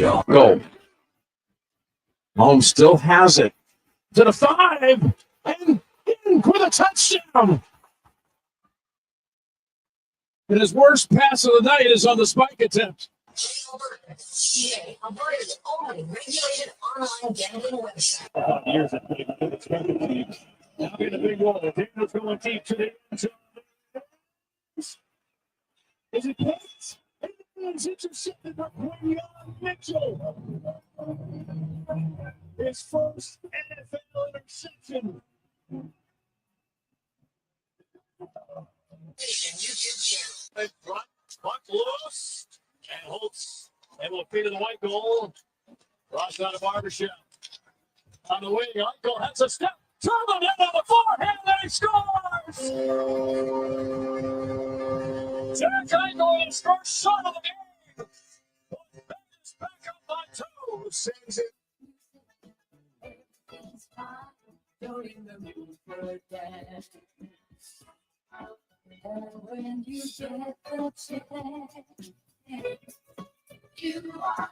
Go. Mahomes still has it. To the 5. And in for the touchdown. And his worst pass of the night is on the spike attempt. Alberta's only regulated online gambling website. Here's a big one. Now in a big one. Daniel's going deep to the end zone. Is it close? It's intercepted by Quinyon Mitchell. His first NFL interception. YouTube channel. Puck loose. And Holtz able to feed to the white goal. Ross out of barbershop. On the wing, Eichel has a step. Driven in on the forehand, and he scores! Jack Eichel, his first shot of the game. Vegas back up by 2. Sends it. When you get the chance, you are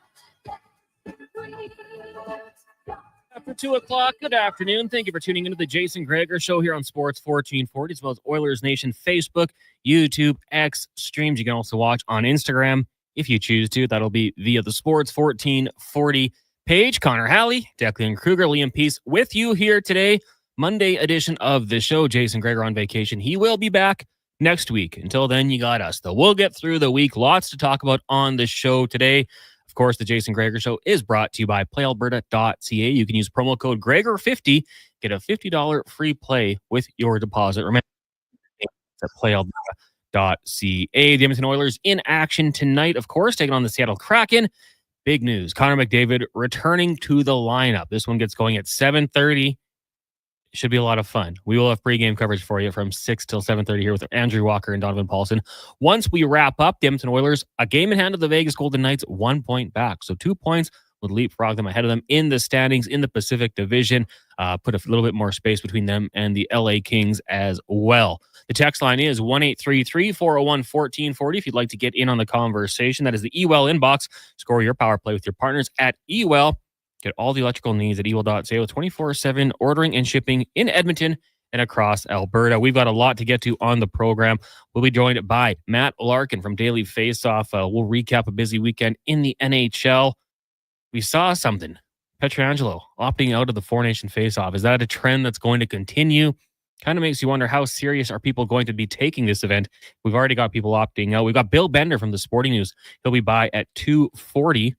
After 2 o'clock, good afternoon. Thank you for tuning into the Jason Gregor Show here on Sports 1440, as well as Oilers Nation Facebook, YouTube, X streams. You can also watch on Instagram if you choose to. That'll be via the Sports 1440 page. Connor Halley, Declan Kruger, Liam Peace with you here today. Monday edition of the show. Jason Gregor on vacation. He will be back next week. Until then, you got us, though. We'll get through the week. Lots to talk about on the show today. Of course, the Jason Gregor Show is brought to you by playalberta.ca. You can use promo code Gregor50, get a $50 free play with your deposit. Remember, it's at playalberta.ca. The Edmonton Oilers in action tonight, of course, taking on the Seattle Kraken. Big news, Connor McDavid returning to the lineup. This one gets going at 7:30. Should be a lot of fun. We will have pregame coverage for you from 6 till 7:30 here with Andrew Walker and Donovan Paulson. Once we wrap up, the Edmonton Oilers, a game in hand of the Vegas Golden Knights, 1 point back. So 2 points would leapfrog them ahead of them in the standings in the Pacific Division. Put a little bit more space between them and the LA Kings as well. The text line is 1-833-401-1440 if you'd like to get in on the conversation. That is the Ewell inbox. Score your power play with your partners at Ewell. Get all the electrical needs at ewell.ca with 24/7 ordering and shipping in Edmonton and across Alberta. We've got a lot to get to on the program. We'll be joined by Matt Larkin from Daily Faceoff. We'll recap a busy weekend in the NHL. We saw something. Pietrangelo opting out of the Four Nation Faceoff. Is that a trend that's going to continue? Kind of makes you wonder, how serious are people going to be taking this event? We've already got people opting out. We've got Bill Bender from the Sporting News. He'll be by at 2:40.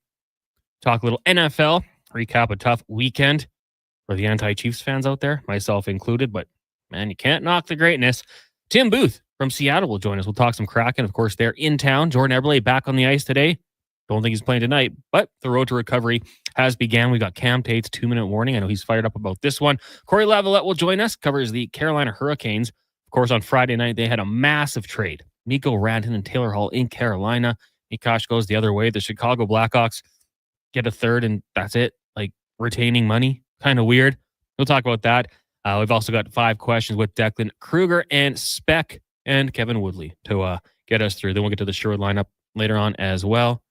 Talk a little NFL. Recap a tough weekend for the anti-Chiefs fans out there, myself included, but man, you can't knock the greatness. Tim Booth from Seattle will join us. We'll talk some Kraken. Of course, they're in town. Jordan Eberle back on the ice today. Don't think he's playing tonight, but the road to recovery has began. We got Cam Tate's 2-minute warning. I know he's fired up about this one. Corey Lavalette will join us, covers the Carolina Hurricanes. Of course, on Friday night, they had a massive trade. Mikko Rantanen and Taylor Hall in Carolina. Mikash goes the other way. The Chicago Blackhawks get a third, and that's it. Like, retaining money. Kind of weird. We'll talk about that. We've also got 5 questions with Declan Kruger and Speck and Kevin Woodley to get us through. Then we'll get to the Sherwood lineup later on as well.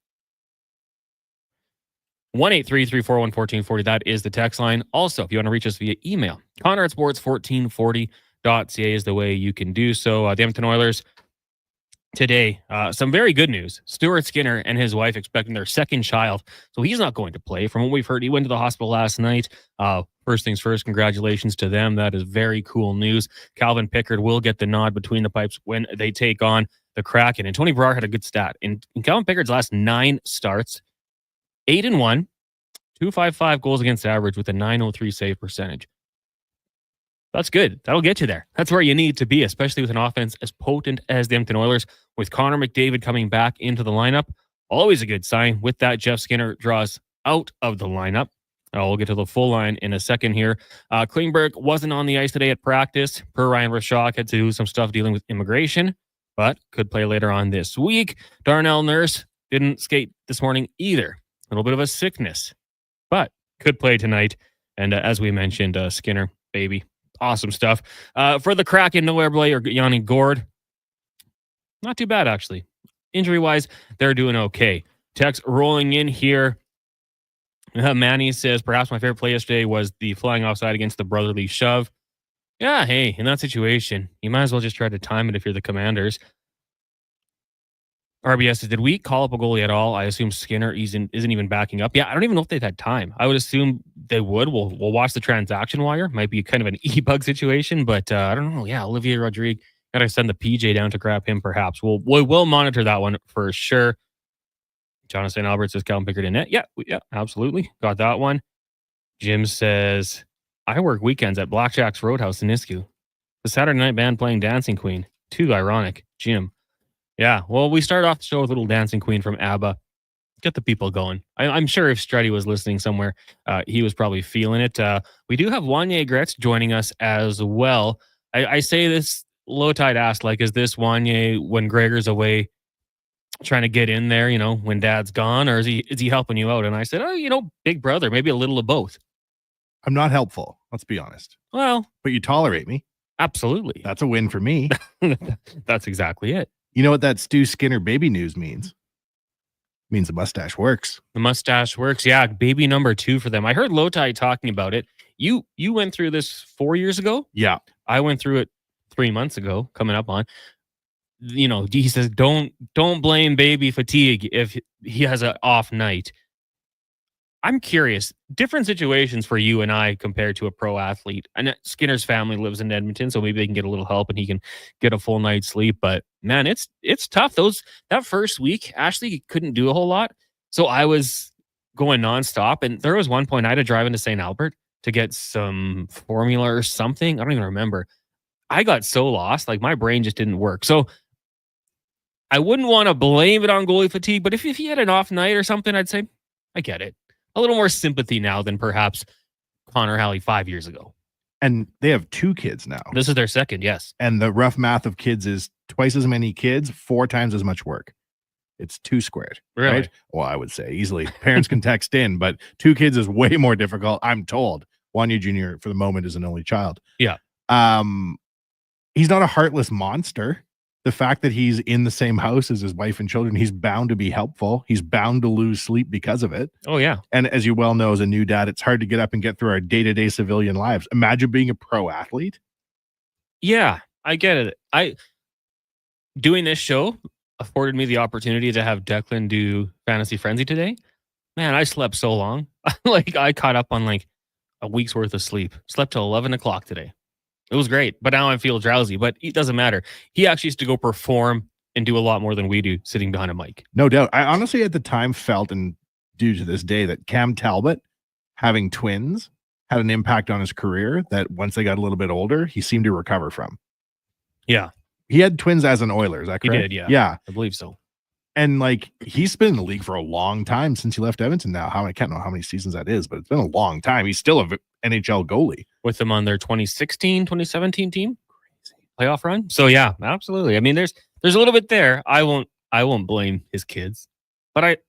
1-833-401-1440. That is the text line. Also, if you want to reach us via email, Connor@sports1440.ca is the way you can do so. The Edmonton Oilers today, some very good news. Stuart Skinner and his wife expecting their second child, so he's not going to play. From what we've heard, he went to the hospital last night. First things first, congratulations to them. That is very cool news. Calvin Pickard will get the nod between the pipes when they take on the Kraken. And Tony Brouwer had a good stat. In Calvin Pickard's last 9 starts, 8-1, 2.55 goals against average with a .903 save percentage. That's good. That'll get you there. That's where you need to be, especially with an offense as potent as the Edmonton Oilers. With Connor McDavid coming back into the lineup, always a good sign. With that, Jeff Skinner draws out of the lineup. We'll get to the full line in a second here. Klingberg wasn't on the ice today at practice. Per Ryan Rashok, had to do some stuff dealing with immigration, but could play later on this week. Darnell Nurse didn't skate this morning either. A little bit of a sickness, but could play tonight. And as we mentioned, Skinner, baby. Awesome stuff. For the Kraken, no Eberle or Yanni Gord. Not too bad, actually. Injury-wise, they're doing okay. Text rolling in here. Manny says, perhaps my favorite play yesterday was the flying offside against the brotherly shove. Yeah, hey, in that situation, you might as well just try to time it if you're the Commanders. RBS says, did we call up a goalie at all? I assume Skinner isn't even backing up. Yeah, I don't even know if they've had time. I would assume they would. We'll watch the transaction wire. Might be kind of an e-bug situation, but I don't know. Yeah, Olivier Rodrigue, got to send the PJ down to grab him perhaps. We'll monitor that one for sure. Jonathan Albert says, Calvin Pickard in net. Yeah, absolutely. Got that one. Jim says, I work weekends at Blackjack's Roadhouse in Nisku. The Saturday night band playing Dancing Queen. Too ironic. Jim. Yeah, well, we start off the show with a little Dancing Queen from ABBA. Get the people going. I'm sure if Struddy was listening somewhere, he was probably feeling it. We do have Wanye Gretz joining us as well. I say this, Low Tide asked, like, is this Wanye when Gregor's away trying to get in there, when Dad's gone, or is he helping you out? And I said, big brother, maybe a little of both. I'm not helpful, let's be honest. Well, but you tolerate me. Absolutely. That's a win for me. That's exactly it. You know what that Stu Skinner baby news means? It means the mustache works. The mustache works. Yeah, baby number 2 for them. I heard Lotai talking about it. You went through this 4 years ago? Yeah. I went through it 3 months ago, coming up on. He says, don't blame baby fatigue if he has an off night. I'm curious, different situations for you and I compared to a pro athlete. And Skinner's family lives in Edmonton, so maybe they can get a little help and he can get a full night's sleep. But man, it's tough. That first week, Ashley couldn't do a whole lot. So I was going nonstop. And there was one point I had to drive into St. Albert to get some formula or something. I don't even remember. I got so lost, like my brain just didn't work. So I wouldn't want to blame it on goalie fatigue, but if he had an off night or something, I'd say, I get it. A little more sympathy now than perhaps Connor Halley 5 years ago. And they have 2 kids now. This is their second, yes. And the rough math of kids is twice as many kids, 4 times as much work. It's 2 squared. Really? Right? Well, I would say easily. Parents can text in, but 2 kids is way more difficult, I'm told. Wanya Jr. for the moment is an only child. Yeah. He's not a heartless monster. The fact that he's in the same house as his wife and children, he's bound to be helpful. He's bound to lose sleep because of it. Oh, yeah. And as you well know, as a new dad, it's hard to get up and get through our day-to-day civilian lives. Imagine being a pro athlete. Yeah, I get it. Doing this show afforded me the opportunity to have Declan do Fantasy Frenzy today. Man, I slept so long. I caught up on a week's worth of sleep. Slept till 11 o'clock today. It was great, but now I feel drowsy, but it doesn't matter. He actually used to go perform and do a lot more than we do sitting behind a mic. No doubt. I honestly at the time felt, and due to this day, that Cam Talbot having twins had an impact on his career that once they got a little bit older, he seemed to recover from. Yeah. He had twins as an Oiler, is that correct? He did, yeah. Yeah. I believe so. And he's been in the league for a long time since he left Edmonton now. I can't know how many seasons that is, but it's been a long time. He's still an NHL goalie. With them on their 2016, 2017 team. Crazy. Playoff run. So yeah, absolutely. I mean, there's a little bit there. I won't blame his kids, but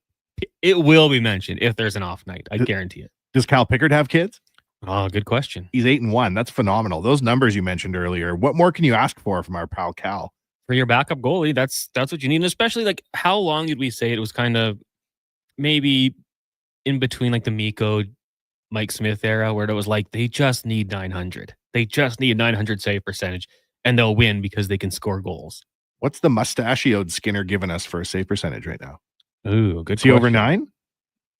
it will be mentioned if there's an off night. I guarantee it. Does Cal Pickard have kids? Oh, good question. He's 8-1. That's phenomenal. Those numbers you mentioned earlier. What more can you ask for from our pal Cal? For your backup goalie, that's what you need. And especially how long did we say it was kind of maybe in between the Mikko, Mike Smith era where it was they just need 900. They just need 900 save percentage and they'll win because they can score goals. What's the mustachioed Skinner giving us for a save percentage right now? Ooh, good. Is he over 9?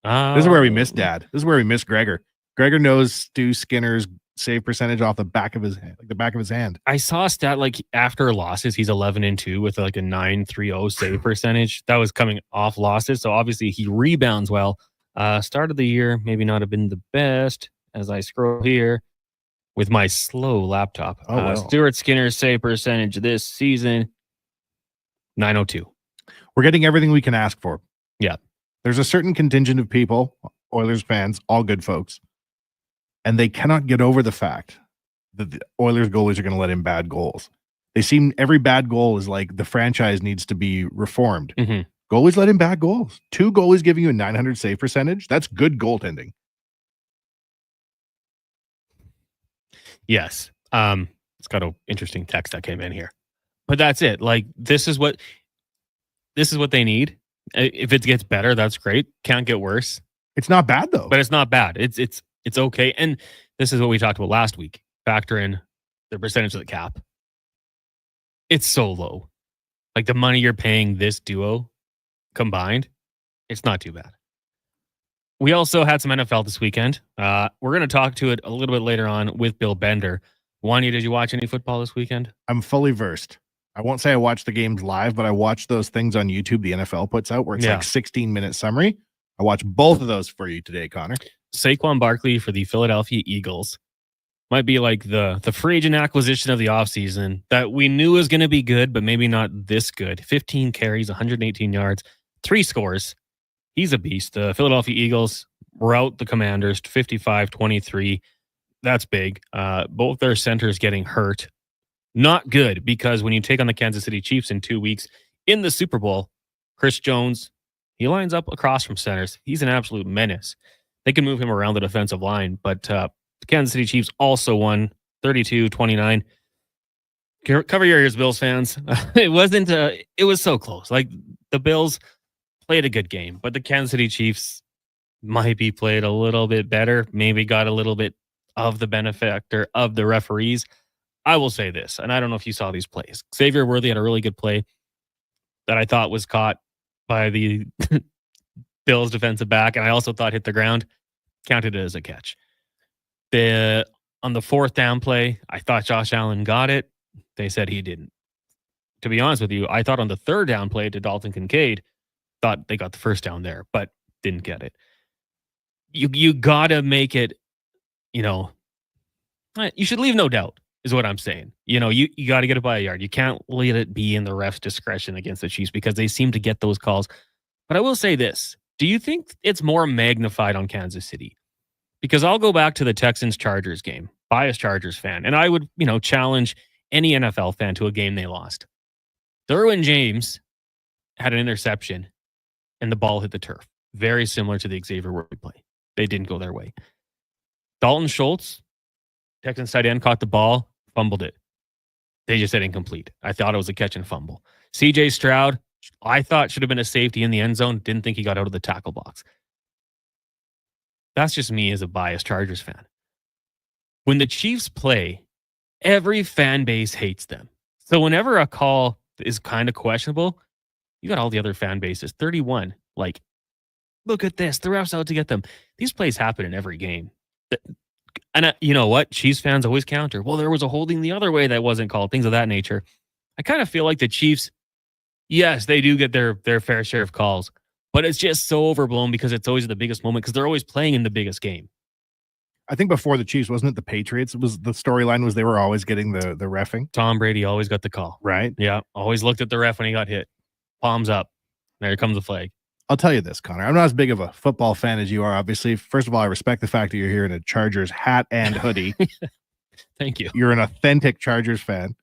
This is where we miss Dad. This is where we miss Gregor. Gregor knows Stu Skinner's save percentage off the back of his hand, the back of his hand. I saw a stat after losses, he's 11-2 with a 930 save percentage. That was coming off losses, so obviously he rebounds well. Start of the year maybe not have been the best. As I scroll here with my slow laptop, Stuart Skinner's save percentage this season 902. We're getting everything we can ask for. Yeah, there's a certain contingent of people, Oilers fans, all good folks. And they cannot get over the fact that the Oilers goalies are going to let in bad goals. They seem every bad goal is the franchise needs to be reformed. Mm-hmm. Goalies let in bad goals. 2 goalies giving you a 900 save percentage. That's good goaltending. Yes. It's got an interesting text that came in here, but that's it. This is what they need. If it gets better, that's great. Can't get worse. It's not bad though. but it's not bad. It's okay. And this is what we talked about last week. Factor in the percentage of the cap. It's so low. Like the money you're paying this duo combined, it's not too bad. We also had some NFL this weekend. We're going to talk to it a little bit later on with Bill Bender. Wanya, did you watch any football this weekend? I'm fully versed. I won't say I watched the games live, but I watched those things on YouTube the NFL puts out where it's like 16-minute summary. I watched both of those for you today, Connor. Saquon Barkley for the Philadelphia Eagles might be like the free agent acquisition of the offseason that we knew was going to be good, but maybe not this good. 15 carries, 118 yards, 3 scores. He's a beast. The Philadelphia Eagles rout the Commanders 55-23. That's big. Both their centers getting hurt. Not good, because when you take on the Kansas City Chiefs in 2 weeks in the Super Bowl, Chris Jones, he lines up across from centers. He's an absolute menace. They can move him around the defensive line, but the Kansas City Chiefs also won 32-29. Cover your ears, Bills fans. It was so close. Like, the Bills played a good game, but the Kansas City Chiefs might be played a little bit better, maybe got a little bit of the benefactor of the referees. I will say this, and I don't know if you saw these plays. Xavier Worthy had a really good play that I thought was caught by the Bills defensive back, and I also thought hit the ground. Counted it as a catch. On the 4th down play, I thought Josh Allen got it. They said he didn't. To be honest with you, I thought on the 3rd down play to Dalton Kincaid, thought they got the 1st down there, but didn't get it. You gotta make it, you should leave no doubt, is what I'm saying. You got to get it by a yard. You can't let it be in the ref's discretion against the Chiefs because they seem to get those calls. But I will say this. Do you think it's more magnified on Kansas City? Because I'll go back to the Texans-Chargers game. Biased Chargers fan. And I would, challenge any NFL fan to a game they lost. Derwin James had an interception and the ball hit the turf. Very similar to the Xavier Worthy play. They didn't go their way. Dalton Schultz, Texans tight end, caught the ball, fumbled it. They just said incomplete. I thought it was a catch and fumble. CJ Stroud, I thought should have been a safety in the end zone. Didn't think he got out of the tackle box. That's just me as a biased Chargers fan. When the Chiefs play, every fan base hates them. So whenever a call is kind of questionable, you got all the other fan bases. 31, like, look at this. The ref's out to get them. These plays happen in every game. And you know what? Chiefs fans always counter. Well, there was a holding the other way that wasn't called. Things of that nature. I kind of feel like the Chiefs, yes, they do get their fair share of calls, but it's just so overblown because it's always the biggest moment because they're always playing in the biggest game. I think before the Chiefs, wasn't it the Patriots? It was the storyline was they were always getting the reffing. Tom Brady always got the call. Right? Yeah. Always looked at the ref when he got hit. Palms up. There comes the flag. I'll tell you this, Connor. I'm not as big of a football fan as you are, obviously. First of all, I respect the fact that you're here in a Chargers hat and hoodie. Thank you. You're an authentic Chargers fan.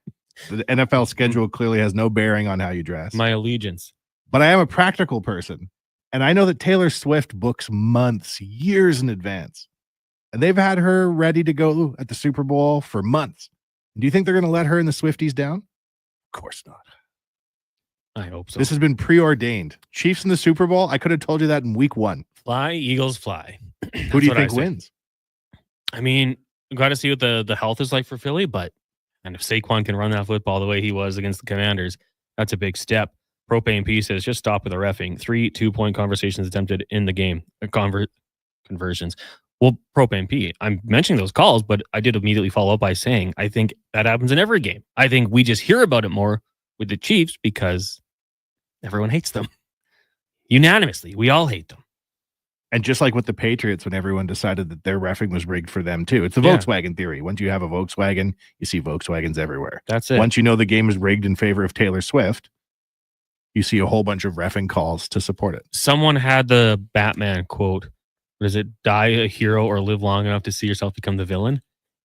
The NFL schedule clearly has no bearing on how you dress. My allegiance. But I am a practical person. And I know that Taylor Swift books months, years in advance. And they've had her ready to go at the Super Bowl for months. Do you think they're going to let her and the Swifties down? Of course not. I hope so. This has been preordained. Chiefs in the Super Bowl. I could have told you that in week 1. Fly, Eagles, fly. Who do you think wins? I mean, we got to see what the health is like for Philly, but and if Saquon can run that football the way he was against the Commanders, that's a big step. Propane P says, just stop with the reffing. 3 2-point conversations attempted in the game. Conversions. Well, Propane P, I'm mentioning those calls, but I did immediately follow up by saying, I think that happens in every game. I think we just hear about it more with the Chiefs because everyone hates them. Unanimously, we all hate them. And just like with the Patriots, when everyone decided that their reffing was rigged for them too. It's the Volkswagen theory. Once you have a Volkswagen, you see Volkswagens everywhere. That's it. Once you know the game is rigged in favor of Taylor Swift, you see a whole bunch of reffing calls to support it. Someone had the Batman quote, what is it, die a hero or live long enough to see yourself become the villain?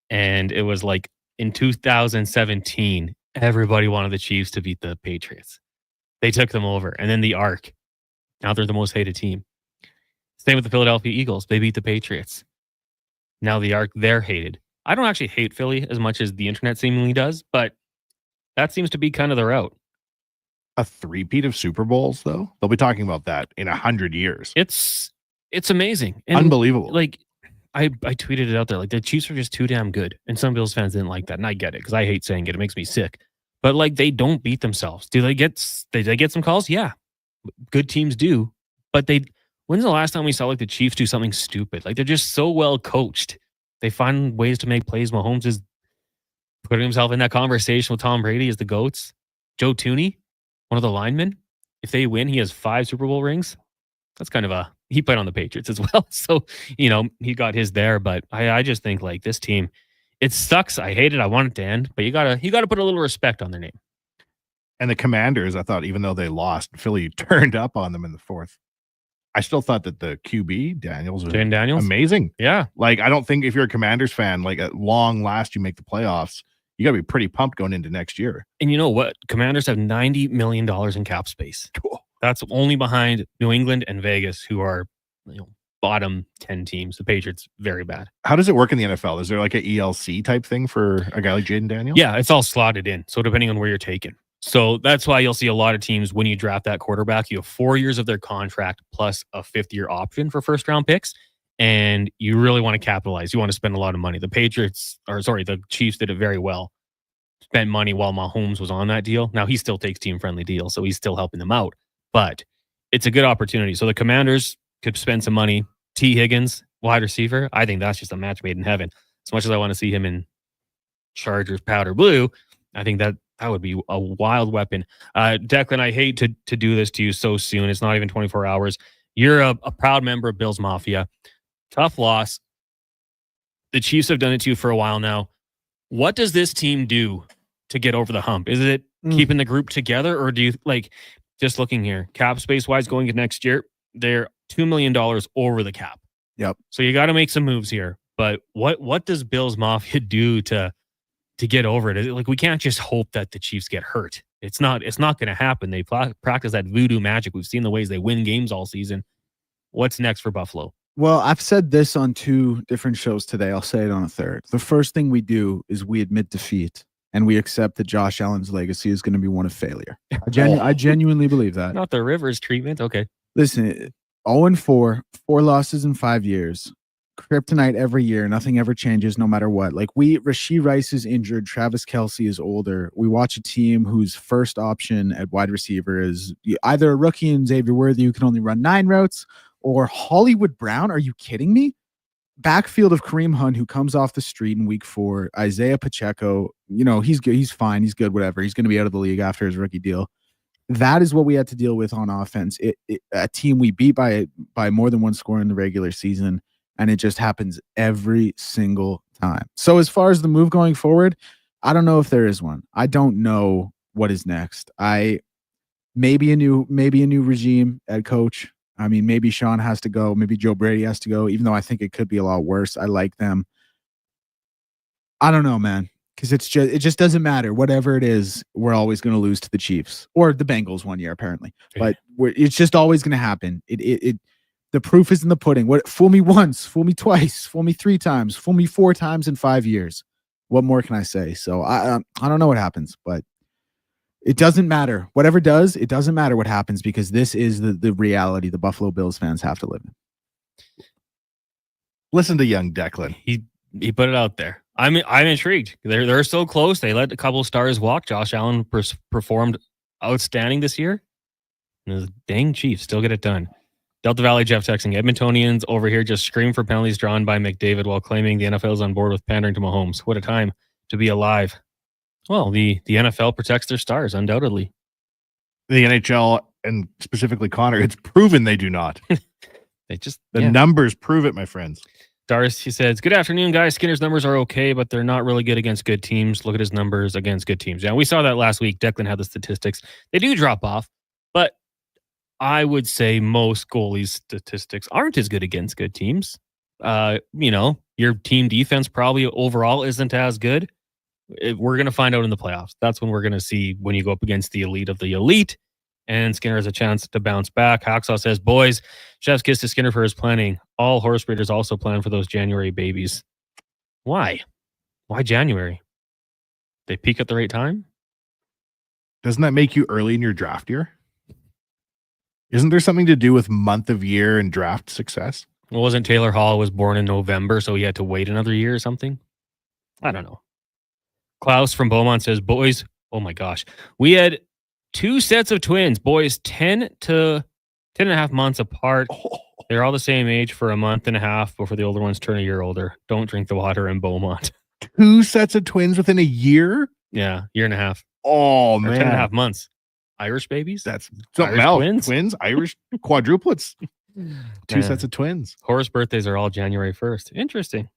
And it was like in 2017, everybody wanted the Chiefs to beat the Patriots. They took them over. And then the Ark. Now they're the most hated team. Same with the Philadelphia Eagles. They beat the Patriots. Now the Ark, they're hated. I don't actually hate Philly as much as the internet seemingly does, but that seems to be kind of the route. A three-peat of Super Bowls, though? They'll be talking about that in 100 years. It's It's amazing. And Unbelievable. like I tweeted it out there. Like the Chiefs are just too damn good. And some Bills fans didn't like that. And I get it because I hate saying it. It makes me sick. But like they don't beat themselves. Do they get some calls? Yeah. Good teams do. But when's the last time we saw like the Chiefs do something stupid? Like they're just so well coached. They find ways to make plays. Mahomes is putting himself in that conversation with Tom Brady as the GOATs. Joe Tooney, one of the linemen. If they win, he has 5 Super Bowl rings. That's kind of he played on the Patriots as well. So, he got his there. But I just think like this team, it sucks. I hate it. I want it to end. But you gotta put a little respect on their name. And the Commanders, I thought, even though they lost, Philly turned up on them in the fourth. I still thought that the QB, Daniels, was amazing. Yeah. Like, I don't think if you're a Commanders fan, like at long last, you make the playoffs, you got to be pretty pumped going into next year. And you know what? Commanders have $90 million in cap space. Cool. That's only behind New England and Vegas, who are bottom 10 teams. The Patriots, very bad. How does it work in the NFL? Is there like a ELC type thing for a guy like Jaden Daniels? Yeah, it's all slotted in. So depending on where you're taken. So that's why you'll see a lot of teams when you draft that quarterback, you have 4 years of their contract plus a 5th-year option for first-round picks, and you really want to capitalize. You want to spend a lot of money. The Chiefs did it very well. Spent money while Mahomes was on that deal. Now he still takes team-friendly deals, so he's still helping them out. But it's a good opportunity. So the Commanders could spend some money. T. Higgins, wide receiver, I think that's just a match made in heaven. As much as I want to see him in Chargers powder blue, I think that would be a wild weapon. Declan, I hate to do this to you so soon. It's not even 24 hours. You're a proud member of Bills Mafia. Tough loss. The Chiefs have done it to you for a while now. What does this team do to get over the hump? Is it keeping the group together, or do you just looking here, cap space wise going into next year, they're $2 million over the cap. Yep. So you got to make some moves here. But what does Bills Mafia do to get over it? Like, we can't just hope that the Chiefs get hurt. It's not going to happen. They practice that voodoo magic. We've seen the ways they win games all season. What's next for Buffalo? Well, I've said this on 2 different shows today. I'll say it on a third. The first thing we do is we admit defeat and we accept that Josh Allen's legacy is going to be one of failure. I genuinely believe that. Not the Rivers treatment. Okay. Listen, 0-4, 4 losses in 5 years. Kryptonite every year. Nothing ever changes no matter what. Like Rashee Rice is injured. Travis Kelce is older. We watch a team whose first option at wide receiver is either a rookie in Xavier Worthy who can only run 9 routes, or Hollywood Brown. Are you kidding me? Backfield of Kareem Hunt, who comes off the street in week 4. Isaiah Pacheco, he's good. He's fine. He's good. Whatever. He's going to be out of the league after his rookie deal. That is what we had to deal with on offense. A team we beat by more than 1 score in the regular season. And it just happens every single time. So as far as the move going forward, I don't know if there is one. I don't know what is next. Maybe a new regime, head coach. I mean, maybe Sean has to go. Maybe Joe Brady has to go, even though I think it could be a lot worse. I like them. I don't know, man, because it just doesn't matter. Whatever it is, we're always going to lose to the Chiefs or the Bengals one year, apparently. But it's just always going to happen. The proof is in the pudding. Fool me once, fool me twice, fool me 3 times, fool me 4 times in 5 years. What more can I say? So I don't know what happens, but it doesn't matter. Whatever does, it doesn't matter what happens, because this is the reality the Buffalo Bills fans have to live in. Listen to young Declan. He put it out there. I'm intrigued. They're so close. They let a couple stars walk. Josh Allen performed outstanding this year. And the dang Chiefs still get it done. Delta Valley Jeff texting, Edmontonians over here just scream for penalties drawn by McDavid while claiming the NFL is on board with pandering to Mahomes. What a time to be alive. Well, the NFL protects their stars, undoubtedly. The NHL, and specifically Connor, it's proven they do not. The numbers prove it, my friends. Darcy says, good afternoon, guys. Skinner's numbers are okay, but they're not really good against good teams. Look at his numbers against good teams. Yeah, we saw that last week. Declan had the statistics. They do drop off, but I would say most goalies' statistics aren't as good against good teams. Your team defense probably overall isn't as good. We're going to find out in the playoffs. That's when we're going to see when you go up against the elite of the elite, and Skinner has a chance to bounce back. Hacksaw says, boys, chef's kiss to Skinner for his planning. All horse breeders also plan for those January babies. Why? Why January? They peak at the right time? Doesn't that make you early in your draft year? Isn't there something to do with month of year and draft success? Wasn't Taylor Hall was born in November, so he had to wait another year or something? I don't know. Klaus from Beaumont says, boys, oh my gosh. We had 2 sets of twins, boys 10 to 10 and a half months apart. They're all the same age for a month and a half before the older ones turn a year older. Don't drink the water in Beaumont. 2 sets of twins within a year? Yeah, year and a half. Oh, Or man. 10 and a half months. Irish babies? That's something Irish else. twins? Irish quadruplets. 2 Man. sets of twins. Horace birthdays are all January 1st. Interesting.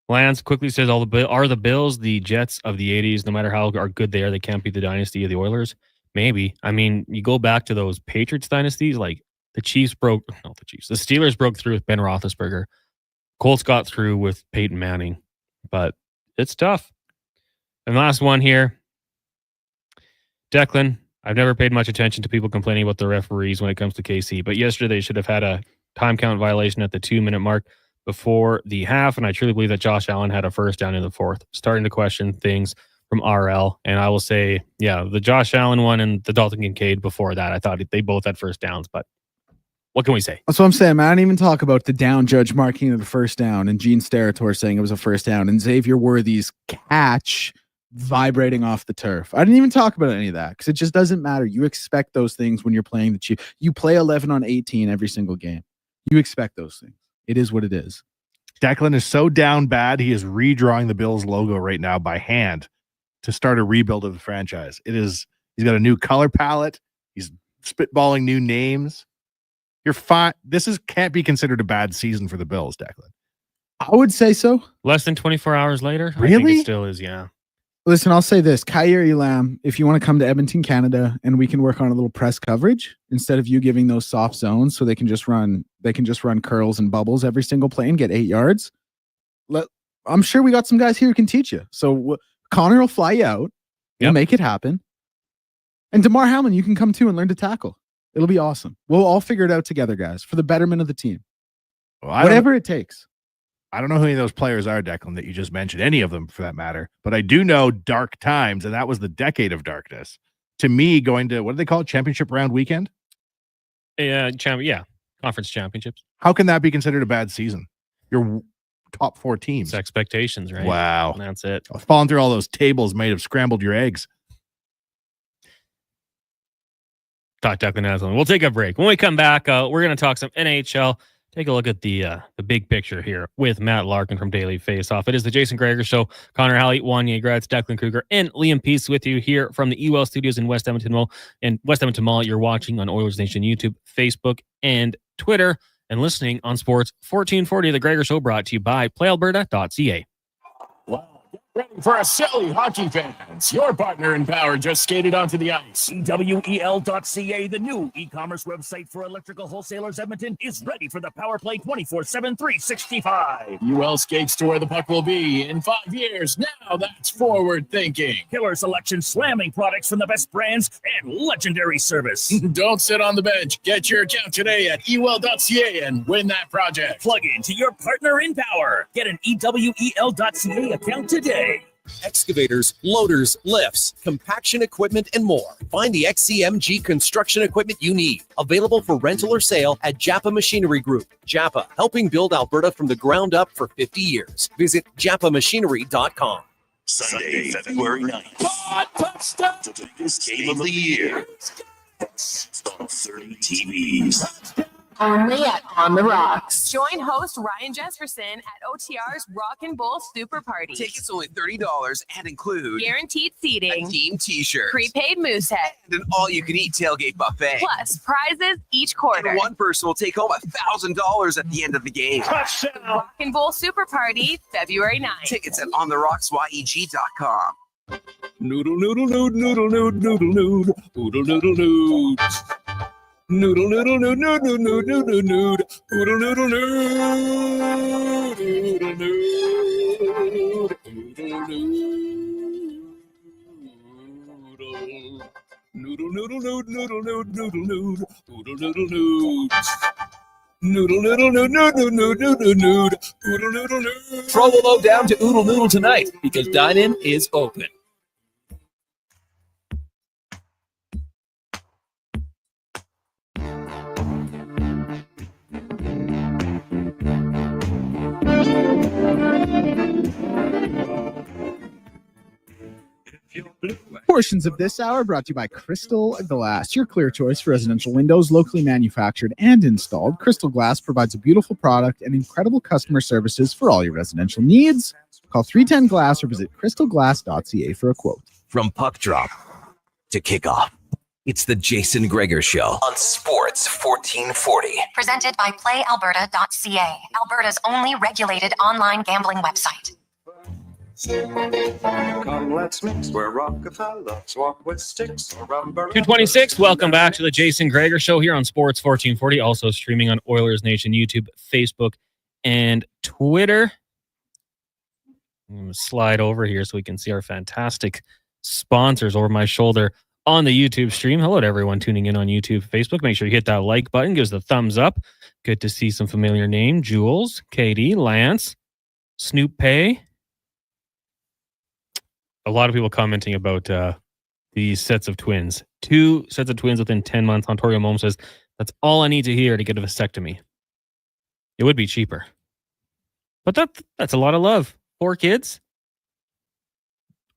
Lance quickly says, are the Bills the Jets of the 80s? No matter how good they are, they can't be the dynasty of the Oilers. Maybe. I mean, you go back to those Patriots dynasties, like the Steelers broke through with Ben Roethlisberger. Colts got through with Peyton Manning, but it's tough. And last one here, Declan. I've never paid much attention to people complaining about the referees when it comes to KC, but yesterday they should have had a time count violation at the 2-minute mark before the half, and I truly believe that Josh Allen had a first down in the 4th. Starting to question things from RL, and I will say, yeah, the Josh Allen one and the Dalton Kincaid before that, I thought they both had first downs, but what can we say? That's what I'm saying, man. I didn't even talk about the down judge marking of the first down and Gene Steratore saying it was a first down and Xavier Worthy's catch vibrating off the turf. I didn't even talk about any of that because it just doesn't matter. You expect those things when you're playing the Chiefs. You play 11 on 18 every single game. You expect those things. It is what it is. Declan is so down bad, he is redrawing the Bills logo right now by hand to start a rebuild of the franchise. He's got a new color palette. He's spitballing new names. You're fine. Can't be considered a bad season for the Bills, Declan. I would say so. Less than 24 hours later? Really? I think it still is, yeah. Listen, I'll say this. Kyer Elam, if you want to come to Edmonton, Canada, and we can work on a little press coverage instead of you giving those soft zones so they can just run curls and bubbles every single play and get 8 yards. I'm sure we got some guys here who can teach you. So Connor will fly you out. We'll make it happen. And DeMar Hamlin, you can come too and learn to tackle. It'll be awesome. We'll all figure it out together, guys, for the betterment of the team. Well, whatever it takes. I don't know who any of those players are, Declan, that you just mentioned, any of them for that matter. But I do know dark times, and that was the decade of darkness. To me, going to, what do they call it, championship round weekend? Conference championships. How can that be considered a bad season? Your top 4 teams. It's expectations, right? Wow. That's it. Falling through all those tables made of scrambled your eggs. Talk Declan Haslam. We'll take a break. When we come back, we're going to talk some NHL. Take a look at the big picture here with Matt Larkin from Daily Faceoff. It is the Jason Gregor Show. Connor Halley, Wanye Gratz, Declan Kruger, and Liam Peace with you here from the EWL Studios in West Edmonton Mall. You're watching on Oilers Nation YouTube, Facebook, and Twitter, and listening on Sports 1440. The Gregor Show brought to you by PlayAlberta.ca. Wow. Ready for a silly hockey fans. Your partner in power just skated onto the ice. EWEL.ca, the new e-commerce website for electrical wholesalers Edmonton, is ready for the power play 24/7, 365. UL skates to where the puck will be in 5 years. Now that's forward thinking. Killer selection, slamming products from the best brands, and legendary service. Don't sit on the bench. Get your account today at ewell.ca and win that project. Plug into your partner in power. Get an EWEL.ca account today. Excavators, loaders, lifts, compaction equipment, and more. Find the XCMG construction equipment you need. Available for rental or sale at Japa Machinery Group. Japa, helping build Alberta from the ground up for 50 years. Visit japamachinery.com. Sunday, February 9th. Touchdown! The biggest game of the year. It's on 30 TVs. Only at On the Rocks. Join host Ryan Jesperson at OTR's Rock and Bowl Super Party. Tickets only $30 and include Guaranteed seating, a team t-shirt, prepaid moosehead, and an all-you-can-eat tailgate buffet. plus prizes each quarter. And one person will take home $1,000 at the end of the game. Touchdown! Rock and Bowl Super Party, February 9th. Tickets at ontherocksyeg.com. Noodle, noodle, noodle, noodle, noodle, noodle, noodle, noodle, noodle, noodle. Noodle, noodle, noodle, noodle, noodle, noodle, noodle, noodle, noodle, noodle, noodle, noodle, noodle, noodle, noodle, noodle, noodle, noodle, noodle. Noodle, noodle, noodle, noodle, noodle, noodle, noodle, noodle, noodle, noodle. Throw the load down to Oodle Noodle tonight because dine-in is open. Portions of this hour brought to you by Crystal Glass, your clear choice for residential windows, locally manufactured and installed. Crystal Glass provides a beautiful product and incredible customer services for all your residential needs. Call 310 Glass or visit crystalglass.ca for a quote. From puck drop to kickoff, it's the Jason Gregor Show on Sports 1440. Presented by PlayAlberta.ca, Alberta's only regulated online gambling website. Come, let's mix where Rockefellers walk with sticks around 226. Welcome back to the Jason Gregor Show here on Sports 1440. Also streaming on Oilers Nation YouTube, Facebook, and Twitter. I'm going to slide over here so we can see our fantastic sponsors over my shoulder on the YouTube stream. Hello to everyone tuning in on YouTube, Facebook. Make sure you hit that like button. Give us the thumbs up. Good to see some familiar name. Jules, Katie, Lance, Snoop Pay. A lot of people commenting about these sets of twins. 2 sets of twins within 10 months. Ontario Mom says, that's all I need to hear to get a vasectomy. It would be cheaper. But that's a lot of love. 4 kids?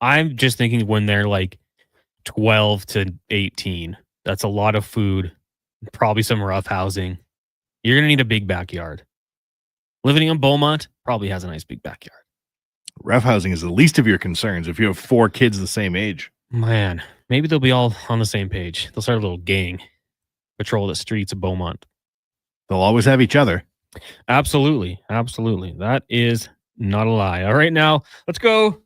I'm just thinking when they're like 12 to 18. That's a lot of food. Probably some rough housing. You're going to need a big backyard. Living in Beaumont probably has a nice big backyard. Rough housing is the least of your concerns if you have 4 kids the same age. Man, maybe they'll be all on the same page. They'll start a little gang. Patrol the streets of Beaumont. They'll always have each other. Absolutely. Absolutely. That is not a lie. All right, now let's go.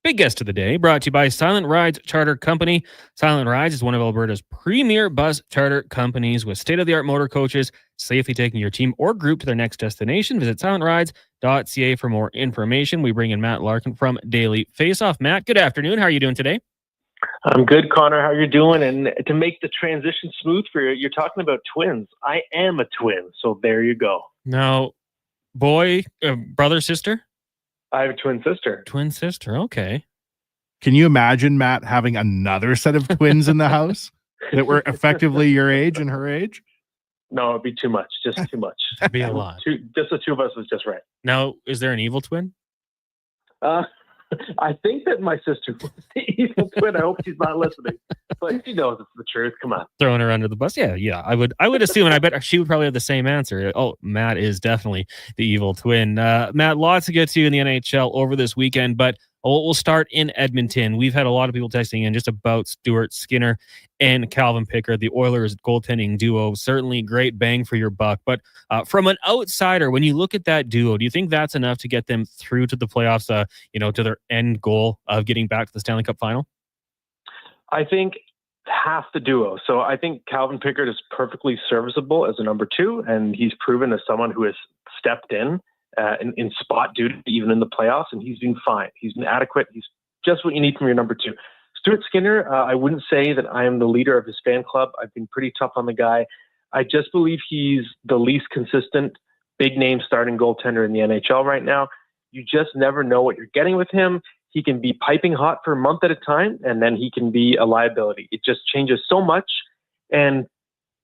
Big guest of the day, brought to you by Silent Rides Charter Company. Silent Rides is one of Alberta's premier bus charter companies with state-of-the-art motor coaches, safely taking your team or group to their next destination. Visit silentrides.ca for more information. We bring in Matt Larkin from Daily Faceoff. Matt, good afternoon. How are you doing today? I'm good, Connor. How are you doing? And to make the transition smooth for you, you're talking about twins. I am a twin, so there you go. Now, brother, sister? I have a twin sister. Twin sister, okay. Can you imagine, Matt, having another set of twins in the house that were effectively your age and her age? No, it'd be too much. Just too much. It'd be a lot. Just the 2 of us was just right. Now, is there an evil twin? I think that my sister was the evil twin. I hope she's not listening. But she knows it's the truth. Come on. Throwing her under the bus? Yeah. I would assume, and I bet she would probably have the same answer. Oh, Matt is definitely the evil twin. Matt, lots to get to in the NHL over this weekend, but we'll start in Edmonton. We've had a lot of people texting in just about Stuart Skinner and Calvin Pickard, the Oilers goaltending duo. Certainly great bang for your buck. But from an outsider, when you look at that duo, do you think that's enough to get them through to the playoffs, to their end goal of getting back to the Stanley Cup final? I think half the duo. So I think Calvin Pickard is perfectly serviceable as a number 2, and he's proven as someone who has stepped in spot duty, even in the playoffs, and he's been fine. He's been adequate. He's just what you need from your number 2. Stuart Skinner, I wouldn't say that I am the leader of his fan club. I've been pretty tough on the guy. I just believe he's the least consistent big-name starting goaltender in the NHL right now. You just never know what you're getting with him. He can be piping hot for a month at a time, and then he can be a liability. It just changes so much. And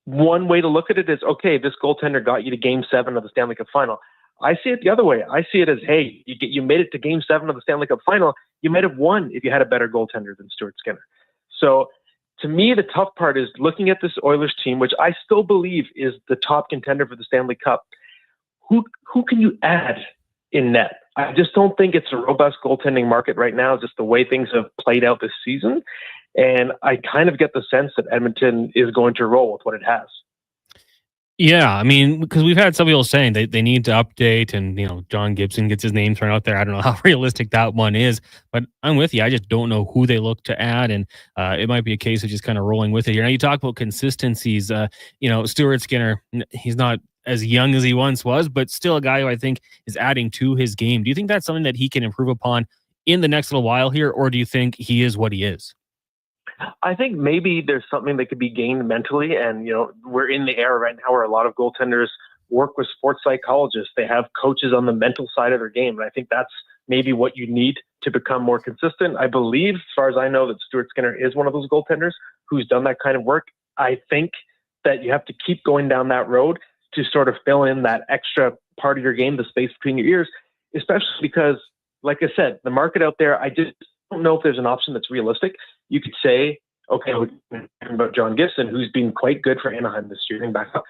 one way to look at it is, okay, this goaltender got you to Game 7 of the Stanley Cup final. I see it the other way. I see it as, hey, you made it to Game 7 of the Stanley Cup final. You might have won if you had a better goaltender than Stuart Skinner. So to me, the tough part is looking at this Oilers team, which I still believe is the top contender for the Stanley Cup. Who can you add in net? I just don't think it's a robust goaltending market right now, just the way things have played out this season. And I kind of get the sense that Edmonton is going to roll with what it has. Yeah, I mean, because we've had some people saying they need to update, and John Gibson gets his name thrown out there. I don't know how realistic that one is, but I'm with you. I just don't know who they look to add, and it might be a case of just kind of rolling with it here. Now you talk about consistencies. Stuart Skinner, he's not as young as he once was, but still a guy who I think is adding to his game. Do you think that's something that he can improve upon in the next little while here, or do you think he is what he is? I think maybe there's something that could be gained mentally. And, we're in the era right now where a lot of goaltenders work with sports psychologists. They have coaches on the mental side of their game. And I think that's maybe what you need to become more consistent. I believe, as far as I know, that Stuart Skinner is one of those goaltenders who's done that kind of work. I think that you have to keep going down that road to sort of fill in that extra part of your game, the space between your ears, especially because, like I said, the market out there, I just don't know if there's an option that's realistic. you could say, okay, we're talking about John Gibson, who's been quite good for Anaheim this year, back up.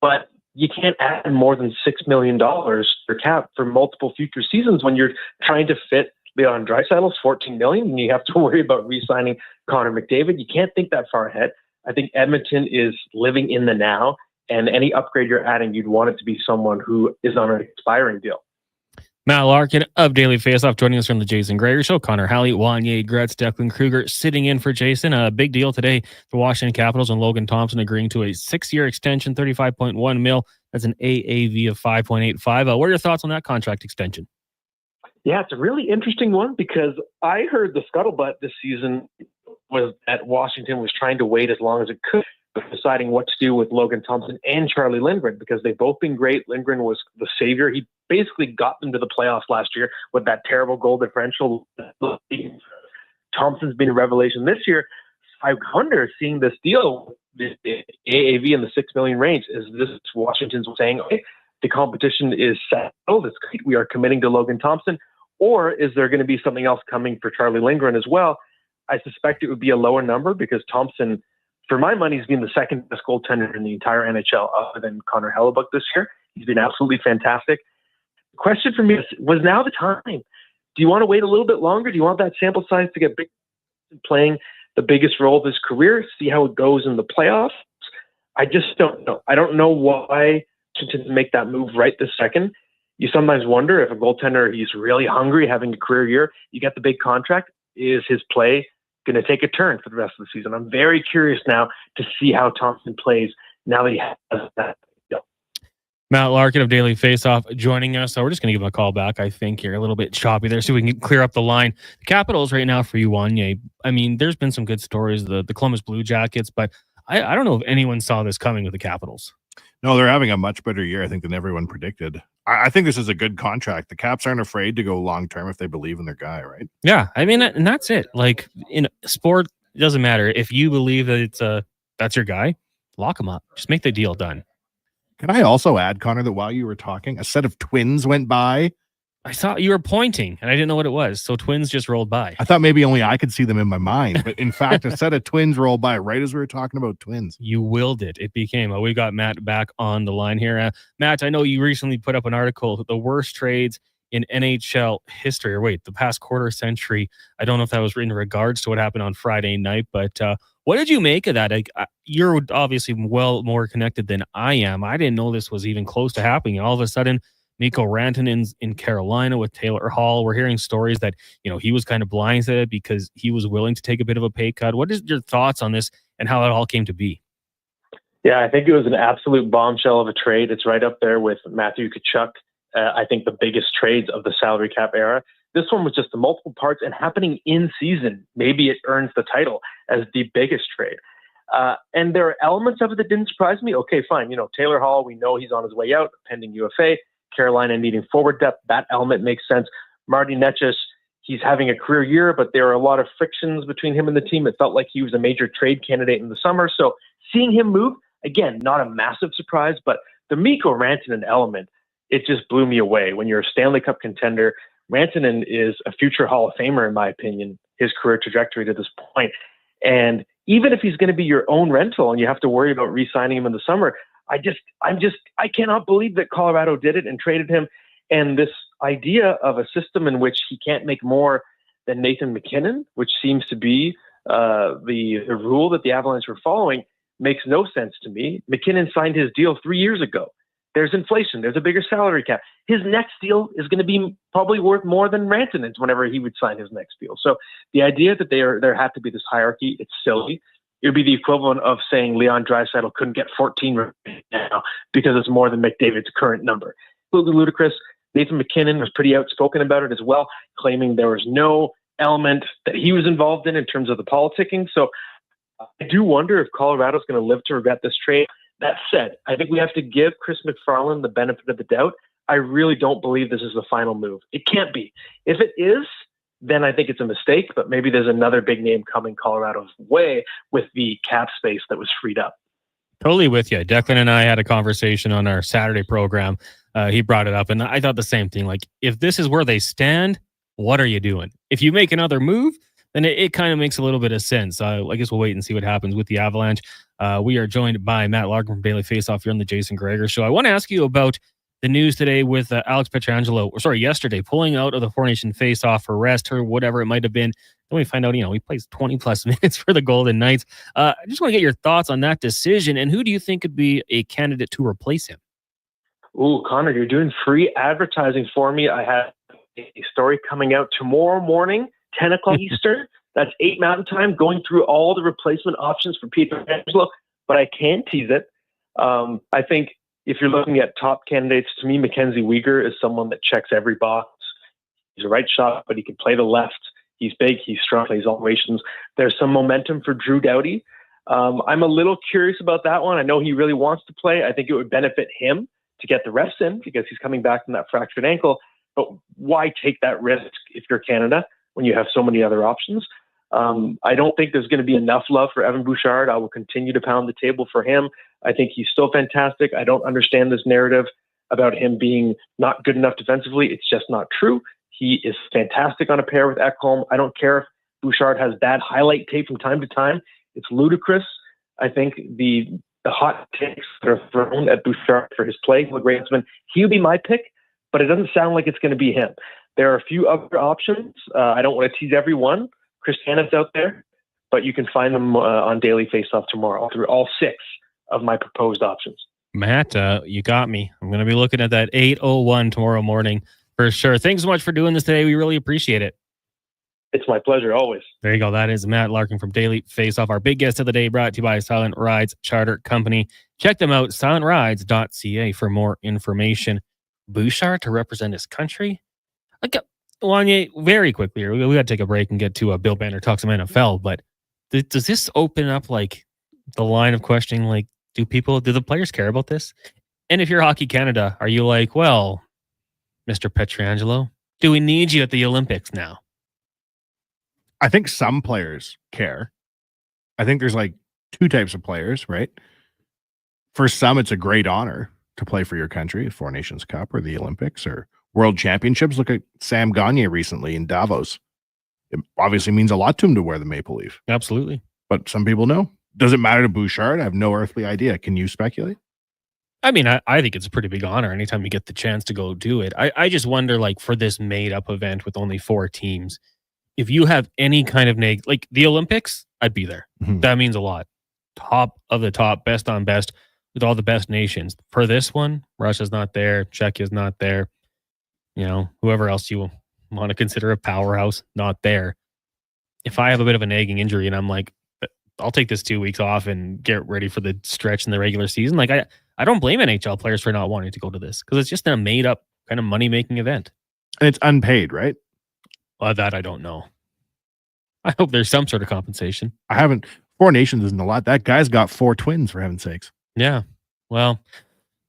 But you can't add more than $6 million per cap for multiple future seasons when you're trying to fit Leon Draisaitl's $14 million, and you have to worry about re-signing Connor McDavid. You can't think that far ahead. I think Edmonton is living in the now, and any upgrade you're adding, you'd want it to be someone who is on an expiring deal. Matt Larkin of Daily Faceoff joining us from the Jason Gregor Show. Connor Halley, Wanye Gretz, Declan Kruger sitting in for Jason. A big deal today for Washington Capitals and Logan Thompson agreeing to a 6-year extension, $35.1 million. That's an AAV of 5.85. What are your thoughts on that contract extension? Yeah, it's a really interesting one because I heard the scuttlebutt this season was that Washington was trying to wait as long as it could, deciding what to do with Logan Thompson and Charlie Lindgren because they've both been great. Lindgren was the savior. He basically got them to the playoffs last year with that terrible goal differential. Thompson's been a revelation this year. I wonder, seeing this deal, the AAV in the $6 million range, is this Washington's saying, okay, the competition is settled, it's great, we are committing to Logan Thompson, or is there going to be something else coming for Charlie Lindgren as well? I suspect it would be a lower number because Thompson, for my money, has been the second best goaltender in the entire NHL other than Connor Hellebuyck this year. He's been absolutely fantastic. The question for me was now the time. Do you want to wait a little bit longer? Do you want that sample size to get big, playing the biggest role of his career, see how it goes in the playoffs? I just don't know. I don't know why to make that move right this second. You sometimes wonder if a goaltender, he's really hungry, having a career year, you get the big contract, is his play going to take a turn for the rest of the season? I'm very curious now to see how Thompson plays now that he has that. Matt Larkin of Daily Faceoff joining us. So we're just going to give him a call back. I think you're a little bit choppy there, so we can clear up the line. The Capitals right now for you, Wanye. I mean, there's been some good stories, the Columbus Blue Jackets, but I don't know if anyone saw this coming with the Capitals. No, they're having a much better year, I think, than everyone predicted. I think this is a good contract. The Caps aren't afraid to go long-term if they believe in their guy, right? Yeah, I mean, and that's it. Like, in sport, it doesn't matter. If you believe that that's your guy, lock him up. Just make the deal done. Can I also add, Connor, that while you were talking, a set of twins went by? I saw you were pointing, and I didn't know what it was. So twins just rolled by. I thought maybe only I could see them in my mind. But in fact, a set of twins rolled by right as we were talking about twins. You willed it. It became. We got Matt back on the line here. Matt, I know you recently put up an article, the worst trades in NHL history, or wait, the past quarter century. I don't know if that was in regards to what happened on Friday night, but what did you make of that? You're obviously well more connected than I am. I didn't know this was even close to happening. All of a sudden, Mikko Rantanen's in Carolina with Taylor Hall. We're hearing stories that, he was kind of blindsided because he was willing to take a bit of a pay cut. What is your thoughts on this and how it all came to be? Yeah, I think it was an absolute bombshell of a trade. It's right up there with Matthew Tkachuk. I think the biggest trades of the salary cap era. This one was just the multiple parts and happening in season. Maybe it earns the title as the biggest trade. And there are elements of it that didn't surprise me. Okay, fine. Taylor Hall, we know he's on his way out, pending UFA. Carolina needing forward depth. That element makes sense. Marty Necas, he's having a career year, but there are a lot of frictions between him and the team. It felt like he was a major trade candidate in the summer. So seeing him move, again, not a massive surprise, but the Mikko Rantanen element, it just blew me away. When you're a Stanley Cup contender, Rantanen is a future Hall of Famer, in my opinion, his career trajectory to this point. And even if he's going to be your own rental and you have to worry about re-signing him in the summer, I cannot believe that Colorado did it and traded him. And this idea of a system in which he can't make more than Nathan MacKinnon, which seems to be the rule that the Avalanche were following, makes no sense to me. MacKinnon signed his deal 3 years ago. There's inflation. There's a bigger salary cap. His next deal is going to be probably worth more than Rantanen's whenever he would sign his next deal. So the idea that there had to be this hierarchy, it's silly. It would be the equivalent of saying Leon Draisaitl couldn't get 14 right now because it's more than McDavid's current number. Absolutely ludicrous. Nathan MacKinnon was pretty outspoken about it as well, claiming there was no element that he was involved in terms of the politicking. So I do wonder if Colorado's going to live to regret this trade. That said, I think we have to give Chris McFarland the benefit of the doubt. I really don't believe this is the final move. It can't be. If it is, then I think it's a mistake, but maybe there's another big name coming Colorado's way with the cap space that was freed up. Totally with you. Declan and I had a conversation on our Saturday program. He brought it up, and I thought the same thing. Like, if this is where they stand, what are you doing? If you make another move, then it kind of makes a little bit of sense. I guess we'll wait and see what happens with the Avalanche. We are joined by Matt Larkin from Daily Faceoff here on the Jason Gregor Show. I want to ask you about the news today with Alex yesterday, pulling out of the Four Nation Faceoff for rest or whatever it might have been. Then we find out, he plays 20 plus minutes for the Golden Knights. I just want to get your thoughts on that decision, and who do you think could be a candidate to replace him? Ooh, Connor, you're doing free advertising for me. I have a story coming out tomorrow morning, 10 o'clock Eastern. That's 8 Mountain Time, going through all the replacement options for Pietrangelo, but I can tease it. I think if you're looking at top candidates, to me, Mackenzie Weegar is someone that checks every box. He's a right shot, but he can play the left. He's big, he's strong, plays all situations. There's some momentum for Drew Doughty. I'm a little curious about that one. I know he really wants to play. I think it would benefit him to get the reps in because he's coming back from that fractured ankle. But why take that risk if you're Canada when you have so many other options? I don't think there's going to be enough love for Evan Bouchard. I will continue to pound the table for him. I think he's still fantastic. I don't understand this narrative about him being not good enough defensively. It's just not true. He is fantastic on a pair with Ekholm. I don't care if Bouchard has bad highlight tape from time to time. It's ludicrous. I think the hot takes that are thrown at Bouchard for his play, he would be my pick, but it doesn't sound like it's going to be him. There are a few other options. I don't want to tease every one. Chris Tannen's out there, but you can find them on Daily Faceoff tomorrow through all 6 of my proposed options. Matt, you got me. I'm going to be looking at that 8:01 tomorrow morning for sure. Thanks so much for doing this today. We really appreciate it. It's my pleasure, always. There you go. That is Matt Larkin from Daily Faceoff. Our big guest of the day, brought to you by Silent Rides Charter Company. Check them out, silentrides.ca, for more information. Bouchard to represent his country? Wanye, very quickly here, we got to take a break and get to Bill Banner talk some NFL, but does this open up the line of questioning, do the players care about this? And if you're Hockey Canada, are you well, Mr. Pietrangelo, do we need you at the Olympics now? I think some players care. I think there's 2 types of players, right? For some, it's a great honor to play for your country, a Four Nations Cup or the Olympics or World Championships. Look at Sam Gagner recently in Davos. It obviously means a lot to him to wear the maple leaf. Absolutely. But some people know. Does it matter to Bouchard? I have no earthly idea. Can you speculate? I mean, I think it's a pretty big honor anytime you get the chance to go do it. I just wonder, for this made-up event with only 4 teams, if you have any kind of the Olympics, I'd be there. Mm-hmm. That means a lot. Top of the top, best on best, with all the best nations. For this one, Russia's not there. Czechia's not there. Whoever else you want to consider a powerhouse, not there. If I have a bit of a nagging injury and I'm I'll take this 2 weeks off and get ready for the stretch in the regular season. I don't blame NHL players for not wanting to go to this because it's just a made up kind of money making event. And it's unpaid, right? Well, that I don't know. I hope there's some sort of compensation. I haven't. 4 Nations isn't a lot. That guy's got 4 twins, for heaven's sakes. Yeah. Well,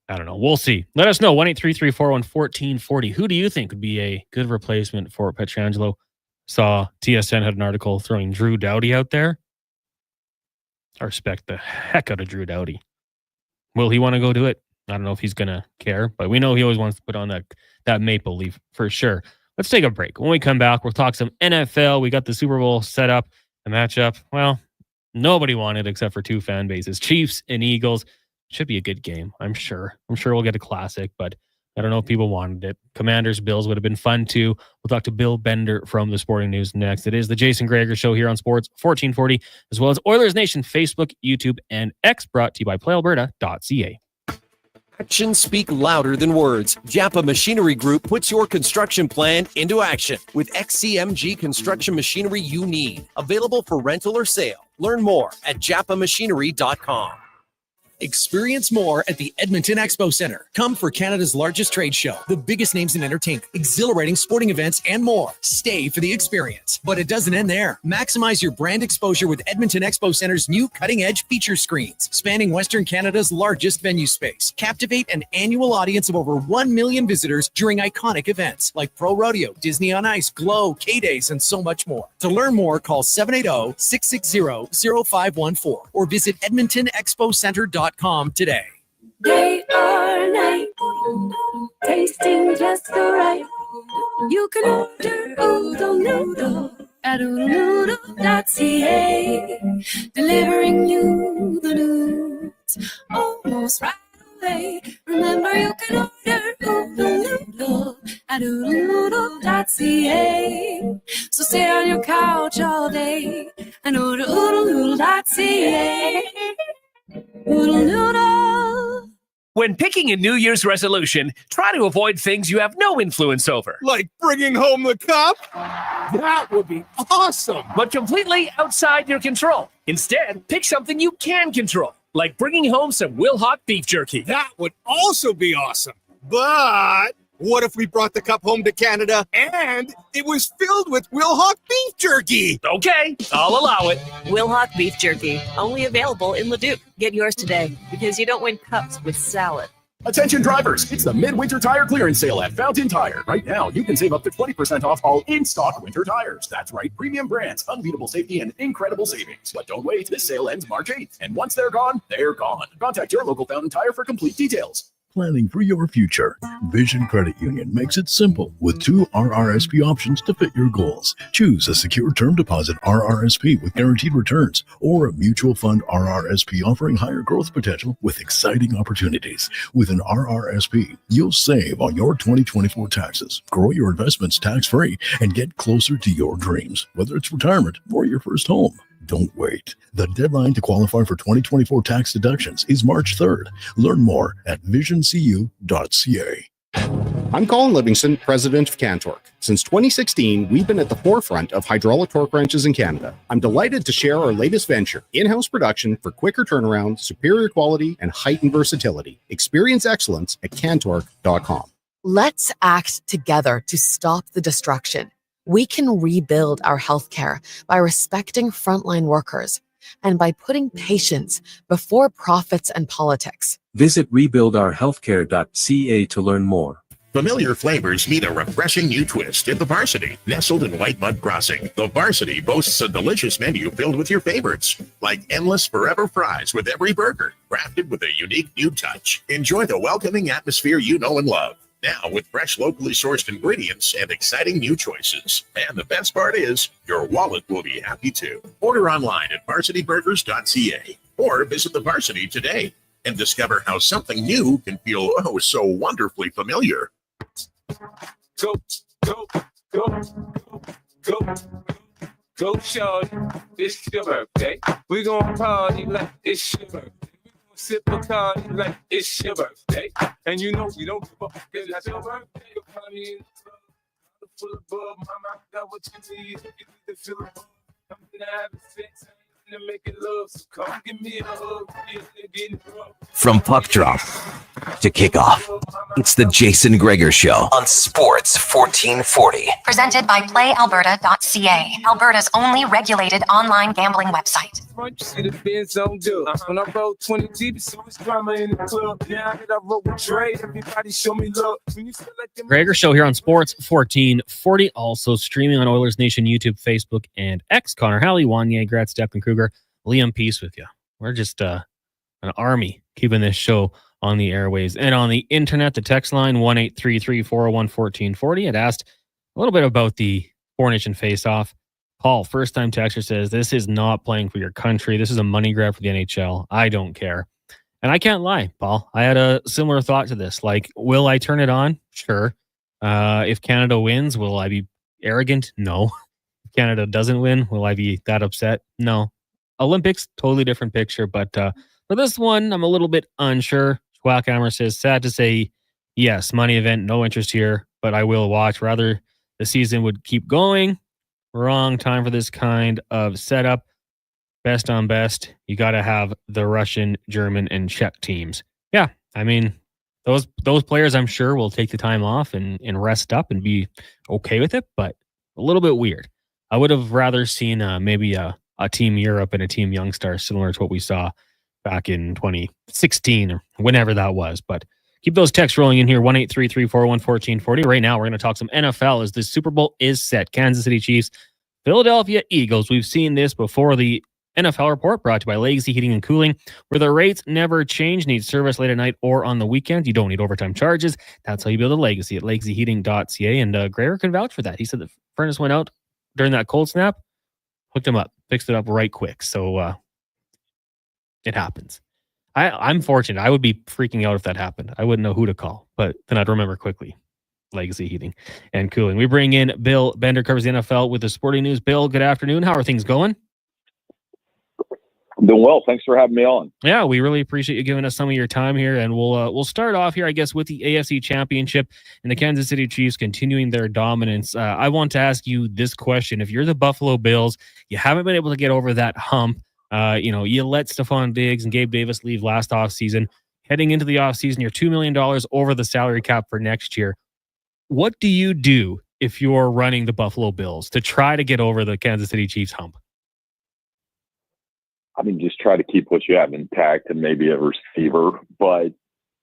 I don't know. We'll see. Let us know. 1-833-401-1440. Who do you think would be a good replacement for Pietrangelo? Saw TSN had an article throwing Drew Doughty out there. I respect the heck out of Drew Doughty. Will he want to go do it? I don't know if he's going to care, but we know he always wants to put on that maple leaf for sure. Let's take a break. When we come back, we'll talk some NFL. We got the Super Bowl set up, the matchup. Well, nobody wanted except for 2 fan bases, Chiefs and Eagles. Should be a good game, I'm sure. I'm sure we'll get a classic, but I don't know if people wanted it. Commanders, Bills would have been fun too. We'll talk to Bill Bender from the Sporting News next. It is the Jason Gregor Show here on Sports 1440, as well as Oilers Nation Facebook, YouTube, and X, brought to you by PlayAlberta.ca. Actions speak louder than words. Japa Machinery Group puts your construction plan into action with XCMG construction machinery you need. Available for rental or sale. Learn more at japamachinery.com. Experience more at the Edmonton Expo Center. Come for Canada's largest trade show, the biggest names in entertainment, exhilarating sporting events, and more. Stay for the experience. But it doesn't end there. Maximize your brand exposure with Edmonton Expo Center's new cutting-edge feature screens, spanning Western Canada's largest venue space. Captivate an annual audience of over 1 million visitors during iconic events like Pro Rodeo, Disney on Ice, Glow, K-Days, and so much more. To learn more, call 780-660-0514 or visit EdmontonExpoCenter.com today. Day or night, tasting just so right. You can order oodle noodle at oodle-noodle.ca. Delivering you the news almost right away. Remember, you can order oodle-noodle at oodle-noodle.ca. So stay on your couch all day and order oodle-noodle.ca. Oodle-noodle. When picking a New Year's resolution, try to avoid things you have no influence over. Like bringing home the cup? That would be awesome. But completely outside your control. Instead, pick something you can control, like bringing home some Wilhauk beef jerky. That would also be awesome. But what if we brought the cup home to Canada and it was filled with Wilhauk beef jerky? Okay, I'll allow it. Wilhauk beef jerky, only available in Leduc. Get yours today, because you don't win cups with salad. Attention drivers, it's the Midwinter Tire Clearance Sale at Fountain Tire. Right now, you can save up to 20% off all in-stock winter tires. That's right, premium brands, unbeatable safety, and incredible savings. But don't wait, this sale ends March 8th. And once they're gone, they're gone. Contact your local Fountain Tire for complete details. Planning for your future. Vision Credit Union makes it simple with 2 RRSP options to fit your goals. Choose a secure term deposit RRSP with guaranteed returns or a mutual fund RRSP offering higher growth potential with exciting opportunities. With an RRSP, you'll save on your 2024 taxes, grow your investments tax-free, and get closer to your dreams, whether it's retirement or your first home. Don't wait. The deadline to qualify for 2024 tax deductions is March 3rd. Learn more at visioncu.ca. I'm Colin Livingston, president of Cantork. Since 2016, we've been at the forefront of hydraulic torque wrenches in Canada. I'm delighted to share our latest venture, in-house production for quicker turnaround, superior quality, and heightened versatility. Experience excellence at cantork.com. Let's act together to stop the destruction. We can rebuild our healthcare by respecting frontline workers and by putting patients before profits and politics. Visit rebuildourhealthcare.ca to learn more. Familiar flavors meet a refreshing new twist at the Varsity. Nestled in White Mud Crossing, the Varsity boasts a delicious menu filled with your favorites, like endless forever fries with every burger, crafted with a unique new touch. Enjoy the welcoming atmosphere you know and love. Now with fresh, locally sourced ingredients and exciting new choices. And the best part is, your wallet will be happy too. Order online at varsityburgers.ca or visit the Varsity today and discover how something new can feel oh so wonderfully familiar. Go, go, go, go, go, shorty. It's your birthday. We gon' party like it's your birthday. Sip a card like it's your birthday. And you know you don't give up because that's your birthday. You're party in the club. Full of bub. Mama, I got what you need. You need to feel it. I'm gonna have sex. I'm gonna make it love. So come give me a hug. From puck drop to kickoff, it's the Jason Gregor Show on Sports 1440. Presented by PlayAlberta.ca, Alberta's only regulated online gambling website. You see the Benz on do. When I roll 20 deep, so it's drama in the club. Now that I roll with Dre, everybody show me love. When you feel like them Gregor Show here on Sports 1440. Also streaming on Oilers Nation, YouTube, Facebook, and X. Connor Halley, Wanye, Gratz, Stephen Kruger, Liam Peace with you. We're just an army keeping this show on the airways and on the internet. The text line 1-833-401-1440. I'd asked a little bit about the Four Nation face-off. Paul, first-time texter, says, this is not playing for your country. This is a money grab for the NHL. I don't care. And I can't lie, Paul. I had a similar thought to this. Like, will I turn it on? Sure. If Canada wins, will I be arrogant? No. If Canada doesn't win, will I be that upset? No. Olympics, totally different picture. But for this one, I'm a little bit unsure. Schwackhammer says, sad to say, yes, money event, no interest here, but I will watch. Rather, the season would keep going. Wrong time for this kind of setup. Best on best, you got to have the Russian, German, and Czech teams. Yeah, I mean, those players, I'm sure, will take the time off and rest up and be okay with it, but a little bit weird. I would have rather seen maybe a Team Europe and a Team Youngstar, similar to what we saw back in 2016 or whenever that was. But keep those texts rolling in here, 1-833-401-1440. Right now, we're going to talk some NFL as the Super Bowl is set. Kansas City Chiefs, Philadelphia Eagles. We've seen this before. The NFL Report brought to you by Legacy Heating and Cooling, where the rates never change. Need service late at night or on the weekend. You don't need overtime charges. That's how you build a legacy at legacyheating.ca. And Gregor can vouch for that. He said the furnace went out during that cold snap, hooked him up, fixed it up right quick. So it happens. I'm fortunate. I would be freaking out if that happened. I wouldn't know who to call, but then I'd remember quickly. Legacy Heating and Cooling. We bring in Bill Bender, covers the NFL with the sporting news. Bill, good afternoon. How are things going? I'm doing well. Thanks for having me on. Yeah, we really appreciate you giving us some of your time here, and we'll start off here, I guess, with the AFC Championship and the Kansas City Chiefs continuing their dominance. I want to ask you this question: if you're the Buffalo Bills, you haven't been able to get over that hump. You let Stephon Diggs and Gabe Davis leave last offseason. Heading into the offseason, you're $2 million over the salary cap for next year. What do you do if you're running the Buffalo Bills to try to get over the Kansas City Chiefs hump? I mean, just try to keep what you have intact and maybe a receiver. But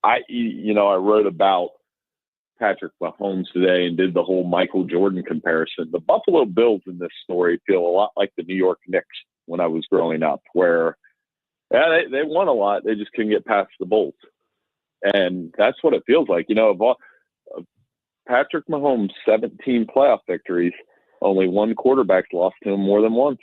I wrote about Patrick Mahomes today and did the whole Michael Jordan comparison. The Buffalo Bills in this story feel a lot like the New York Knicks when I was growing up, where they won a lot. They just couldn't get past the Bulls. And that's what it feels like. Patrick Mahomes' 17 playoff victories, only one quarterback's lost to him more than once,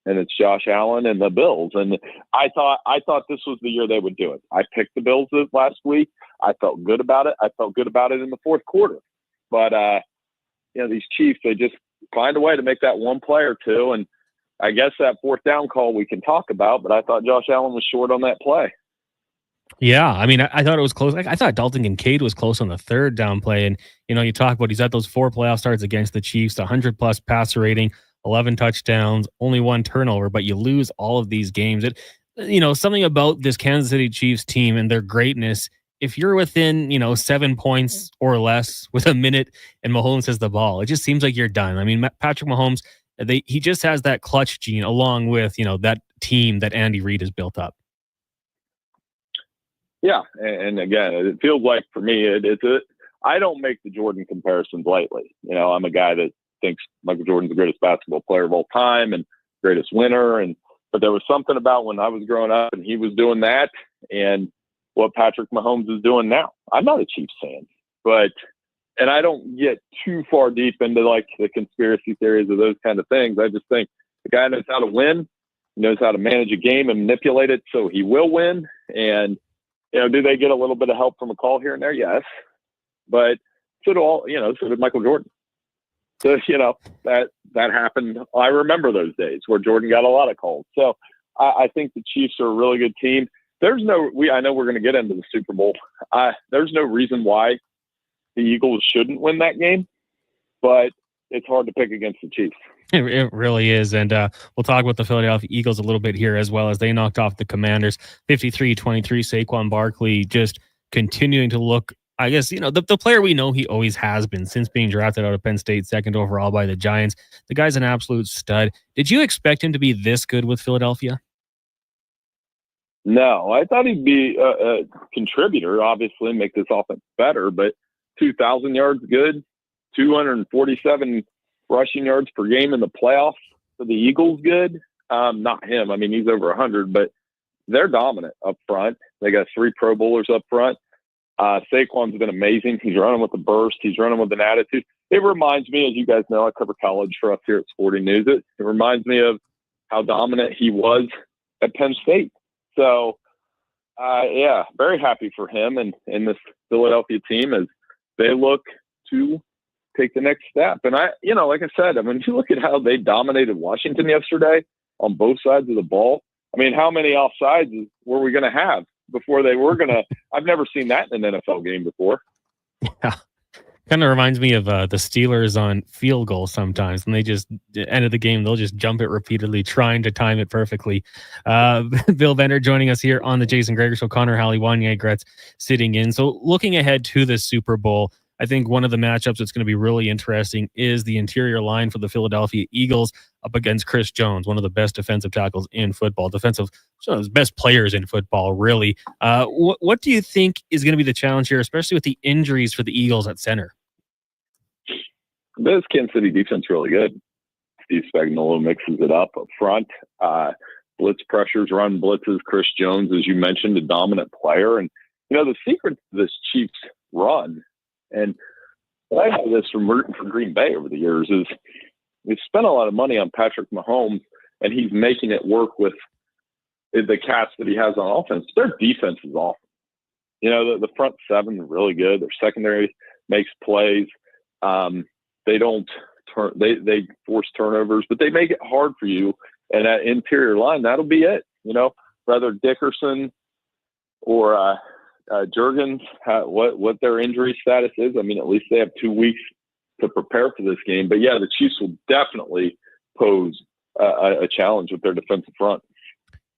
and it's Josh Allen and the Bills. And I thought this was the year they would do it. I picked the Bills last week. I felt good about it. I felt good about it in the fourth quarter. But these Chiefs, they just find a way to make that one play or two. And I guess that fourth down call we can talk about, but I thought Josh Allen was short on that play. Yeah, I mean, I thought it was close. I thought Dalton Kincaid was close on the third down play. And, you talk about he's at those 4 playoff starts against the Chiefs, 100-plus passer rating, 11 touchdowns, only 1 turnover, but you lose all of these games. Something about this Kansas City Chiefs team and their greatness, if you're within, 7 points or less with a minute and Mahomes has the ball, it just seems like you're done. I mean, Patrick Mahomes, he just has that clutch gene along with, that team that Andy Reid has built up. Yeah, and again, it feels like for me, I don't make the Jordan comparisons lightly. I'm a guy that thinks Michael Jordan's the greatest basketball player of all time and greatest winner. But there was something about when I was growing up and he was doing that and what Patrick Mahomes is doing now. I'm not a Chiefs fan, and I don't get too far deep into like the conspiracy theories of those kind of things. I just think the guy knows how to win, knows how to manage a game and manipulate it so he will win. And do they get a little bit of help from a call here and there? Yes. But so did Michael Jordan. So, that happened. I remember those days where Jordan got a lot of calls. So I think the Chiefs are a really good team. I know we're going to get into the Super Bowl. There's no reason why the Eagles shouldn't win that game, but it's hard to pick against the Chiefs. It really is. And we'll talk about the Philadelphia Eagles a little bit here as well, as they knocked off the Commanders 53-23. Saquon Barkley just continuing to look, I guess, the player we know he always has been since being drafted out of Penn State, 2nd overall by the Giants. The guy's an absolute stud. Did you expect him to be this good with Philadelphia? No, I thought he'd be a contributor, obviously, make this offense better, but 2,000 yards good, 247 rushing yards per game in the playoffs for the Eagles good. Not him. I mean, he's over 100, but they're dominant up front. They got 3 Pro Bowlers up front. Saquon's been amazing. He's running with a burst. He's running with an attitude. It reminds me, as you guys know, I cover college for us here at Sporting News. It reminds me of how dominant he was at Penn State. So, very happy for him and this Philadelphia team as they look to take the next step. And like I said, I mean, if you look at how they dominated Washington yesterday on both sides of the ball, I mean, how many offsides were we going to have before they were going to? I've never seen that in an NFL game before. Yeah. Kind of reminds me of the Steelers on field goals sometimes. When they just end of the game, they'll just jump it repeatedly, trying to time it perfectly. Bill Bender joining us here on the Jason Gregor Show. Connor Halley, Wanye Gretz sitting in. So looking ahead to the Super Bowl, I think one of the matchups that's going to be really interesting is the interior line for the Philadelphia Eagles up against Chris Jones, one of the best defensive tackles in football, best players in football, really. What do you think is going to be the challenge here, especially with the injuries for the Eagles at center? This Kansas City defense really good. Steve Spagnuolo mixes it up front. Blitz pressures, run blitzes. Chris Jones, as you mentioned, a dominant player. And, the secret to this Chiefs run, and I know this from rooting for Green Bay over the years, is we spent a lot of money on Patrick Mahomes, and he's making it work with the cast that he has on offense. Their defense is awesome. You know, the front seven are really good. Their secondary makes plays. They don't they force turnovers, but they make it hard for you. And that interior line, that'll be it. You know, whether Dickerson or Juergens, what their injury status is. I mean, at least they have 2 weeks to prepare for this game. But yeah, the Chiefs will definitely pose a challenge with their defensive front.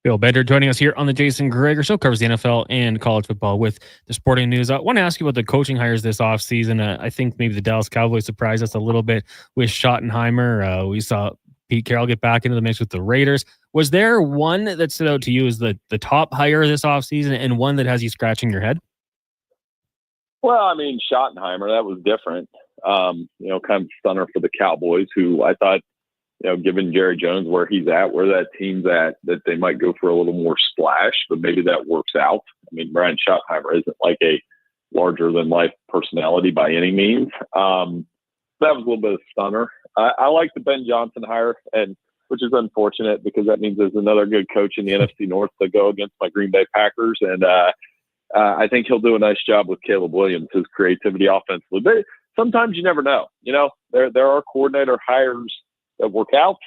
Bill Bender joining us here on the Jason Gregor Show, covers the NFL and college football with the Sporting News. I want to ask you about the coaching hires this offseason. I think maybe the Dallas Cowboys surprised us a little bit with Schottenheimer. We saw Pete Carroll get back into the mix with the Raiders. Was there one that stood out to you as the top hire this offseason and one that has you scratching your head? Well, I mean, Schottenheimer, that was different. You know, kind of stunner for the Cowboys, who I thought, you know, given Jerry Jones where he's at, where that team's at, that they might go for a little more splash, but maybe that works out. I mean, Brian Schottenheimer isn't like a larger-than-life personality by any means. That was a little bit of a stunner. I like the Ben Johnson hire, and which is unfortunate because that means there's another good coach in the NFC North to go against my Green Bay Packers, and I think he'll do a nice job with Caleb Williams, his creativity offensively. But sometimes you never know. You know, there are coordinator hires that work out.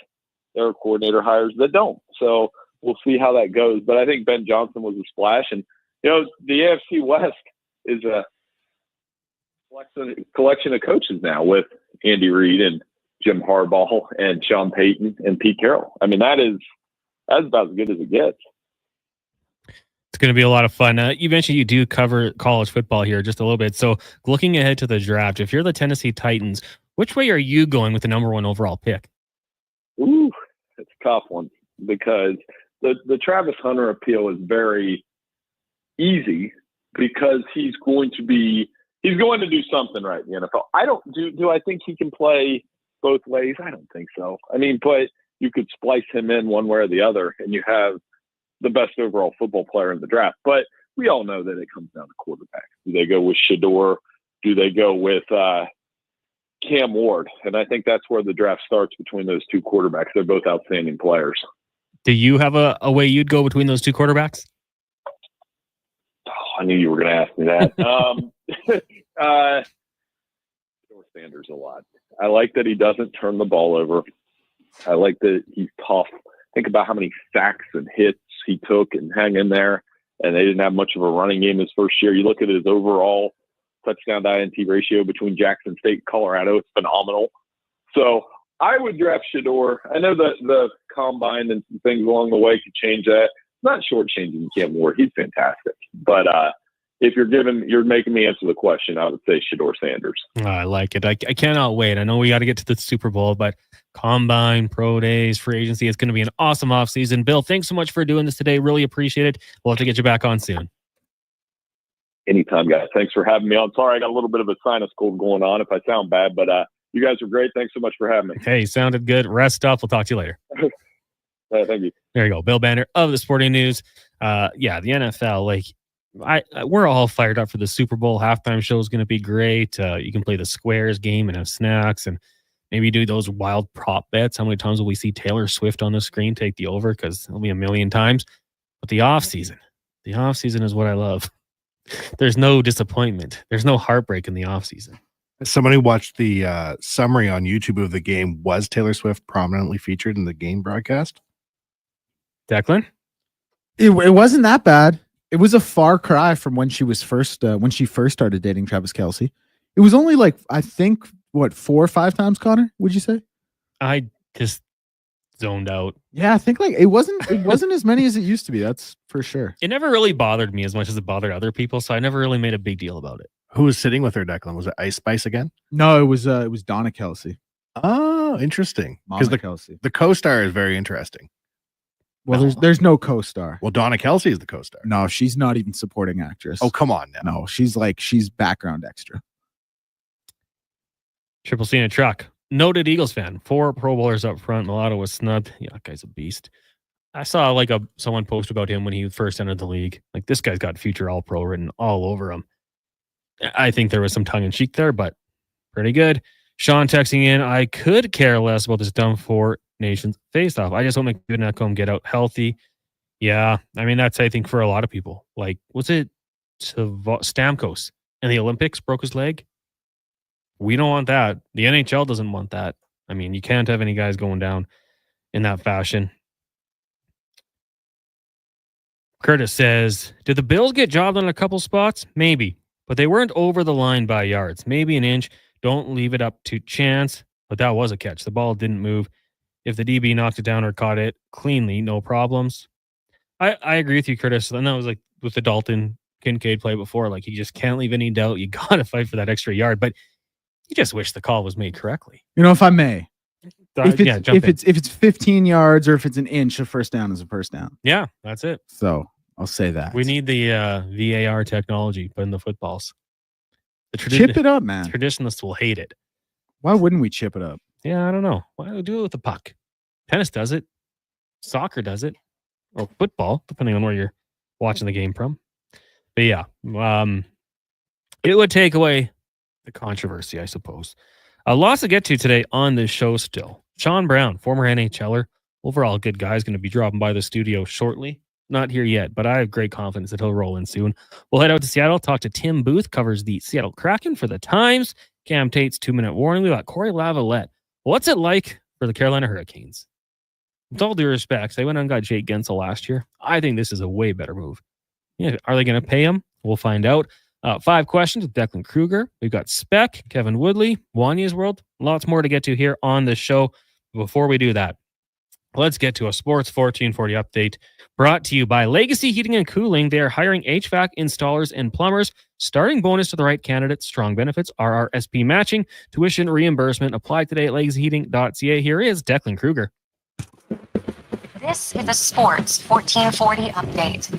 There are coordinator hires that don't. So we'll see how that goes. But I think Ben Johnson was a splash. And, you know, the AFC West is a collection of coaches now with Andy Reid and Jim Harbaugh and Sean Payton and Pete Carroll. I mean, that's about as good as it gets. It's going to be a lot of fun. You mentioned you do cover college football here just a little bit. So looking ahead to the draft, if you're the Tennessee Titans, which way are you going with the number one overall pick? Ooh, it's a tough one because the Travis Hunter appeal is very easy because he's going to do something right in the NFL. Do I think he can play both ways? I don't think so. I mean, but you could splice him in one way or the other and you have the best overall football player in the draft. But we all know that it comes down to quarterback. Do they go with Shedeur? Do they go with Cam Ward? And I think that's where the draft starts between those two quarterbacks. They're both outstanding players. Do you have a way you'd go between those two quarterbacks? Oh, I knew you were going to ask me that. Sanders a lot. I like that he doesn't turn the ball over. I like that he's tough. Think about how many sacks and hits he took and hang in there. And they didn't have much of a running game his first year. You look at his overall touchdown to INT ratio between Jackson State and Colorado, it's phenomenal. So I would draft Shedeur. I know that the combine and some things along the way could change that. Not shortchanging Cam Ward. He's fantastic. But if you're making me answer the question, I would say Shedeur Sanders. Oh, I like it. I cannot wait. I know we got to get to the Super Bowl, but combine, pro days, free agency, it's going to be an awesome offseason. Bill, thanks so much for doing this today. Really appreciate it. We'll have to get you back on soon. Anytime, guys. Thanks for having me on. Sorry, I got a little bit of a sinus cold going on if I sound bad, but you guys are great. Thanks so much for having me. Hey, sounded good. Rest up. We'll talk to you later. Thank you. There you go. Bill Banner of the Sporting News. The NFL, we're all fired up for the Super Bowl. Halftime show is going to be great. You can play the squares game and have snacks and maybe do those wild prop bets. How many times will we see Taylor Swift on the screen take the over? Because it'll be a million times. But the offseason is what I love. There's no disappointment. There's no heartbreak in the offseason. Somebody watched the summary on YouTube of the game. Was Taylor Swift prominently featured in the game broadcast? Declan? It wasn't that bad. It was a far cry from when she first started dating Travis Kelce. It was only I think 4 or 5 times, Connor, would you say? I just zoned out. Yeah, I think it wasn't as many as it used to be. That's for sure. It never really bothered me as much as it bothered other people, so I never really made a big deal about it. Who was sitting with her, Declan? Was it Ice Spice again? No, it was Donna Kelce. Oh, interesting. Because the co-star is very interesting. Well, there's no co-star. Well, Donna Kelce is the co-star. No, she's not even supporting actress. Oh, come on now. No, she's background extra. Triple C in a truck. Noted Eagles fan. 4 Pro Bowlers up front. Mulatto was snubbed. Yeah, that guy's a beast. I saw someone post about him when he first entered the league. This guy's got future All-Pro written all over him. I think there was some tongue-in-cheek there, but pretty good. Sean texting in, I could care less about this dumb Four Nations face-off. I just want McDavid and get out healthy. Yeah, I mean, that's, I think, for a lot of people. Like, was it Stamkos in the Olympics broke his leg? We don't want that. The NHL doesn't want that. I mean, you can't have any guys going down in that fashion. Curtis says, did the Bills get jobbed on a couple spots? Maybe, but they weren't over the line by yards. Maybe an inch. Don't leave it up to chance. But that was a catch. The ball didn't move. If the DB knocked it down or caught it cleanly, no problems. I agree with you, Curtis. And that was like with the Dalton Kincaid play before. Like, you just can't leave any doubt. You got to fight for that extra yard. But you just wish the call was made correctly. You know, if I may, if it's it's 15 yards or if it's an inch, a first down is a first down. Yeah, that's it. So I'll say that. We need the VAR technology, but in the footballs. Chip it up, man. Traditionalists will hate it. Why wouldn't we chip it up? Yeah, I don't know. Why do we do it with the puck? Tennis does it. Soccer does it. Or football, depending on where you're watching the game from. But yeah, it would take away the controversy, I suppose. Lots to get to today on this show still. Sean Brown, former NHLer, overall good guy, is going to be dropping by the studio shortly. Not here yet, but I have great confidence that he'll roll in soon. We'll head out to Seattle, talk to Tim Booth, covers the Seattle Kraken for the Times. Cam Tate's 2-minute warning. We got Corey Lavalette. What's it like for the Carolina Hurricanes? With all due respect, they went and got Jake Gensel last year. I think this is a way better move. Yeah, are they going to pay him? We'll find out. 5 questions with Declan Kruger. We've got Speck, Kevin Woodley, Wanya's World. Lots more to get to here on the show. Before we do that, let's get to a Sports 1440 update brought to you by Legacy Heating and Cooling. They are hiring HVAC installers and plumbers. Starting bonus to the right candidate. Strong benefits. RRSP matching. Tuition reimbursement. Apply today at legacyheating.ca. Here is Declan Kruger. This is a Sports 1440 update.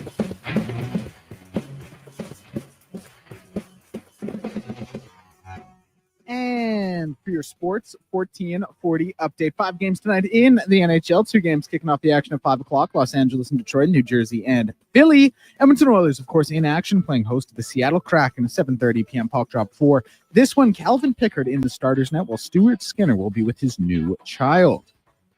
And for your Sports 1440 update, 5 games tonight in the NHL. 2 games kicking off the action at 5 o'clock. Los Angeles and Detroit, New Jersey and Philly. Edmonton Oilers, of course, in action, playing host to the Seattle Kraken, a 7:30 p.m. puck drop for this one. Calvin Pickard in the starters net, while Stuart Skinner will be with his new child.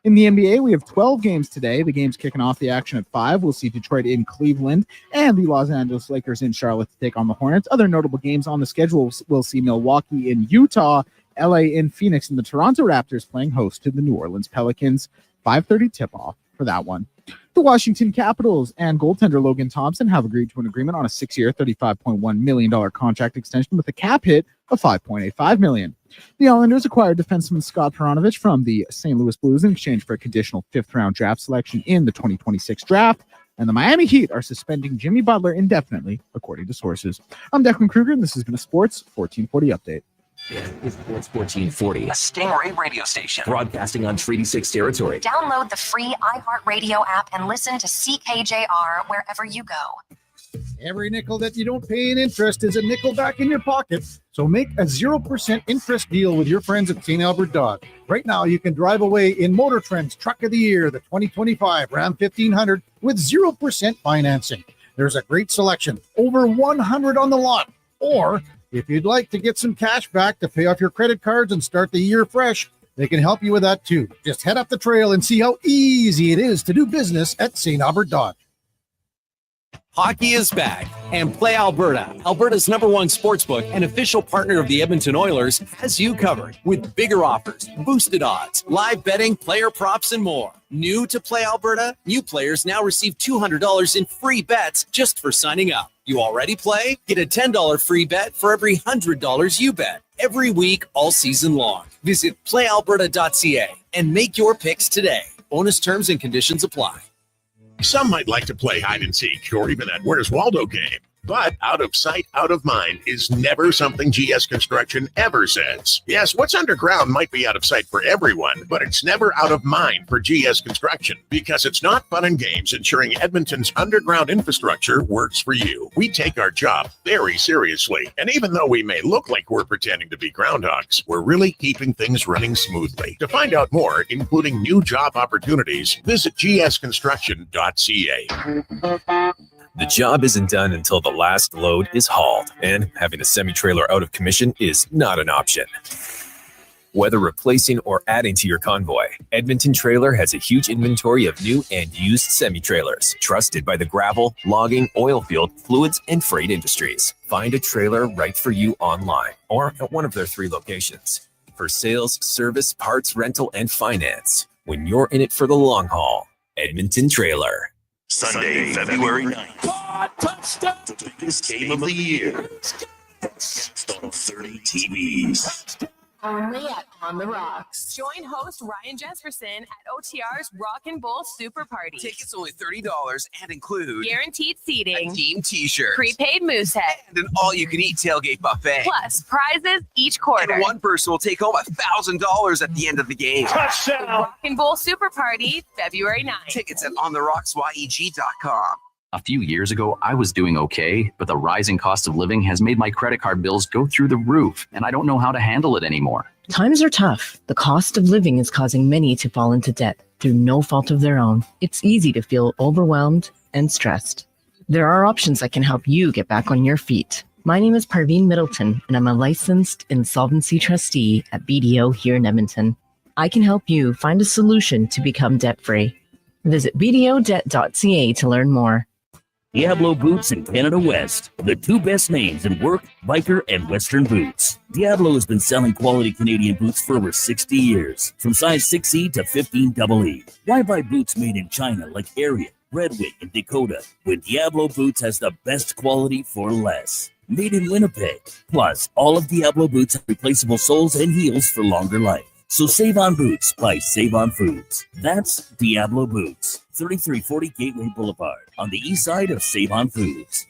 In the NBA, we have 12 games today. The game's kicking off the action at 5. We'll see Detroit in Cleveland and the Los Angeles Lakers in Charlotte to take on the Hornets. Other notable games on the schedule, we'll see Milwaukee in Utah, LA in Phoenix, and the Toronto Raptors playing host to the New Orleans Pelicans. 5:30 tip-off for that one. The Washington Capitals and goaltender Logan Thompson have agreed to an agreement on a 6-year, $35.1 million contract extension with a cap hit of $5.85 million. The Islanders acquired defenseman Scott Peronovich from the St. Louis Blues in exchange for a conditional 5th-round draft selection in the 2026 draft. And the Miami Heat are suspending Jimmy Butler indefinitely, according to sources. I'm Declan Kruger, and this has been a Sports 1440 update. It's Sports 1440, a Stingray radio station broadcasting on Treaty 6 territory. Download the free iHeartRadio app and listen to CKJR wherever you go. Every nickel that you don't pay in interest is a nickel back in your pocket. So make a 0% interest deal with your friends at St. Albert Dodge. Right now, you can drive away in Motor Trend's Truck of the Year, the 2025 Ram 1500, with 0% financing. There's a great selection, over 100 on the lot. Or if you'd like to get some cash back to pay off your credit cards and start the year fresh, they can help you with that too. Just head up the trail and see how easy it is to do business at St. Albert Dodge. Hockey is back, and Play Alberta, Alberta's #1 sportsbook and official partner of the Edmonton Oilers, has you covered with bigger offers, boosted odds, live betting, player props, and more. New to Play Alberta, new players now receive $200 in free bets just for signing up. You already play? Get a $10 free bet for every $100 you bet every week all season long. Visit playalberta.ca and make your picks today. Bonus terms and conditions apply. Some might like to play hide and seek or even that Where's Waldo game. But out of sight, out of mind is never something GS Construction ever says. Yes, what's underground might be out of sight for everyone, but it's never out of mind for GS Construction because it's not fun and games ensuring Edmonton's underground infrastructure works for you. We take our job very seriously, and even though we may look like we're pretending to be groundhogs, we're really keeping things running smoothly. To find out more, including new job opportunities, visit gsconstruction.ca. The job isn't done until the last load is hauled, and having a semi-trailer out of commission is not an option. Whether replacing or adding to your convoy, Edmonton Trailer has a huge inventory of new and used semi-trailers, trusted by the gravel, logging, oil field, fluids, and freight industries. Find a trailer right for you online or at one of their 3 locations. For sales, service, parts, rental, and finance, when you're in it for the long haul, Edmonton Trailer. Sunday, February 9th. Touchdown! The biggest game of the year. On 30 TVs. Only at On the Rocks. Join host Ryan Jesperson at OTR's Rock and Bull Super Party. Tickets only $30 and include Guaranteed seating, a team t-shirt, prepaid moose head, and an all-you-can-eat tailgate buffet. plus prizes each quarter. And one person will take home $1,000 at the end of the game. Touchdown! Rock and Bull Super Party, February 9th. Tickets at OnTheRocksYEG.com. A few years ago, I was doing okay, but the rising cost of living has made my credit card bills go through the roof, and I don't know how to handle it anymore. Times are tough. The cost of living is causing many to fall into debt through no fault of their own. It's easy to feel overwhelmed and stressed. There are options that can help you get back on your feet. My name is Parveen Middleton, and I'm a licensed insolvency trustee at BDO here in Edmonton. I can help you find a solution to become debt-free. Visit bdodebt.ca to learn more. Diablo Boots in Canada West, the 2 best names in work, biker, and western boots. Diablo has been selling quality Canadian boots for over 60 years, from size 6E to 15EE. Why buy boots made in China like Ariat, Redwing, and Dakota, when Diablo Boots has the best quality for less? Made in Winnipeg. Plus, all of Diablo Boots have replaceable soles and heels for longer life. So save on boots by Save on Foods. That's Diablo Boots, 3340 Gateway Boulevard, on the east side of Save on Foods.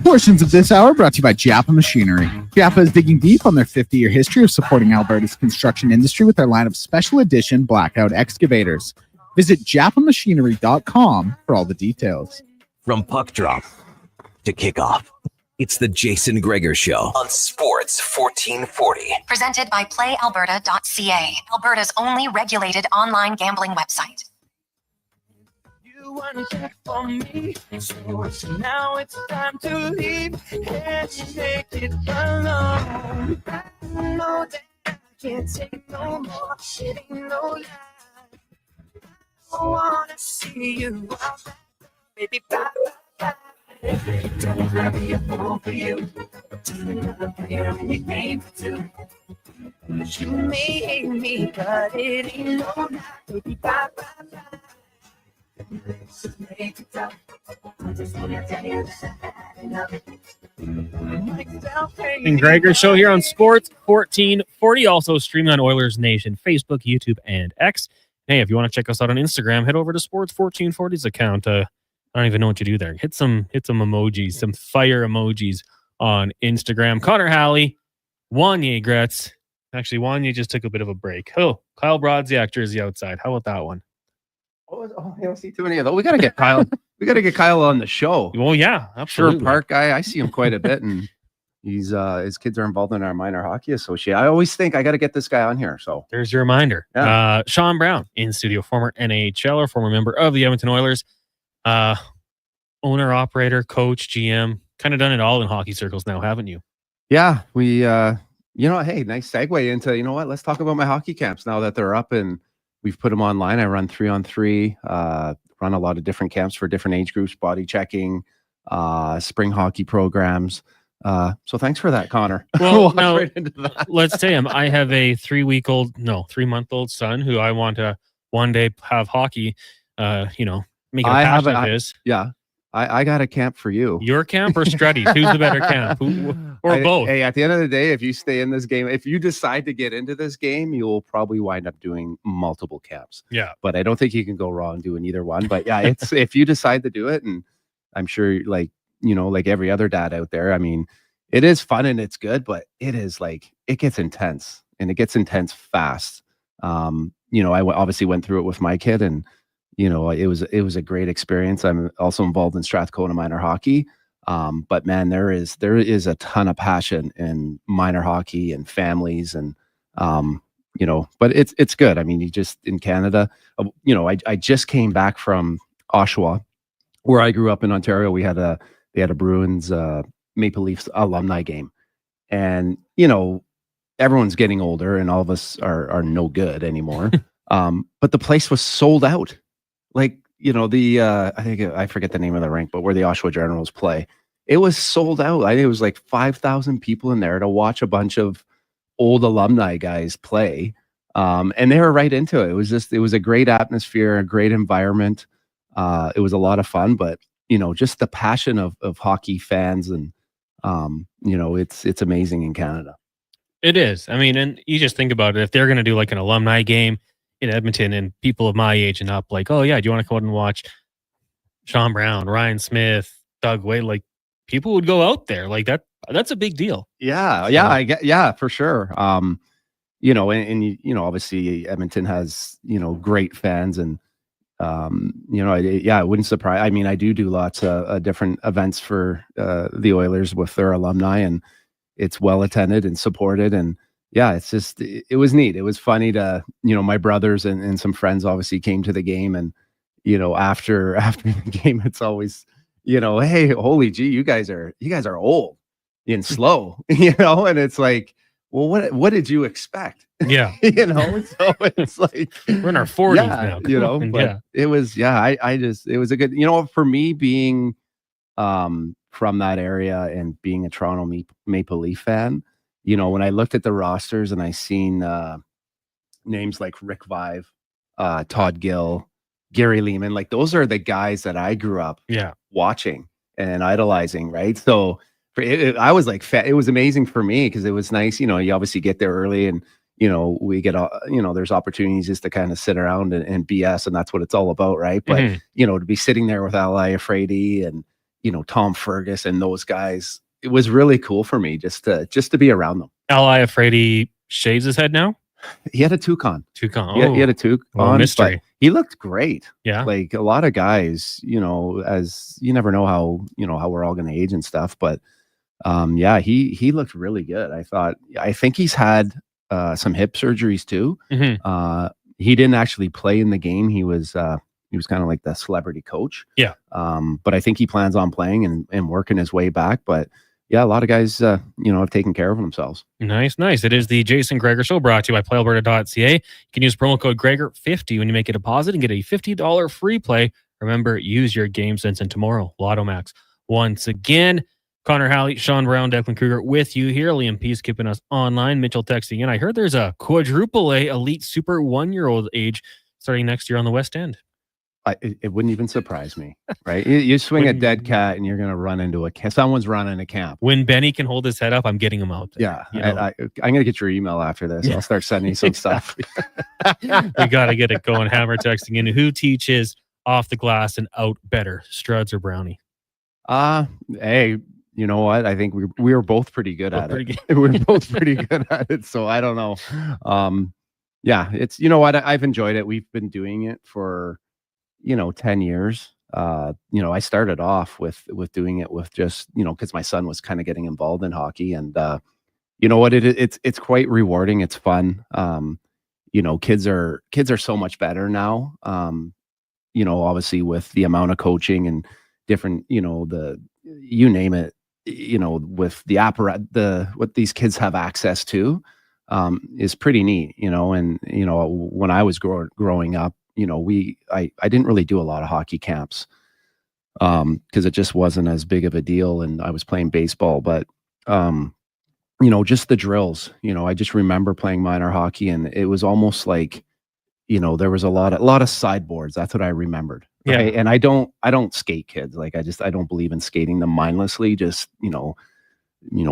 Portions of this hour brought to you by Japa Machinery. Japa is digging deep on their 50-year history of supporting Alberta's construction industry with their line of special edition blackout excavators. Visit japamachinery.com for all the details. From puck drop to kickoff, it's the Jason Gregor Show on Sports 1440. Presented by PlayAlberta.ca, Alberta's only regulated online gambling website. You want to check for me, so now it's time to leave and make it alone. I know that I can't take no more, it ain't no lie. I wanna see you out there, baby, bye, bye, bye. Don't let me a fool for you. Another player in the game for 2. But you may hate me, but it ain't no lie, baby, bye, bye, bye. Make it up. I just wanna tell you that I had enough. And Gregor Show here on Sports 1440, also streaming on Oilers Nation, Facebook, YouTube, and X. Hey, if you want to check us out on Instagram, head over to Sports 1440's account. I don't even know what you do there. Hit some emojis, some fire emojis on Instagram. Connor Halley, Wanye Gretz. Actually, Wanye just took a bit of a break. Oh, Kyle Brodziak jersey outside. How about that one? Oh, I don't see too many of those. We got to get Kyle. We got to get Kyle on the show. Well, yeah, absolutely. Sure, Park guy. I see him quite a bit, and he's his kids are involved in our minor hockey association. I always think I got to get this guy on here. So there's your reminder. Yeah. Sean Brown in studio, former NHLer, former member of the Edmonton Oilers, owner, operator, coach, GM. Kind of done it all in hockey circles now, haven't you? Yeah, we. Hey, nice segue into. You know what? Let's talk about my hockey camps now that they're up and we've put them online. I run 3-on-3. Run a lot of different camps for different age groups, body checking, spring hockey programs. So thanks for that, Connor. Well, now, right into that. Let's say I have a 3-month-old son who I want to one day have hockey, make it a passion of his. Yeah. I got a camp for you. Your camp or Struddy's? Who's the better camp? Or both? Hey, at the end of the day, if you stay in this game, if you decide to get into this game, you'll probably wind up doing multiple camps. Yeah. But I don't think you can go wrong doing either one. But yeah, it's if you decide to do it, and I'm sure like every other dad out there, I mean, it is fun and it's good, but it is it gets intense, and it gets intense fast. I obviously went through it with my kid, and it was a great experience. I'm also involved in Strathcona minor hockey. But man, there is a ton of passion in minor hockey and families. And but it's good. I mean, you just in Canada, I just came back from Oshawa, where I grew up in Ontario. They had a Bruins Maple Leafs alumni game, and everyone's getting older, and all of us are no good anymore. But the place was sold out. Like I think I forget the name of the rink, but where the Oshawa Generals play, it was sold out. I think it was like 5,000 people in there to watch a bunch of old alumni guys play. And they were right into it. It was a great atmosphere, a great environment. It was a lot of fun, but just the passion of hockey fans, and it's amazing in Canada. It is. I mean, and you just think about it. If they're going to do like an alumni game in Edmonton, and people of my age and up, like, oh yeah, do you want to come out and watch Sean Brown, Ryan Smith, Doug Wade? Like, people would go out there. Like that's a big deal. Yeah, for sure. And obviously Edmonton has, great fans, and it wouldn't surprise. I mean, I do lots of different events for the Oilers with their alumni, and it's well attended and supported. And yeah, it's just, it was neat. It was funny to, my brothers and some friends obviously came to the game, and, after the game, it's always, hey, holy gee, you guys are old and slow, and it's like, well, what did you expect? Yeah. So it's like, we're in our 40s now. But it was, it was a good, for me being from that area and being a Toronto Maple Leaf fan, when I looked at the rosters and I seen names like Rick Vive, Todd Gill, Gary Lehman, like those are the guys that I grew up watching and idolizing, right? So I was like, it was amazing for me because it was nice, you obviously get there early, and we get there's opportunities just to kind of sit around and BS, and that's what it's all about, right? But to be sitting there with Ali Afraidy and Tom Fergus and those guys, it was really cool for me just to be around them. Ali Afraidy shaves his head now. He had a toucan. Oh. He had a toucan. Mystery. He looked great. Yeah. Like a lot of guys, as you never know how we're all going to age and stuff, but he looked really good. I think he's had some hip surgeries too. He didn't actually play in the game. He was kind of like the celebrity coach. Yeah. But I think he plans on playing and working his way back. But yeah, a lot of guys, have taken care of themselves. Nice. It is the Jason Gregor Show, brought to you by PlayAlberta.ca. You can use promo code Gregor50 when you make a deposit and get a $50 free play. Remember, use your game sense, and tomorrow, Lotto Max. Once again, Connor Halley, Sean Brown, Declan Kruger with you here. Liam Pease keeping us online. Mitchell texting in. I heard there's a quadruple A elite super 1-year-old age starting next year on the West End. It wouldn't even surprise me, right? You swing a dead cat and you're going to run into someone's running a camp. When Benny can hold his head up, I'm getting him out there. Yeah. I'm going to get your email after this. I'll start sending you some stuff. We got to get it going. Hammer texting in. Who teaches off the glass and out better, Struds or Brownie? Hey, you know what? I think we were both pretty good at it. We were both pretty good at it. So I don't know. It's, what? I've enjoyed it. We've been doing it for 10 years. I started off with doing it with just, because my son was kind of getting involved in hockey, and it's quite rewarding. It's fun. Kids are so much better now. Obviously with the amount of coaching and different, you name it, with the apparatus, what these kids have access to, is pretty neat, and, when I was growing up, I didn't really do a lot of hockey camps because it just wasn't as big of a deal, and I was playing baseball. But just the drills, I just remember playing minor hockey, and it was almost like, there was a lot of sideboards. That's what I remembered. Yeah. Right? And I don't skate kids. Like I don't believe in skating them mindlessly, just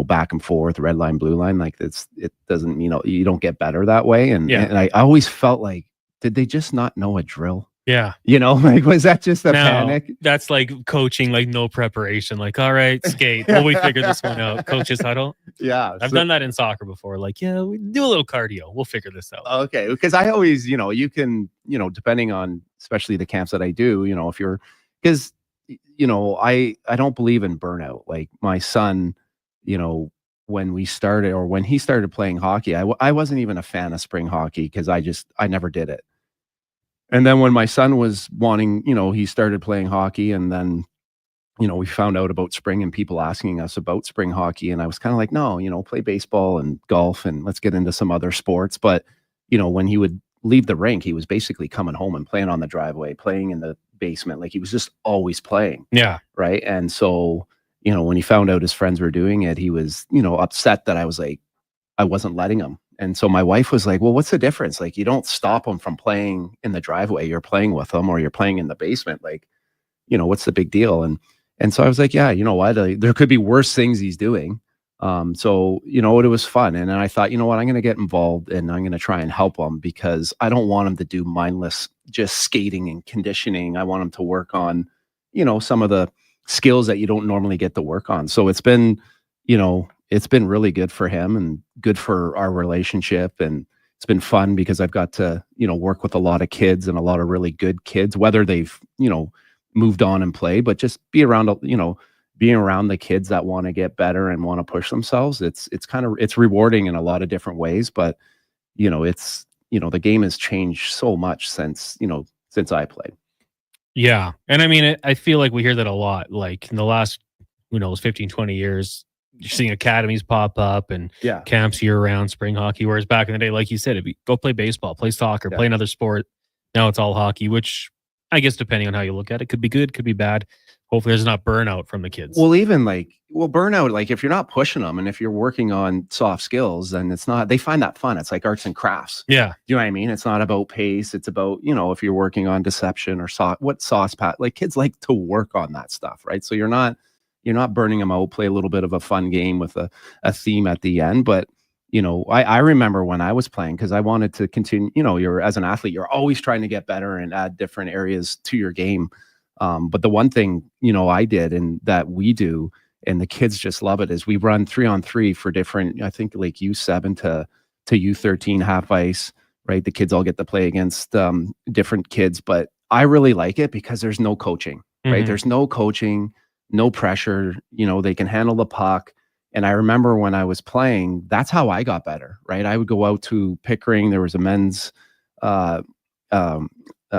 back and forth, red line, blue line. Like it doesn't, you don't get better that way. And I always felt like, did they just not know a drill? Yeah. Like, was that just a panic? That's like coaching, like no preparation. Like, all right, skate. Well, we figured this one out. Coach's huddle. Yeah. I've done that in soccer before. Like, yeah, we do a little cardio. We'll figure this out. Okay. Because I always, you can, depending on, especially the camps that I do, if you're, because, I don't believe in burnout. Like my son, when we started, or when he started playing hockey, I wasn't even a fan of spring hockey because I never did it. And then when my son was wanting, he started playing hockey, and then, we found out about spring and people asking us about spring hockey. And I was kind of like, no, play baseball and golf and let's get into some other sports. But, when he would leave the rink, he was basically coming home and playing on the driveway, playing in the basement. Like, he was just always playing. Yeah. Right. And so, when he found out his friends were doing it, he was, upset that I wasn't letting him. And so my wife was like, well, what's the difference? Like, you don't stop him from playing in the driveway. You're playing with him, or you're playing in the basement. Like, what's the big deal? And so I was like, yeah, you know what? There could be worse things he's doing. So, it was fun. And then I thought, you know what? I'm going to get involved and I'm going to try and help him, because I don't want him to do mindless just skating and conditioning. I want him to work on, some of the skills that you don't normally get to work on. So it's been really good for him and good for our relationship. And it's been fun because I've got to, work with a lot of kids and a lot of really good kids, whether they've, moved on and played, but just being around the kids that want to get better and want to push themselves. It's rewarding in a lot of different ways, but the game has changed so much since I played. Yeah. And I mean, I feel like we hear that a lot, like in the last, 15, 20 years, you're seeing academies pop up and camps year round, spring hockey. Whereas back in the day, like you said, go play baseball, play soccer, play another sport. Now it's all hockey, which I guess depending on how you look at it, could be good, could be bad. Hopefully there's not burnout from the kids. Well, even burnout, like if you're not pushing them and if you're working on soft skills, then they find that fun. It's like arts and crafts. Yeah. You know what I mean? It's not about pace. It's about, if you're working on deception or sauce pat, like kids like to work on that stuff, right? So you're not burning them out, play a little bit of a fun game with a theme at the end. But, I remember when I was playing, because I wanted to continue, as an athlete, you're always trying to get better and add different areas to your game. But the one thing, I did and that we do, and the kids just love it, is we run 3-on-3 for different, I think like U7 to U13 half ice, right? The kids all get to play against different kids, but I really like it because there's no coaching, right? Mm-hmm. There's no coaching, no pressure, they can handle the puck. And I remember when I was playing, that's how I got better, right? I would go out to Pickering. There was a men's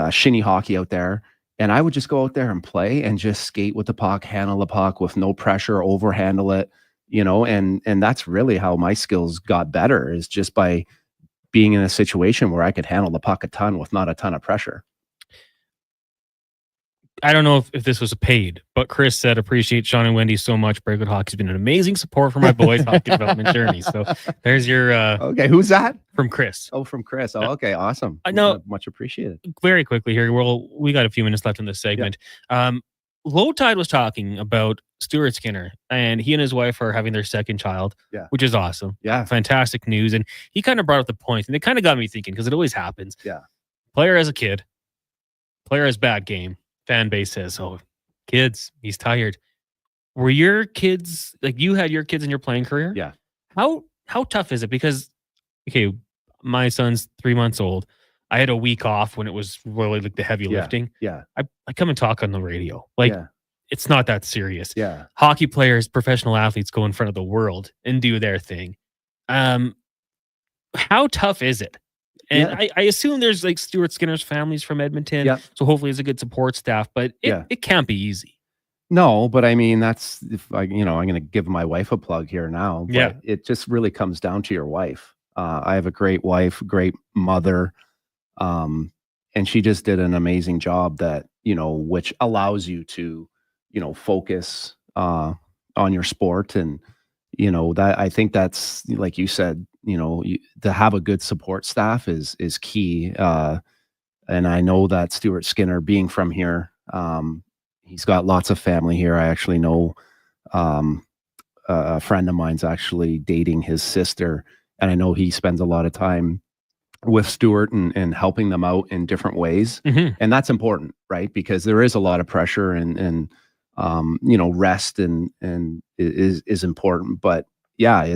shinny hockey out there. And I would just go out there and play and just skate with the puck, handle the puck with no pressure, overhandle it, and that's really how my skills got better, is just by being in a situation where I could handle the puck a ton with not a ton of pressure. I don't know if this was paid, but Chris said, appreciate Sean and Wendy so much. Brakewood Hockey's been an amazing support for my boys' hockey development journey. So there's your... okay, who's that? From Chris. Oh, from Chris. Oh, okay, awesome. I know. Much appreciated. Very quickly here. Well, we got a few minutes left in this segment. Yeah. Low Tide was talking about Stuart Skinner, and he and his wife are having their second child, which is awesome. Yeah. Fantastic news. And he kind of brought up the point, and it kind of got me thinking, because it always happens. Yeah. Player has a kid. Player has bad game. Fan base says, oh, kids, he's tired. Were your kids, like you had your kids in your playing career? Yeah. How tough is it? Because, okay, my son's 3 months old. I had a week off when it was really like the heavy lifting. Yeah. I come and talk on the radio. Like, it's not that serious. Yeah. Hockey players, professional athletes go in front of the world and do their thing. How tough is it? And I assume there's like Stuart Skinner's family's from Edmonton. Yeah. So hopefully it's a good support staff, but it can't be easy. No, but I mean, that's, if I'm going to give my wife a plug here now. But it just really comes down to your wife. I have a great wife, great mother. And she just did an amazing job that, which allows you to, focus on your sport. And, that I think that's, like you said, to have a good support staff is key. And I know that Stuart Skinner, being from here, he's got lots of family here. I actually know a friend of mine's actually dating his sister, and I know he spends a lot of time with Stuart and helping them out in different ways. Mm-hmm. And that's important, right? Because there is a lot of pressure and rest and is important. But yeah,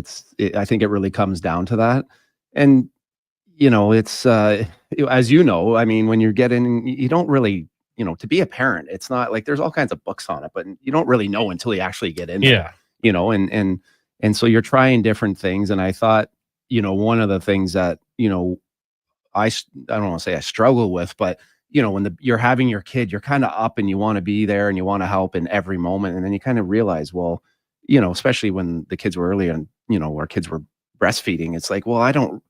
I think it really comes down to that. And, it's, as I mean, when you're getting, you don't really, to be a parent, it's not like there's all kinds of books on it, but you don't really know until you actually get in there, and And so you're trying different things. And I thought, one of the things that, I don't want to say I struggle with, but when you're having your kid, you're kind of up and you want to be there and you want to help in every moment. And then you kind of realize, well, especially when the kids were early and, our kids were breastfeeding, it's like, well, I don't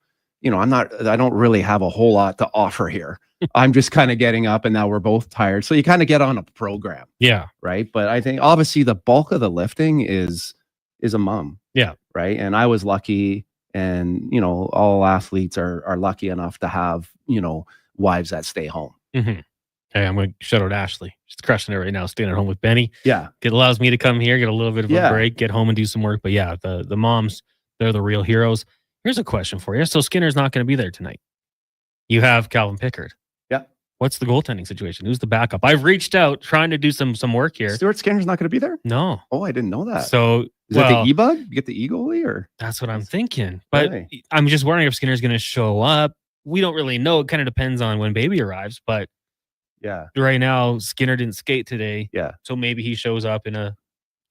really have a whole lot to offer here. I'm just kind of getting up and now we're both tired. So you kind of get on a program. Yeah. Right. But I think obviously the bulk of the lifting is a mom. Yeah. Right. And I was lucky, and, all athletes are lucky enough to have, wives that stay home. Mm-hmm. Hey, I'm going to shout out Ashley. She's crushing it right now, staying at home with Benny. Yeah. It allows me to come here, get a little bit of a break, get home and do some work. But yeah, the moms, they're the real heroes. Here's a question for you. So Skinner's not going to be there tonight. You have Calvin Pickard. Yeah. What's the goaltending situation? Who's the backup? I've reached out trying to do some work here. Stuart Skinner's not going to be there? No. Oh, I didn't know that. So is it the E-bug? You get the E-goalie or? That's what I'm thinking. But I'm just wondering if Skinner's going to show up. We don't really know. It kind of depends on when baby arrives. But yeah, right now Skinner didn't skate today. Yeah. So maybe he shows up in a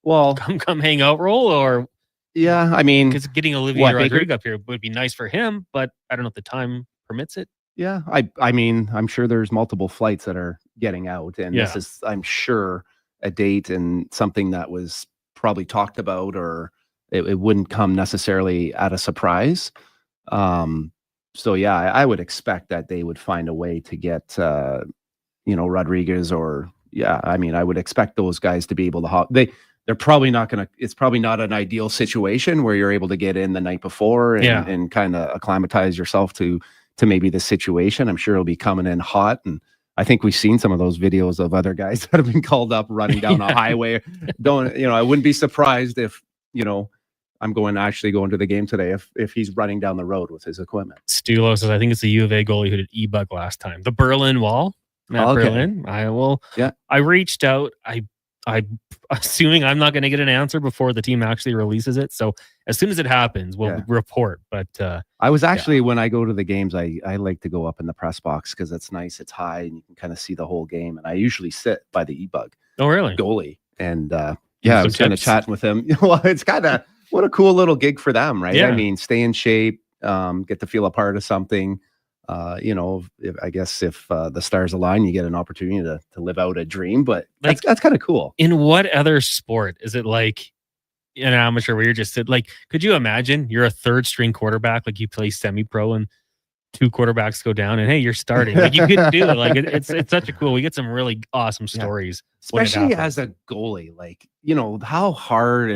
come hang out role, or I mean, because getting Olivier Rodrigue up here would be nice for him, but I don't know if the time permits it. Yeah. I mean, I'm sure there's multiple flights that are getting out, and this is, I'm sure, a date and something that was probably talked about, or it wouldn't come necessarily at a surprise. So yeah, I would expect that they would find a way to get, Rodriguez, or I mean, I would expect those guys to be able to they're probably not going to, it's probably not an ideal situation where you're able to get in the night before and kind of acclimatize yourself to maybe the situation. I'm sure it'll be coming in hot. And I think we've seen some of those videos of other guys that have been called up running down a highway. I wouldn't be surprised if, I'm actually going to the game today if he's running down the road with his equipment. Stulo says, I think it's the U of A goalie who did E-Bug last time. The Berlin Wall. Matt Berlin. I reached out. I'm assuming I'm not going to get an answer before the team actually releases it. So as soon as it happens, we'll report. But I was actually, when I go to the games, I like to go up in the press box because it's nice. It's high and you can kind of see the whole game. And I usually sit by the E-Bug. Oh, really? Goalie. And I was kind of chatting with him. Well, it's kind of, what a cool little gig for them, right? Yeah. I mean, stay in shape, get to feel a part of something. I guess if the stars align, you get an opportunity to live out a dream, but that's kind of cool. In what other sport is it like an amateur where you're just could you imagine you're a third string quarterback, like you play semi-pro and two quarterbacks go down and hey, you're starting. Like you couldn't do it. Like it's such a cool, we get some really awesome stories. Especially as a goalie, how hard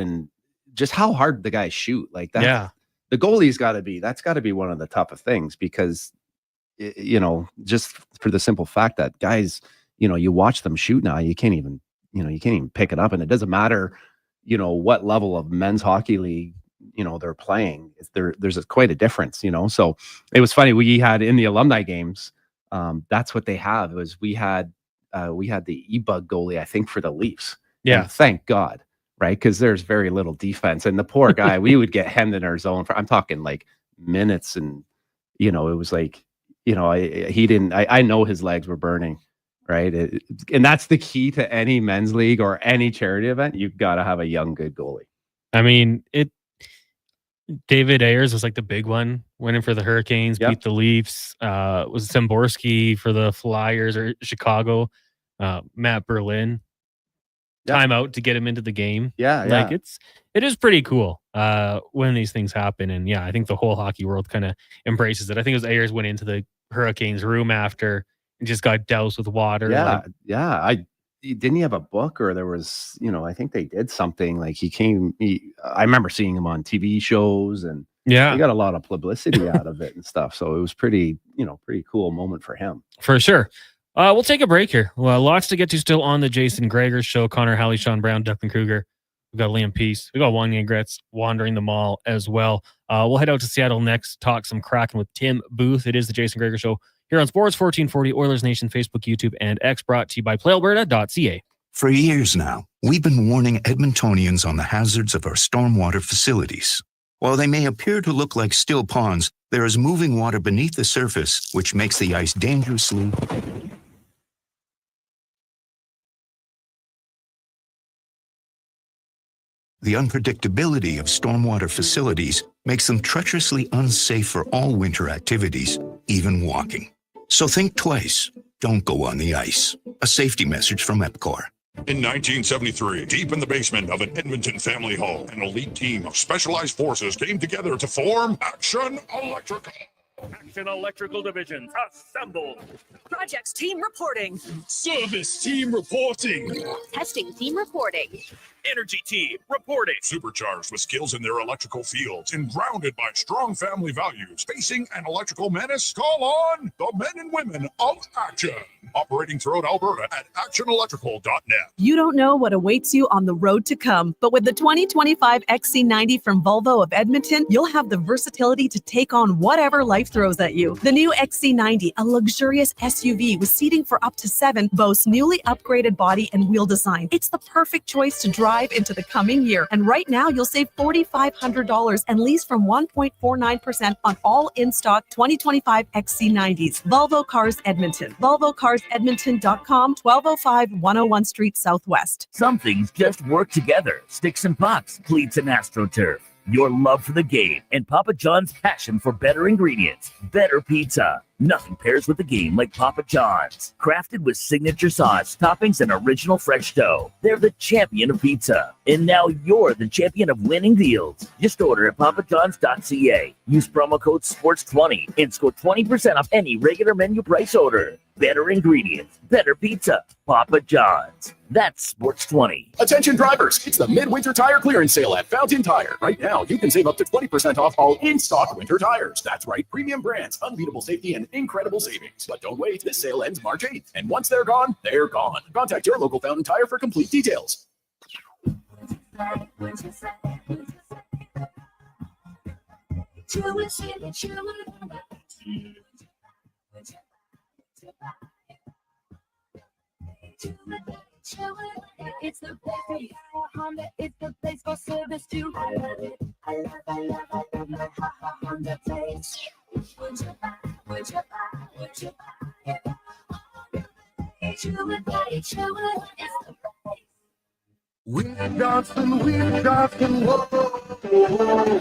the guys shoot. Like that. The goalie's that's got to be one of the toughest things because just for the simple fact that guys, you watch them shoot now, you can't even pick it up. And it doesn't matter, what level of men's hockey league, they're playing. There's quite a difference, So it was funny. We had in the alumni games, that's what they have. It was, we had the E-Bug goalie, I think, for the Leafs. Yeah. And thank God. Right. Because there's very little defense. And the poor guy, we would get hemmed in our zone I'm talking like minutes. And, it was like, I know his legs were burning, right? And that's the key to any men's league or any charity event. You've got to have a young, good goalie. I mean, David Ayers was like the big one, went in for the Hurricanes, beat the Leafs. Was Szymborski for the Flyers or Chicago. Matt Berlin, timeout to get him into the game. It is pretty cool when these things happen. And I think the whole hockey world kind of embraces it. I think it was Ayers went into the Hurricanes room after and just got doused with water. Didn't he have a book, or there was, I think they did something like I remember seeing him on TV shows, and he got a lot of publicity out of it and stuff. So it was pretty cool moment for him. For sure. We'll take a break here. Well, lots to get to still on the Jason Gregor Show. Connor Halley, Sean Brown, Declan Kruger. We've got Liam Peace. We've got Juan Gretz wandering the mall as well. We'll head out to Seattle next, talk some Kraken with Tim Booth. It is the Jason Gregor Show here on Sports 1440, Oilers Nation, Facebook, YouTube, and X, brought to you by PlayAlberta.ca. For years now, we've been warning Edmontonians on the hazards of our stormwater facilities. While they may appear to look like still ponds, there is moving water beneath the surface, which makes the ice dangerously... The unpredictability of stormwater facilities makes them treacherously unsafe for all winter activities, even walking. So think twice. Don't go on the ice. A safety message from EPCOR. In 1973, deep in the basement of an Edmonton family home, an elite team of specialized forces came together to form Action Electrical. Action Electrical Division, assemble. Projects team reporting. Service team reporting. Testing team reporting. Energy team reporting. Supercharged with skills in their electrical fields and grounded by strong family values. Facing an electrical menace? Call on the men and women of Action. Operating throughout Alberta at actionelectrical.net. You don't know what awaits you on the road to come, but with the 2025 XC90 from Volvo of Edmonton, you'll have the versatility to take on whatever life throws at you. The new XC90, a luxurious SUV with seating for up to 7, boasts newly upgraded body and wheel design. It's the perfect choice to drive into the coming year. And right now, you'll save $4,500 and lease from 1.49% on all in-stock 2025 XC90s. Volvo Cars Edmonton. VolvoCarsEdmonton.com, 1205 101 Street Southwest. Some things just work together. Sticks and pucks, cleats and AstroTurf. Your love for the game and Papa John's passion for better ingredients. Better pizza. Nothing pairs with the game like Papa John's. Crafted with signature sauce, toppings, and original fresh dough. They're the champion of pizza. And now you're the champion of winning deals. Just order at papajohns.ca. Use promo code SPORTS20 and score 20% off any regular menu price order. Better ingredients, better pizza. Papa John's. That's SPORTS20. Attention drivers, it's the midwinter tire clearance sale at Fountain Tire. Right now, you can save up to 20% off all in-stock winter tires. That's right, premium brands, unbeatable safety, and incredible savings. But don't wait, this sale ends March 8th. And once they're gone, they're gone. Contact your local Fountain Tire for complete details. It's the place for Honda. It's the place for service too. I love it. I love my Honda place. Would you buy? Would you buy? Would you buy it? You would buy it. You would. It's the place. Weed Johnson, whoa.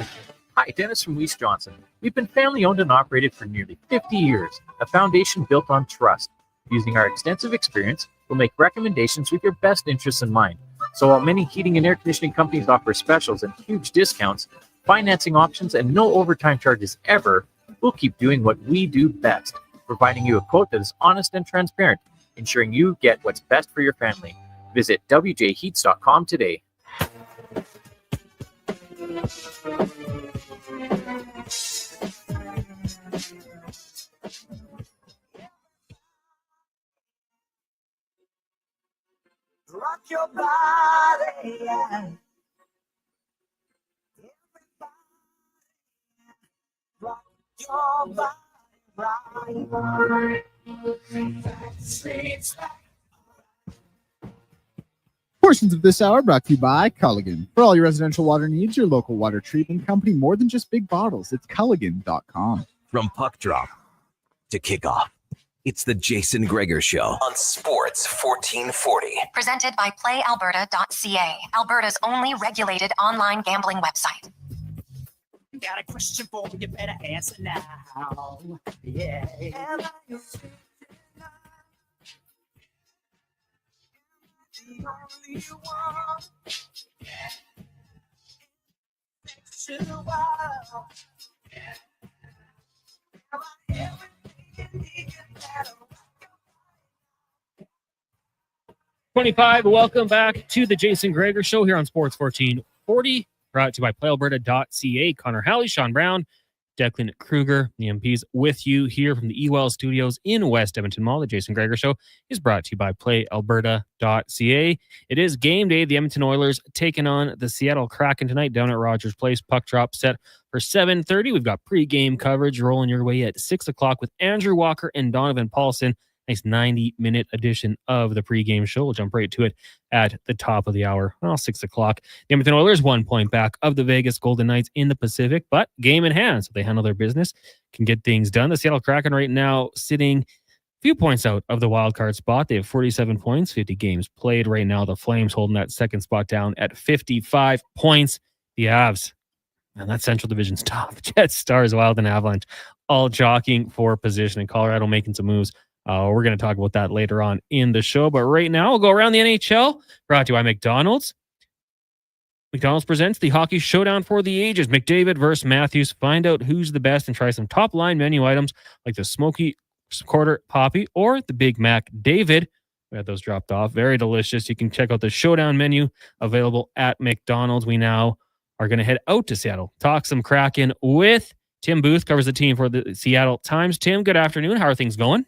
Hi, Dennis from Weiss Johnson. We've been family owned and operated for nearly 50 years, a foundation built on trust. Using our extensive experience, we'll make recommendations with your best interests in mind. So while many heating and air conditioning companies offer specials and huge discounts, financing options, and no overtime charges ever, we'll keep doing what we do best, providing you a quote that is honest and transparent, ensuring you get what's best for your family. Visit wjheats.com today. Rock your body, yeah. Rock your body, right. Portions of this hour brought to you by Culligan. For all your residential water needs, your local water treatment company, more than just big bottles. It's Culligan.com. From puck drop to kickoff, it's the Jason Gregor Show on Sports 1440. Presented by PlayAlberta.ca, Alberta's only regulated online gambling website. Got a question for you, better answer now. Yeah. Am I your sweet the only one? Takes a while. Am I everything you need that 25. Welcome back to the Jason Gregor Show here on Sports 1440. Brought to you by PlayAlberta.ca. Connor Halley, Sean Brown, Declan Kruger, the MPs with you here from the EWEL studios in West Edmonton Mall. The Jason Gregor Show is brought to you by PlayAlberta.ca. It is game day. The Edmonton Oilers taking on the Seattle Kraken tonight down at Rogers Place. Puck drop set for 7:30. We've got pregame coverage rolling your way at 6 o'clock with Andrew Walker and Donovan Paulson. Nice 90-minute edition of the pregame show. We'll jump right to it at the top of the hour. 6 o'clock. The Edmonton Oilers 1 point back of the Vegas Golden Knights in the Pacific, but game in hand. So they handle their business, can get things done. The Seattle Kraken right now sitting few points out of the wild card spot. They have 47 points, 50 games played right now. The Flames holding that second spot down at 55 points. The Avs, and that Central Division's tough. Jets, Stars, Wild, and Avalanche all jockeying for position, and Colorado making some moves. We're going to talk about that later on in the show. But right now, we'll go around the NHL, brought to you by McDonald's. McDonald's presents the Hockey Showdown for the Ages. McDavid versus Matthews. Find out who's the best and try some top-line menu items like the Smoky Quarter Poppy or the Big Mac David. We had those dropped off. Very delicious. You can check out the Showdown menu available at McDonald's. We now are going to head out to Seattle, talk some Kraken with Tim Booth, covers the team for the Seattle Times. Tim, good afternoon. How are things going?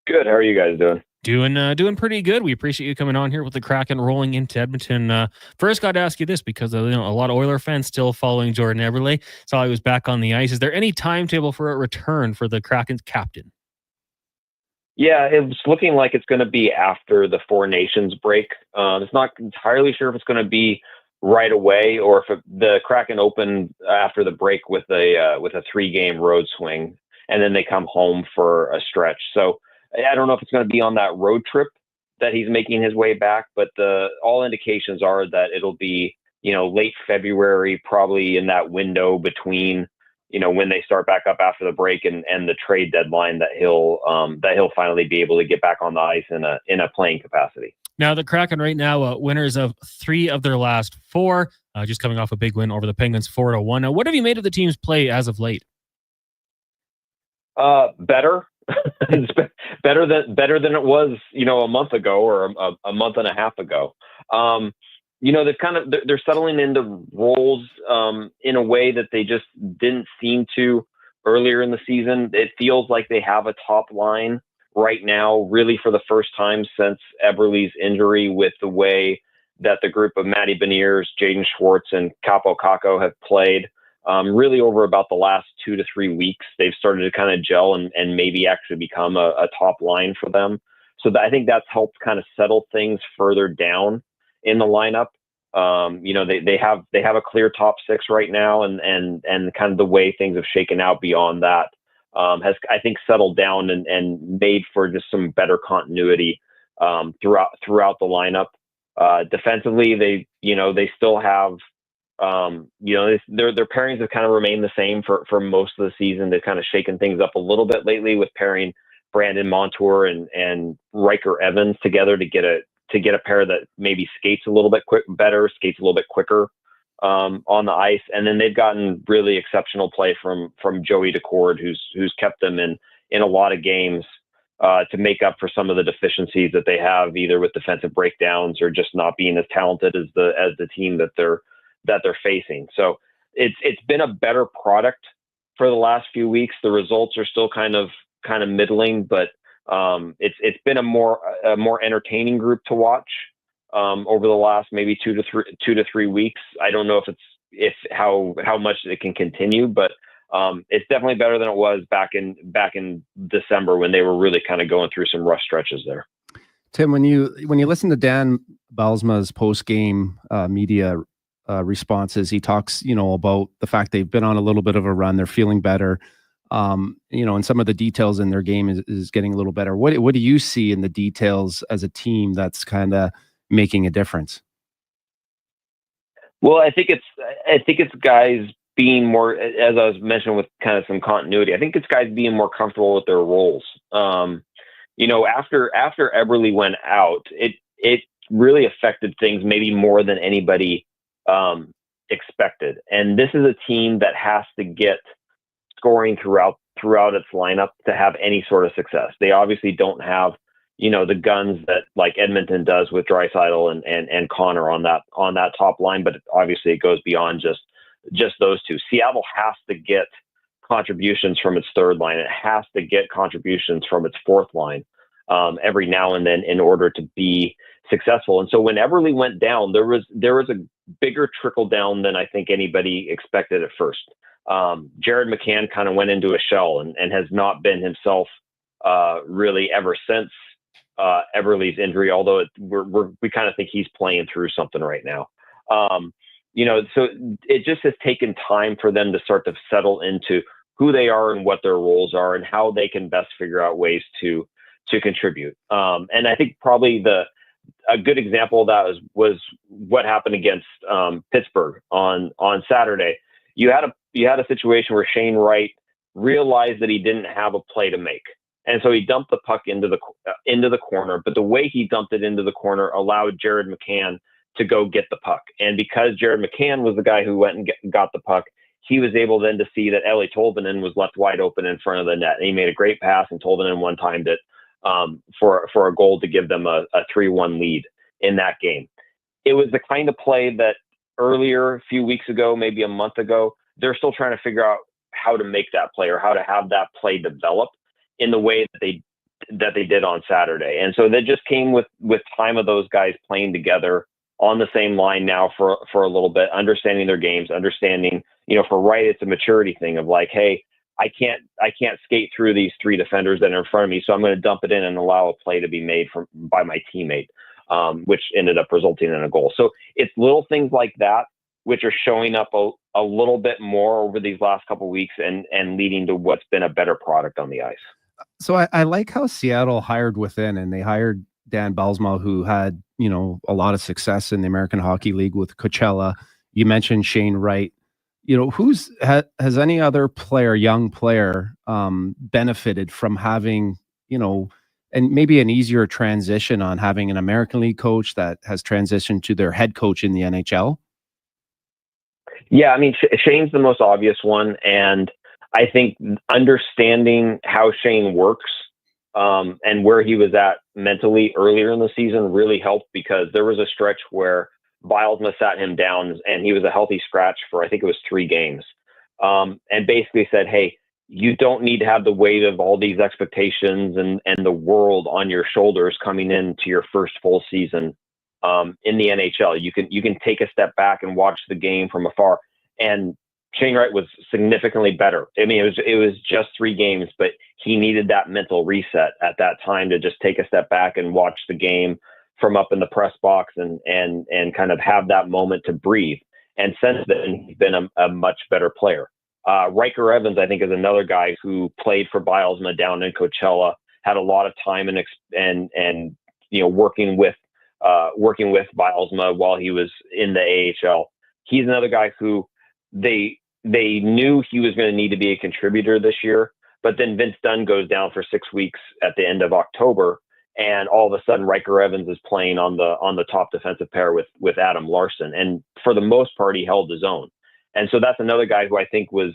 Good. How are you guys doing? Doing pretty good. We appreciate you coming on here with the Kraken rolling into Edmonton. First, got to ask you this because a lot of Oiler fans still following Jordan Eberle. Saw he was back on the ice. Is there any timetable for a return for the Kraken's captain? Yeah, it's looking like it's going to be after the Four Nations break. It's not entirely sure if it's going to be right away or if the Kraken open after the break with a 3-game road swing, and then they come home for a stretch. So I don't know if it's going to be on that road trip that he's making his way back, but all indications are that it'll be, late February, probably in that window between, when they start back up after the break and the trade deadline that he'll finally be able to get back on the ice in a playing capacity. Now the Kraken right now, winners of 3 of their last 4, just coming off a big win over the Penguins 4-1. Now, what have you made of the team's play as of late? Better. It's better than it was, a month ago or a month and a half ago. They're settling into roles in a way that they just didn't seem to earlier in the season. It feels like they have a top line right now, really for the first time since Eberle's injury, with the way that the group of Matty Beniers, Jaden Schwartz, and Capo Caco have played. Really over about the last 2 to 3 weeks, they've started to kind of gel and maybe actually become a top line for them. So I think that's helped kind of settle things further down in the lineup. They have a clear top 6 right now, and kind of the way things have shaken out beyond that has, I think, settled down and made for just some better continuity throughout the lineup. Defensively, they still have. Their pairings have kind of remained the same for most of the season. They've kind of shaken things up a little bit lately with pairing Brandon Montour and Riker Evans together to get a pair that maybe skates a little bit better, skates a little bit quicker on the ice. And then they've gotten really exceptional play from Joey Decord, who's kept them in a lot of games to make up for some of the deficiencies that they have, either with defensive breakdowns or just not being as talented as the team that they're facing. So it's been a better product for the last few weeks. The results are still kind of middling, but it's been a more entertaining group to watch over the last maybe 2 to 3 weeks. I don't know if how much it can continue, but it's definitely better than it was back in December when they were really kind of going through some rough stretches there. Tim, when you listen to Dan Bylsma's post-game media responses, he talks, about the fact they've been on a little bit of a run. They're feeling better. And some of the details in their game is getting a little better. What do you see in the details as a team that's kind of making a difference? Well, I think it's guys being more, as I was mentioning, with kind of some continuity. I think it's guys being more comfortable with their roles. After Eberle went out, it really affected things maybe more than anybody expected. And this is a team that has to get scoring throughout its lineup to have any sort of success. They obviously don't have, the guns that like Edmonton does with Draisaitl and Connor on that top line, but obviously it goes beyond just those two. Seattle has to get contributions from its third line. It has to get contributions from its fourth line every now and then in order to be successful. And so when Eberle went down, there was a bigger trickle down than I think anybody expected at first. Jared McCann kind of went into a shell and has not been himself really ever since Eberle's injury, although we kind of think he's playing through something right now. So it just has taken time for them to start to settle into who they are and what their roles are and how they can best figure out ways to contribute. And I think probably a good example of that was what happened against Pittsburgh on Saturday. You had a situation where Shane Wright realized that he didn't have a play to make, and so he dumped the puck into the corner. But the way he dumped it into the corner allowed Jared McCann to go get the puck, and because Jared McCann was the guy who went and got the puck, he was able then to see that Eeli Tolvanen was left wide open in front of the net, and he made a great pass, and Tolvanen one-timed it for a goal to give them a 3-1 lead in that game. It was the kind of play that earlier, a few weeks ago, maybe a month ago, they're still trying to figure out how to make that play or how to have that play develop in the way that they did on Saturday. And so that just came with time of those guys playing together on the same line now for a little bit, understanding their games, understanding, for Wright, it's a maturity thing of like, hey, I can't skate through these 3 defenders that are in front of me, so I'm going to dump it in and allow a play to be made by my teammate, which ended up resulting in a goal. So it's little things like that which are showing up a little bit more over these last couple of weeks and leading to what's been a better product on the ice. So I like how Seattle hired within, and they hired Dan Belsma, who had, a lot of success in the American Hockey League with Coachella. You mentioned Shane Wright. Has any other player, young player, benefited from having, and maybe an easier transition on having an American League coach that has transitioned to their head coach in the NHL? Yeah, I mean, Shane's the most obvious one. And I think understanding how Shane works and where he was at mentally earlier in the season really helped, because there was a stretch where Bylsma sat him down and he was a healthy scratch for, I think it was 3 games, and basically said, hey, you don't need to have the weight of all these expectations and the world on your shoulders coming into your first full season in the NHL. You can take a step back and watch the game from afar. And Shane Wright was significantly better. I mean, it was just 3 games, but he needed that mental reset at that time to just take a step back and watch the game from up in the press box and kind of have that moment to breathe. And since then, he's been a much better player. Riker Evans, I think, is another guy who played for Bylsma down in Coachella, had a lot of time and working with Bylsma while he was in the AHL. He's another guy who they knew he was going to need to be a contributor this year, but then Vince Dunn goes down for 6 weeks at the end of October, and all of a sudden Riker Evans is playing on the top defensive pair with Adam Larson, and for the most part he held his own. And so that's another guy who I think was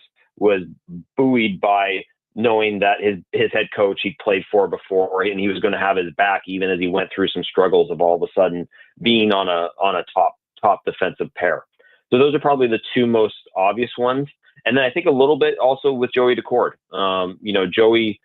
buoyed by knowing that his head coach he'd played for before, and he was going to have his back even as he went through some struggles of all of a sudden being on a top defensive pair. So those are probably the 2 most obvious ones. And then I think a little bit also with Joey Decord. Joey,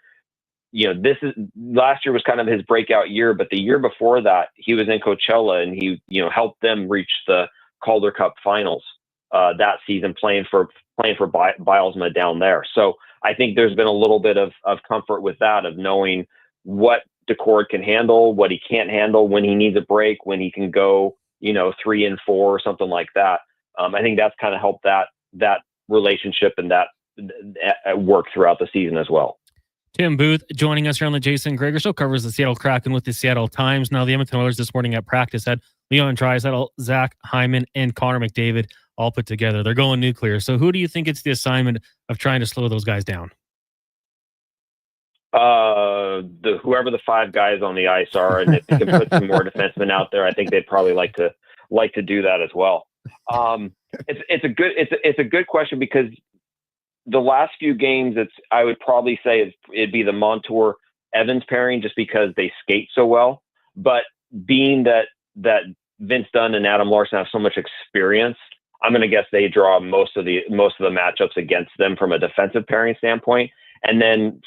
last year was kind of his breakout year, but the year before that, he was in Coachella and he, helped them reach the Calder Cup finals that season, playing for Bylsma down there. So I think there's been a little bit of comfort with that, of knowing what Decord can handle, what he can't handle, when he needs a break, when he can go, 3 and 4 or something like that. I think that's kind of helped that relationship and that work throughout the season as well. Tim Booth joining us here on the Jason Gregor Show, covers the Seattle Kraken with the Seattle Times. Now, the Edmonton Oilers this morning at practice had Leon Draisaitl, Zach Hyman, and Connor McDavid all put together. They're going nuclear. So who do you think it's the assignment of trying to slow those guys down? Whoever the 5 guys on the ice are, and if they can put some more defensemen out there, I think they'd probably like to do that as well. It's a good question, because the last few games, I would probably say it'd be the Montour Evans pairing, just because they skate so well. But being that Vince Dunn and Adam Larson have so much experience, I'm going to guess they draw most of the matchups against them from a defensive pairing standpoint. And then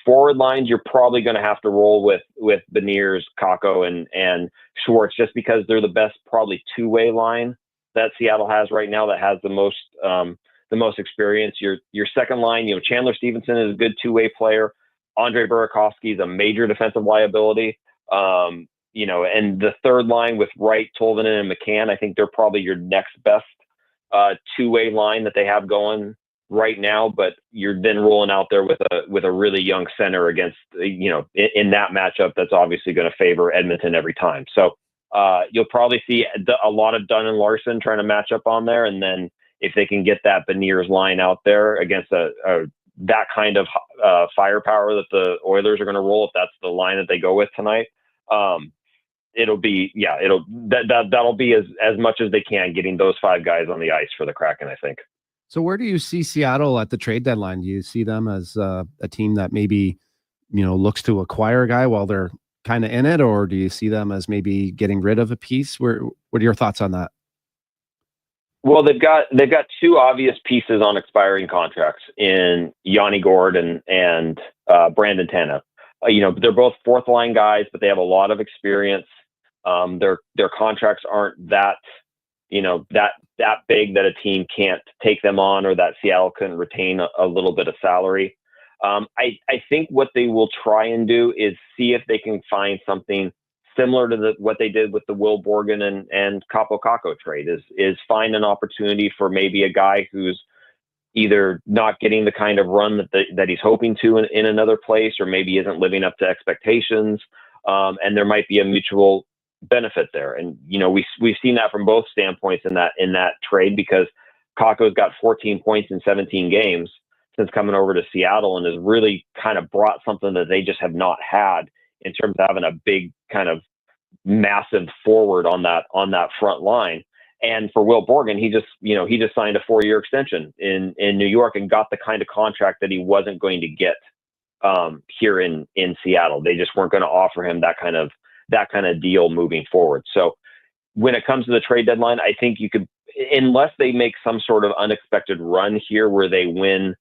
forward lines, you're probably going to have to roll with Beniers, Kakko, and Schwartz, just because they're the best probably 2-way line that Seattle has right now, that has the most experience. Your second line, Chandler Stevenson is a good 2-way player. Andre Burakovsky is a major defensive liability. And the third line with Wright, Tolvanen, and McCann, I think they're probably your next best 2-way line that they have going right now, but you're then rolling out there with a really young center against, in that matchup that's obviously going to favor Edmonton every time. So you'll probably see a lot of Dunn and Larson trying to match up on there, and then if they can get that Beniers line out there against that kind of firepower that the Oilers are going to roll, if that's the line that they go with tonight, that'll be as much as they can, getting those 5 guys on the ice for the Kraken, I think. So where do you see Seattle at the trade deadline? Do you see them as a team that maybe, looks to acquire a guy while they're kind of in it, or do you see them as maybe getting rid of a piece? What are your thoughts on that? Well, they've got 2 obvious pieces on expiring contracts in Yanni Gourde and Brandon Tanev. They're both 4th line guys, but they have a lot of experience. Their contracts aren't that big that a team can't take them on, or that Seattle couldn't retain a little bit of salary. I think what they will try and do is see if they can find something similar to what they did with the Will Borgen and Capo Caco trade, is find an opportunity for maybe a guy who's either not getting the kind of run that he's hoping to in another place, or maybe isn't living up to expectations. And there might be a mutual benefit there. And, we've seen that from both standpoints in that trade, because Caco's got 14 points in 17 games since coming over to Seattle, and has really kind of brought something that they just have not had in terms of having a big kind of massive forward on that front line. And for Will Borgen, he just signed a 4-year extension in New York and got the kind of contract that he wasn't going to get here in Seattle. They just weren't going to offer him that kind of deal moving forward. So when it comes to the trade deadline, I think you could, unless they make some sort of unexpected run here where they win,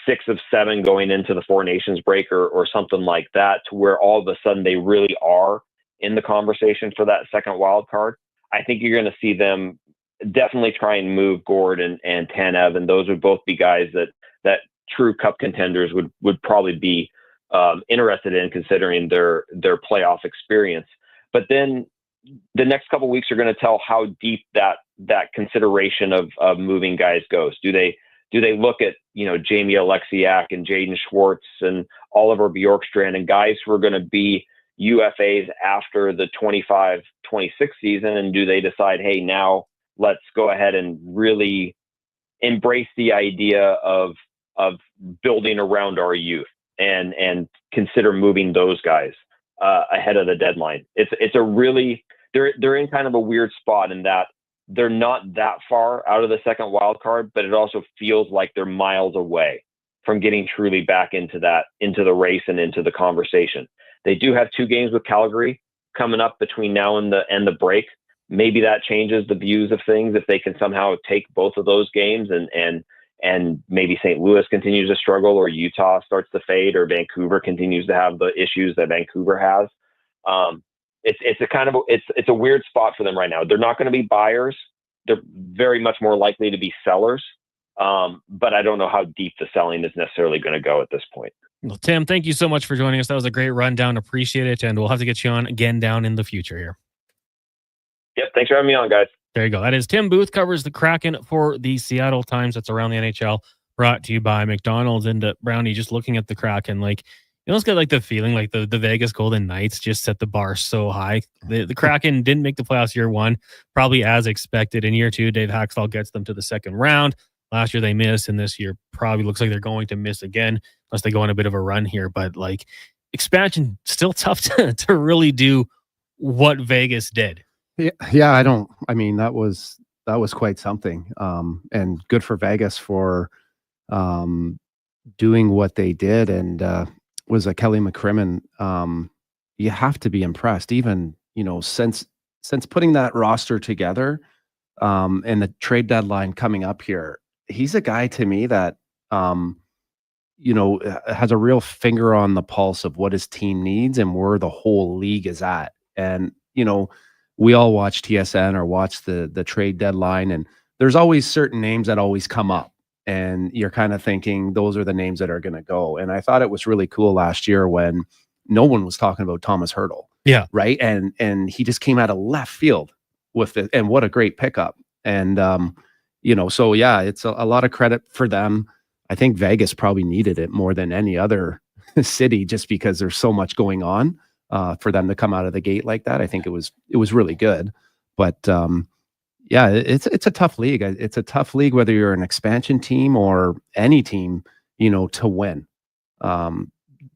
6 of 7 going into the Four Nations break or something like that, to where all of a sudden they really are in the conversation for that second wild card, I think you're going to see them definitely try and move Gourde and Tanev, and those would both be guys that true cup contenders would probably be interested in, considering their playoff experience. But then the next couple of weeks are going to tell how deep that consideration of moving guys goes. Do they look at, Jamie Alexiak and Jaden Schwartz and Oliver Bjorkstrand and guys who are going to be UFAs after the 25-26 season, and do they decide, hey, now let's go ahead and really embrace the idea of building around our youth and consider moving those guys ahead of the deadline? It's a really, they're in kind of a weird spot in that they're not that far out of the second wild card, but it also feels like they're miles away from getting truly back into the race and into the conversation. They do have 2 games with Calgary coming up between now and the break. Maybe that changes the views of things if they can somehow take both of those games, and maybe St. Louis continues to struggle, or Utah starts to fade, or Vancouver continues to have the issues that Vancouver has. It's a weird spot for them right now. They're not going to be buyers. They're very much more likely to be sellers. But I don't know how deep the selling is necessarily going to go at this point. Well, Tim, thank you so much for joining us. That was a great rundown. Appreciate it. And we'll have to get you on again down in the future here. Yep. Thanks for having me on, guys. There you go. That is Tim Booth, covers the Kraken for the Seattle Times. That's around the NHL, brought to you by McDonald's. And Brownie, just looking at the Kraken, it's got the feeling like the Vegas Golden Knights just set the bar so high. The Kraken didn't make the playoffs year 1, probably as expected. In year 2, Dave Haxtell gets them to the second round. Last year they missed, and this year probably looks like they're going to miss again unless they go on a bit of a run here. But expansion, still tough to really do what Vegas did. Yeah, that was quite something. And good for Vegas for doing what they did. And was a Kelly McCrimmon. You have to be impressed, even, since putting that roster together, and the trade deadline coming up here. He's a guy to me that, has a real finger on the pulse of what his team needs and where the whole league is at. And, we all watch TSN or watch the trade deadline, and there's always certain names that always come up, and you're kind of thinking those are the names that are going to go. And I thought it was really cool last year when no one was talking about Thomas Hertl. Yeah. Right. And he just came out of left field with it. And what a great pickup. And, So yeah, it's a lot of credit for them. I think Vegas probably needed it more than any other city, just because there's so much going on. For them to come out of the gate like that, I think it was really good. But yeah, it's a tough league. It's a tough league whether you're an expansion team or any team, to win.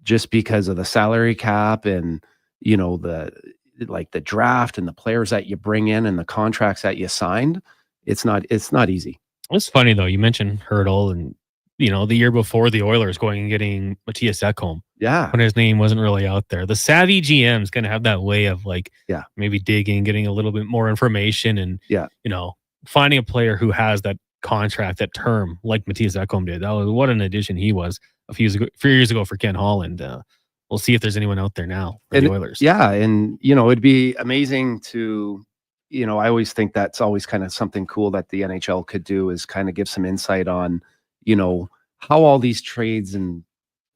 Just because of the salary cap and the draft and the players that you bring in and the contracts that you signed, it's not easy. It's funny though. You mentioned Hurdle, and the year before the Oilers going and getting Matthias Ekholm. Yeah. When his name wasn't really out there. The savvy GM is going to have that way of maybe digging, getting a little bit more information and, finding a player who has that contract, that term like Matthias Ekholm did. That was what an addition he was a few years ago for Ken Holland. We'll see if there's anyone out there now for the Oilers. Yeah. And, it'd be amazing to, I always think that's always kind of something cool that the NHL could do, is kind of give some insight on, how all these trades and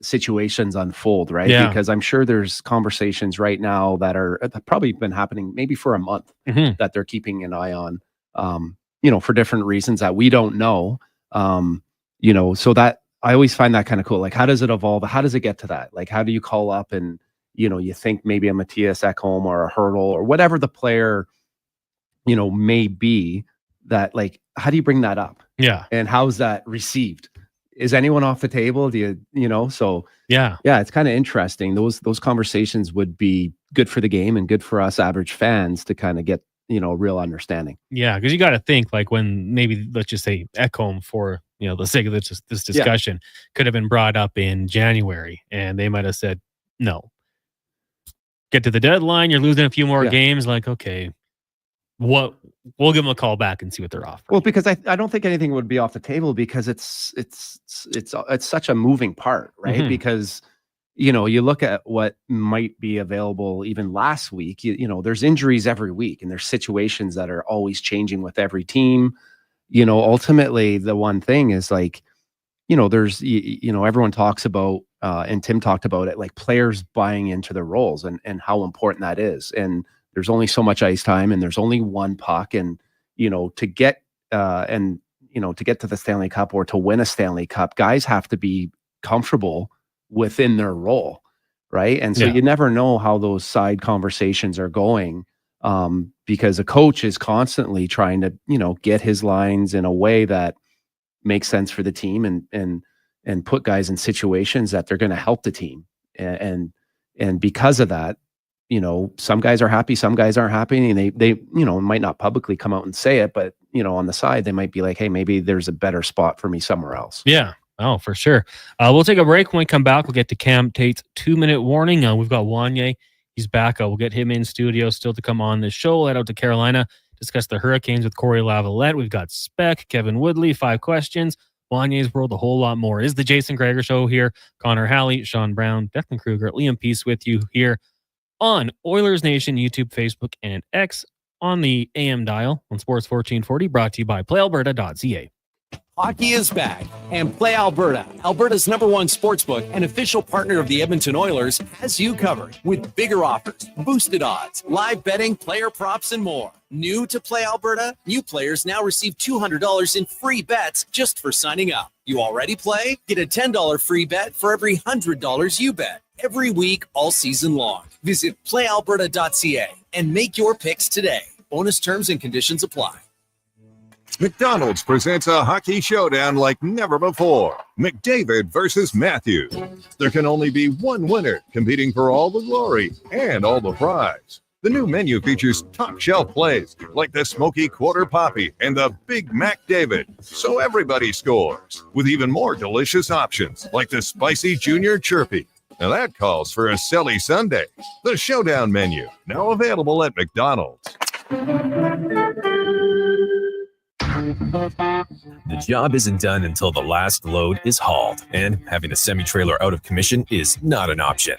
situations unfold, right? Yeah. Because I'm sure there's conversations right now that have probably been happening maybe for a month that they're keeping an eye on, for different reasons that we don't know. So that I always find that kind of cool. Like, how does it evolve? How does it get to that? Like, how do you call up and, you think maybe a Matthias Ekholm or a Hurdle or whatever the player, may be, that, like, how do you bring that up? Yeah. And how's that received? Is anyone off the table? Do you, so yeah, it's kind of interesting. Those conversations would be good for the game and good for us average fans to kind of get, real understanding. Yeah. Cause you got to think, like, when maybe, let's just say Ekholm, for, the sake of this discussion, could have been brought up in January, and they might've said, no, get to the deadline. You're losing a few more games. Like, okay, we'll give them a call back and see what they're offering. Well, because I don't think anything would be off the table, because it's such a moving part, right? Because you look at what might be available even last week. There's injuries every week, and there's situations that are always changing with every team. Ultimately, the one thing is, like, there's everyone talks about, and Tim talked about it, like, players buying into their roles and how important that is. And there's only so much ice time, and there's only one puck, and to get to get to the Stanley Cup or to win a Stanley Cup, guys have to be comfortable within their role, right? And so you never know how those side conversations are going, because a coach is constantly trying to get his lines in a way that makes sense for the team and put guys in situations that they're going to help the team, and because of that, some guys are happy, some guys aren't happy, and they might not publicly come out and say it, but on the side, they might be like, hey, maybe there's a better spot for me somewhere else. Yeah. Oh, for sure. We'll take a break. When we come back, we'll get to Cam Tate's 2-minute warning. We've got Wanye. He's back. We'll get him in studio still to come on this show. We'll head out to Carolina, discuss the Hurricanes with Corey Lavalette. We've got Speck, Kevin Woodley, 5 questions, Wanye's World, a whole lot more. Is the Jason Gregor Show here. Connor Halley, Sean Brown, Declan Kruger, Liam Peace with you here on Oilers Nation, YouTube, Facebook, and X, on the AM dial on Sports 1440, brought to you by PlayAlberta.ca. Hockey is back, and Play Alberta, Alberta's #1 sportsbook and official partner of the Edmonton Oilers, has you covered with bigger offers, boosted odds, live betting, player props, and more. New to Play Alberta? New players now receive $200 in free bets just for signing up. You already play? Get a $10 free bet for every $100 you bet. Every week, all season long. Visit playalberta.ca and make your picks today. Bonus terms and conditions apply. McDonald's presents a hockey showdown like never before. McDavid versus Matthews. There can only be one winner, competing for all the glory and all the prize. The new menu features top shelf plays like the Smoky Quarter Poppy and the Big Mac David, so everybody scores, with even more delicious options like the Spicy Junior Chirpy. Now that calls for a silly Sunday. The Showdown menu, now available at McDonald's. The job isn't done until the last load is hauled, and having a semi-trailer out of commission is not an option.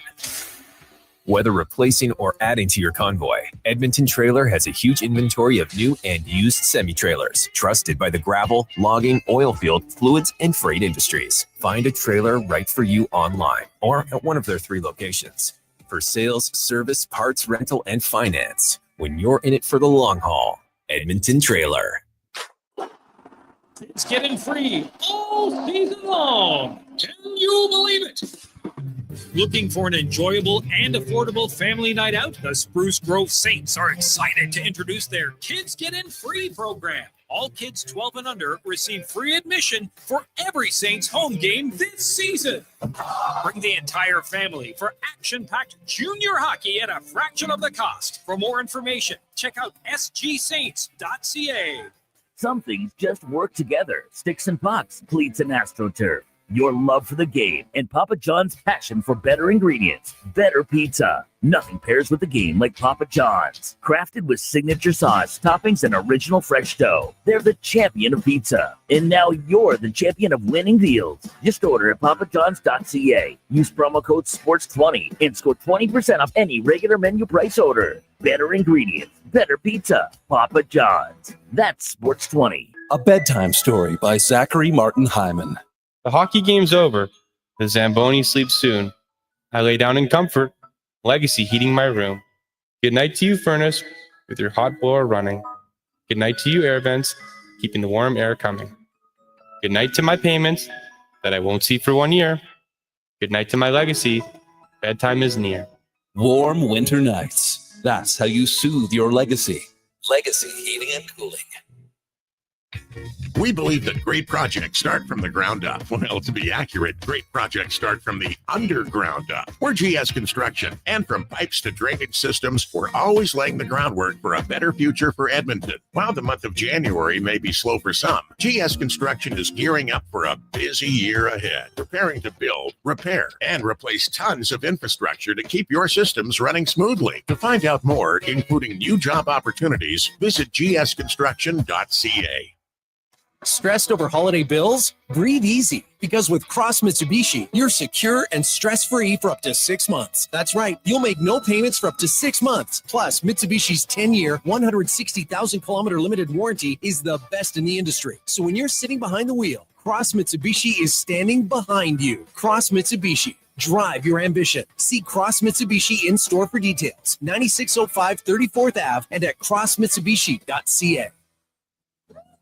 Whether replacing or adding to your convoy, Edmonton Trailer has a huge inventory of new and used semi-trailers, trusted by the gravel, logging, oil field, fluids, and freight industries. Find a trailer right for you online or at one of their 3 locations. For sales, service, parts, rental, and finance, when you're in it for the long haul, Edmonton Trailer. It's getting free all season long. Can you believe it? Looking for an enjoyable and affordable family night out? The Spruce Grove Saints are excited to introduce their Kids Get In Free program. All kids 12 and under receive free admission for every Saints home game this season. Bring the entire family for action-packed junior hockey at a fraction of the cost. For more information, check out sgsaints.ca. Some things just work together. Sticks and pucks, cleats and AstroTurf. Your love for the game and Papa John's passion for better ingredients. Better pizza. Nothing pairs with the game like Papa John's. Crafted with signature sauce, toppings, and original fresh dough. They're the champion of pizza. And now you're the champion of winning deals. Just order at papajohns.ca. Use promo code SPORTS20 and score 20% off any regular menu price order. Better ingredients. Better pizza. Papa John's. That's SPORTS20. A Bedtime Story by Zachary Martin Hyman. The hockey game's over. The Zamboni sleeps soon. I lay down in comfort. Legacy heating my room. Good night to you, furnace, with your hot blower running. Good night to you, air vents, keeping the warm air coming. Good night to my payments that I won't see for 1 year. Good night to my legacy. Bedtime is near. Warm winter nights. That's how you soothe your legacy. Legacy Heating and Cooling. We believe that great projects start from the ground up. Well, to be accurate, great projects start from the underground up. We're GS Construction, and from pipes to drainage systems, we're always laying the groundwork for a better future for Edmonton. While the month of January may be slow for some, GS Construction is gearing up for a busy year ahead, preparing to build, repair, and replace tons of infrastructure to keep your systems running smoothly. To find out more, including new job opportunities, visit gsconstruction.ca. Stressed over holiday bills? Breathe easy, because with Cross Mitsubishi, you're secure and stress-free for up to 6 months. That's right, you'll make no payments for up to 6 months. Plus, Mitsubishi's 10-year, 160,000-kilometer limited warranty is the best in the industry. So when you're sitting behind the wheel, Cross Mitsubishi is standing behind you. Cross Mitsubishi. Drive your ambition. See Cross Mitsubishi in store for details. 9605 34th Ave and at crossmitsubishi.ca.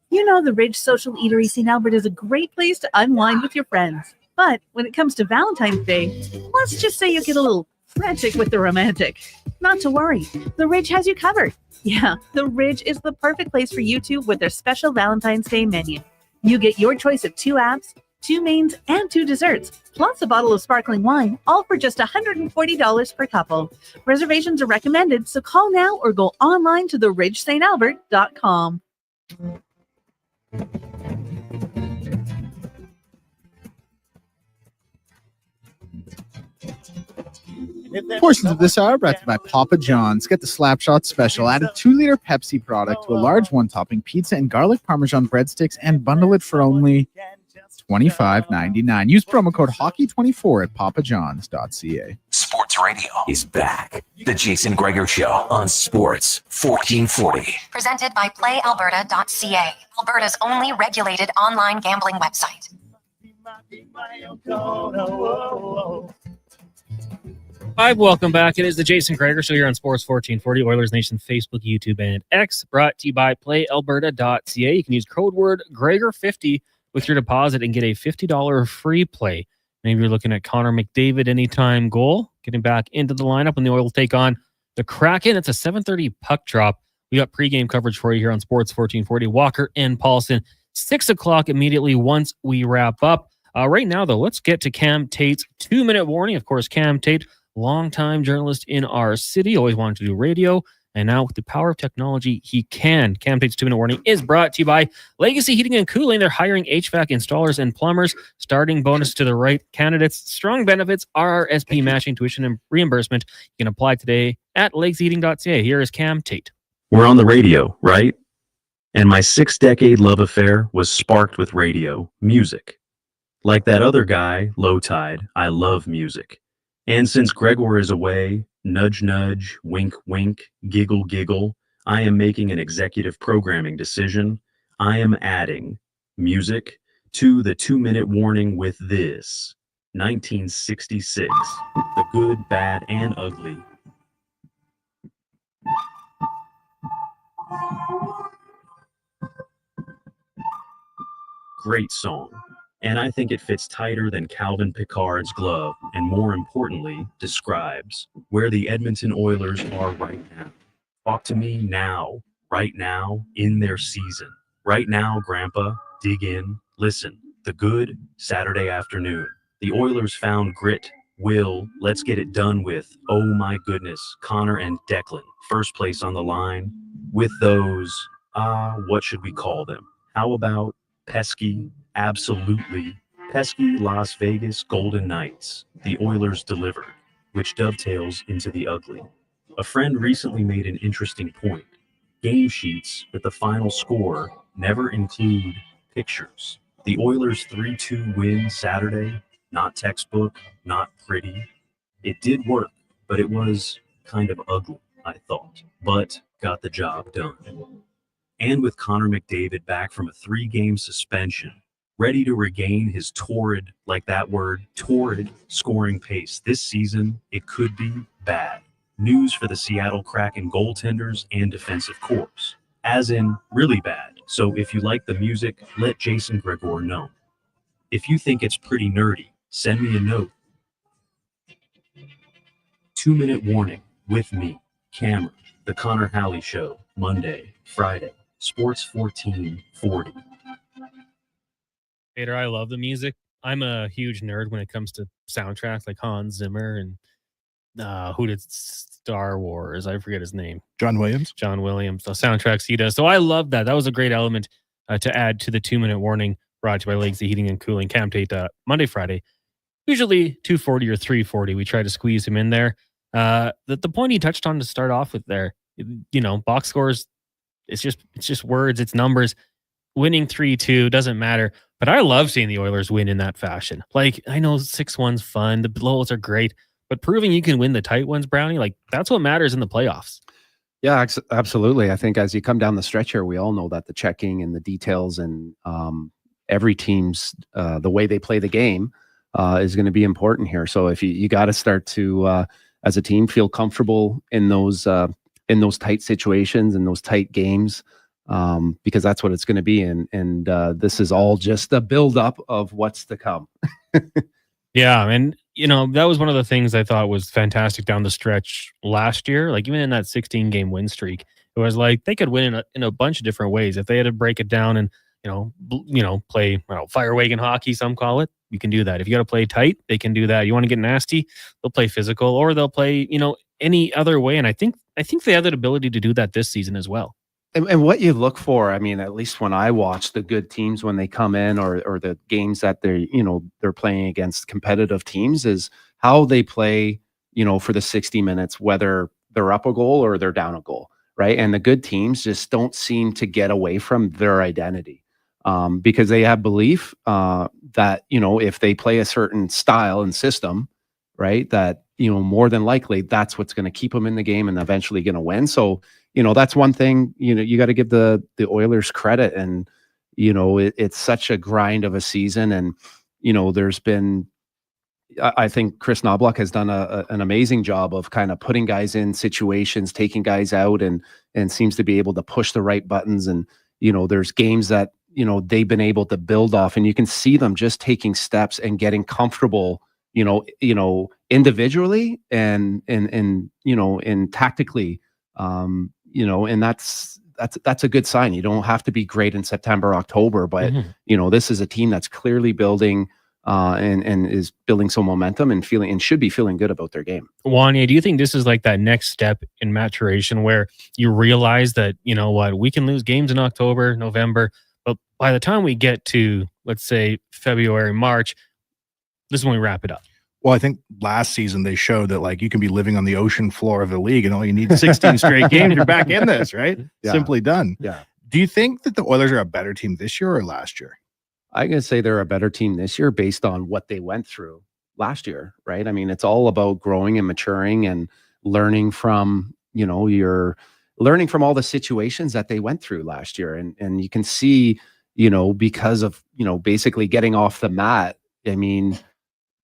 You know, the Ridge Social Eatery St. Albert is a great place to unwind with your friends. But when it comes to Valentine's Day, let's just say you get a little frantic with the romantic. Not to worry, the Ridge has you covered. Yeah, the Ridge is the perfect place for you two with their special Valentine's Day menu. You get your choice of 2 apps, 2 mains, and 2 desserts, plus a bottle of sparkling wine, all for just $140 per couple. Reservations are recommended, so call now or go online to theridgestantalbert.com. Portions of this hour brought to you by Papa John's. Get the Slapshot Special. Add a 2-liter Pepsi product to a large 1-topping pizza and garlic Parmesan breadsticks and bundle it for only $25.99. Use promo code HOCKEY24 at papajohns.ca. Sports Radio is back. The Jason Gregor Show on Sports 1440. Presented by PlayAlberta.ca, Alberta's only regulated online gambling website. Hi, welcome back. It is the Jason Gregor Show here on Sports 1440, Oilers Nation, Facebook, YouTube, and X. Brought to you by PlayAlberta.ca. You can use code word Gregor50 with your deposit and get a $50 free play. Maybe you're looking at Connor McDavid anytime goal, getting back into the lineup when the Oilers take on the Kraken. It's a 7:30 puck drop. We got pregame coverage for you here on Sports 1440. Walker and Paulson, 6 o'clock immediately once we wrap up. Right now, though, let's get to Cam Tate's 2-minute warning. Of course, Cam Tate, longtime journalist in our city, always wanted to do radio. And now with the power of technology, he can. Cam Tate's 2-minute warning is brought to you by Legacy Heating and Cooling. They're hiring HVAC installers and plumbers. Starting bonus to the right candidates. Strong benefits, RRSP matching tuition and reimbursement. You can apply today at legacyheating.ca. Here is Cam Tate. We're on the radio, right? And my 6-decade love affair was sparked with radio, music. Like that other guy, Low Tide, I love music. And since Gregor is away, nudge, nudge, wink, wink, giggle, giggle, I am making an executive programming decision. I am adding music to the 2-minute warning with this. 1966, The Good, Bad, and Ugly. Great song. And I think it fits tighter than Calvin Pickard's glove, and more importantly, describes where the Edmonton Oilers are right now. Talk to me now, right now, in their season. Right now, Grandpa, dig in, listen. The good Saturday afternoon. The Oilers found grit, will, let's get it done with, oh my goodness, Connor and Declan, first place on the line, with those, what should we call them? How about pesky, absolutely pesky Las Vegas Golden Knights? The Oilers delivered, which dovetails into the ugly. A friend recently made an interesting point. Game sheets with the final score never include pictures. The Oilers' 3-2 win Saturday, not textbook, not pretty. It did work, but it was kind of ugly, I thought, but got the job done. And with Connor McDavid back from a 3-game suspension, ready to regain his torrid, like that word, torrid scoring pace this season, it could be bad. News for the Seattle Kraken goaltenders and defensive corps, as in really bad. So if you like the music, let Jason Gregor know. If you think it's pretty nerdy, send me a note. 2-minute warning with me, Cameron, The Connor Halley Show, Monday, Friday, Sports 1440. Peter, I love the music. I'm a huge nerd when it comes to soundtracks like Hans Zimmer and who did Star Wars? I forget his name. John Williams. The soundtracks he does. So I love that. That was a great element to add to the 2-minute warning brought to you by Legacy Heating and Cooling. Cam Tate, Monday, Friday. Usually 240 or 340. We try to squeeze him in there. The point he touched on to start off with there, box scores, it's just words, it's numbers. Winning 3-2 doesn't matter. But I love seeing the Oilers win in that fashion. Like, I know 6-1's fun. The blowouts are great. But proving you can win the tight ones, Brownie, like that's what matters in the playoffs. Yeah, absolutely. I think as you come down the stretch here, we all know that the checking and the details and every team's the way they play the game is going to be important here. So if you got to start to as a team feel comfortable in those tight situations and those tight games, because that's what it's going to be. And this is all just a buildup of what's to come. Yeah, and that was one of the things I thought was fantastic down the stretch last year. Like even in that 16-game win streak, it was like they could win in a bunch of different ways. If they had to break it down and play fire wagon hockey, some call it, you can do that. If you got to play tight, they can do that. You want to get nasty, they'll play physical, or they'll play any other way. And I think they have that ability to do that this season as well. And what you look for, I mean, at least when I watch the good teams when they come in, or the games that they're playing against competitive teams, is how they play, for the 60 minutes, whether they're up a goal or they're down a goal, right? And the good teams just don't seem to get away from their identity because they have belief that, if they play a certain style and system, right, that, more than likely that's what's going to keep them in the game and eventually going to win. So, that's one thing, you got to give the Oilers credit. And, it's such a grind of a season. And, there's been, I think Chris Knobloch has done an amazing job of kind of putting guys in situations, taking guys out, and seems to be able to push the right buttons. And, there's games that, they've been able to build off, and you can see them just taking steps and getting comfortable, individually and tactically, and that's a good sign. You don't have to be great in September, October, but this is a team that's clearly building and is building some momentum and should be feeling good about their game. Wanya, do you think this is like that next step in maturation where you realize that, we can lose games in October, November, but by the time we get to, let's say, February, March, this is when we wrap it up? Well, I think last season they showed that you can be living on the ocean floor of the league and all you need 16 straight games. You're back in this, right? Yeah. Simply done. Yeah. Do you think that the Oilers are a better team this year or last year? I'm going to say they're a better team this year based on what they went through last year, right? I mean, it's all about growing and maturing and learning from, you're learning from all the situations that they went through last year. And you can see, because of, basically getting off the mat, I mean,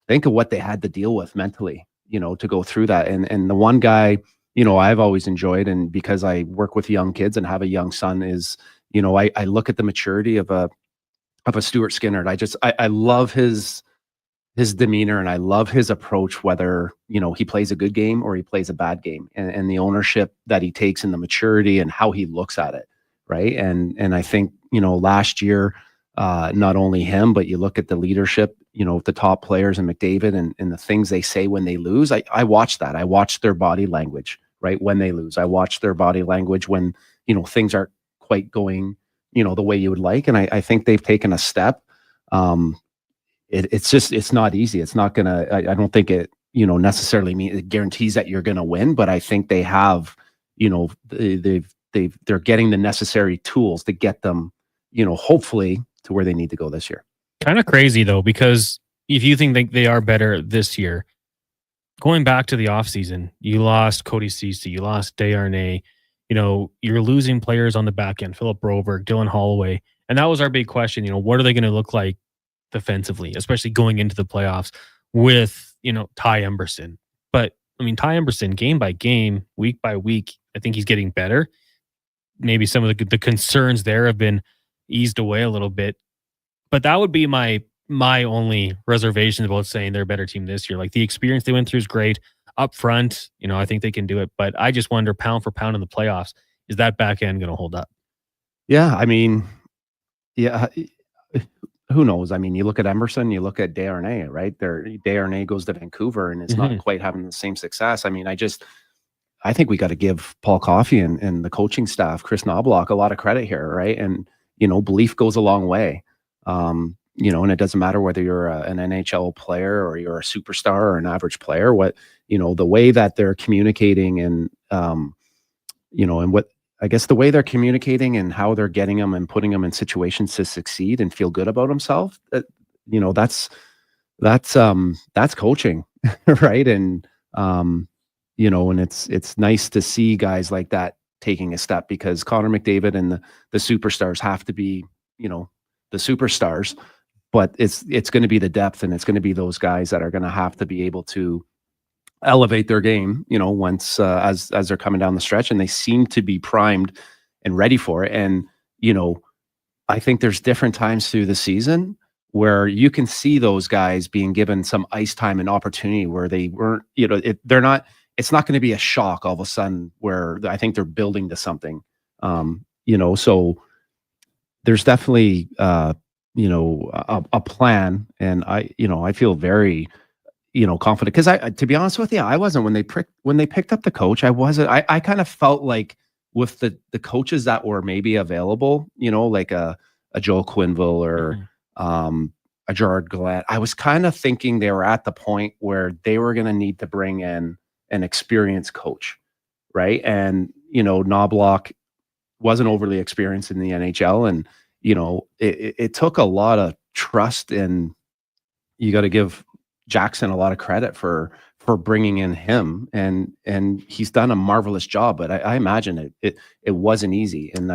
think of what they had to deal with mentally, to go through that. And the one guy, I've always enjoyed, and because I work with young kids and have a young son, is, I look at the maturity of a a Stuart Skinner. I love his demeanor, and I love his approach, whether, he plays a good game or he plays a bad game, and the ownership that he takes and the maturity and how he looks at it. Right. And I think, last year, not only him, but you look at the leadership, the top players and McDavid and the things they say when they lose. I watch that. I watch their body language, right? When they lose, I watch their body language when, things aren't quite going, the way you would like. And I think they've taken a step. It's not easy. It's not gonna, I don't think it, necessarily it guarantees that you're gonna win, but I think they have, they're getting the necessary tools to get them, hopefully to where they need to go this year. Kind of crazy though, because if you think they are better this year, going back to the offseason, you lost Cody Ceci, you lost Desharnais, you're losing players on the back end, Philip Broberg, Dylan Holloway. And that was our big question. What are they going to look like defensively, especially going into the playoffs with, Ty Emberson? But Ty Emberson, game by game, week by week, I think he's getting better. Maybe some of the concerns there have been eased away a little bit, but that would be my only reservation about saying they're a better team this year. Like, the experience they went through is great up front. I think they can do it, but I just wonder, pound for pound in the playoffs, is that back end going to hold up? Yeah. Who knows? You look at Emerson, you look at Desharnais, right? Desharnais goes to Vancouver and it's not quite having the same success. I think we got to give Paul Coffey and the coaching staff, Chris Knobloch, a lot of credit here, right? And, belief goes a long way. And it doesn't matter whether you're an NHL player or you're a superstar or an average player, the way that they're communicating and, and what, I guess the way they're communicating and how they're getting them and putting them in situations to succeed and feel good about himself, that's coaching, right? And, and it's nice to see guys like that taking a step, because Connor McDavid and the superstars have to be, the superstars, but it's going to be the depth, and it's going to be those guys that are going to have to be able to elevate their game, once as they're coming down the stretch, and they seem to be primed and ready for it. And, I think there's different times through the season where you can see those guys being given some ice time and opportunity where they weren't, it's not going to be a shock all of a sudden where I think they're building to something, so there's definitely, a plan. And I feel very, confident, because to be honest with you, I wasn't when they picked up the coach. I kind of felt like with the coaches that were maybe available, like a Joel Quenneville or a Gerard Gallant, I was kind of thinking they were at the point where they were going to need to bring in an experienced coach, right? And Knobloch wasn't overly experienced in the NHL, and it took a lot of trust, and you got to give Jackson a lot of credit for bringing in him, and he's done a marvelous job. But I imagine it wasn't easy, and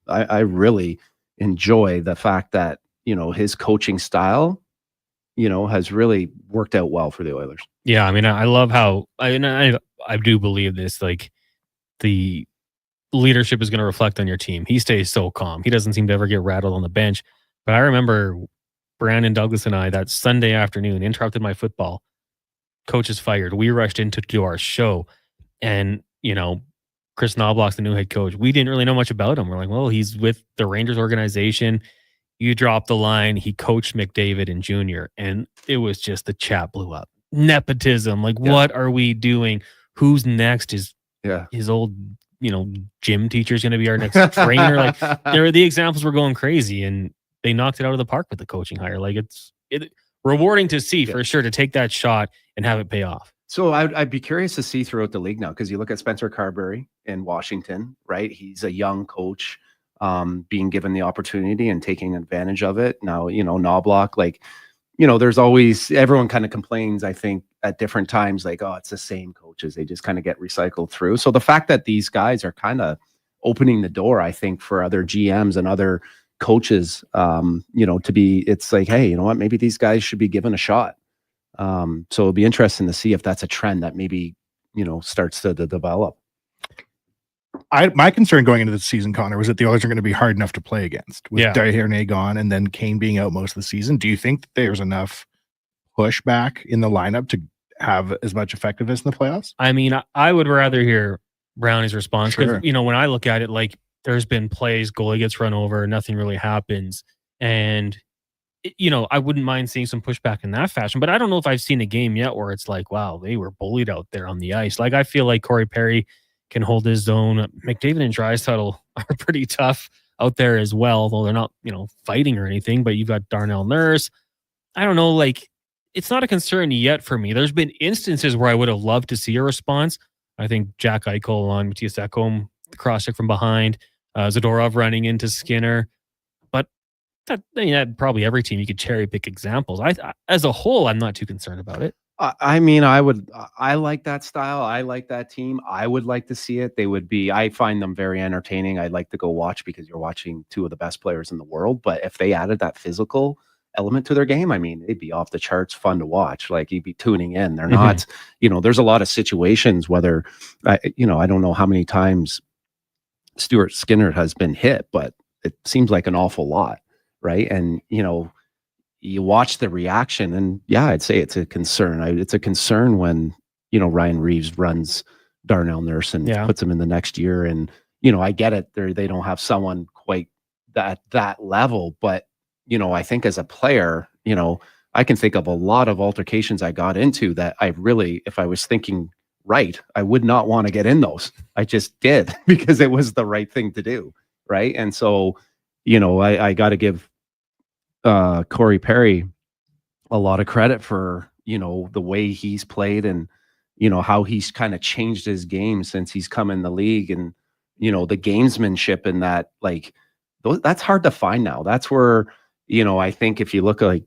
I really enjoy the fact that his coaching style has really worked out well for the Oilers. Yeah, I love how I do believe this, like, the leadership is going to reflect on your team. He stays so calm. He doesn't seem to ever get rattled on the bench. But I remember Brandon Douglas and I, that Sunday afternoon, interrupted my football. Coach is fired. We rushed in to do our show. And, Chris Knobloch's the new head coach. We didn't really know much about him. We're like, well, he's with the Rangers organization. You dropped the line. He coached McDavid in junior. And it was just, the chat blew up. Nepotism. Like, what are we doing? Who's next? His old, gym teacher's going to be our next trainer. Like, the examples were going crazy, and they knocked it out of the park with the coaching hire. Like, it's rewarding to see for sure, to take that shot and have it pay off. So I'd be curious to see throughout the league now, because you look at Spencer Carberry in Washington, right? He's a young coach, being given the opportunity and taking advantage of it. Now, Knobloch, there's always, everyone kind of complains, I think, at different times, like, oh, it's the same coaches. They just kind of get recycled through. So the fact that these guys are kind of opening the door, I think, for other GMs and other coaches, to be, it's like, hey, you know what, maybe these guys should be given a shot. So it'll be interesting to see if that's a trend that maybe, starts to develop. my concern going into the season, Connor, was that the Oilers are going to be hard enough to play against with Desharnais gone and then Kane being out most of the season. Do you think that there's enough pushback in the lineup to have as much effectiveness in the playoffs? I mean, I would rather hear Brownie's response because, Sure. you know, when I look at it, like there's been plays, goalie gets run over, nothing really happens. And, you know, I wouldn't mind seeing some pushback in that fashion, but I don't know if I've seen a game yet where it's like, wow, they were bullied out there on the ice. Like, I feel like Corey Perry can hold his own. McDavid and Draisaitl are pretty tough out there as well, although they're not, you know, fighting or anything, but you've got Darnell Nurse. I don't know, like, it's not a concern yet for me. There's been instances where I would have loved to see a response. I think Jack Eichel on Matthias Ekholm, the cross-check from behind, Zadorov running into Skinner. But probably every team you could cherry pick examples. As a whole, I'm not too concerned about it. I mean, I like that style. I like that team. I would like to see it. I find them very entertaining. I'd like to go watch because you're watching two of the best players in the world. But if they added that physical element to their game, I mean, it'd be off the charts fun to watch. Like, you'd be tuning in. They're not, you know, there's a lot of situations, whether, I don't know how many times Stuart Skinner has been hit, but it seems like an awful lot. Right. And, you know, you watch the reaction and I'd say it's a concern. It's a concern when, you know, Ryan Reeves runs Darnell Nurse and puts him in the next year. And, you know, I get it. They don't have someone quite that level, but, you know, I think as a player, you know, I can think of a lot of altercations I got into that I really, if I was thinking right, I would not want to get in those. I just did because it was the right thing to do. Right. And so, you know, I got to give Corey Perry a lot of credit for, you know, the way he's played and, you know, how he's kind of changed his game since he's come in the league, and, you know, the gamesmanship in that, like, that's hard to find now. That's where, you know, I think if you look at like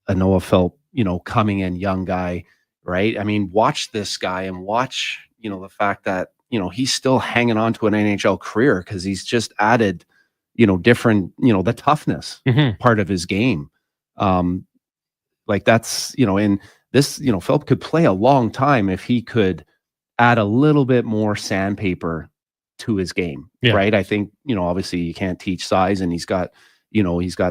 a Noah Philp, you know, coming in young guy, right? I mean, watch this guy and watch, you know, the fact that, you know, he's still hanging on to an NHL career because he's just added, you know, different, you know, the toughness part of his game. Like, that's, you know, and this, you know, Philp could play a long time if he could add a little bit more sandpaper to his game. Right. I think, you know, obviously you can't teach size, and he's got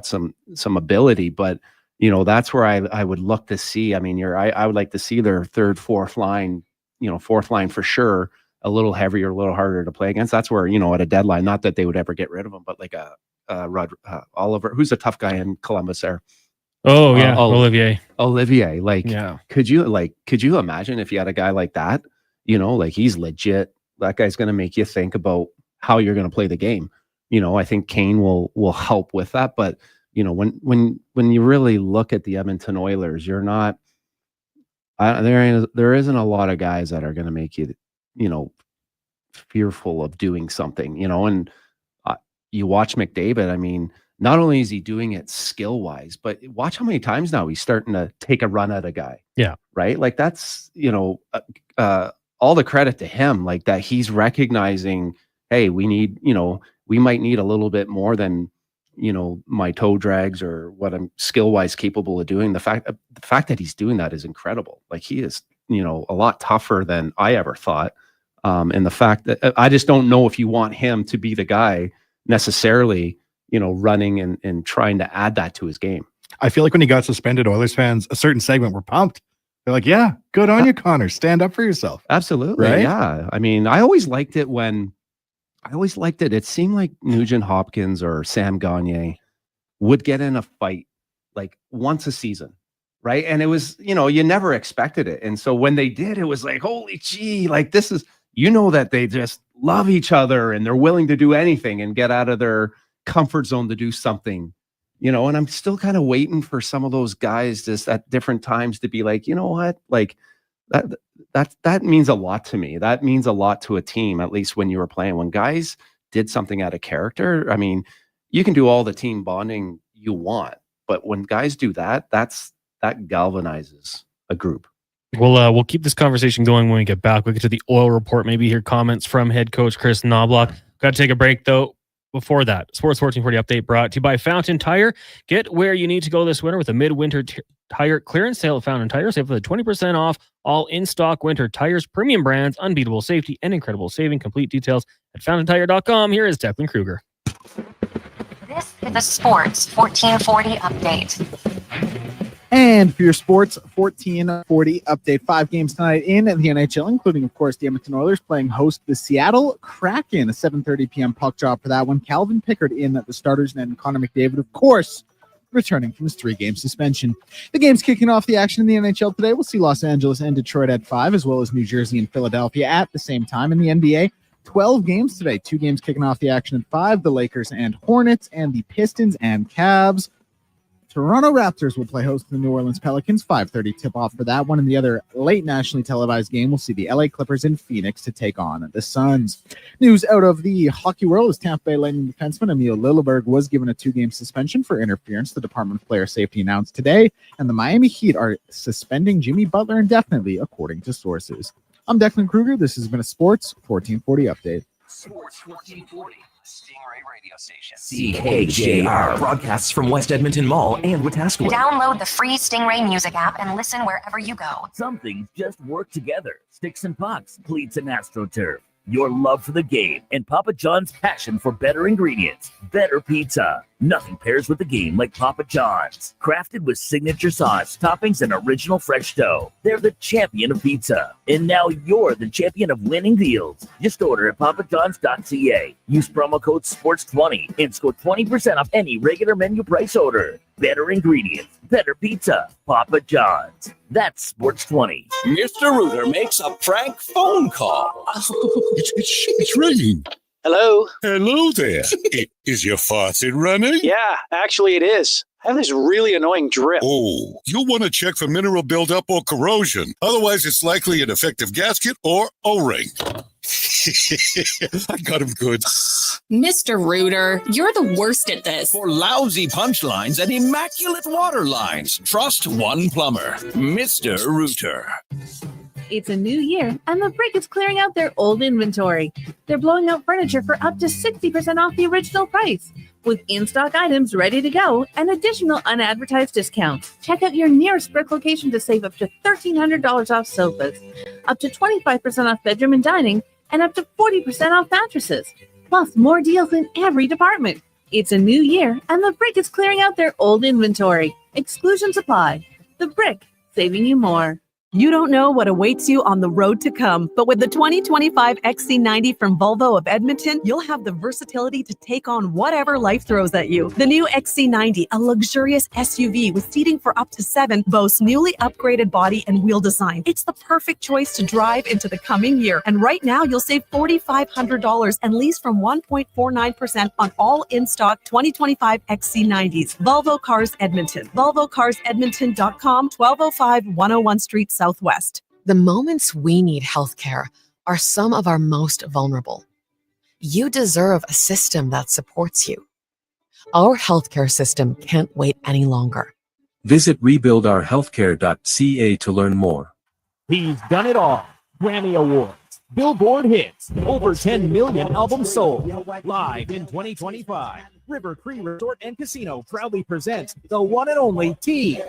some ability, but, you know, that's where I would look to see. I mean, I would like to see their third, fourth line, you know, fourth line for sure, a little heavier, a little harder to play against. That's where, you know, at a deadline, not that they would ever get rid of him, but like Oliver, who's a tough guy in Columbus there. Oh yeah. Olivier. Like, could you imagine if you had a guy like that, you know, like, he's legit. That guy's going to make you think about how you're going to play the game. You know, I think Kane will help with that. But, you know, when you really look at the Edmonton Oilers, you're not, there isn't a lot of guys that are going to make you, you know, fearful of doing something, you know. And you watch McDavid, I mean, not only is he doing it skill wise, but watch how many times now he's starting to take a run at a guy. Yeah. Right. Like, that's, you know, all the credit to him, like, that he's recognizing, hey, we might need a little bit more than, you know, my toe drags or what I'm skill wise capable of doing. The fact that he's doing that is incredible. Like, he is, you know, a lot tougher than I ever thought. And the fact that I just don't know if you want him to be the guy necessarily, you know, running and trying to add that to his game. I feel like when he got suspended, Oilers fans, a certain segment were pumped. They're like, yeah, good on you, Connor. Stand up for yourself. Absolutely. Right? Yeah. I mean, I always liked it. It seemed like Nugent Hopkins or Sam Gagner would get in a fight like once a season. Right. And it was, you know, you never expected it. And so when they did, it was like, holy gee, like, this is, you know, that they just love each other and they're willing to do anything and get out of their comfort zone to do something, you know. And I'm still kind of waiting for some of those guys just at different times to be like, you know what, like, that means a lot to me. That means a lot to a team, at least when you were playing. When guys did something out of character, I mean, you can do all the team bonding you want, but when guys do that, that galvanizes a group. We'll keep this conversation going when we get back. We'll get to the Oil Report, maybe hear comments from head coach Chris Knobloch. Got to take a break, though. Before that, Sports 1440 update brought to you by Fountain Tire. Get where you need to go this winter with a midwinter tire clearance sale at Fountain Tire. Save for the 20% off all in-stock winter tires, premium brands, unbeatable safety, and incredible saving. Complete details at fountaintire.com. Here is Declan Kruger. This is the Sports 1440 update. And for your Sports 1440 update, 5 games tonight in the NHL, including, of course, the Edmonton Oilers playing host the Seattle Kraken. A 7:30 p.m. puck drop for that one. Calvin Pickard in at the starters, and Connor McDavid, of course, returning from his 3-game suspension. The games kicking off the action in the NHL today. We'll see Los Angeles and Detroit at 5, as well as New Jersey and Philadelphia at the same time. In the NBA, 12 games today. 2 games kicking off the action at 5. The Lakers and Hornets, and the Pistons and Cavs. Toronto Raptors will play host to the New Orleans Pelicans. 5:30 tip-off for that one. In the other late nationally televised game, we'll see the LA Clippers in Phoenix to take on the Suns. News out of the hockey world is Tampa Bay Lightning defenseman Emil Lilleberg was given a 2-game suspension for interference. The Department of Player Safety announced today, and the Miami Heat are suspending Jimmy Butler indefinitely, according to sources. I'm Declan Kruger. This has been a Sports 1440 update. Sports 1440. Stingray Radio Station. CKJR broadcasts from West Edmonton Mall and Wetaskiwin. Download the free Stingray music app and listen wherever you go. Some things just work together. Sticks and pucks, cleats and AstroTurf. Your love for the game and Papa John's passion for better ingredients. Better pizza. Nothing pairs with the game like Papa John's. Crafted with signature sauce, toppings, and original fresh dough. They're the champion of pizza. And now you're the champion of winning deals. Just order at papajohns.ca. Use promo code SPORTS20 and score 20% off any regular menu price order. Better ingredients, better pizza. Papa John's. That's Sports 20. Mr. Rooter makes a prank phone call. It's ringing. Hello? Hello there. Is your faucet running? Yeah, actually it is. I have this really annoying drip. Oh, you'll want to check for mineral buildup or corrosion. Otherwise, it's likely a defective gasket or O-ring. I got him good. Mr. Rooter, you're the worst at this. For lousy punchlines and immaculate water lines, trust one plumber, Mr. Rooter. It's a new year, and the Brick is clearing out their old inventory. They're blowing out furniture for up to 60% off the original price, with in-stock items ready to go and additional unadvertised discounts. Check out your nearest Brick location to save up to $1,300 off sofas, up to 25% off bedroom and dining, and up to 40% off mattresses. Plus, more deals in every department. It's a new year, and the Brick is clearing out their old inventory. Exclusions apply. The Brick, saving you more. You don't know what awaits you on the road to come, but with the 2025 XC90 from Volvo of Edmonton, you'll have the versatility to take on whatever life throws at you. The new XC90, a luxurious SUV with seating for up to 7, boasts newly upgraded body and wheel design. It's the perfect choice to drive into the coming year. And right now, you'll save $4,500 and lease from 1.49% on all in-stock 2025 XC90s. Volvo Cars Edmonton. VolvoCarsEdmonton.com, 1205 101 Street Southwest. The moments we need healthcare are some of our most vulnerable. You deserve a system that supports you. Our healthcare system can't wait any longer. Visit rebuildourhealthcare.ca to learn more. He's done it all. Grammy Awards, Billboard hits, over 10 million albums sold. Live in 2025, River Cree Resort and Casino proudly presents the one and only T.I.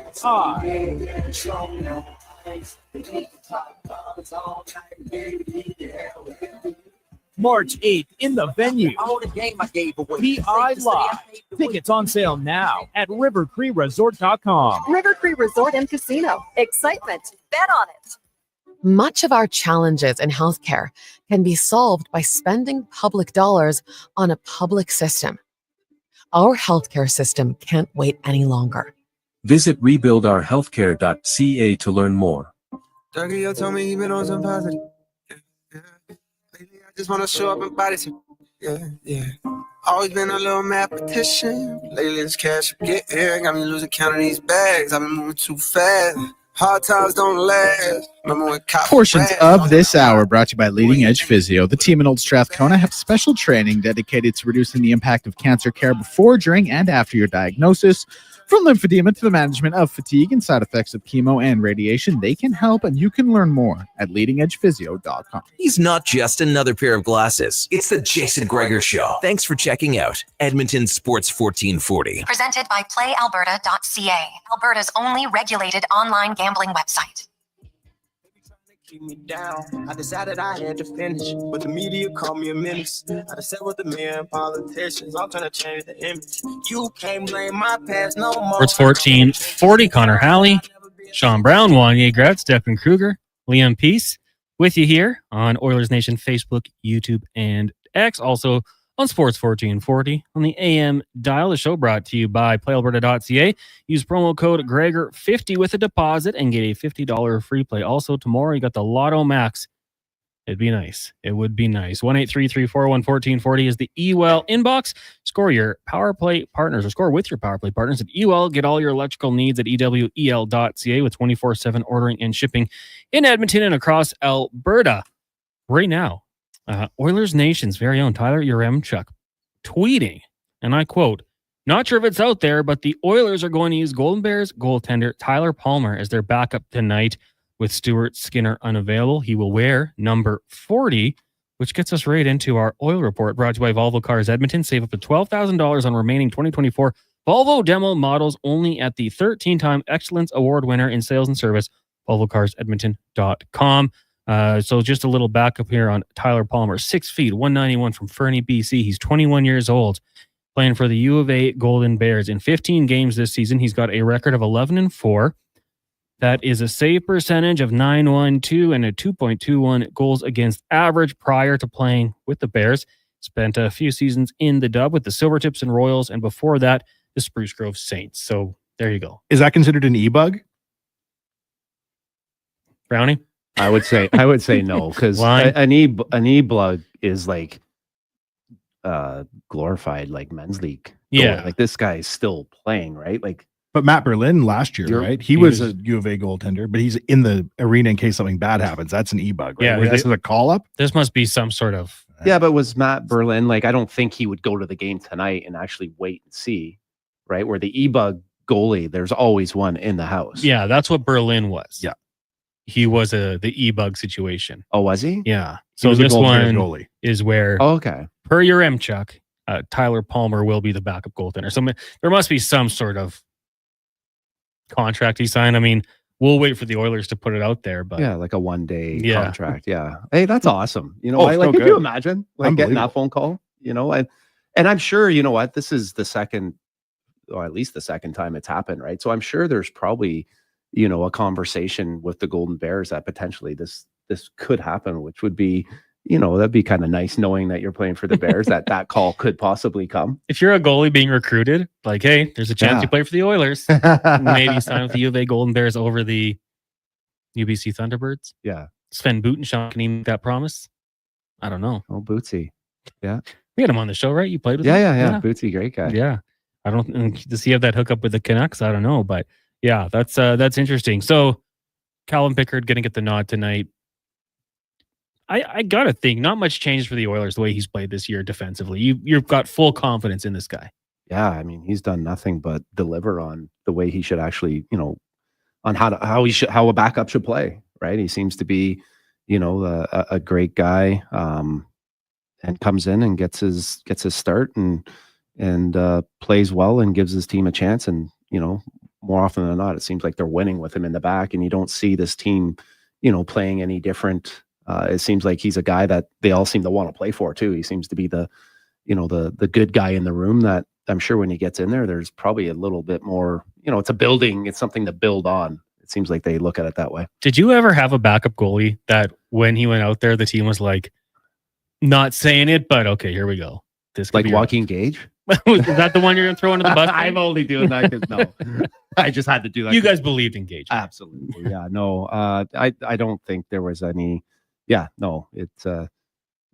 March 8th in the venue. T.I. Live. Tickets on sale now at rivercreeresort.com. River Cree Resort and Casino. Excitement. Bet on it. Much of our challenges in healthcare can be solved by spending public dollars on a public system. Our healthcare system can't wait any longer. Visit rebuildourhealthcare.ca to learn more. Dougie told me he been on some positive. Lately, I just want to show up and body some. Yeah. Always been a little mad petition. Lately, this cash I get here got me losing count of these bags. I've been moving too fast. Hard times don't last. Remember when Portions of this hour brought to you by Leading Edge Physio. The team in Old Strathcona have special training dedicated to reducing the impact of cancer care before, during, and after your diagnosis. From lymphedema to the management of fatigue and side effects of chemo and radiation, they can help, and you can learn more at leadingedgephysio.com. He's not just another pair of glasses. It's the Jason Gregor Show. Thanks for checking out Edmonton Sports 1440. Presented by PlayAlberta.ca, Alberta's only regulated online gambling website. Keep me down. I decided I had to finish, but the media called me a menace. I just said with the men politicians, I'm trying to change the image. You can't blame my past no more. Sports 1440, Connor Halley, Sean Brown, Wanye Gretz, Declan Kruger, Liam Peace with you here on Oilers Nation Facebook, YouTube, and X. Also on Sports 1440 on the AM dial. The show brought to you by PlayAlberta.ca. Use promo code Gregor50 with a deposit and get a $50 free play. Also, tomorrow you got the Lotto Max. It'd be nice. It would be nice. 1-833-401-1440 is the eWell inbox. Score your power play partners, or score with your power play partners at eWell. Get all your electrical needs at ewel.ca with 24/7 ordering and shipping in Edmonton and across Alberta. Right now, Oilers Nation's very own Tyler Yaremchuk tweeting, and I quote, "Not sure if it's out there, but the Oilers are going to use Golden Bears goaltender Tyler Palmer as their backup tonight with Stuart Skinner unavailable. He will wear number 40, which gets us right into our oil report brought to you by Volvo Cars Edmonton. Save up to $12,000 on remaining 2024 Volvo demo models only at the 13-time Excellence Award winner in sales and service, VolvoCarsEdmonton.com. So just a little backup here on Tyler Palmer. 6 feet, 191 from Fernie, BC. He's 21 years old, playing for the U of A Golden Bears. In 15 games this season, he's got a record of 11-4. That is a save percentage of .912 and a 2.21 goals against average prior to playing with the Bears. Spent a few seasons in the Dub with the Silvertips and Royals, and before that, the Spruce Grove Saints. So there you go. Is that considered an e-bug? Brownie? I would say no, because an e-bug is like glorified like men's league. Yeah, like this guy is still playing, right? Like, but Matt Berlin last year, right? He was a U of A goaltender, but he's in the arena in case something bad happens. That's an e-bug, right? Yeah, Where this is a call up. This must be some sort of. Yeah, but was Matt Berlin like? I don't think he would go to the game tonight and actually wait and see, right? Where the e-bug goalie, there's always one in the house. Yeah, that's what Berlin was. Yeah. He was the e-bug situation. Oh, was he? Yeah. So this one goalie is where, okay, per your Yaremchuk, Tyler Palmer will be the backup goaltender. So there must be some sort of contract he signed. I mean, we'll wait for the Oilers to put it out there, but yeah, like a one-day Yeah. contract. Yeah. Hey, that's awesome. You know, Oh, I like. so Could you good. imagine like getting that phone call? You know, and I'm sure you know what this is the second, or at least the second time it's happened, right? So I'm sure there's probably a conversation with the Golden Bears that potentially this could happen, which would be, that'd be kind of nice knowing that you're playing for the Bears, that call could possibly come. if you're a goalie being recruited, like, hey, there's a chance you play for the Oilers. Maybe sign with the U of A Golden Bears over the UBC Thunderbirds. Yeah. Sven Butenschau, can he make that promise? I don't know. Oh, Bootsy. Yeah. We had him on the show, right? You played with him? Yeah. Bootsy, great guy. Yeah. I don't, does he have that hookup with the Canucks? I don't know, but yeah, that's interesting. So Calvin Pickard going to get the nod tonight. I got to think not much changes for the Oilers the way he's played this year defensively. You've got full confidence in this guy. Yeah, I mean, he's done nothing but deliver on the way he should actually, on how a backup should play, right? He seems to be, a great guy, and comes in and gets his start and plays well and gives his team a chance. And more often than not, it seems like they're winning with him in the back, and you don't see this team, playing any different. It seems like he's a guy that they all seem to want to play for too. He seems to be the good guy in the room that I'm sure when he gets in there, there's probably a little bit more, it's a building, it's something to build on. It seems like they look at it that way. Did you ever have a backup goalie that when he went out there, the team was like, not saying it, but okay, here we go. This could like be Joaquin Gage? Is that the one you're going to throw under the bus? I'm only doing that because no, I just had to do that. You guys believed in Gage. Absolutely. Yeah, no, I don't think there was any. Yeah, no,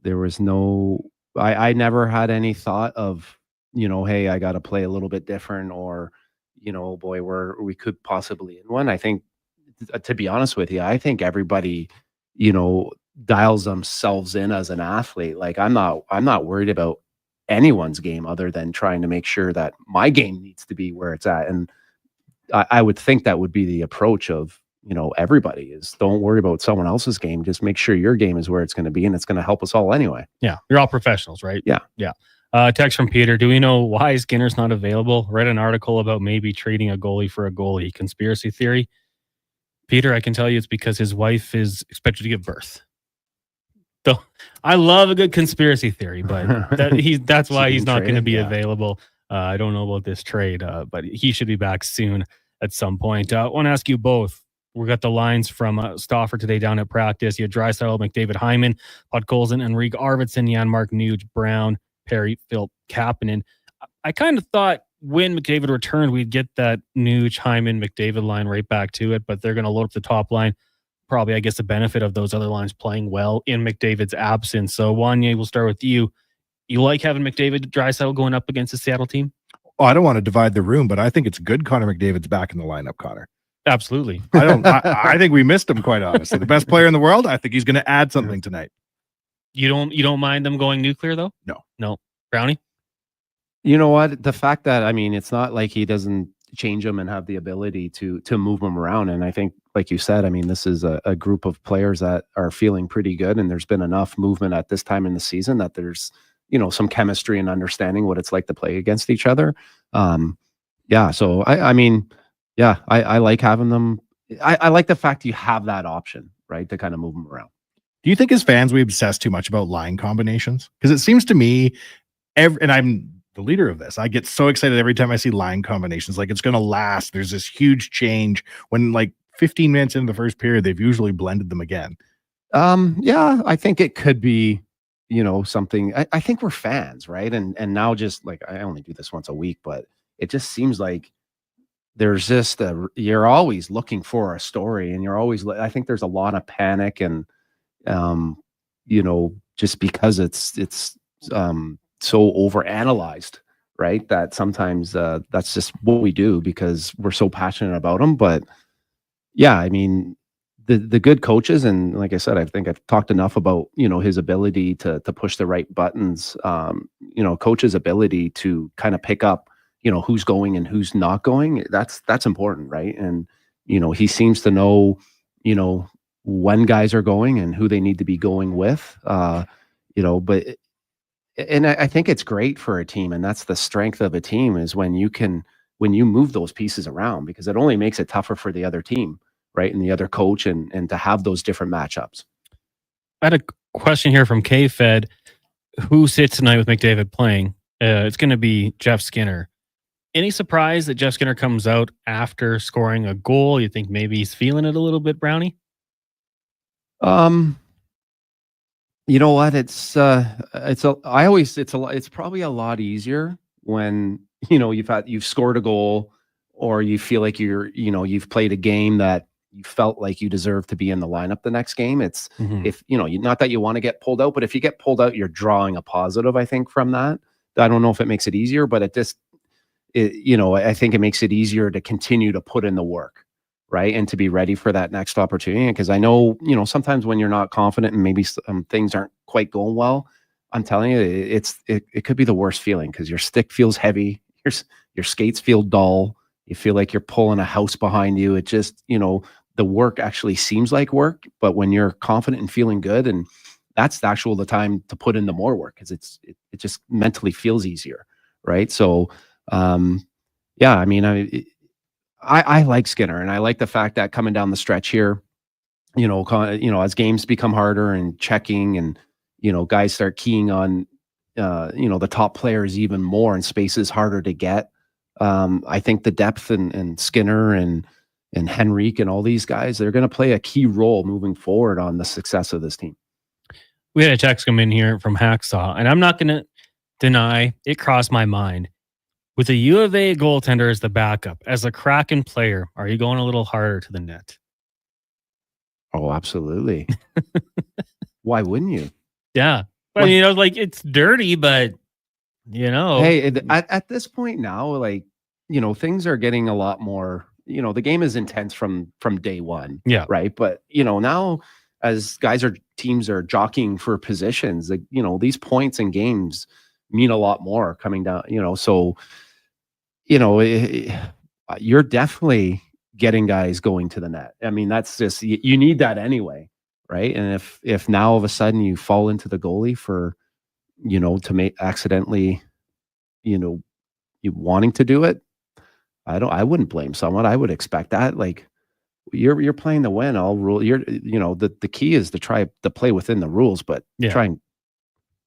there was no. I never had any thought of, hey, I got to play a little bit different, or, boy, we could possibly in one. I think, to be honest with you, I think everybody, dials themselves in as an athlete. Like I'm not worried about anyone's game other than trying to make sure that my game needs to be where it's at. And I would think that would be the approach of, everybody is don't worry about someone else's game. Just make sure your game is where it's going to be, and it's going to help us all anyway. Yeah. You're all professionals, right? Yeah. Yeah. Text from Peter. Do we know why Skinner's not available? Read an article about maybe trading a goalie for a goalie. Conspiracy theory. Peter, I can tell you it's because his wife is expected to give birth. So I love a good conspiracy theory, but that's why he's not going to be available. I don't know about this trade, but he should be back soon at some point. I want to ask you both. We got the lines from Stauffer today down at practice. You had Draisaitl, McDavid, Hyman, Podkolzin, Enrique Arvidsson, Janmark, Nuge, Brown, Perry, Phil, Kapanen. I kind of thought when McDavid returned, we'd get that Nuge, Hyman, McDavid line right back to it, but they're going to load up the top line. Probably, I guess, the benefit of those other lines playing well in McDavid's absence. So, Wanye, we'll start with you. You like having McDavid, Draisaitl going up against the Seattle team? Oh, I don't want to divide the room, but I think it's good Connor McDavid's back in the lineup, Connor. Absolutely. I think we missed him, quite honestly. The best player in the world. I think he's going to add something tonight. You don't mind them going nuclear though? No. Brownie? You know what? The fact that, it's not like he doesn't change them and have the ability to move them around. And I think, like you said, this is a group of players that are feeling pretty good. And there's been enough movement at this time in the season that there's, some chemistry and understanding what it's like to play against each other. So I like having them. I like the fact you have that option, right, to kind of move them around. Do you think as fans we obsess too much about line combinations? Because it seems to me, and I'm the leader of this, I get so excited every time I see line combinations. Like it's going to last. There's this huge change when 15 minutes into the first period, they've usually blended them again. I think it could be, something. I think we're fans, right? And now just I only do this once a week, but it just seems like there's just you're always looking for a story, and you're always. I think there's a lot of panic, and just because it's so overanalyzed, right? That sometimes that's just what we do because we're so passionate about them. But yeah, the good coaches, and like I said, I think I've talked enough about his ability to push the right buttons. Coach's ability to kind of pick up who's going and who's not going. That's important, right? And he seems to know when guys are going and who they need to be going with. But I think it's great for a team, and that's the strength of a team is when you move those pieces around, because it only makes it tougher for the other team, right? And the other coach and to have those different matchups. I had a question here from K-Fed. Who sits tonight with McDavid playing? It's going to be Jeff Skinner. Any surprise that Jeff Skinner comes out after scoring a goal? You think maybe he's feeling it a little bit, Brownie? You know what? It's probably a lot easier when you've scored a goal, or you feel like you've played a game that you felt like you deserve to be in the lineup the next game. It's if not that you want to get pulled out, but if you get pulled out, you're drawing a positive, I think, from that. I don't know if it makes it easier, but I think it makes it easier to continue to put in the work, right? And to be ready for that next opportunity. Because I know, sometimes when you're not confident and maybe things aren't quite going well, I'm telling you, it could be the worst feeling because your stick feels heavy, your skates feel dull, you feel like you're pulling a house behind you. It just, the work actually seems like work, but when you're confident and feeling good, and that's the time to put in the more work because it just mentally feels easier, right? So, I like Skinner, and I like the fact that coming down the stretch here, as games become harder and checking, and guys start keying on, the top players even more, and space is harder to get. I think the depth and Skinner and Henrique and all these guys, they're going to play a key role moving forward on the success of this team. We had a text come in here from Hacksaw, and I'm not going to deny it crossed my mind. With a U of A goaltender as the backup, as a Kraken player, are you going a little harder to the net? Oh, absolutely. Why wouldn't you? Yeah. Well, it's dirty, but, Hey, at this point now, things are getting a lot more, the game is intense from day one. Yeah. Right. But, now as teams are jockeying for positions, these points in games mean a lot more coming down, so, you're definitely getting guys going to the net. I mean, that's just, you need that anyway, right? And if now all of a sudden you fall into the goalie for, to make accidentally, you wanting to do it, I wouldn't blame someone. I would expect that. Like, you're playing to win. All rule. The key is to try to play within the rules, but try and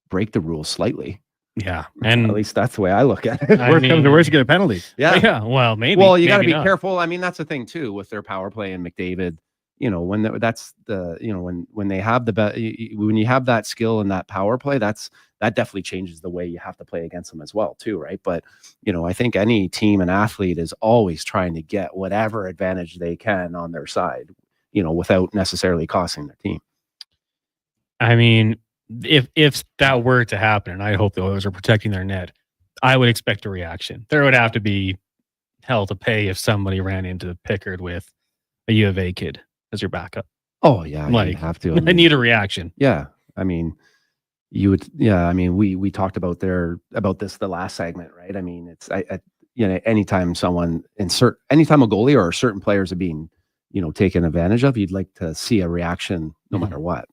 break the rules slightly. Yeah, and at least that's the way I look at it. Worst comes to worst, you get a penalty. Yeah, well, maybe. Well, you got to be not. careful. I mean, that's the thing too with their power play and McDavid. When they have when you have that skill and that power play, that definitely changes the way you have to play against them as well too, right? But I think any team and athlete is always trying to get whatever advantage they can on their side, without necessarily costing their team. I mean, if that were to happen, and I hope the Oilers are protecting their net, I would expect a reaction. There would have to be hell to pay if somebody ran into Pickard with a U of A kid as your backup. Oh yeah, like you have to. I need a reaction. Yeah, I mean, you would. Yeah, I mean, we talked about this the last segment, right? I mean, it's anytime a goalie or certain players are being taken advantage of, you'd like to see a reaction no matter what.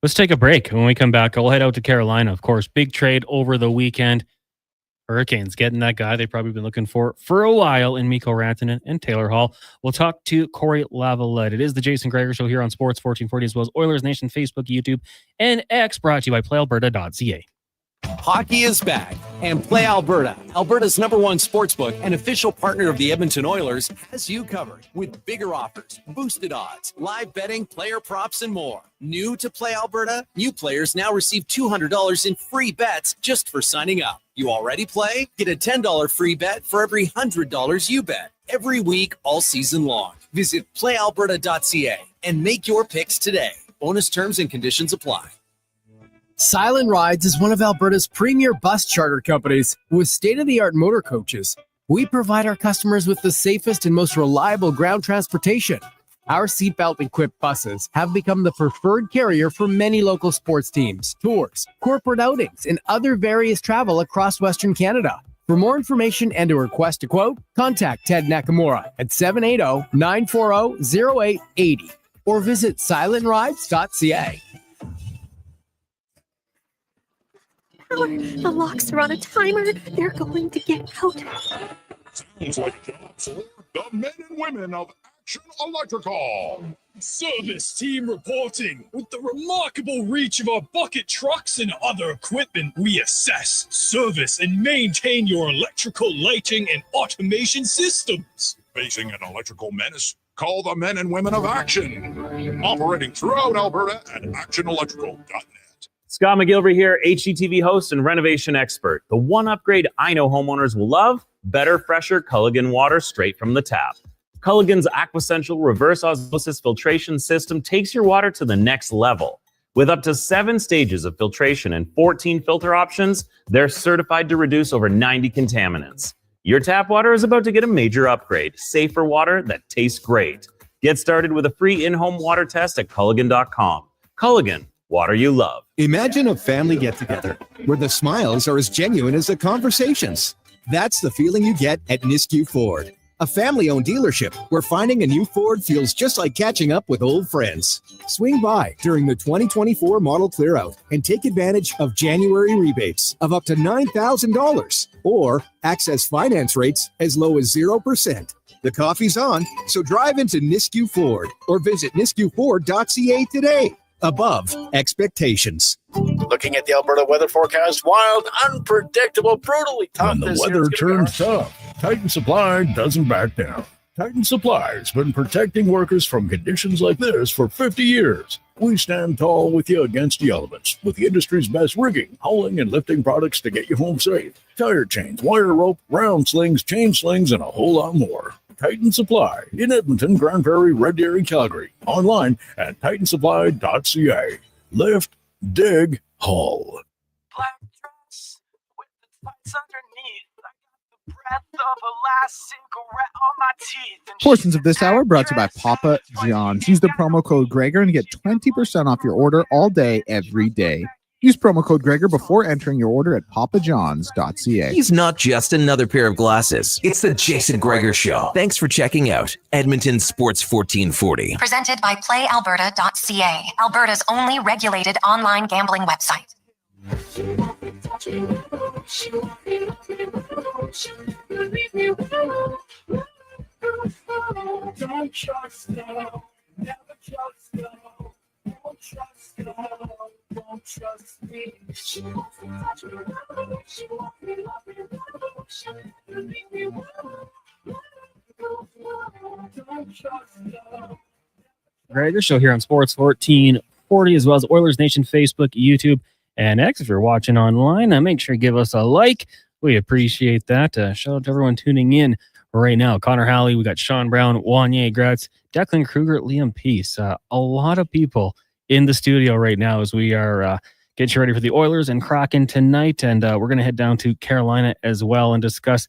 Let's take a break. When we come back, we'll head out to Carolina. Of course, big trade over the weekend. Hurricanes getting that guy they've probably been looking for a while in Mikko Rantanen and Taylor Hall. We'll talk to Corey Lavalette. It is the Jason Gregor Show here on Sports 1440, as well as Oilers Nation, Facebook, YouTube, and X, brought to you by PlayAlberta.ca. Hockey is back, and Play Alberta, Alberta's #1 sportsbook and official partner of the Edmonton Oilers, has you covered with bigger offers, boosted odds, live betting, player props, and more. New to Play Alberta? New players now receive $200 in free bets just for signing up. You already play? Get a $10 free bet for every $100 you bet. Every week, all season long. Visit playalberta.ca and make your picks today. Bonus terms and conditions apply. Silent Rides is one of Alberta's premier bus charter companies with state-of-the-art motor coaches. We provide our customers with the safest and most reliable ground transportation. Our seatbelt-equipped buses have become the preferred carrier for many local sports teams, tours, corporate outings, and other various travel across Western Canada. For more information and to request a quote, contact Ted Nakamura at 780-940-0880 or visit silentrides.ca. The locks are on a timer. They're going to get out. Sounds like a job for the men and women of Action Electrical. Service team reporting. With the remarkable reach of our bucket trucks and other equipment, we assess, service, and maintain your electrical lighting and automation systems. Facing an electrical menace? Call the men and women of Action. Operating throughout Alberta at actionelectrical.net. Scott McGilvery here, HGTV host and renovation expert. The one upgrade I know homeowners will love: better, fresher Culligan water straight from the tap. Culligan's Aquasential reverse osmosis filtration system takes your water to the next level. With up to 7 stages of filtration and 14 filter options, they're certified to reduce over 90 contaminants. Your tap water is about to get a major upgrade: safer water that tastes great. Get started with a free in-home water test at Culligan.com. Culligan, water you love. Imagine a family get-together where the smiles are as genuine as the conversations. That's the feeling you get at Nisku Ford, a family-owned dealership where finding a new Ford feels just like catching up with old friends. Swing by during the 2024 model clear-out and take advantage of January rebates of up to $9,000 or access finance rates as low as 0%. The coffee's on, so drive into Nisku Ford or visit niskuford.ca today. Above expectations. Looking at the Alberta weather forecast, wild, unpredictable, brutally tough. When the weather turns tough, Titan Supply doesn't back down. Titan Supply has been protecting workers from conditions like this for 50 years. We stand tall with you against the elements with the industry's best rigging, hauling, and lifting products to get you home safe. Tire chains, wire rope, round slings, chain slings, and a whole lot more. Titan Supply in Edmonton, Grand Prairie, Red Deer, and Calgary. Online at titansupply.ca. Lift, dig, haul. Black dress with the tights underneath. I got the breath of a last cigarette on my teeth. Portions of this hour brought to you by Papa John's. Use the promo code Gregor and get 20% off your order all day, every day. Use promo code Gregor before entering your order at papajohns.ca. He's not just another pair of glasses. It's the Jason Gregor Show. Thanks for checking out Edmonton Sports 1440. Presented by PlayAlberta.ca, Alberta's only regulated online gambling website. Don't trust them, never trust them. Don't trust them, don't trust me. Don't trust them. Gregor Show here on Sports 1440, as well as Oilers Nation Facebook, YouTube, and X. If you're watching online, make sure you give us a like. We appreciate that. Shout out to everyone tuning in right now. Connor Halley, we got Sean Brown, Wanye Gratz, Declan Kruger, Liam Peace. A lot of people in the studio right now as we are getting you ready for the Oilers and Kraken tonight. And we're going to head down to Carolina as well and discuss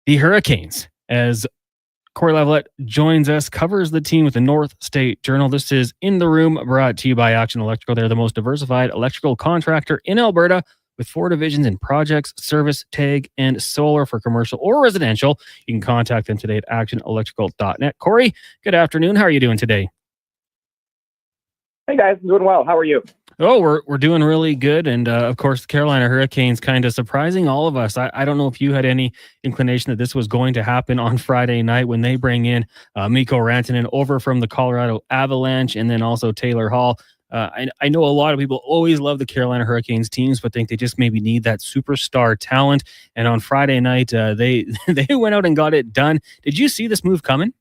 the Hurricanes as Corey Lavalette joins us, covers the team with the North State Journal. This is In the Room, brought to you by Action Electrical. They're the most diversified electrical contractor in Alberta with 4 divisions in projects, service, tag, and solar for commercial or residential. You can contact them today at actionelectrical.net. Corey, good afternoon. How are you doing today? Hey, guys. Doing well. How are you? Oh, we're doing really good. And, of course, the Carolina Hurricanes kind of surprising all of us. I don't know if you had any inclination that this was going to happen on Friday night when they bring in Mikko Rantanen over from the Colorado Avalanche and then also Taylor Hall. I know a lot of people always love the Carolina Hurricanes teams, but think they just maybe need that superstar talent. And on Friday night, they went out and got it done. Did you see this move coming?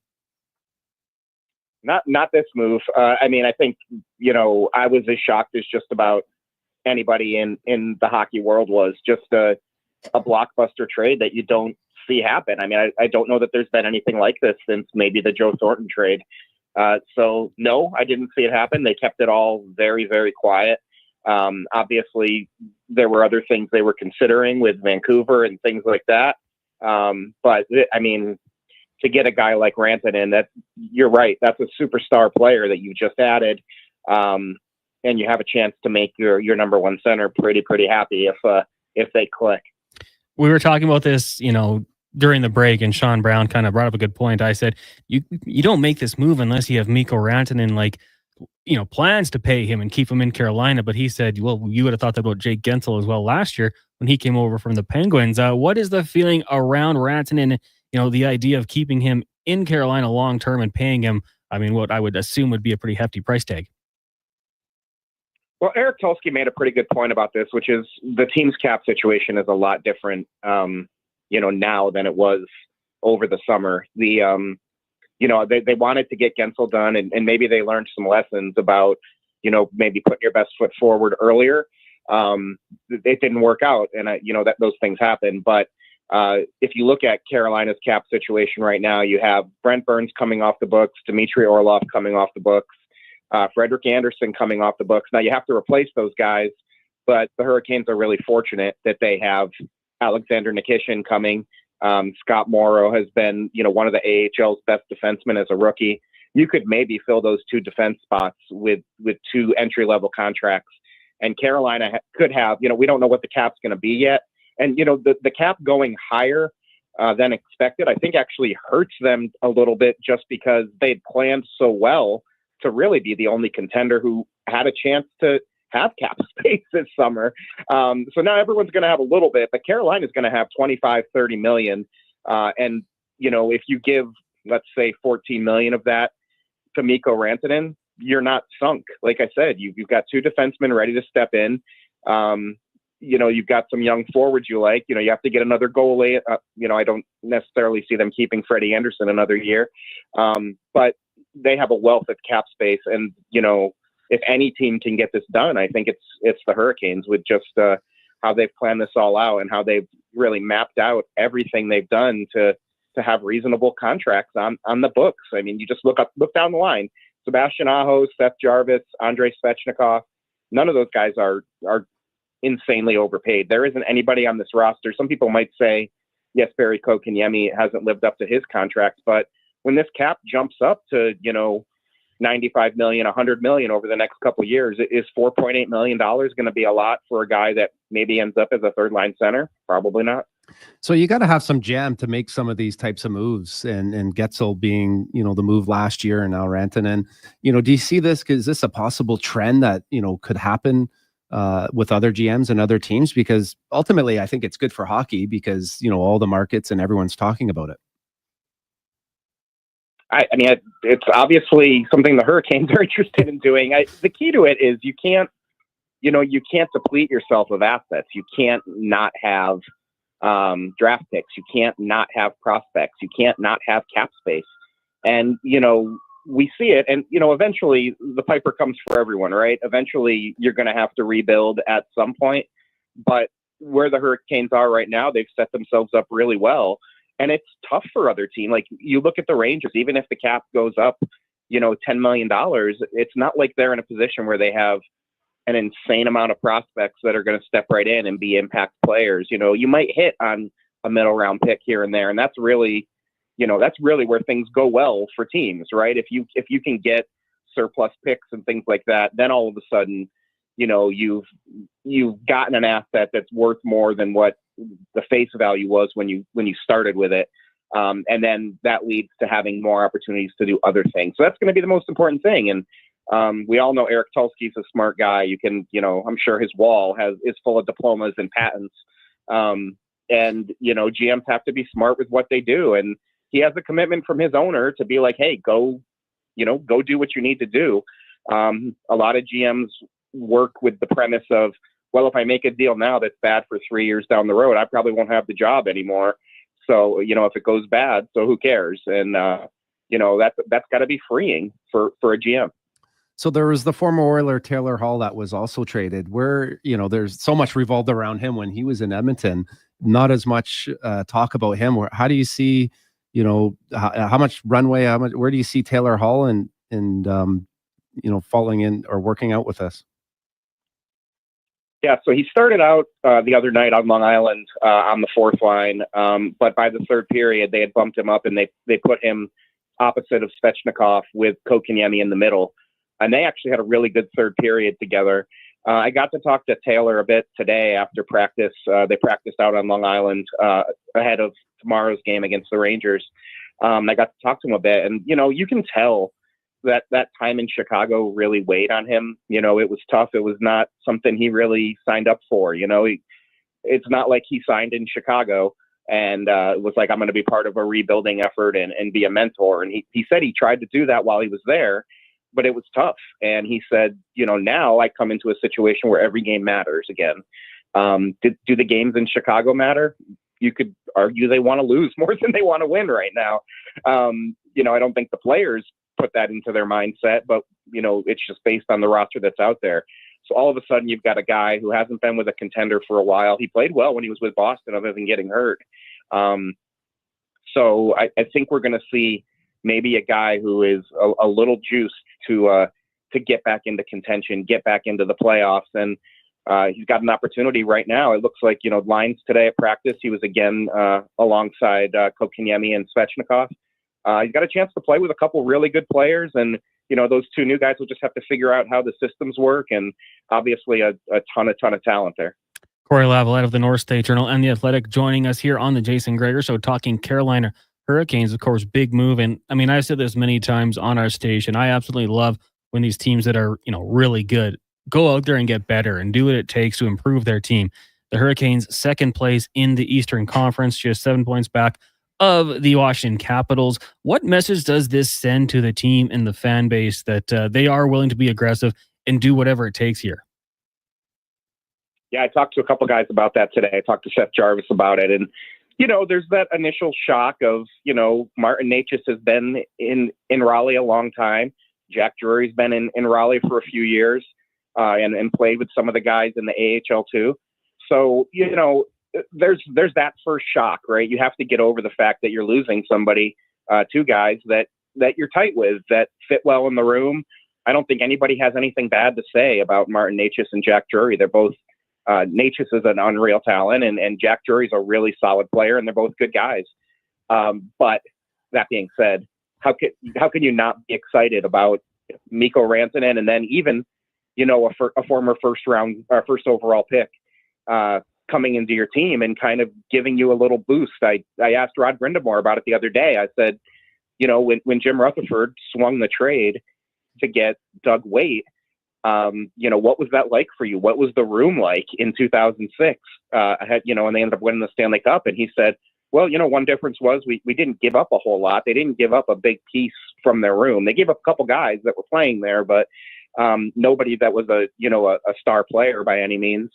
Not this move. I mean, I think, I was as shocked as just about anybody in the hockey world was. Just a blockbuster trade that you don't see happen. I mean, I don't know that there's been anything like this since maybe the Joe Thornton trade. So no, I didn't see it happen. They kept it all very, very quiet. Obviously there were other things they were considering with Vancouver and things like that. But I mean, to get a guy like Rantanen, you're right. That's a superstar player that you just added. And you have a chance to make your number one center pretty happy if they click. We were talking about this, during the break, and Sean Brown kind of brought up a good point. I said, you don't make this move unless you have Mikko Rantanen, plans to pay him and keep him in Carolina. But he said, well, you would have thought that about Jake Gensel as well last year when he came over from the Penguins. What is the feeling around Rantanen? The idea of keeping him in Carolina long-term and paying him, what I would assume would be a pretty hefty price tag. Well, Eric Tulsky made a pretty good point about this, which is the team's cap situation is a lot different, now than it was over the summer. They wanted to get Gensel done, and maybe they learned some lessons about, maybe putting your best foot forward earlier. It didn't work out, and that those things happen. But if you look at Carolina's cap situation right now, you have Brent Burns coming off the books, Dmitry Orlov coming off the books, Frederik Andersen coming off the books. Now you have to replace those guys, but the Hurricanes are really fortunate that they have Alexander Nikishin coming. Scott Morrow has been, one of the AHL's best defensemen as a rookie. You could maybe fill those 2 defense spots with 2 entry-level contracts. And Carolina could have, we don't know what the cap's going to be yet. And, the cap going higher than expected, I think actually hurts them a little bit just because they'd planned so well to really be the only contender who had a chance to have cap space this summer. So now everyone's going to have a little bit, but Carolina's going to have 25, 30 million. And, if you give, let's say 14 million of that to Mikko Rantanen, you're not sunk. Like I said, you've got 2 defensemen ready to step in. You've got some young forwards you like. You have to get another goalie. I don't necessarily see them keeping Freddie Andersen another year. But they have a wealth of cap space. And, if any team can get this done, I think it's the Hurricanes with just how they've planned this all out and how they've really mapped out everything they've done to have reasonable contracts on the books. I mean, you just look down the line. Sebastian Aho, Seth Jarvis, Andrei Svechnikov, none of those guys are insanely overpaid. There isn't anybody on this roster. Some people might say, yes, Barry Kotkaniemi hasn't lived up to his contract, but when this cap jumps up to, $95 million, $100 million over the next couple of years. Is $4.8 million going to be a lot for a guy that maybe ends up as a third line center? Probably not. So you got to have some jam to make some of these types of moves, and Getzel being, the move last year, and now Rantanen. Do you see this? Is this a possible trend that, could happen with other GMs and other teams? Because ultimately, I think it's good for hockey because, all the markets and everyone's talking about it. I mean, it's obviously something the Hurricanes are interested in doing. The key to it is you can't deplete yourself of assets. You can't not have draft picks. You can't not have prospects. You can't not have cap space. And, we see it. And, eventually the piper comes for everyone, right? Eventually you're going to have to rebuild at some point. But where the Hurricanes are right now, they've set themselves up really well. And it's tough for other teams. Like you look at the Rangers, even if the cap goes up, $10 million, it's not like they're in a position where they have an insane amount of prospects that are going to step right in and be impact players. You might hit on a middle round pick here and there. And that's really where things go well for teams, right? If you can get surplus picks and things like that, then all of a sudden, you've gotten an asset that's worth more than what the face value was when you started with it. And then that leads to having more opportunities to do other things. So that's going to be the most important thing. And we all know Eric Tulsky's a smart guy. You can, I'm sure his wall is full of diplomas and patents. And GMs have to be smart with what they do. And he has a commitment from his owner to be like, hey, go do what you need to do. A lot of GMs work with the premise of, well, if I make a deal now that's bad for 3 years down the road, I probably won't have the job anymore. So, if it goes bad, so who cares? And, that's got to be freeing for a GM. So there was the former Oiler Taylor Hall that was also traded where, there's so much revolved around him when he was in Edmonton, not as much talk about him. How do you see, how much runway, where do you see Taylor Hall and falling in or working out with us? Yeah, so he started out the other night on Long Island on the fourth line, but by the third period, they had bumped him up and they put him opposite of Svechnikov with Kotkaniemi in the middle. And they actually had a really good third period together. I got to talk to Taylor a bit today after practice. They practiced out on Long Island ahead of tomorrow's game against the Rangers. I got to talk to him a bit. And, you can tell that time in Chicago really weighed on him. It was tough. It was not something he really signed up for. It's not like he signed in Chicago and it was like, I'm going to be part of a rebuilding effort and be a mentor. And he said he tried to do that while he was there, but it was tough. And he said, now I come into a situation where every game matters again. Do the games in Chicago matter? You could argue they want to lose more than they want to win right now. I don't think the players put that into their mindset, but it's just based on the roster that's out there. So all of a sudden you've got a guy who hasn't been with a contender for a while. He played well when he was with Boston other than getting hurt. So I think we're going to see maybe a guy who is a little juiced to get back into contention, get back into the playoffs. And he's got an opportunity right now. It looks like, lines today at practice, he was again alongside Kotkaniemi and Svechnikov. He's got a chance to play with a couple really good players. And, those two new guys will just have to figure out how the systems work. And obviously a ton of talent there. Corey Lavalette of the North State Journal and The Athletic joining us here on the Jason Gregor Show, talking Carolina Hurricanes, of course, big move. And I mean, I've said this many times on our station. I absolutely love when these teams that are, really good go out there and get better and do what it takes to improve their team. The Hurricanes, second place in the Eastern Conference, just 7 points back of the Washington Capitals. What message does this send to the team and the fan base that they are willing to be aggressive and do whatever it takes here? Yeah, I talked to a couple guys about that today. I talked to Seth Jarvis about it. And, there's that initial shock of, Martin Necas has been in Raleigh a long time. Jack Drury's been in Raleigh for a few years and played with some of the guys in the AHL too. So, there's that first shock, right? You have to get over the fact that you're losing somebody, two guys that you're tight with, that fit well in the room. I don't think anybody has anything bad to say about Martin Necas and Jack Drury. They're both, Necas is an unreal talent and Jack Drury's a really solid player, and they're both good guys. But that being said, how can you not be excited about Mikko Rantanen, and then even, a former first overall pick coming into your team and kind of giving you a little boost. I asked Rod Brindamore about it the other day. I said, when Jim Rutherford swung the trade to get Doug Weight, what was that like for you? What was the room like in 2006? And they ended up winning the Stanley Cup. And he said, well, one difference was we didn't give up a whole lot. They didn't give up a big piece from their room. They gave up a couple guys that were playing there, but nobody that was a star player by any means.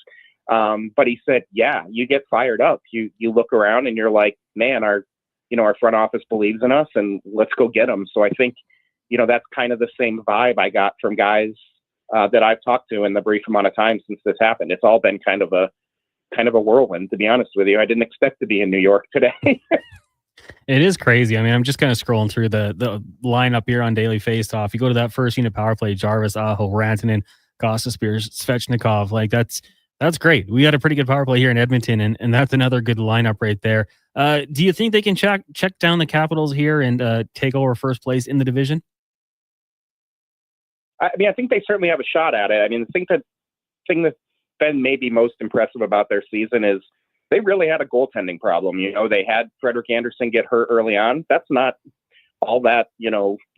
But he said, yeah, you get fired up. You look around and you're like, man, our front office believes in us, and let's go get them. So I think, that's kind of the same vibe I got from guys that I've talked to in the brief amount of time since this happened. It's all been kind of a whirlwind, to be honest with you. I didn't expect to be in New York today. It is crazy. I mean, I'm just kind of scrolling through the lineup here on Daily Faceoff. You go to that first unit power play, Jarvis, Aho, Rantanen, Gostisbehere, Svechnikov. Like that's great. We got a pretty good power play here in Edmonton, and that's another good lineup right there. Do you think they can check down the Capitals here and take over first place in the division? I mean, I think they certainly have a shot at it. I mean, the thing that's been maybe most impressive about their season is they really had a goaltending problem. They had Frederik Andersen get hurt early on. That's not all that,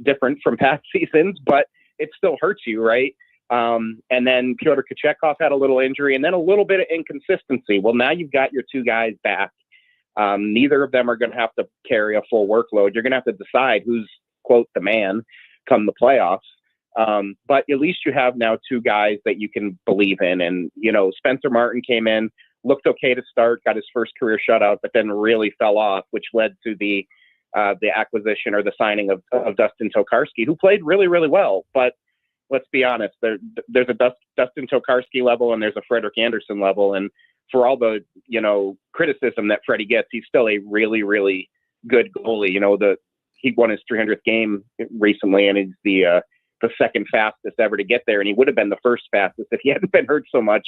different from past seasons, but it still hurts you, right? And then Pyotr Kochetkov had a little injury and then a little bit of inconsistency. Well, now you've got your two guys back. Neither of them are going to have to carry a full workload. You're going to have to decide who's, quote, the man come the playoffs. But at least you have now two guys that you can believe in. And, Spencer Martin came in, looked okay to start, got his first career shutout, but then really fell off, which led to the acquisition or the signing of Dustin Tokarski, who played really, really well. But let's be honest, there's a Dustin Tokarski level and there's a Frederik Andersen level. And for all the, criticism that Freddie gets, he's still a really, really good goalie. He won his 300th game recently, and he's the second fastest ever to get there, and he would have been the first fastest if he hadn't been hurt so much.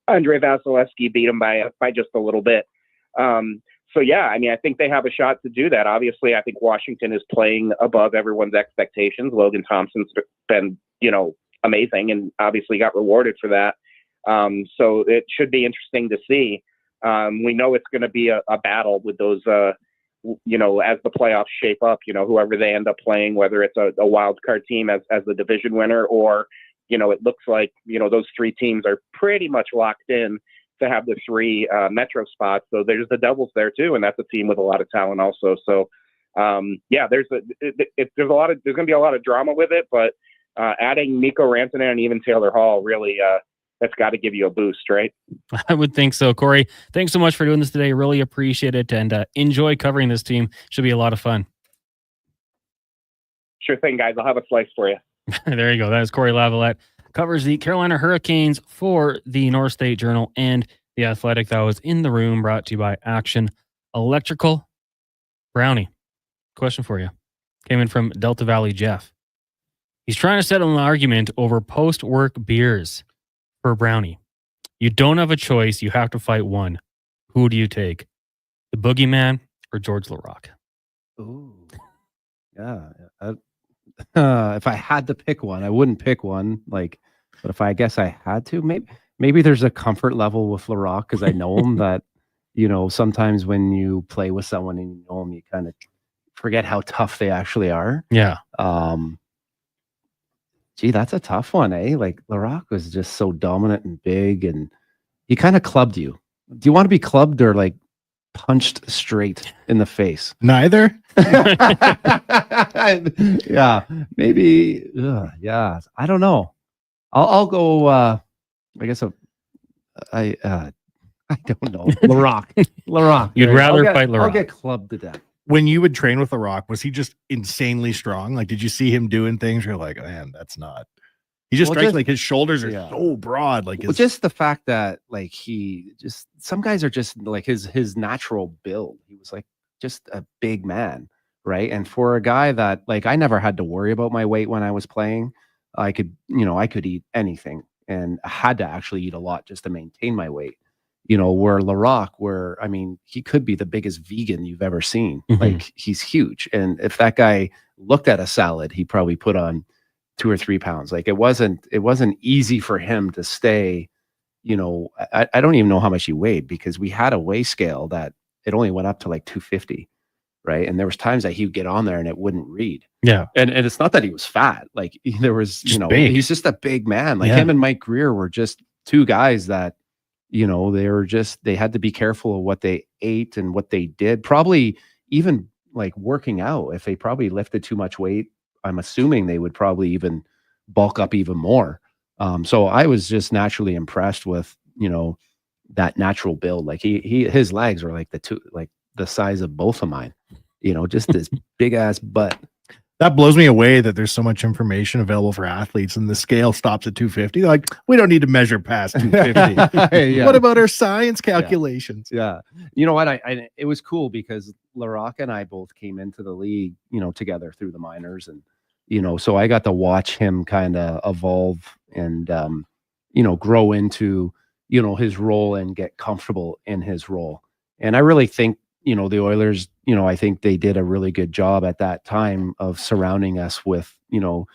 Andrei Vasilevsky beat him by just a little bit. So yeah, I mean, I think they have a shot to do that. Obviously, I think Washington is playing above everyone's expectations. Logan Thompson's been, amazing, and obviously got rewarded for that. So it should be interesting to see. We know it's going to be a battle with those, as the playoffs shape up, whoever they end up playing, whether it's a wild card team as the division winner, or, it looks like, those three teams are pretty much locked in to have the three Metro spots. So there's the Devils there too. And that's a team with a lot of talent also. So there's going to be a lot of drama with it, but adding Mikko Rantanen and even Taylor Hall really, that's got to give you a boost, right? I would think so. Corey, thanks so much for doing this today. Really appreciate it, and enjoy covering this team. Should be a lot of fun. Sure thing, guys. I'll have a slice for you. There you go. That is Corey Lavalette. Covers the Carolina Hurricanes for the North State Journal and The Athletic. That was in the room, brought to you by Action Electrical. Brownie, question for you. Came in from Delta Valley Jeff. He's trying to settle an argument over post-work beers. For Brownie, you don't have a choice. You have to fight one. Who do you take? The Boogeyman or George Laraque? Ooh, yeah. If I had to pick one, I wouldn't pick one. But if I guess I had to, maybe there's a comfort level with Laraque because I know him that sometimes when you play with someone and you know them, you kind of forget how tough they actually are. Yeah. Gee, that's a tough one, eh? Laraque was just so dominant and big, and he kind of clubbed you. Do you want to be clubbed or punched straight in the face? Neither. Yeah, maybe. Yeah, I don't know. I'll go. I guess I don't know. Laraque. You'd rather fight Laraque. I'll get clubbed to death. When you would train with Laraque, was he just insanely strong? Did you see him doing things where you're like, man, that's not. He just strikes his shoulders are so broad. Just the fact that some guys are just his natural build. He was just a big man, right? And for a guy that I never had to worry about my weight when I was playing. I could eat anything, and I had to actually eat a lot just to maintain my weight. Where Laraque, he could be the biggest vegan you've ever seen. Mm-hmm. He's huge. And if that guy looked at a salad, he probably put on 2 or 3 pounds. Like it wasn't easy for him to stay, you know, I don't even know how much he weighed, because we had a weigh scale that it only went up to like 250. Right. And there was times that he would get on there and it wouldn't read. Yeah. And it's not that he was fat. Like there was, Just you know, big. he's just a big man. Like Yeah. him and Mike Greer were just two guys that, you know, they had to be careful of what they ate and what they did. Probably even like working out. If they probably lifted too much weight, I'm assuming they would probably even bulk up even more. So I was just naturally impressed with, you know, that natural build. Like his legs were like the size of both of mine, you know, just this big ass butt. That blows me away that there's so much information available for athletes and the scale stops at 250. They're like, we don't need to measure past 250. Yeah. What about our science calculations? Yeah. You know what? It was cool because LaRocque and I both came into the league, you know, together through the minors. And, you know, so I got to watch him kind of evolve and, you know, grow into, you know, his role and get comfortable in his role. And I really think, you know, the Oilers, you know, I think they did a really good job at that time of surrounding us with, you know,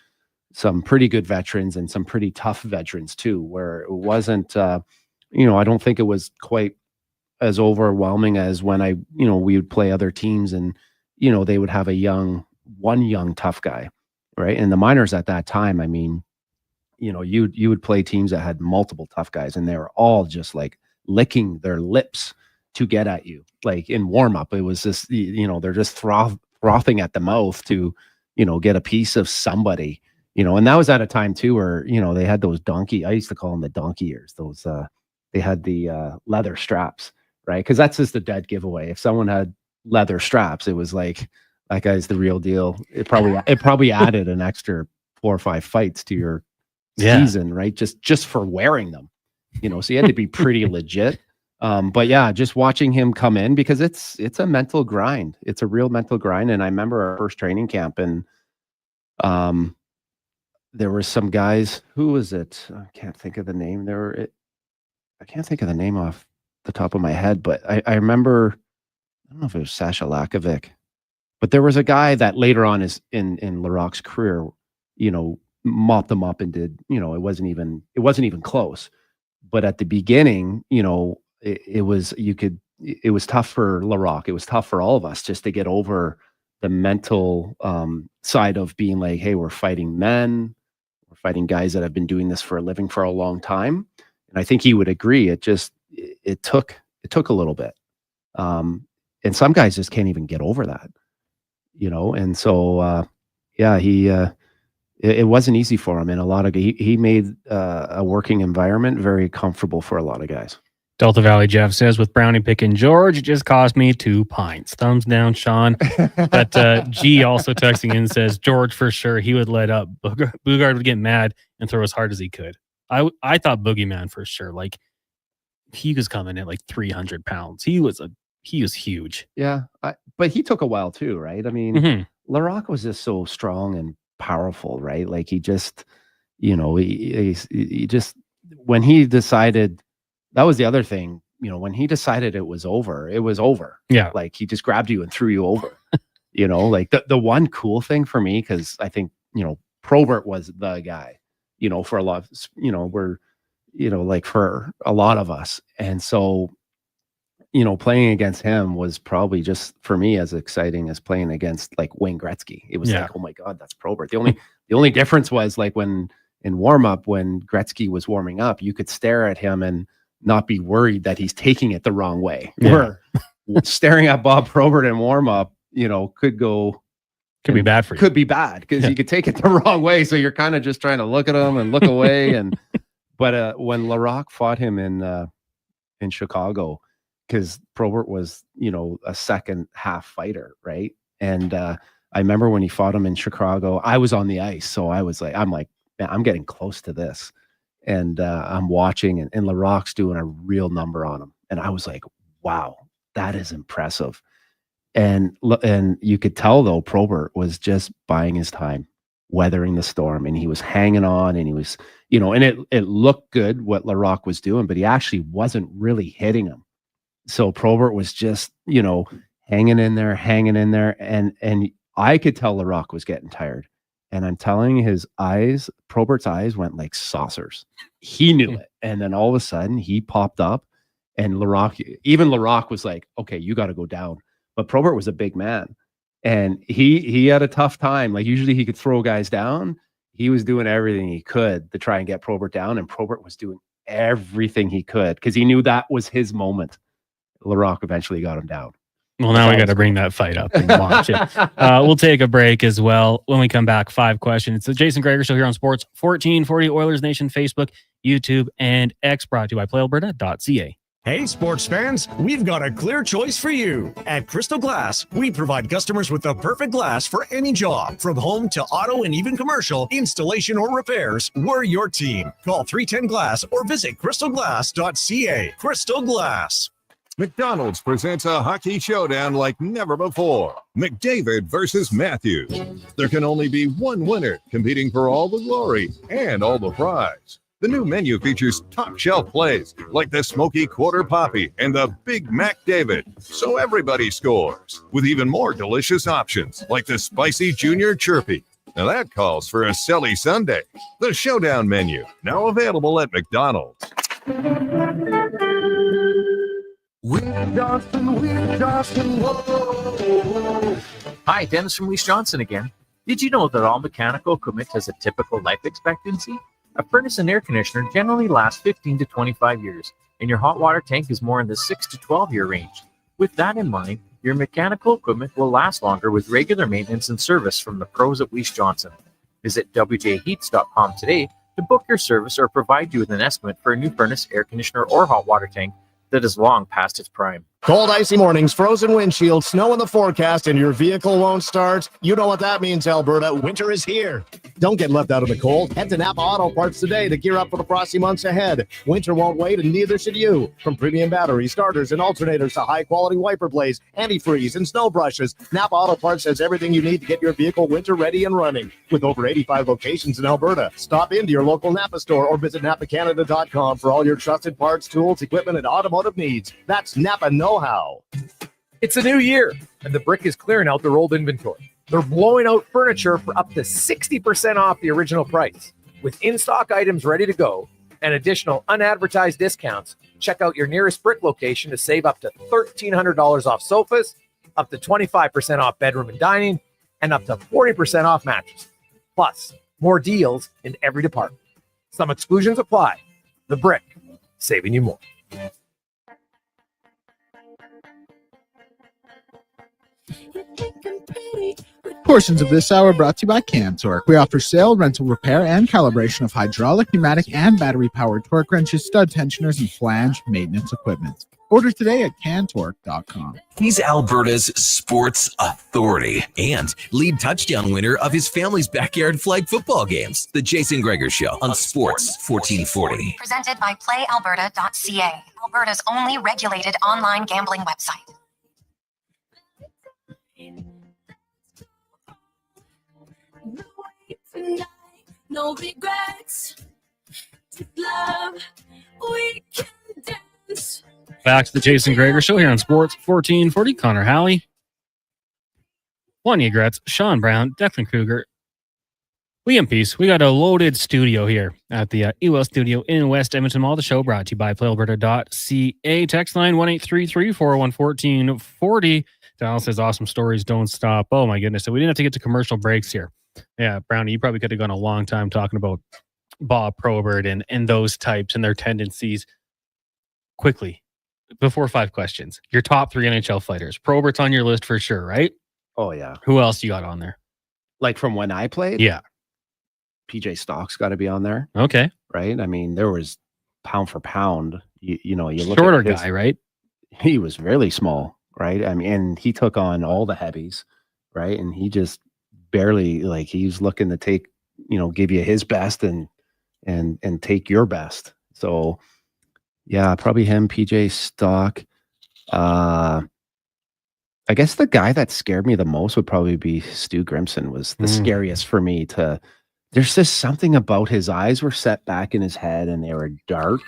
some pretty good veterans and some pretty tough veterans too, where it wasn't, you know, I don't think it was quite as overwhelming as when we would play other teams and, you know, they would have one young tough guy, right? And the minors at that time, I mean, you know, you would play teams that had multiple tough guys and they were all just like licking their lips to get at you. Like in warm up, it was just, you know, they're just frothing at the mouth to, you know, get a piece of somebody, you know. And that was at a time too where, you know, they had those I used to call them the donkey ears. Those they had the leather straps, right? Because that's just a dead giveaway. If someone had leather straps, it was like, that guy's the real deal. It probably added an extra 4 or 5 fights to your season, right? Just for wearing them, you know. So you had to be pretty legit. But yeah, just watching him come in, because it's a mental grind. It's a real mental grind. And I remember our first training camp, and there were some guys. Who was it? I can't think of the name. I can't think of the name off the top of my head, but I remember. I don't know if it was Sasha Lakovic, but there was a guy that later on in LaRocque's career, you know, mopped them up and did. You know, it wasn't even close. But at the beginning, you know, it was tough for LaRocque. It was tough for all of us just to get over the mental side of being like, hey, we're fighting men, we're fighting guys that have been doing this for a living for a long time. And I think he would agree. It took a little bit. And some guys just can't even get over that, you know? And so, it wasn't easy for him. And he made a working environment very comfortable for a lot of guys. Delta Valley Jeff says, with Brownie picking George, it just cost me 2 pints. Thumbs down, Sean. But G also texting in says, George for sure, he would let up. Boogaard would get mad and throw as hard as he could. I thought Boogeyman for sure. Like, he was coming in like 300 pounds. He was huge. Yeah, but he took a while too, right? I mean, LaRocque was just so strong and powerful, right? Like he just, you know, he just, when he decided, that was the other thing, you know, when he decided it was over, it was over. Yeah. Like he just grabbed you and threw you over, you know. Like the one cool thing for me, because I think, you know, Probert was the guy, you know, for a lot of, you know, like for a lot of us. And so, you know, playing against him was probably just for me as exciting as playing against like Wayne Gretzky. It was like, oh my God, that's Probert. The only difference was like when in warm up, when Gretzky was warming up, you could stare at him and not be worried that he's taking it the wrong way. Yeah. Where staring at Bob Probert in warm up, you know, could be bad for you. Could be bad because you could take it the wrong way. So you're kind of just trying to look at him and look away. But when LaRocque fought him in Chicago, because Probert was, you know, a second half fighter, right? And I remember when he fought him in Chicago, I was on the ice, so I'm like, man, I'm getting close to this. And I'm watching, and LaRocque's doing a real number on him. And I was like, wow, that is impressive. And you could tell, though, Probert was just buying his time, weathering the storm. And he was hanging on, and he was, you know, and it looked good what LaRocque was doing, but he actually wasn't really hitting him. So Probert was just, you know, hanging in there. And I could tell LaRocque was getting tired. And I'm telling you, his eyes, Probert's eyes went like saucers. He knew it. And then all of a sudden he popped up and Larocque was like, okay, you got to go down. But Probert was a big man and he had a tough time. Like usually he could throw guys down. He was doing everything he could to try and get Probert down. And Probert was doing everything he could because he knew that was his moment. Larocque eventually got him down. Well, now we got to bring that fight up and watch it. We'll take a break as well. When we come back, 5 questions. It's the Jason Gregor Show here on Sports 1440 Oilers Nation, Facebook, YouTube, and X, brought to you by PlayAlberta.ca. Hey, sports fans, we've got a clear choice for you. At Crystal Glass, we provide customers with the perfect glass for any job. From home to auto and even commercial, installation or repairs, we're your team. Call 310 Glass or visit crystalglass.ca. Crystal Glass. McDonald's presents a hockey showdown like never before. McDavid versus Matthews. There can only be one winner, competing for all the glory and all the prize. The new menu features top shelf plays like the Smoky Quarter Poppy and the Big Mac David, so everybody scores. With even more delicious options like the Spicy Junior Chirpy. Now that calls for a silly Sunday. The Showdown menu, now available at McDonald's. Johnson, whoa. Hi, Dennis from Weiss Johnson again. Did you know that all mechanical equipment has a typical life expectancy? A furnace and air conditioner generally lasts 15 to 25 years, and your hot water tank is more in the 6 to 12 year range. With that in mind, your mechanical equipment will last longer with regular maintenance and service from the pros at Weiss Johnson. Visit wjheats.com today to book your service or provide you with an estimate for a new furnace, air conditioner, or hot water tank that is long past its prime. Cold, icy mornings, frozen windshield, snow in the forecast, and your vehicle won't start. You know what that means, Alberta. Winter is here. Don't get left out of the cold. Head to Napa Auto Parts today to gear up for the frosty months ahead. Winter won't wait, and neither should you. From premium batteries, starters, and alternators to high-quality wiper blades, antifreeze, and snow brushes, Napa Auto Parts has everything you need to get your vehicle winter ready and running. With over 85 locations in Alberta, stop into your local Napa store or visit NapaCanada.com for all your trusted parts, tools, equipment, and automotive needs. That's Napa know-how. It's a new year, and the Brick is clearing out their old inventory. They're blowing out furniture for up to 60% off the original price. With in-stock items ready to go and additional unadvertised discounts, check out your nearest Brick location to save up to $1,300 off sofas, up to 25% off bedroom and dining, and up to 40% off mattresses. Plus, more deals in every department. Some exclusions apply. The Brick, saving you more. Portions of this hour brought to you by Cantork. We offer sale, rental, repair, and calibration of hydraulic, pneumatic, and battery-powered torque wrenches, stud tensioners, and flange maintenance equipment. Order today at cantork.com. He's Alberta's sports authority and lead touchdown winner of his family's backyard flag football games. The Jason Gregor Show on Sports 1440. Presented by PlayAlberta.ca, Alberta's only regulated online gambling website. No regrets. Love, we can dance. Back to the Jason Gregor Show here on Sports 1440. Connor Halley, Juan Egretz, Sean Brown, Declan Kruger, Liam Peace. We got a loaded studio here at the EWL studio in West Edmonton Mall. The show brought to you by PlayAlberta.ca. Text line 1-833-401-1440. Dallas says awesome stories don't stop. Oh my goodness. So we didn't have to get to commercial breaks here. Yeah, Brownie, you probably could have gone a long time talking about Bob Probert and those types and their tendencies. Quickly, before 5 questions, your top 3 NHL fighters. Probert's on your list for sure, right? Oh, yeah. Who else you got on there? Like from when I played? Yeah. PJ Stock's got to be on there. Okay. Right? I mean, there was pound for pound. You look shorter at his, guy, right? He was really small, right? I mean, and he took on all the heavies, right? And he just barely, like, he's looking to take, give you his best and take your best. So yeah, probably him, PJ Stock. I guess the guy that scared me the most would probably be Stu Grimson. Was the scariest for me to. There's just something about his eyes were set back in his head and they were dark,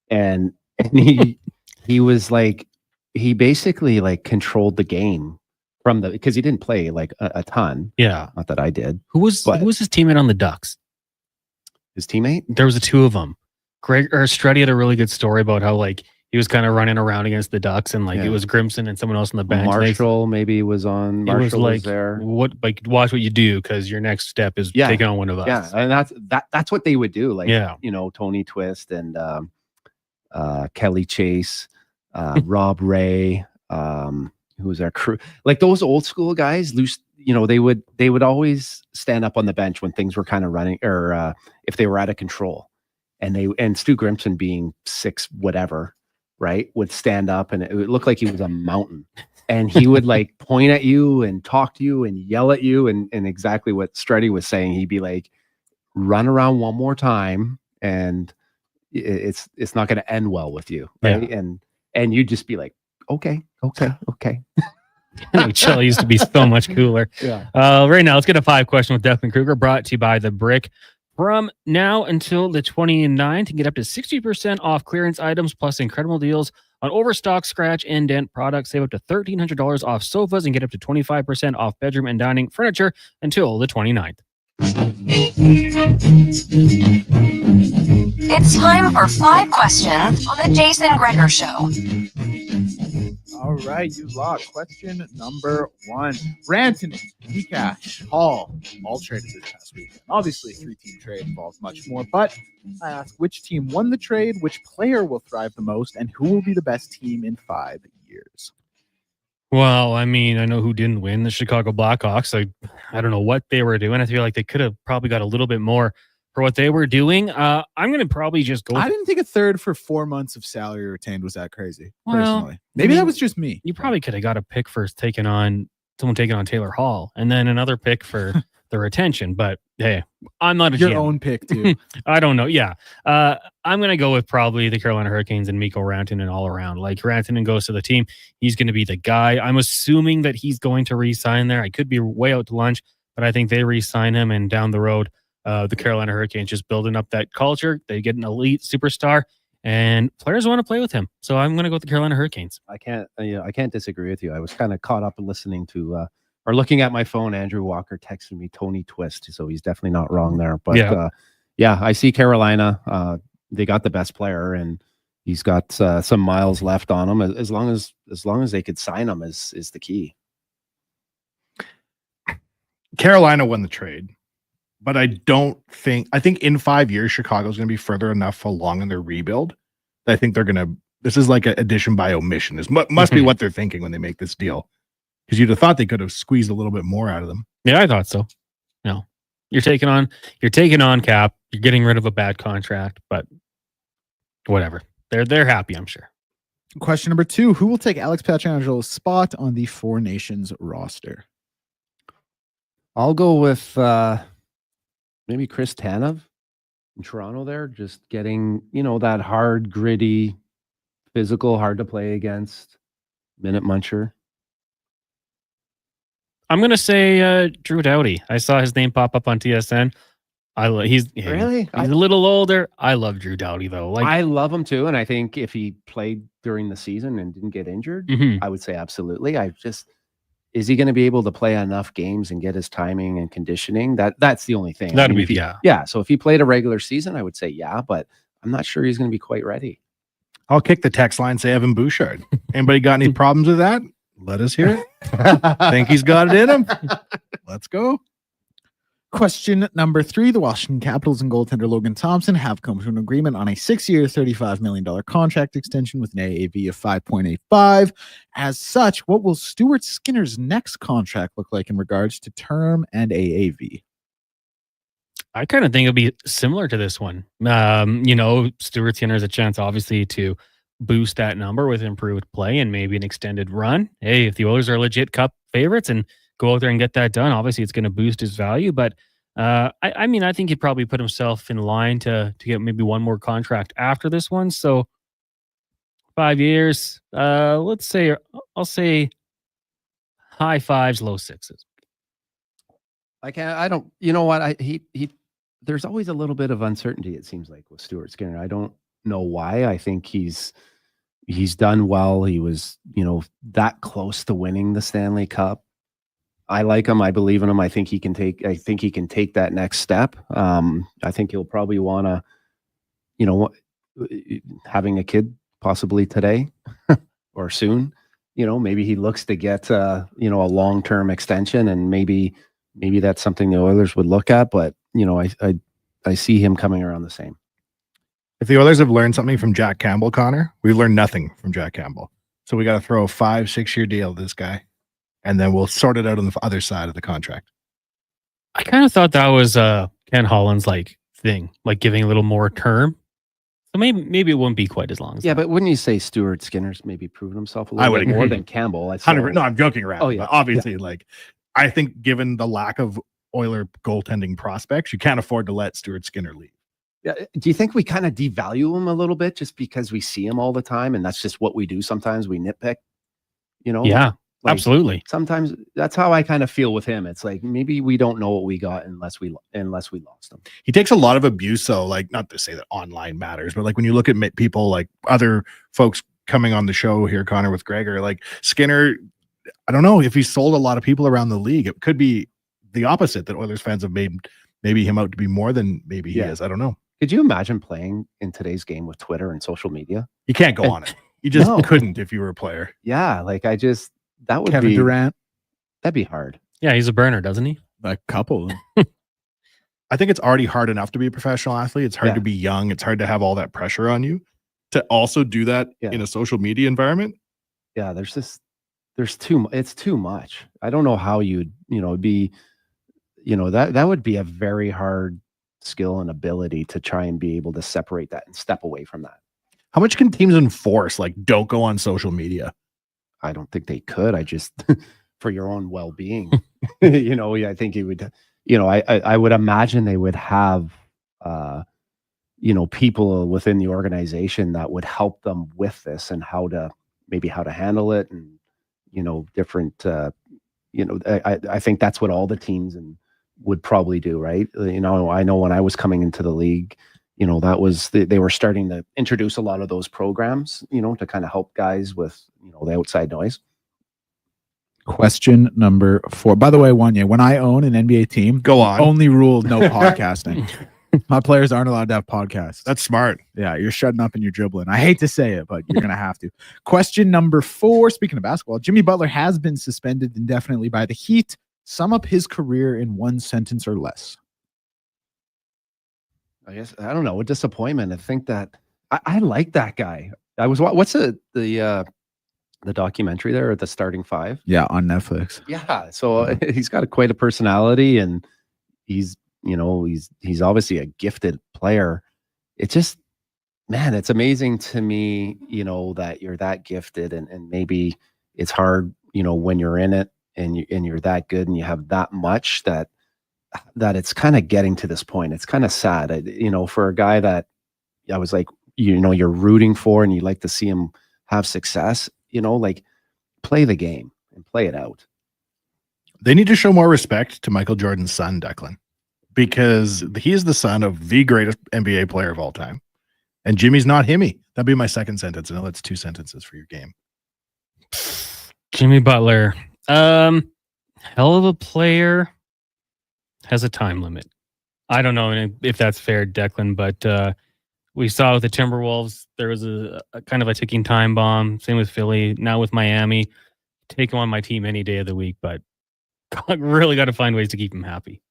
and he was like, he basically like controlled the game from because he didn't play like a ton. Yeah. Not that I did. Who was his teammate on the Ducks? His teammate? There was the two of them. Struddy had a really good story about how like he was kind of running around against the Ducks, and like it was Grimson and someone else on the bench. Marshall maybe was on. Marshall was there. Watch what you do, because your next step is taking on one of us. Yeah, and that's what they would do. Like Yeah. Tony Twist and Kelly Chase, Rob Ray, who was our crew. Like those old school guys, they would always stand up on the bench when things were kind of running, or if they were out of control. And Stu Grimson, being 6 whatever, right, would stand up, and it would look like he was a mountain. And he would like point at you and talk to you and yell at you, and exactly what Struddy was saying. He'd be like, run around one more time and it's not going to end well with you. Right. Yeah. And you'd just be like, okay. Chill used to be so much cooler. Yeah. Right now, let's get a 5 question with Declan Kruger, brought to you by The Brick. From now until the 29th, you can get up to 60% off clearance items, plus incredible deals on overstock, scratch, and dent products. Save up to $1,300 off sofas and get up to 25% off bedroom and dining furniture until the 29th. It's time for 5 questions on the Jason Gregor Show. All right, you lock. Question number 1. Rantanen, Cash, Hall, all traded this past weekend. Obviously, a 3-team trade involves much more, but I ask, which team won the trade, which player will thrive the most, and who will be the best team in 5 years? Well, I mean, I know who didn't win, the Chicago Blackhawks. I don't know what they were doing. I feel like they could have probably got a little bit more for what they were doing. I'm going to probably just go. I didn't think a third for 4 months of salary retained was that crazy, Well, personally. Maybe that was just me. You probably could have got a pick for someone taking on Taylor Hall, and then another pick for the retention. But hey, I'm not a Your GM. own pick, too. I don't know. Yeah. I'm going to go with probably the Carolina Hurricanes and Mikko Rantanen all around. Like, Rantanen goes to the team. He's going to be the guy. I'm assuming that he's going to re-sign there. I could be way out to lunch, but I think they re-sign him, and down the road, the Carolina Hurricanes just building up that culture. They get an elite superstar, and players want to play with him. So I'm going to go with the Carolina Hurricanes. I can't disagree with you. I was kind of caught up in listening to or looking at my phone. Andrew Walker texted me Tony Twist, so he's definitely not wrong there. But I see Carolina. They got the best player, and he's got some miles left on him. As long as they could sign him is the key. Carolina won the trade, but I think in 5 years, Chicago's going to be further enough along in their rebuild that I think this is like an addition by omission. Must be what they're thinking when they make this deal. Because you'd have thought they could have squeezed a little bit more out of them. Yeah, I thought so. No, you're taking on cap. You're getting rid of a bad contract, but whatever. They're happy, I'm sure. Question number 2. Who will take Alex Pietrangelo's spot on the Four Nations roster? I'll go with maybe Chris Tanev in Toronto there, just getting, that hard, gritty, physical, hard to play against minute muncher. I'm going to say Drew Doughty. I saw his name pop up on TSN. He's a little older. I love Drew Doughty, though. I love him, too, and I think if he played during the season and didn't get injured, I would say absolutely. Is he going to be able to play enough games and get his timing and conditioning? That's the only thing. So if he played a regular season, I would say yeah, but I'm not sure he's going to be quite ready. I'll kick the text line, say Evan Bouchard. Anybody got any problems with that? Let us hear it. Think he's got it in him? Let's go. Question number 3. The Washington Capitals and goaltender Logan Thompson have come to an agreement on a 6-year, $35 million contract extension with an AAV of 5.85. As such, what will Stuart Skinner's next contract look like in regards to term and AAV? I kind of think it'll be similar to this one. Stuart Skinner has a chance, obviously, to boost that number with improved play and maybe an extended run. Hey, if the Oilers are legit cup favorites and go out there and get that done, obviously it's going to boost his value. But I think he'd probably put himself in line to get maybe one more contract after this one. So 5 years, I'll say high 5s, low 6s. There's always a little bit of uncertainty, it seems like, with Stuart Skinner. I don't know why. I think he's done well. He was, that close to winning the Stanley Cup. I like him. I believe in him. I think he can take that next step. I think he'll probably want to, having a kid possibly today or soon, maybe he looks to get, a long-term extension, and maybe that's something the Oilers would look at, but I see him coming around the same. If the Oilers have learned something from Jack Campbell, Connor, we've learned nothing from Jack Campbell. So we got to throw a 5-6 year deal to this guy, and then we'll sort it out on the other side of the contract. I kind of thought that was Ken Holland's thing, giving a little more term. So maybe it wouldn't be quite as long. But wouldn't you say Stuart Skinner's maybe proven himself a little bit more than Campbell? 100%. No, I'm joking around. Oh, yeah. But obviously, I think given the lack of Oiler goaltending prospects, you can't afford to let Stuart Skinner leave. Yeah. Do you think we kind of devalue him a little bit just because we see him all the time, and that's just what we do? Sometimes we nitpick, Yeah, absolutely. Sometimes that's how I kind of feel with him. It's maybe we don't know what we got unless we lost him. He takes a lot of abuse, though. Not to say that online matters, but when you look at people, other folks coming on the show here, Connor, with Gregor, Skinner, I don't know if he sold a lot of people around the league. It could be the opposite, that Oilers fans have made maybe him out to be more than maybe he is. I don't know. Could you imagine playing in today's game with Twitter and social media? You can't go on it. You just couldn't if you were a player. Yeah, that would Kevin be Durant. That'd be hard. Yeah, he's a burner, doesn't he? A couple. I think it's already hard enough to be a professional athlete. It's hard to be young. It's hard to have all that pressure on you. To also do that in a social media environment. Yeah, it's too much. I don't know how you'd, be, that would be a very hard skill and ability to try and be able to separate that and step away from that. How much can teams enforce, don't go on social media? I don't think they could. I just, for your own well-being, I think it would, I would imagine they would have, people within the organization that would help them with this and how to handle it. And, different, I think that's what all the teams would probably do, right? I know when I was coming into the league, that was they were starting to introduce a lot of those programs, to kind of help guys with, the outside noise. Question number 4. By the way, Wanya, when I own an NBA team, go on. Only rule, no podcasting. My players aren't allowed to have podcasts. That's smart. Yeah, you're shutting up and you're dribbling. I hate to say it, but you're going to have to. Question number 4. Speaking of basketball, Jimmy Butler has been suspended indefinitely by the Heat. Sum up his career in one sentence or less. I guess, I don't know, a disappointment. I think that I like that guy. I was, what's the documentary there at the Starting Five? Yeah, on Netflix. Yeah. So he's got quite a personality, and he's obviously a gifted player. It's just, man, it's amazing to me, that you're that gifted, and maybe it's hard, when you're in it and you're that good and you have that much that it's kind of getting to this point. It's kind of sad, for a guy that I was you're rooting for and you'd like to see him have success, play the game and play it out. They need to show more respect to Michael Jordan's son, Declan, because he is the son of the greatest NBA player of all time. And Jimmy's not Himmy. That'd be my second sentence. I know that's 2 sentences for your game. Jimmy Butler. Hell of a player. Has a time limit. I don't know if that's fair, Declan, but we saw with the Timberwolves, there was a kind of a ticking time bomb. Same with Philly. Now with Miami. Take him on my team any day of the week, but really got to find ways to keep him happy.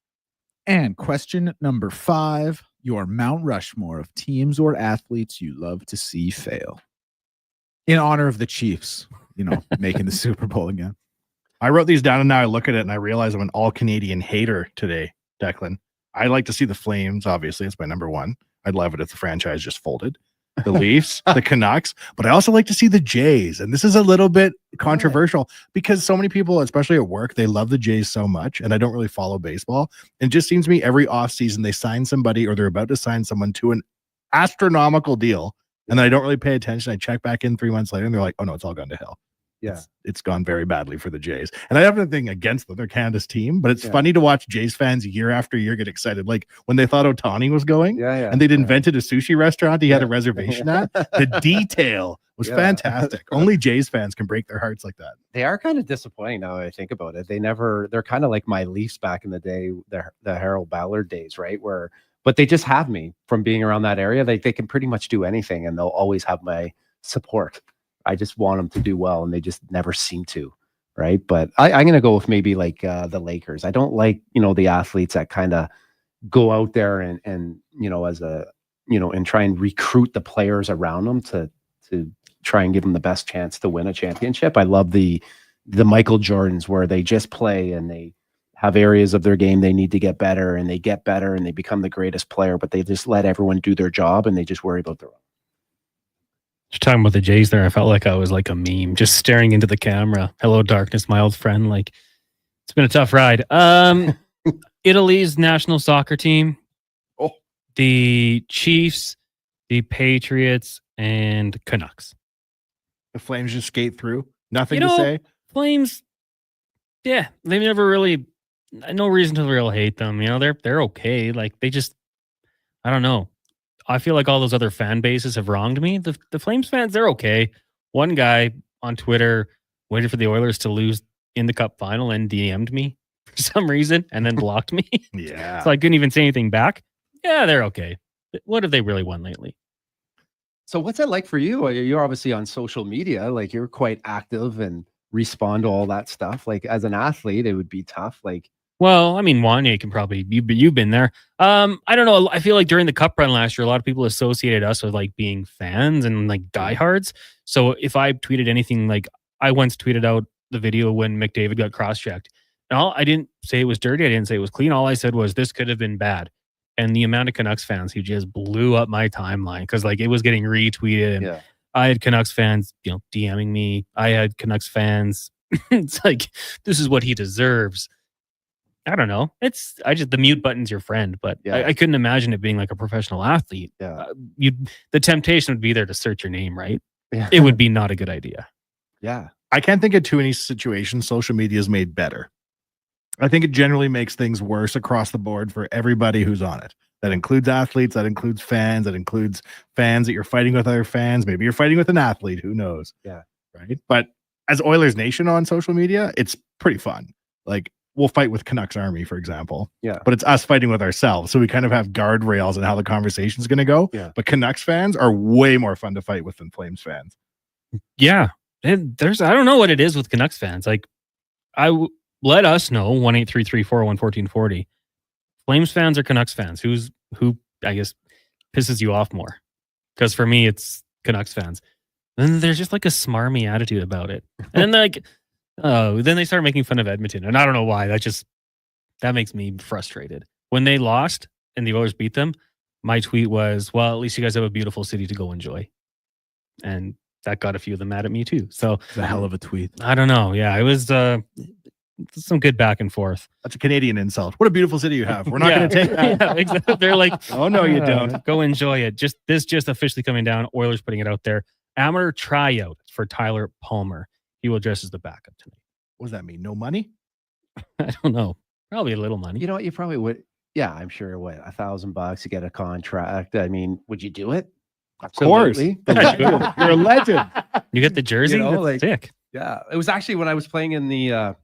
And question number 5, your Mount Rushmore of teams or athletes you love to see fail. In honor of the Chiefs, making the Super Bowl again. I wrote these down, and now I look at it and I realize I'm an all-Canadian hater today, Declan. I like to see the Flames, obviously. It's my number 1. I'd love it if the franchise just folded. The Leafs, the Canucks, but I also like to see the Jays. And this is a little bit controversial because so many people, especially at work, they love the Jays so much, and I don't really follow baseball. And it just seems to me every offseason they sign somebody or they're about to sign someone to an astronomical deal, and then I don't really pay attention. I check back in 3 months later, and they're like, oh, no, it's all gone to hell. Yeah. It's gone very badly for the Jays. And I have nothing against them. They're Canada's team, but it's funny to watch Jays fans year after year get excited. Like when they thought Ohtani was going and they'd invented a sushi restaurant he had a reservation at. The detail was fantastic. Only Jays fans can break their hearts like that. They are kind of disappointing now I think about it. They're kind of like my Leafs back in the day, the Harold Ballard days, right? But they just have me from being around that area. They can pretty much do anything and they'll always have my support. I just want them to do well and they just never seem to, right? But I'm going to go with maybe like the Lakers. I don't like, the athletes that kind of go out there and as a, and try and recruit the players around them to try and give them the best chance to win a championship. I love the Michael Jordans where they just play and they have areas of their game they need to get better and they get better and they become the greatest player, but they just let everyone do their job and they just worry about their own. Just talking about the Jays there, I felt like I was like a meme, just staring into the camera. Hello, darkness, my old friend. Like, it's been a tough ride. Italy's national soccer team, the Chiefs, the Patriots, and Canucks. The Flames just skate through. Nothing to say. Flames, yeah, they've never really. No reason to real hate them. They're okay. Like they just, I don't know. I feel like all those other fan bases have wronged me. The Flames fans, they're okay. One guy on Twitter waited for the Oilers to lose in the Cup final and DM'd me for some reason and then blocked me. Yeah. So I couldn't even say anything back. Yeah, they're okay. What have they really won lately? So what's it like for you? You're obviously on social media. Like you're quite active and respond to all that stuff. Like as an athlete, it would be tough. Like, well, I mean, Wanye can probably, you've been there. I don't know. I feel like during the Cup run last year, a lot of people associated us with like being fans and like diehards. So if I tweeted anything, like I once tweeted out the video when McDavid got cross-checked. And I didn't say it was dirty. I didn't say it was clean. All I said was this could have been bad. And the amount of Canucks fans who just blew up my timeline because like it was getting retweeted. And I had Canucks fans, DMing me. I had Canucks fans. It's like, this is what he deserves. I don't know. The mute button's your friend, but I couldn't imagine it being like a professional athlete. Yeah. The temptation would be there to search your name, right? Yeah. It would be not a good idea. Yeah. I can't think of too many situations social media has made better. I think it generally makes things worse across the board for everybody who's on it. That includes athletes, that includes fans, that includes fans that you're fighting with other fans. Maybe you're fighting with an athlete, who knows? Yeah. Right. But as Oilers Nation on social media, it's pretty fun. Like we'll fight with Canucks Army, for example. Yeah. But it's us fighting with ourselves. So we kind of have guardrails on how the conversation is going to go. Yeah. But Canucks fans are way more fun to fight with than Flames fans. Yeah. And I don't know what it is with Canucks fans. Like let us know 1-833-401-1440. Flames fans or Canucks fans? Who I guess pisses you off more? Because for me, it's Canucks fans. And there's just like a smarmy attitude about it. And then they start making fun of Edmonton. And I don't know why. That makes me frustrated. When they lost and the Oilers beat them, my tweet was, well, at least you guys have a beautiful city to go enjoy. And that got a few of them mad at me too. So it's a hell of a tweet. I don't know. Yeah, it was some good back and forth. That's a Canadian insult. What a beautiful city you have. We're not going to take that. Yeah, exactly. They're like, oh no, you don't. Go enjoy it. Just officially coming down. Oilers putting it out there. Amateur tryout for Tyler Palmer. He will dress as the backup tonight. What does that mean? No money? I don't know. Probably a little money. You know what? You probably would. Yeah, I'm sure. What, $1,000 to get a contract? I mean, would you do it? Absolutely. Of course. You're a legend. You get the jersey? That's like, sick. Yeah. It was actually when I was playing in the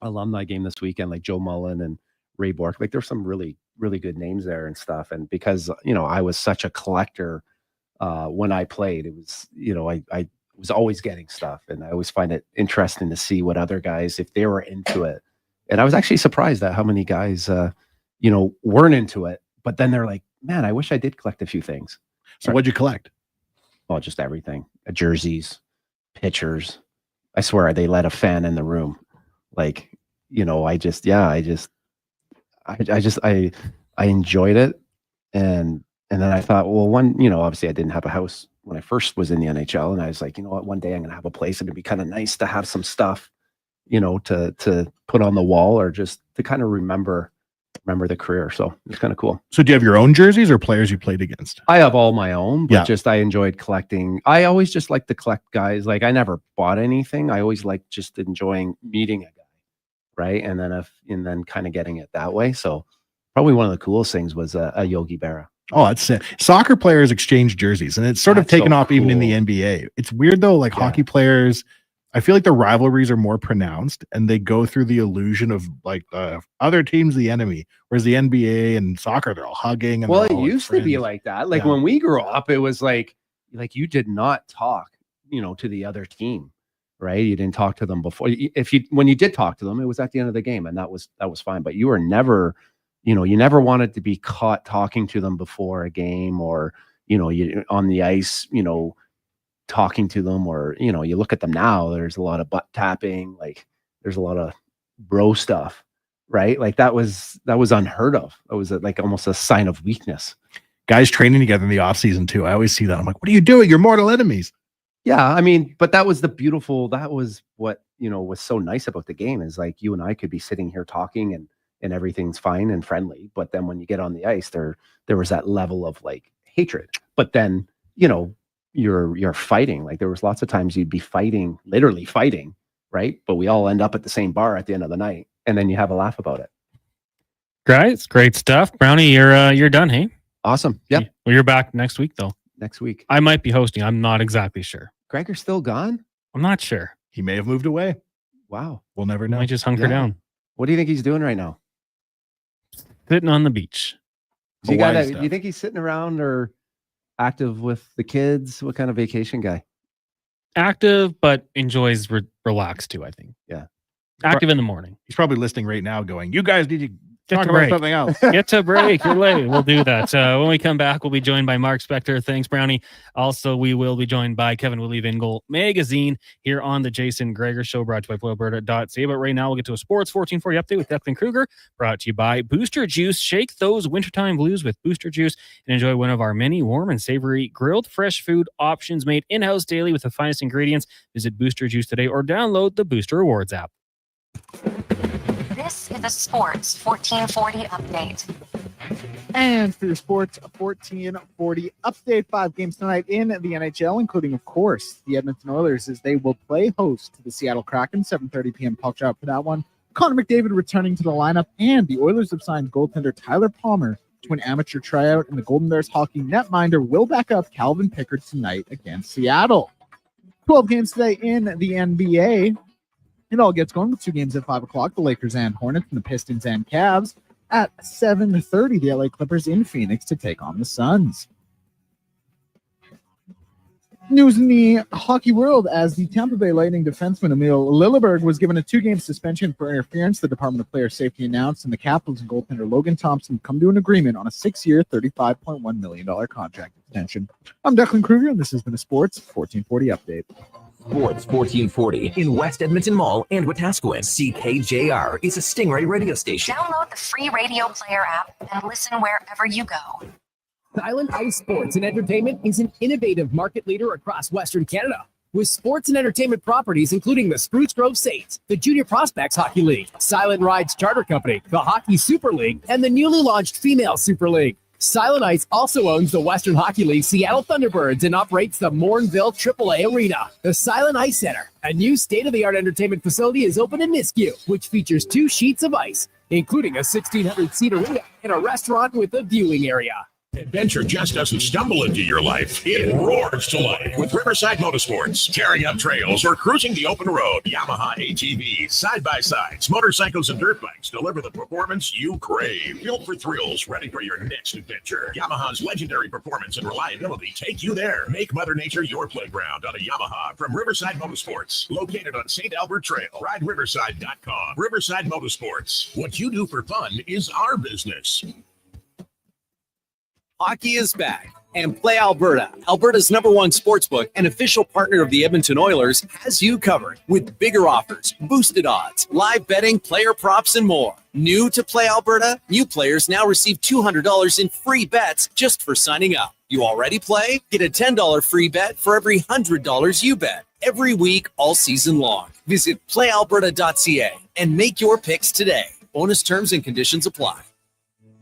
alumni game this weekend, like Joe Mullen and Ray Bork. Like there's some really, really good names there and stuff. And because, I was such a collector when I played, it was, I was always getting stuff. And I always find it interesting to see what other guys, if they were into it. And I was actually surprised at how many guys, weren't into it. But then they're like, man, I wish I did collect a few things. So what'd you collect? Well, just everything. Jerseys, pictures. I swear they let a fan in the room. Like, I enjoyed it. And then I thought, well, obviously I didn't have a house when I first was in the NHL. And I was like, you know what, one day I'm going to have a place. It'd be kind of nice to have some stuff, to put on the wall or just to kind of remember remember the career. So it's kind of cool. So do you have your own jerseys or players you played against? I have all my own, but Yeah. just I enjoyed collecting. I always just like to collect guys. Like I never bought anything. I always like just enjoying meeting a guy, right? And then kind of getting it that way. So probably one of the coolest things was a Yogi Berra. Oh, that's it. Soccer players exchange jerseys, and it's sort of That's so taken off even in cool. the NBA. It's weird though, like hockey players, I feel like the rivalries are more pronounced and they go through the illusion of like the other team's the enemy, whereas the NBA and soccer, they're all hugging. And Well, they're it all, like, used to be friends. like that. Like Yeah. when we grew up, it was like you did not talk, to the other team, right? You didn't talk to them before. When you did talk to them, it was at the end of the game, and that was fine. But you were never, you never wanted to be caught talking to them before a game, or you on the ice, talking to them, or you look at them now. There's a lot of butt tapping, like there's a lot of bro stuff, right? Like that was unheard of. It was like almost a sign of weakness. Guys training together in the off season too. I always see that. I'm like, what are you doing? You're mortal enemies. Yeah, I mean, but that was that was what, was so nice about the game, is like you and I could be sitting here talking and everything's fine and friendly. But then when you get on the ice, there was that level of like hatred. But then, you're fighting. Like there was lots of times you'd be fighting, literally fighting, right? But we all end up at the same bar at the end of the night, and then you have a laugh about it. Great stuff. Brownie, you're done, hey? Awesome. Yep. Well, you're back next week though. Next week. I might be hosting. I'm not exactly sure. Gregor's still gone? I'm not sure. He may have moved away. Wow. We'll never know. Might just hunker down. What do you think he's doing right now? Sitting on the beach. Do you think he's sitting around or active with the kids? What kind of vacation guy? Active, but enjoys relaxed too, I think. Yeah. Active in the morning. He's probably listening right now going, you guys need to Get talk to about break. something else. Get to break. You're late. We'll do that. When we come back, we'll be joined by Mark Spector. Thanks, Brownie. Also, we will be joined by Kevin Willieve in Goal Magazine here on the Jason Gregor Show, brought to you by PlayAlberta.ca. But right now, we'll get to a Sports 1440 update with Declan Kruger, brought to you by Booster Juice. Shake those wintertime blues with Booster Juice and enjoy one of our many warm and savory grilled fresh food options made in-house daily with the finest ingredients. Visit Booster Juice today or download the Booster Rewards app. This is the Sports 1440 update. And for your Sports 1440 update, 5 games tonight in the NHL, including, of course, the Edmonton Oilers, as they will play host to the Seattle Kraken, 7:30 p.m. puck drop for that one. Connor McDavid returning to the lineup, and the Oilers have signed goaltender Tyler Palmer to an amateur tryout, and the Golden Bears hockey netminder will back up Calvin Pickard tonight against Seattle. 12 games today in the NBA. It all gets going with 2 games at 5 o'clock, the Lakers and Hornets, and the Pistons and Cavs. At 7:30, the LA Clippers in Phoenix to take on the Suns. News in the hockey world, as the Tampa Bay Lightning defenseman Emil Lilleberg was given a 2-game suspension for interference, the Department of Player Safety announced, and the Capitals and goaltender Logan Thompson come to an agreement on a 6-year, $35.1 million contract extension. I'm Declan Kruger, and this has been a Sports 1440 update. Sports 1440 in West Edmonton Mall and Wetaskiwin. CKJR is a Stingray radio station. Download the free radio player app and listen wherever you go. Silent Ice Sports and Entertainment is an innovative market leader across Western Canada, with sports and entertainment properties including the Spruce Grove Saints, the Junior Prospects Hockey League, Silent Rides Charter Company, the Hockey Super League, and the newly launched Female Super League. Silent Ice also owns the Western Hockey League Seattle Thunderbirds and operates the Morinville AAA Arena. The Silent Ice Center, a new state-of-the-art entertainment facility, is open in Nisku, which features 2 sheets of ice, including a 1,600-seat arena and a restaurant with a viewing area. Adventure just doesn't stumble into your life. It roars to life with Riverside Motorsports. Tearing up trails or cruising the open road. Yamaha ATVs, side-by-sides, motorcycles, and dirt bikes deliver the performance you crave. Built for thrills, ready for your next adventure. Yamaha's legendary performance and reliability take you there. Make Mother Nature your playground on a Yamaha from Riverside Motorsports. Located on St. Albert Trail. RideRiverside.com. Riverside Motorsports. What you do for fun is our business. Hockey is back, and Play Alberta, Alberta's #1 sportsbook and official partner of the Edmonton Oilers, has you covered with bigger offers, boosted odds, live betting, player props, and more. New to Play Alberta? New players now receive $200 in free bets just for signing up. You already play? Get a $10 free bet for every $100 you bet. Every week, all season long. Visit playalberta.ca and make your picks today. Bonus terms and conditions apply.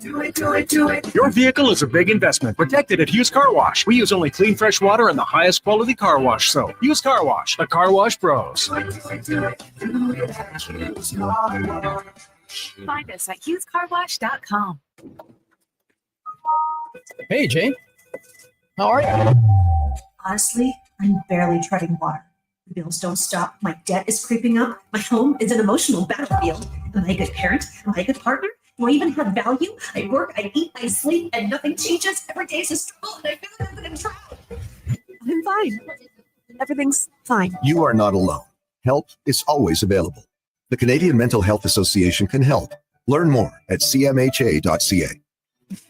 Do it, do it, do it. Your vehicle is a big investment. Protect it at Hughes Car Wash. We use only clean, fresh water and the highest quality car wash soap. Hughes Car Wash, the car wash pros. Do it, do it, do it at Hughes Car Wash. Find us at hughescarwash.com. Hey, Jane. How are you? Honestly, I'm barely treading water. The bills don't stop. My debt is creeping up. My home is an emotional battlefield. Am I a good parent? Am I a good partner? Do I even have value? I work, I eat, I sleep, and nothing changes. Every day is a struggle, and I feel like I'm in trouble. I'm fine. Everything's fine. You are not alone. Help is always available. The Canadian Mental Health Association can help. Learn more at cmha.ca.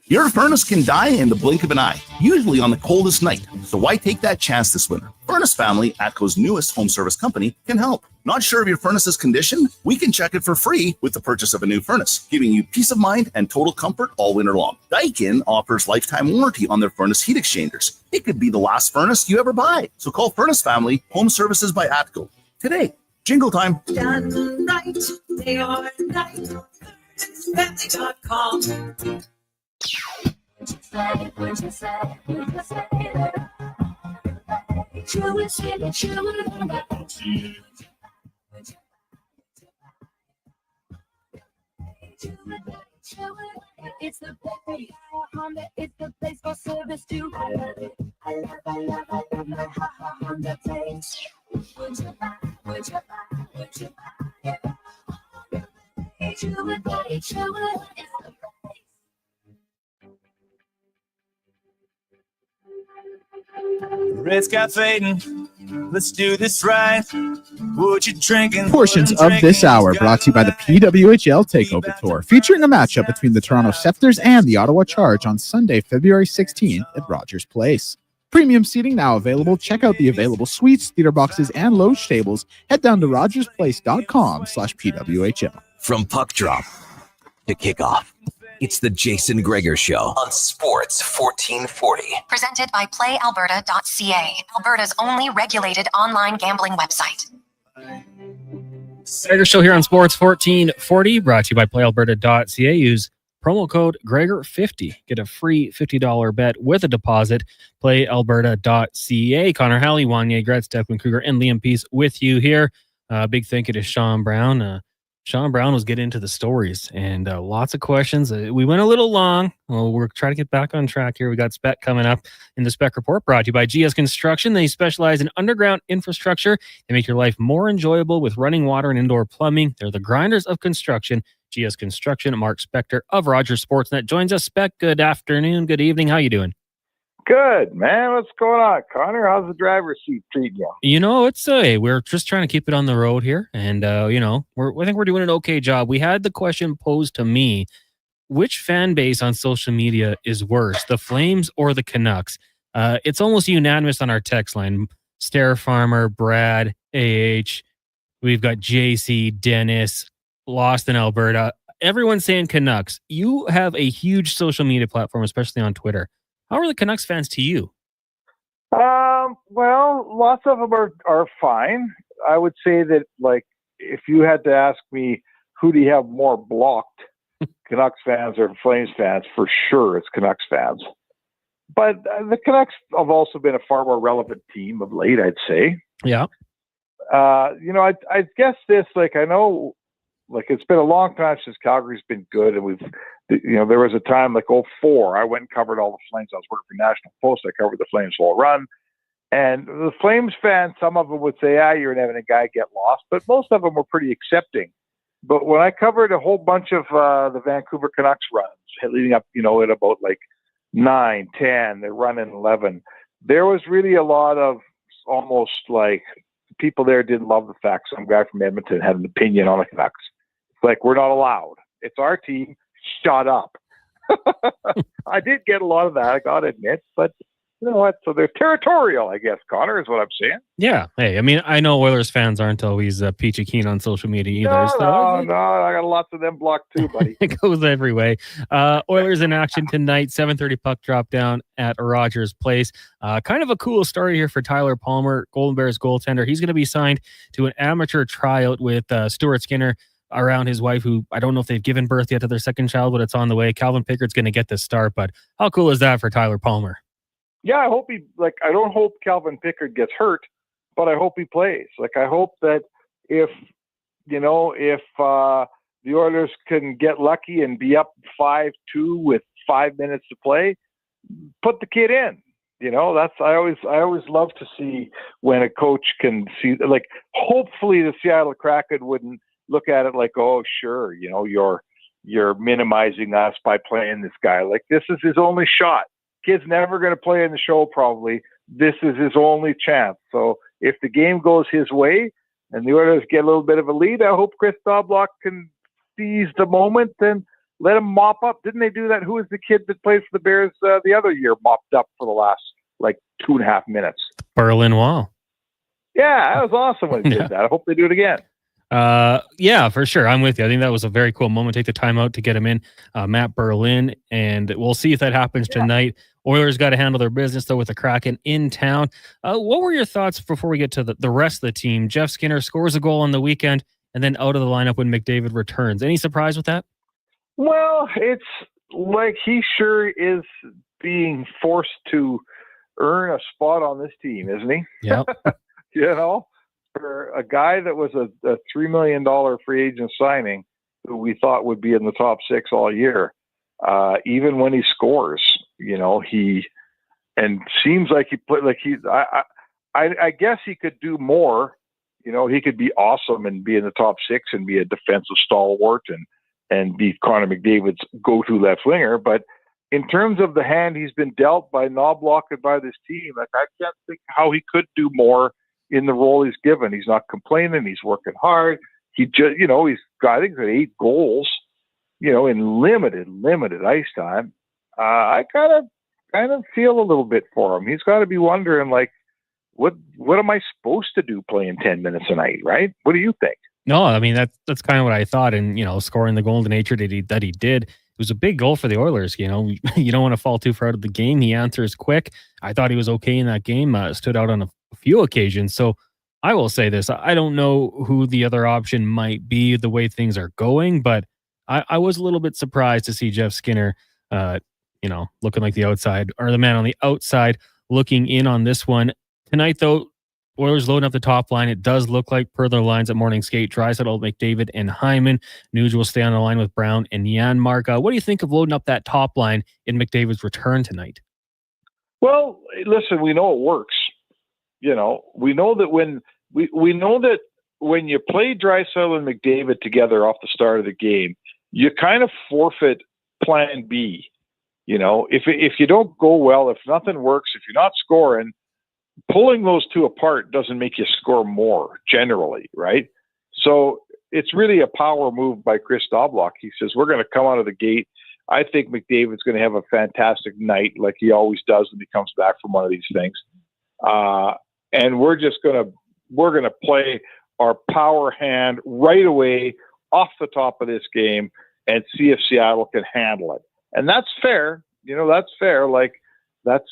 Your furnace can die in the blink of an eye, usually on the coldest night. So why take that chance this winter? Furnace Family, ATCO's newest home service company, can help. Not sure of your furnace's condition? We can check it for free with the purchase of a new furnace, giving you peace of mind and total comfort all winter long. Daikin offers lifetime warranty on their furnace heat exchangers. It could be the last furnace you ever buy. So call Furnace Family Home Services by ATCO today. Jingle time. Done right, they are right. FurnaceFamily.com. It's the place Honda, it's the place for service too. I love it. I love my Honda place. Would you buy? Would you buy? Would you buy? It's the place. Red's got fading. Let's do this right. What you drinking? Portions of this hour brought to you by the PWHL Takeover Tour, featuring a matchup between the Toronto Scepters and the Ottawa Charge on Sunday, February 16th at Rogers Place. Premium seating now available. Check out the available suites, theater boxes, and loge tables. Head down to rogersplace.com/PWHL. From puck drop to kickoff, it's the Jason Gregor Show on Sports 1440. Presented by PlayAlberta.ca, Alberta's only regulated online gambling website. Gregor Show here on Sports 1440, brought to you by PlayAlberta.ca. Use promo code Gregor50. Get a free $50 bet with a deposit. PlayAlberta.ca. Connor Halley, Wanye Gretz, Declan Kruger, and Liam Peace with you here. Big thank you to Sean Brown. Sean Brown was getting into the stories and lots of questions. We went a little long. Well, we're trying to get back on track here. We got Spec coming up in the Spec Report, brought to you by GS Construction. They specialize in underground infrastructure. They make your life more enjoyable with running water and indoor plumbing. They're the grinders of construction. GS Construction. Mark Spector of Rogers Sportsnet joins us. Spec, good afternoon, good evening. How you doing? Good, man. What's going on, Connor? How's the driver's seat treating you? You know, it's we're just trying to keep it on the road here, and I think we're doing an okay job. We had the question posed to me: which fan base on social media is worse, the Flames or the Canucks? It's almost unanimous on our text line. Stair Farmer, Brad, AH. We've got JC, Dennis, Lost in Alberta. Everyone's saying Canucks. You have a huge social media platform, especially on Twitter. How are the Canucks fans to you? Well, lots of them are fine. I would say that, like, if you had to ask me who do you have more blocked, Canucks fans or Flames fans, for sure it's Canucks fans. But the Canucks have also been a far more relevant team of late, I'd say. Yeah. I guess this, like, I know, like, it's been a long time since Calgary's been good, and there was a time like 2004, I went and covered all the Flames. I was working for National Post. I covered the Flames whole run. And the Flames fans, some of them would say, you're having a guy get lost. But most of them were pretty accepting. But when I covered a whole bunch of the Vancouver Canucks runs, leading up, at about like 9, 10, they're running 11, there was really a lot of almost like people there didn't love the fact some guy from Edmonton had an opinion on the Canucks. Like, we're not allowed. It's our team. Shut up. I did get a lot of that, I got to admit, but you know what? So they're territorial, I guess, Connor, is what I'm saying. Yeah. Hey, I mean, I know Oilers fans aren't always peachy keen on social media either. No, I got lots of them blocked too, buddy. It goes every way. Oilers in action tonight, 7:30 puck drop down at Rogers Place. Kind of a cool story here for Tyler Palmer, Golden Bears goaltender. He's going to be signed to an amateur tryout with Stuart Skinner around his wife, who I don't know if they've given birth yet to their second child, but it's on the way. Calvin Pickard's going to get the start, but how cool is that for Tyler Palmer? Yeah, I hope I don't hope Calvin Pickard gets hurt, but I hope he plays. Like, I hope that if the Oilers can get lucky and be up 5-2 with 5 minutes to play, put the kid in. That's I always love to see when a coach can see, like, hopefully the Seattle Kraken wouldn't look at it like, oh, sure, you're minimizing us by playing this guy. Like, this is his only shot. Kid's never going to play in the show probably. This is his only chance. So if the game goes his way and the Oilers get a little bit of a lead, I hope Chris Doblock can seize the moment and let him mop up. Didn't they do that? Who was the kid that played for the Bears the other year, mopped up for the last 2.5 minutes? Berlin Wall. Yeah, that was awesome when he did that. I hope they do it again. Yeah, for sure. I'm with you. I think that was a very cool moment. Take the time out to get him in, Matt Berlin, and we'll see if that happens tonight. Oilers got to handle their business, though, with the Kraken in town. What were your thoughts before we get to the rest of the team? Jeff Skinner scores a goal on the weekend and then out of the lineup when McDavid returns. Any surprise with that? Well, it's like he sure is being forced to earn a spot on this team, isn't he? Yeah. For a guy that was a $3 million free agent signing, who we thought would be in the top 6 all year, even when he scores, he seems like he played like I guess he could do more. He could be awesome and be in the top 6 and be a defensive stalwart and be Connor McDavid's go-to left winger. But in terms of the hand he's been dealt by Knobloch and by this team, I can't think how he could do more in the role he's given. He's not complaining. He's working hard. He just, he's got, I think, 8 goals, in limited ice time. I kind of feel a little bit for him. He's got to be wondering, like, what am I supposed to do playing 10 minutes a night, right? What do you think? No, I mean, that's kind of what I thought. And, scoring the goal in the nature that he did, it was a big goal for the Oilers. You don't want to fall too far out of the game. He answers quick. I thought he was okay in that game, stood out on a few occasions. So I will say this, I don't know who the other option might be the way things are going, but I was a little bit surprised to see Jeff Skinner, looking like the outside, or the man on the outside looking in on this one. Tonight, though, Oilers loading up the top line. It does look like, per their lines at morning skate, Draisaitl, McDavid, and Hyman. Nuge will stay on the line with Brown and Janmark. What do you think of loading up that top line in McDavid's return tonight? Well, listen, we know it works. We know that when you play Draisaitl and McDavid together off the start of the game, you kind of forfeit plan B. If you don't go well, if nothing works, if you're not scoring, pulling those two apart doesn't make you score more generally, right? So it's really a power move by Chris Doblock. He says, we're going to come out of the gate. I think McDavid's going to have a fantastic night like he always does when he comes back from one of these things. And we're going to play our power hand right away off the top of this game and see if Seattle can handle it. And that's fair. That's fair. Like, that's,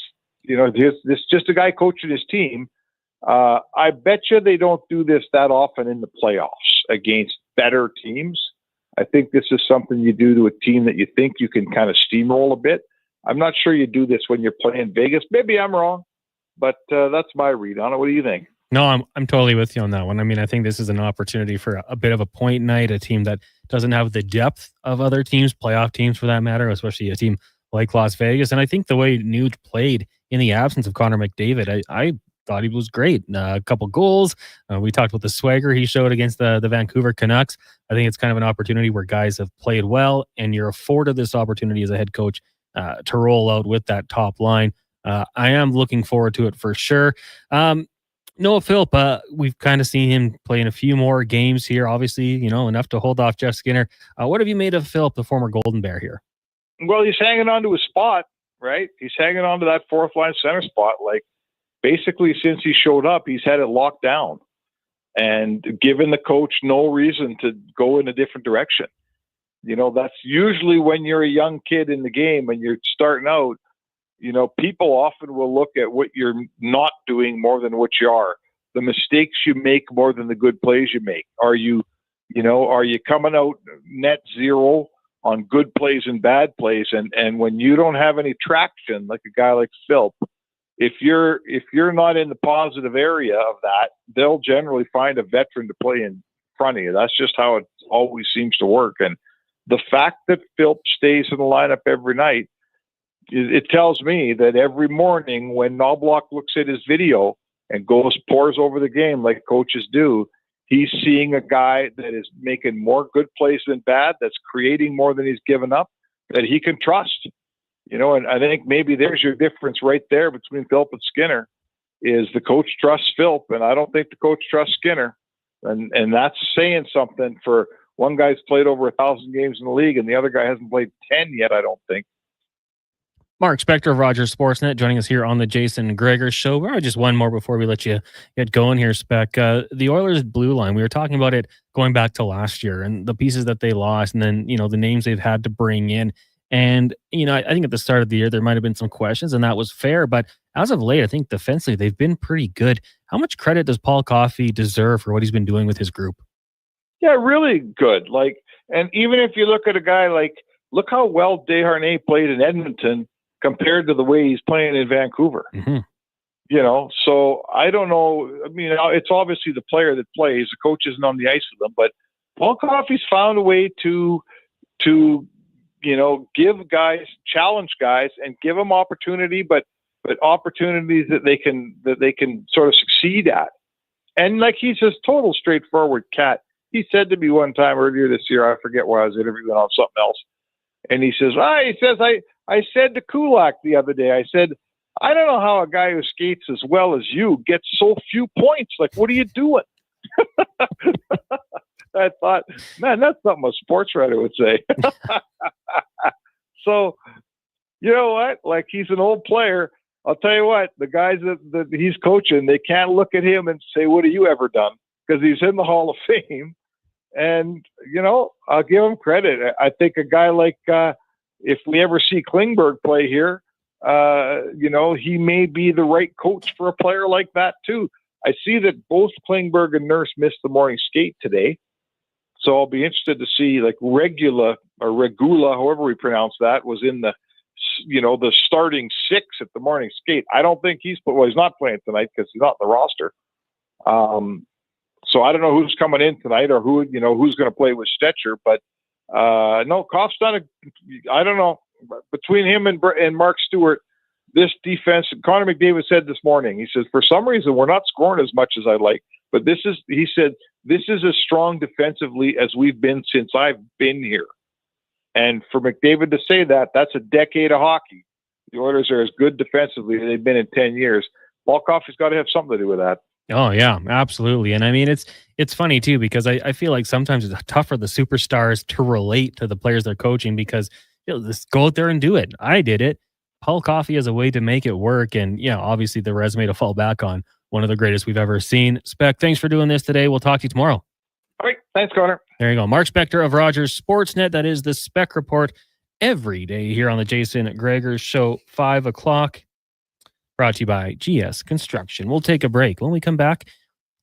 this just a guy coaching his team. I bet you they don't do this that often in the playoffs against better teams. I think this is something you do to a team that you think you can kind of steamroll a bit. I'm not sure you do this when you're playing Vegas. Maybe I'm wrong, but that's my read on it. What do you think? No, I'm totally with you on that one. I mean, I think this is an opportunity for a bit of a point night, a team that doesn't have the depth of other teams, playoff teams for that matter, especially a team like Las Vegas. And I think the way Nuge played in the absence of Connor McDavid, I thought he was great. A couple goals. We talked about the swagger he showed against the Vancouver Canucks. I think it's kind of an opportunity where guys have played well, and you're afforded this opportunity as a head coach to roll out with that top line. I am looking forward to it for sure. Noah Philp, we've kind of seen him play in a few more games here. Obviously, enough to hold off Jeff Skinner. What have you made of Philp, the former Golden Bear here? Well, he's hanging on to his spot, right? He's hanging on to that fourth line center spot. Like, basically, since he showed up, he's had it locked down and given the coach no reason to go in a different direction. That's usually when you're a young kid in the game and you're starting out. People often will look at what you're not doing more than what you are. The mistakes you make more than the good plays you make. Are you You know, are you coming out net zero on good plays and bad plays? And when you don't have any traction, like a guy like Philp, if you're not in the positive area of that, they'll generally find a veteran to play in front of you. That's just how it always seems to work. And the fact that Philp stays in the lineup every night, it tells me that every morning when Knobloch looks at his video and pours over the game like coaches do, he's seeing a guy that is making more good plays than bad, that's creating more than he's given up, that he can trust. You know, and I think maybe there's your difference right there between Philp and Skinner, is the coach trusts Philp, and I don't think the coach trusts Skinner. And that's saying something for one guy's played over 1,000 games in the league and the other guy hasn't played 10 yet, I don't think. Mark Spector of Rogers Sportsnet joining us here on the Jason Gregor Show. We're just one more before we let you get going here, Spec. The Oilers blue line, we were talking about it going back to last year and the pieces that they lost and then, you know, the names they've had to bring in. And, you know, I think at the start of the year, there might have been some questions and that was fair. But as of late, I think defensively, they've been pretty good. How much credit does Paul Coffey deserve for what he's been doing with his group? Yeah, really good. Like, and even if you look at a guy like, look how well Desharnais played in Edmonton compared to the way he's playing in Vancouver. Mm-hmm. You know, so I don't know. I mean, it's obviously the player that plays. The coach isn't on the ice with them, but Paul Coffey's found a way to you know, give guys, challenge guys, and give them opportunity, but opportunities that they can sort of succeed at. And like, he's just total straightforward cat. He said to me one time earlier this year, I forget where I was interviewing on something else, and he says, I said to Kulak the other day, I said, I don't know how a guy who skates as well as you gets so few points. Like, what are you doing? I thought, man, that's something a sports writer would say. So, you know what? Like, he's an old player. I'll tell you what, the guys that he's coaching, they can't look at him and say, what have you ever done? Because he's in the Hall of Fame. And, you know, I'll give him credit. I think a guy like, if we ever see Klingberg play here, you know, he may be the right coach for a player like that too. I see that both Klingberg and Nurse missed the morning skate today. So I'll be interested to see, like, Regula, however we pronounce that, was in the, you know, the starting six at the morning skate. I don't think he's not playing tonight because he's not in the roster. So I don't know who's coming in tonight or who's going to play with Stetcher, but no, Koff's done I don't know, between him and Mark Stewart, this defense, Connor McDavid said this morning, he says, for some reason, we're not scoring as much as I'd like, but he said, this is as strong defensively as we've been since I've been here. And for McDavid to say that, that's a decade of hockey. The Oilers are as good defensively as they've been in 10 years. Paul Coffey's got to have something to do with that. Oh, yeah, absolutely. And I mean, it's funny, too, because I feel like sometimes it's tough for the superstars to relate to the players they're coaching because, you know, just go out there and do it. I did it. Paul Coffey has a way to make it work. And, yeah, obviously the resume to fall back on, one of the greatest we've ever seen. Spec, thanks for doing this today. We'll talk to you tomorrow. All right. Thanks, Connor. There you go. Mark Spector of Rogers Sportsnet. That is the Spec Report every day here on the Jason Gregor Show, 5 o'clock. Brought to you by GS Construction. We'll take a break. When we come back,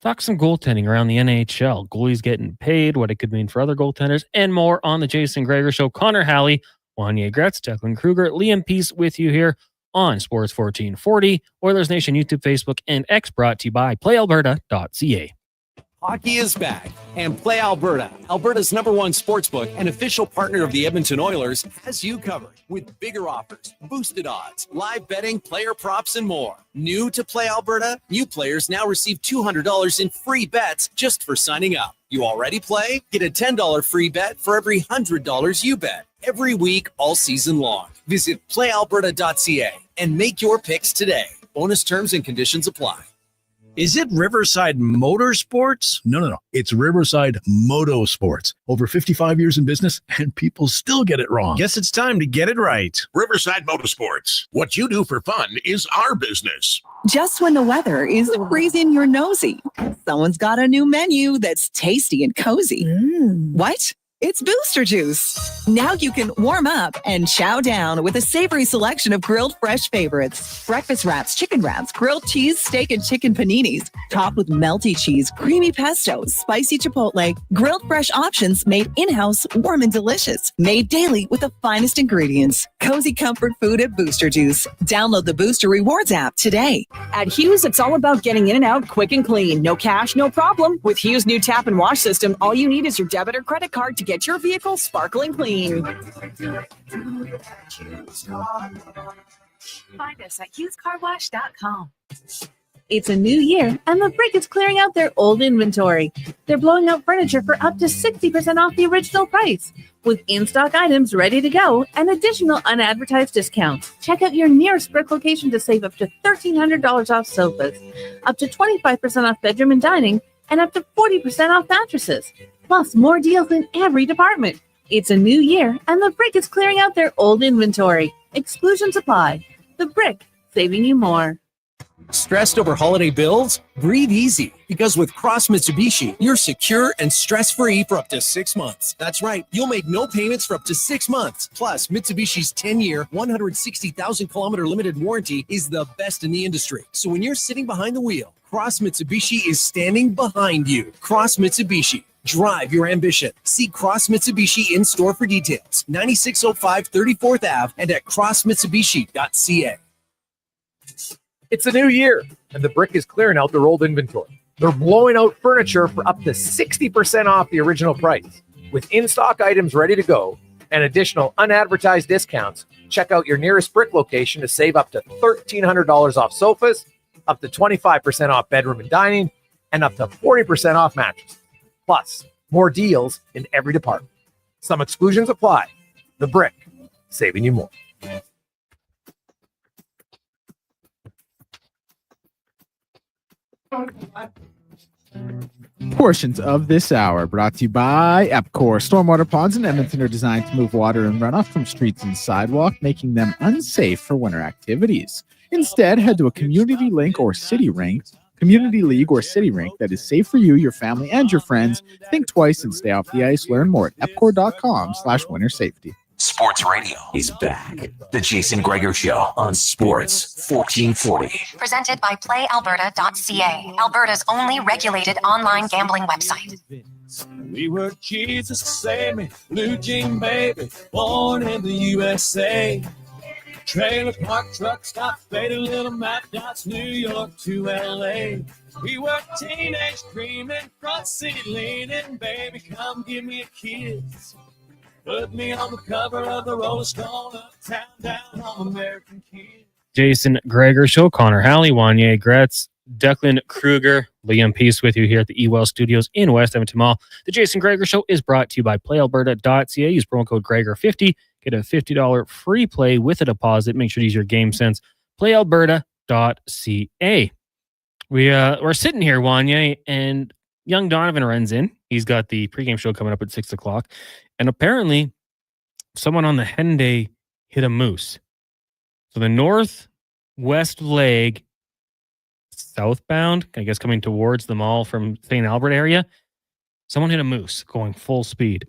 talk some goaltending around the NHL. Goalies getting paid, what it could mean for other goaltenders, and more on the Jason Gregor Show. Connor Halley, Wanye Gretz, Declan Kruger, Liam Peace with you here on Sports 1440, Oilers Nation, YouTube, Facebook, and X, brought to you by PlayAlberta.ca. Hockey is back, and Play Alberta, Alberta's #1 sportsbook and official partner of the Edmonton Oilers, has you covered with bigger offers, boosted odds, live betting, player props, and more. New to Play Alberta? New players now receive $200 in free bets just for signing up. You already play? Get a $10 free bet for every $100 you bet. Every week, all season long. Visit playalberta.ca and make your picks today. Bonus terms and conditions apply. Is it Riverside Motorsports? No. It's Riverside Motorsports. Over 55 years in business, and people still get it wrong. Guess it's time to get it right. Riverside Motorsports. What you do for fun is our business. Just when the weather is freezing your nosy, someone's got a new menu that's tasty and cozy. What? It's Booster Juice. Now you can warm up and chow down with a savory selection of grilled fresh favorites. Breakfast wraps, chicken wraps, grilled cheese, steak, and chicken paninis. Topped with melty cheese, creamy pesto, spicy chipotle. Grilled fresh options made in-house, warm and delicious. Made daily with the finest ingredients. Cozy comfort food at Booster Juice. Download the Booster Rewards app today. At Hughes, it's all about getting in and out quick and clean. No cash, no problem. With Hughes' new tap and wash system, all you need is your debit or credit card to get your vehicle sparkling clean. Find us at HughesCarWash.com. It's a new year, and the Brick is clearing out their old inventory. They're blowing out furniture for up to 60% off the original price, with in-stock items ready to go and additional unadvertised discounts. Check out your nearest Brick location to save up to $1,300 off sofas, up to 25% off bedroom and dining, and up to 40% off mattresses. Plus, more deals in every department. It's a new year, and the Brick is clearing out their old inventory. Exclusions apply. The Brick, saving you more. Stressed over holiday bills? Breathe easy, because with Cross Mitsubishi, you're secure and stress-free for up to 6 months. That's right, you'll make no payments for up to 6 months. Plus, Mitsubishi's 10-year, 160,000-kilometer limited warranty is the best in the industry. So when you're sitting behind the wheel, Cross Mitsubishi is standing behind you. Cross Mitsubishi. Drive your ambition. See Cross Mitsubishi in store for details. 9605 34th Ave and at crossmitsubishi.ca. It's a new year, and the Brick is clearing out their old inventory. They're blowing out furniture for up to 60% off the original price, with in-stock items ready to go and additional unadvertised discounts. Check out your nearest Brick location to save up to $1,300 off sofas, up to 25% off bedroom and dining, and up to 40% off mattresses. Plus, more deals in every department. Some exclusions apply. The Brick, saving you more. Portions of this hour brought to you by Epcor. Stormwater ponds in Edmonton are designed to move water and runoff from streets and sidewalk, making them unsafe for winter activities. Instead, head to a community league or city rink that is safe for you, your family, and your friends. Think twice and stay off the ice. Learn more at epcor.com/winter safety. Sports Radio is back. The Jason Gregor Show on Sports 1440. Presented by PlayAlberta.ca, Alberta's only regulated online gambling website. We were Jesus, save me, blue jean baby, born in the USA. Trailer park truck stop, faded little map dots, New York to LA. We were teenage dreaming, front seat leaning, baby, come give me a kiss. Put me on the cover of the Rolling Stone, uptown, down on American Kid. Jason Gregor Show, Connor Halley, Wanye Gretz, Declan Kruger, Liam Peace with you here at the eWell Studios in West Edmonton Mall. The Jason Gregor Show is brought to you by PlayAlberta.ca. Use promo code Gregor50. Get a $50 free play with a deposit. Make sure to use your game sense. PlayAlberta.ca. We're sitting here, Wanye, and young Donovan runs in. He's got the pregame show coming up at 6 o'clock. And apparently, someone on the Henday hit a moose. So the northwest leg, southbound, I guess coming towards the mall from St. Albert area, someone hit a moose going full speed.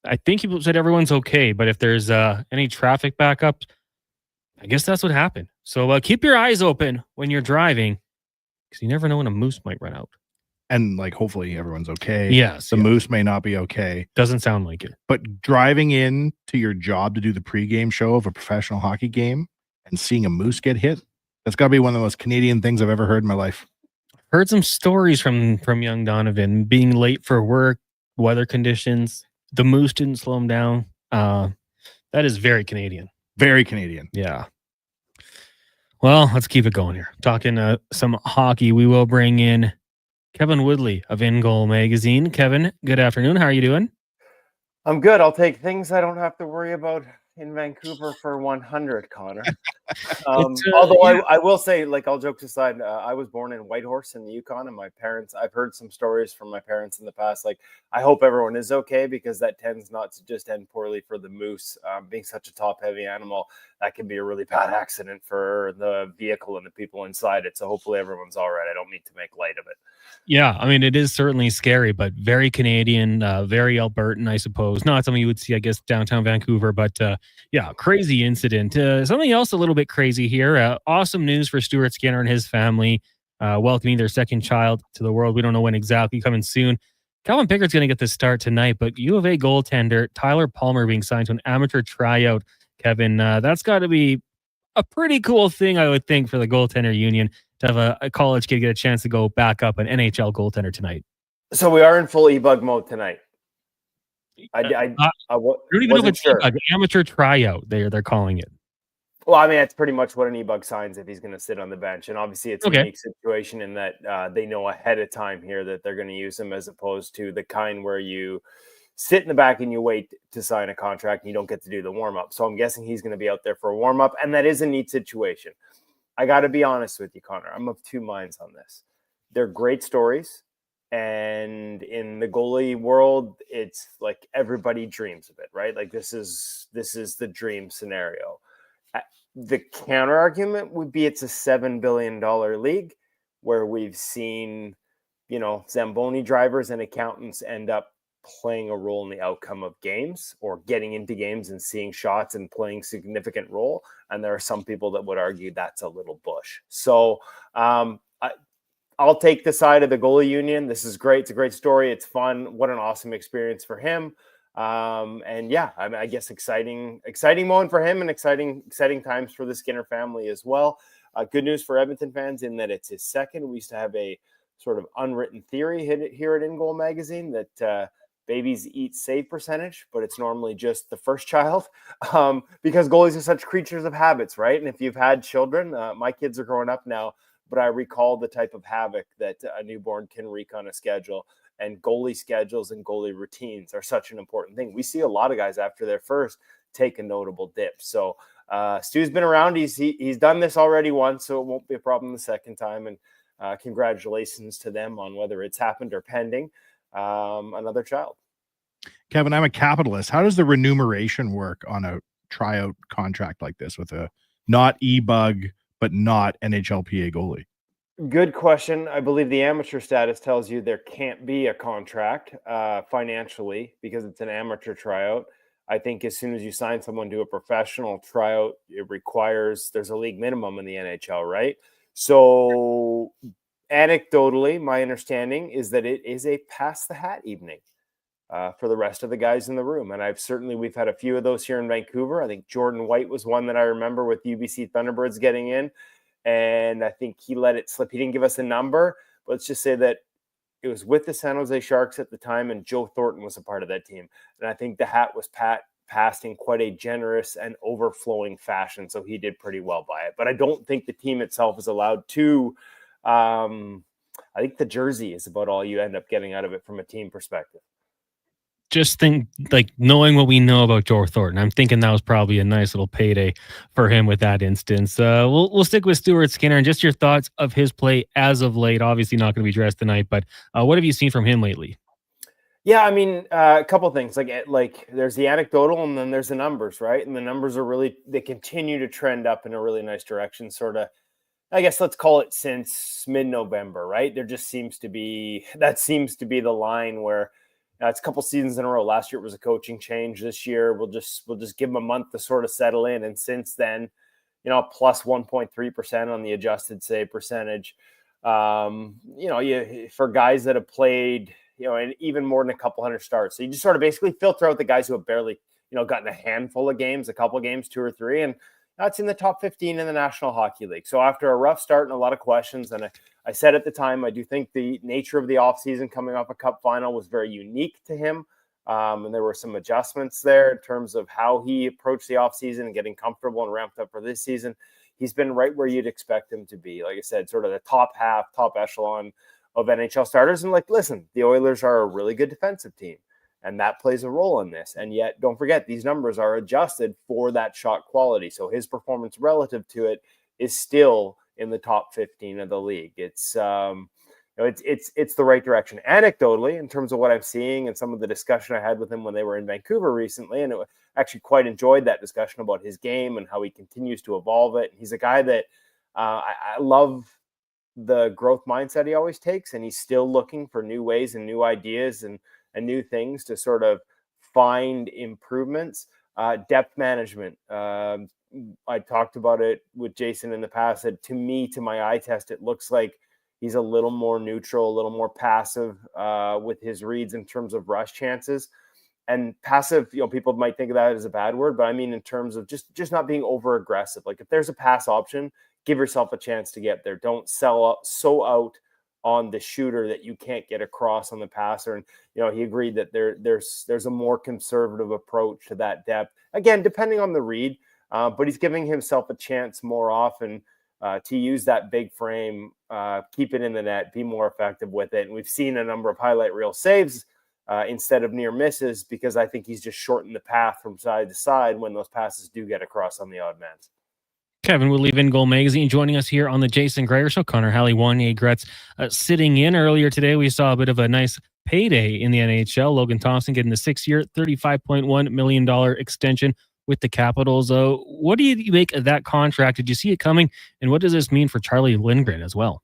I think he said everyone's okay, but if there's any traffic backup, I guess that's what happened. So keep your eyes open when you're driving, because you never know when a moose might run out. And like, hopefully everyone's okay. Yes. The moose may not be okay. Doesn't sound like it. But driving in to your job to do the pregame show of a professional hockey game and seeing a moose get hit, that's got to be one of the most Canadian things I've ever heard in my life. Heard some stories from young Donovan being late for work, weather conditions. The moose didn't slow him down. That is very Canadian. Very Canadian. Yeah. Well, let's keep it going here. Talking some hockey, we will bring in Kevin Woodley of In Goal Magazine. Kevin, good afternoon. How are you doing? I'm good. I'll take things I don't have to worry about in Vancouver for 100, Connor. Yeah. I will say, like, all jokes aside, I was born in Whitehorse in the Yukon, and my parents, I've heard some stories from my parents in the past. Like, I hope everyone is okay, because that tends not to just end poorly for the moose. Being such a top-heavy animal, that can be a really bad accident for the vehicle and the people inside it. So hopefully everyone's all right. I don't mean to make light of it. Yeah, I mean, it is certainly scary, but very Canadian, very Albertan, I suppose. Not something you would see, I guess, downtown Vancouver, but yeah, crazy incident. Something else a little bit crazy here. Awesome news for Stuart Skinner and his family, welcoming their second child to the world. We don't know when exactly, coming soon. Calvin Pickett's going to get the start tonight, but U of A goaltender Tyler Palmer being signed to an amateur tryout. Kevin, that's got to be a pretty cool thing, I would think, for the goaltender union to have a college kid get a chance to go back up an NHL goaltender tonight. So we are in full e-bug mode tonight. I don't even know if it's sure. Amateur tryout, they're calling it. Well, I mean, that's pretty much what an e-bug signs if he's going to sit on the bench. And obviously it's a unique situation in that they know ahead of time here that they're going to use him, as opposed to the kind where you sit in the back and you wait to sign a contract and you don't get to do the warm-up. So I'm guessing he's going to be out there for a warm-up, and that is a neat situation. I got to be honest with you, Connor. I'm of two minds on this. They're great stories, and in the goalie world, it's like everybody dreams of it, right? Like this is the dream scenario. The counter argument would be it's a $7 billion league where we've seen, Zamboni drivers and accountants end up playing a role in the outcome of games, or getting into games and seeing shots and playing significant role. And there are some people that would argue that's a little bush. So I'll take the side of the goalie union. This is great. It's a great story. It's fun. What an awesome experience for him. And yeah, I guess exciting moment for him, and exciting times for the Skinner family as well. Good news for Edmonton fans in that it's his second. We used to have a sort of unwritten theory here at In Goal Magazine that babies eat save percentage, but it's normally just the first child, because goalies are such creatures of habits, right? And if you've had children, my kids are growing up now, but I recall the type of havoc that a newborn can wreak on a schedule. And goalie schedules and goalie routines are such an important thing. We see a lot of guys after their first take a notable dip. So Stu's been around. He's done this already once, so it won't be a problem the second time. And congratulations to them on whether it's happened or pending another child. Kevin, I'm a capitalist. How does the remuneration work on a tryout contract like this with a not e-bug but not NHLPA goalie? Good question. I believe the amateur status tells you there can't be a contract financially because it's an amateur tryout. I think as soon as you sign someone to a professional tryout, there's a league minimum in the NHL, right? So anecdotally, my understanding is that it is a pass the hat evening for the rest of the guys in the room. And we've had a few of those here in Vancouver. I think Jordan White was one that I remember with UBC Thunderbirds getting in. And I think he let it slip. He didn't give us a number, but let's just say that it was with the San Jose Sharks at the time, and Joe Thornton was a part of that team. And I think the hat was passed in quite a generous and overflowing fashion, so he did pretty well by it. But I don't think the team itself is allowed to. I think the jersey is about all you end up getting out of it from a team perspective. Just think, like, knowing what we know about Joe Thornton, I'm thinking that was probably a nice little payday for him with that instance. We'll stick with Stuart Skinner, and just your thoughts of his play as of late. Obviously not going to be dressed tonight, but what have you seen from him lately? Yeah, I mean, a couple of things. Like there's the anecdotal, and then there's the numbers, right? And the numbers are they continue to trend up in a really nice direction, sort of. I guess let's call it since mid-November, right? There just seems to be the line where. It's a couple seasons in a row. Last year it was a coaching change. This year we'll just give him a month to sort of settle in. And since then, plus 1.3% on the adjusted save percentage. For guys that have played, and even more than a couple hundred starts. So you just sort of basically filter out the guys who have barely, gotten a handful of games, a couple games, 2 or 3, and that's in the top 15 in the National Hockey League. So after a rough start and a lot of questions, and I said at the time, I do think the nature of the offseason coming off a cup final was very unique to him. And there were some adjustments there in terms of how he approached the offseason and getting comfortable and ramped up for this season. He's been right where you'd expect him to be. Like I said, sort of the top echelon of NHL starters. And listen, the Oilers are a really good defensive team. And that plays a role in this. And yet, don't forget, these numbers are adjusted for that shot quality. So his performance relative to it is still in the top 15 of the league. It's it's the right direction. Anecdotally, in terms of what I'm seeing and some of the discussion I had with him when they were in Vancouver recently, and it actually quite enjoyed that discussion about his game and how he continues to evolve it. He's a guy that I love the growth mindset he always takes, and he's still looking for new ways and new ideas and new things to sort of find improvements. Depth management. I talked about it with Jason in the past. That to me, to my eye test, it looks like he's a little more neutral, a little more passive with his reads in terms of rush chances. And passive, people might think of that as a bad word, but I mean in terms of just not being over aggressive. Like if there's a pass option, give yourself a chance to get there. Don't sell so out on the shooter that you can't get across on the passer. And he agreed that there's a more conservative approach to that depth. Again, depending on the read, but he's giving himself a chance more often to use that big frame, keep it in the net, be more effective with it. And we've seen a number of highlight reel saves instead of near misses because I think he's just shortened the path from side to side when those passes do get across on the odd man. Kevin will leave in Goal Magazine joining us here on the Jason Gregor Show. Connor Halley, Wanye Gretz sitting in earlier today. We saw a bit of a nice payday in the NHL. Logan Thompson getting the 6-year, $35.1 million extension with the Capitals. What do you make of that contract? Did you see it coming? And what does this mean for Charlie Lindgren as well?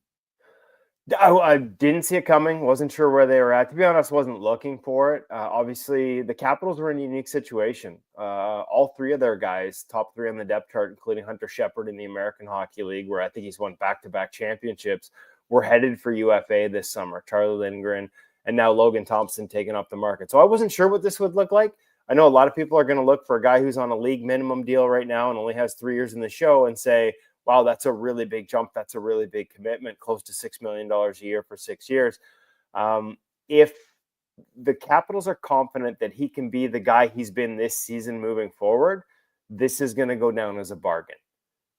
I didn't see it coming. Wasn't sure where they were at. To be honest, wasn't looking for it. Obviously, the Capitals were in a unique situation. All three of their guys, top three on the depth chart, including Hunter Shepard in the American Hockey League, where I think he's won back-to-back championships, were headed for UFA this summer. Charlie Lindgren and now Logan Thompson taking up the market. So I wasn't sure what this would look like. I know a lot of people are going to look for a guy who's on a league minimum deal right now and only has 3 years in the show and say, wow, that's a really big jump. That's a really big commitment, close to $6 million a year for 6 years. If the Capitals are confident that he can be the guy he's been this season moving forward, this is going to go down as a bargain,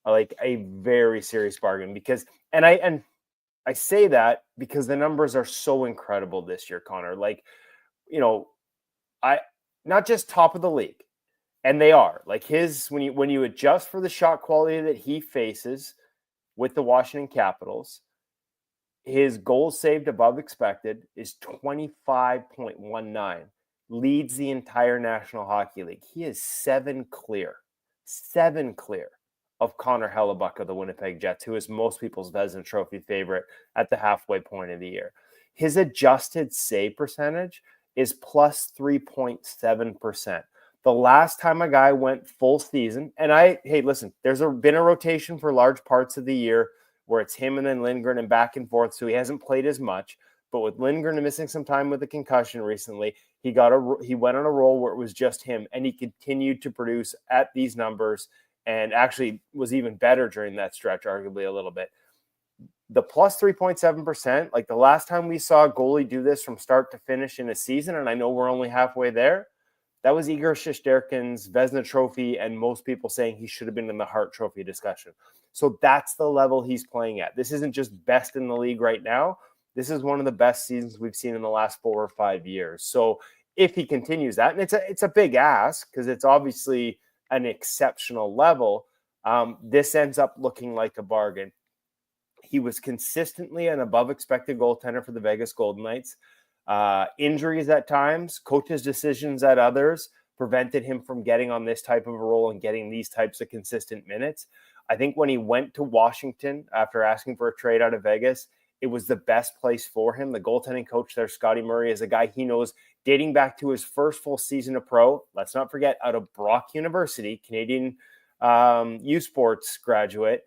like a very serious bargain. Because, and I say that because the numbers are so incredible this year, Connor. Like, not just top of the league. And they are like when you adjust for the shot quality that he faces with the Washington Capitals, his goals saved above expected is 25.19, leads the entire National Hockey League. He is 7 clear of Connor Hellebuyck of the Winnipeg Jets, who is most people's Vezina Trophy favorite at the halfway point of the year. His adjusted save percentage is plus 3.7%. The last time a guy went full season, and there's been a rotation for large parts of the year where it's him and then Lindgren and back and forth, so he hasn't played as much. But with Lindgren missing some time with a concussion recently, he went on a roll where it was just him, and he continued to produce at these numbers and actually was even better during that stretch, arguably a little bit. The plus 3.7%, like the last time we saw a goalie do this from start to finish in a season, and I know we're only halfway there, that was Igor Shesterkin's Vezina Trophy, and most people saying he should have been in the Hart Trophy discussion. So that's the level he's playing at. This isn't just best in the league right now. This is one of the best seasons we've seen in the last 4 or 5 years. So if he continues that, and it's a big ask because it's obviously an exceptional level, this ends up looking like a bargain. He was consistently an above expected goaltender for the Vegas Golden Knights. Injuries at times, coaches' decisions at others prevented him from getting on this type of a role and getting these types of consistent minutes. I think when he went to Washington after asking for a trade out of Vegas, it was the best place for him. The goaltending coach there, Scotty Murray, is a guy he knows dating back to his first full season of pro. Let's not forget, out of Brock University, Canadian U Sports graduate.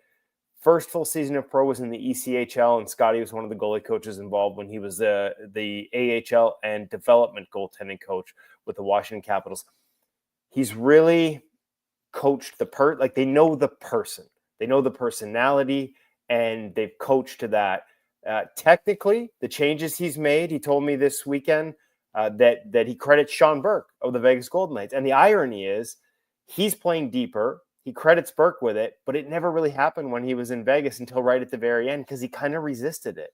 First full season of pro was in the ECHL, and Scotty was one of the goalie coaches involved when he was the AHL and development goaltending coach with the Washington Capitals. He's really coached they know the person. They know the personality, and they've coached to that. Technically, the changes he's made, he told me this weekend that he credits Sean Burke of the Vegas Golden Knights. And the irony is he's playing deeper. He credits Burke with it, but it never really happened when he was in Vegas until right at the very end because he kind of resisted it.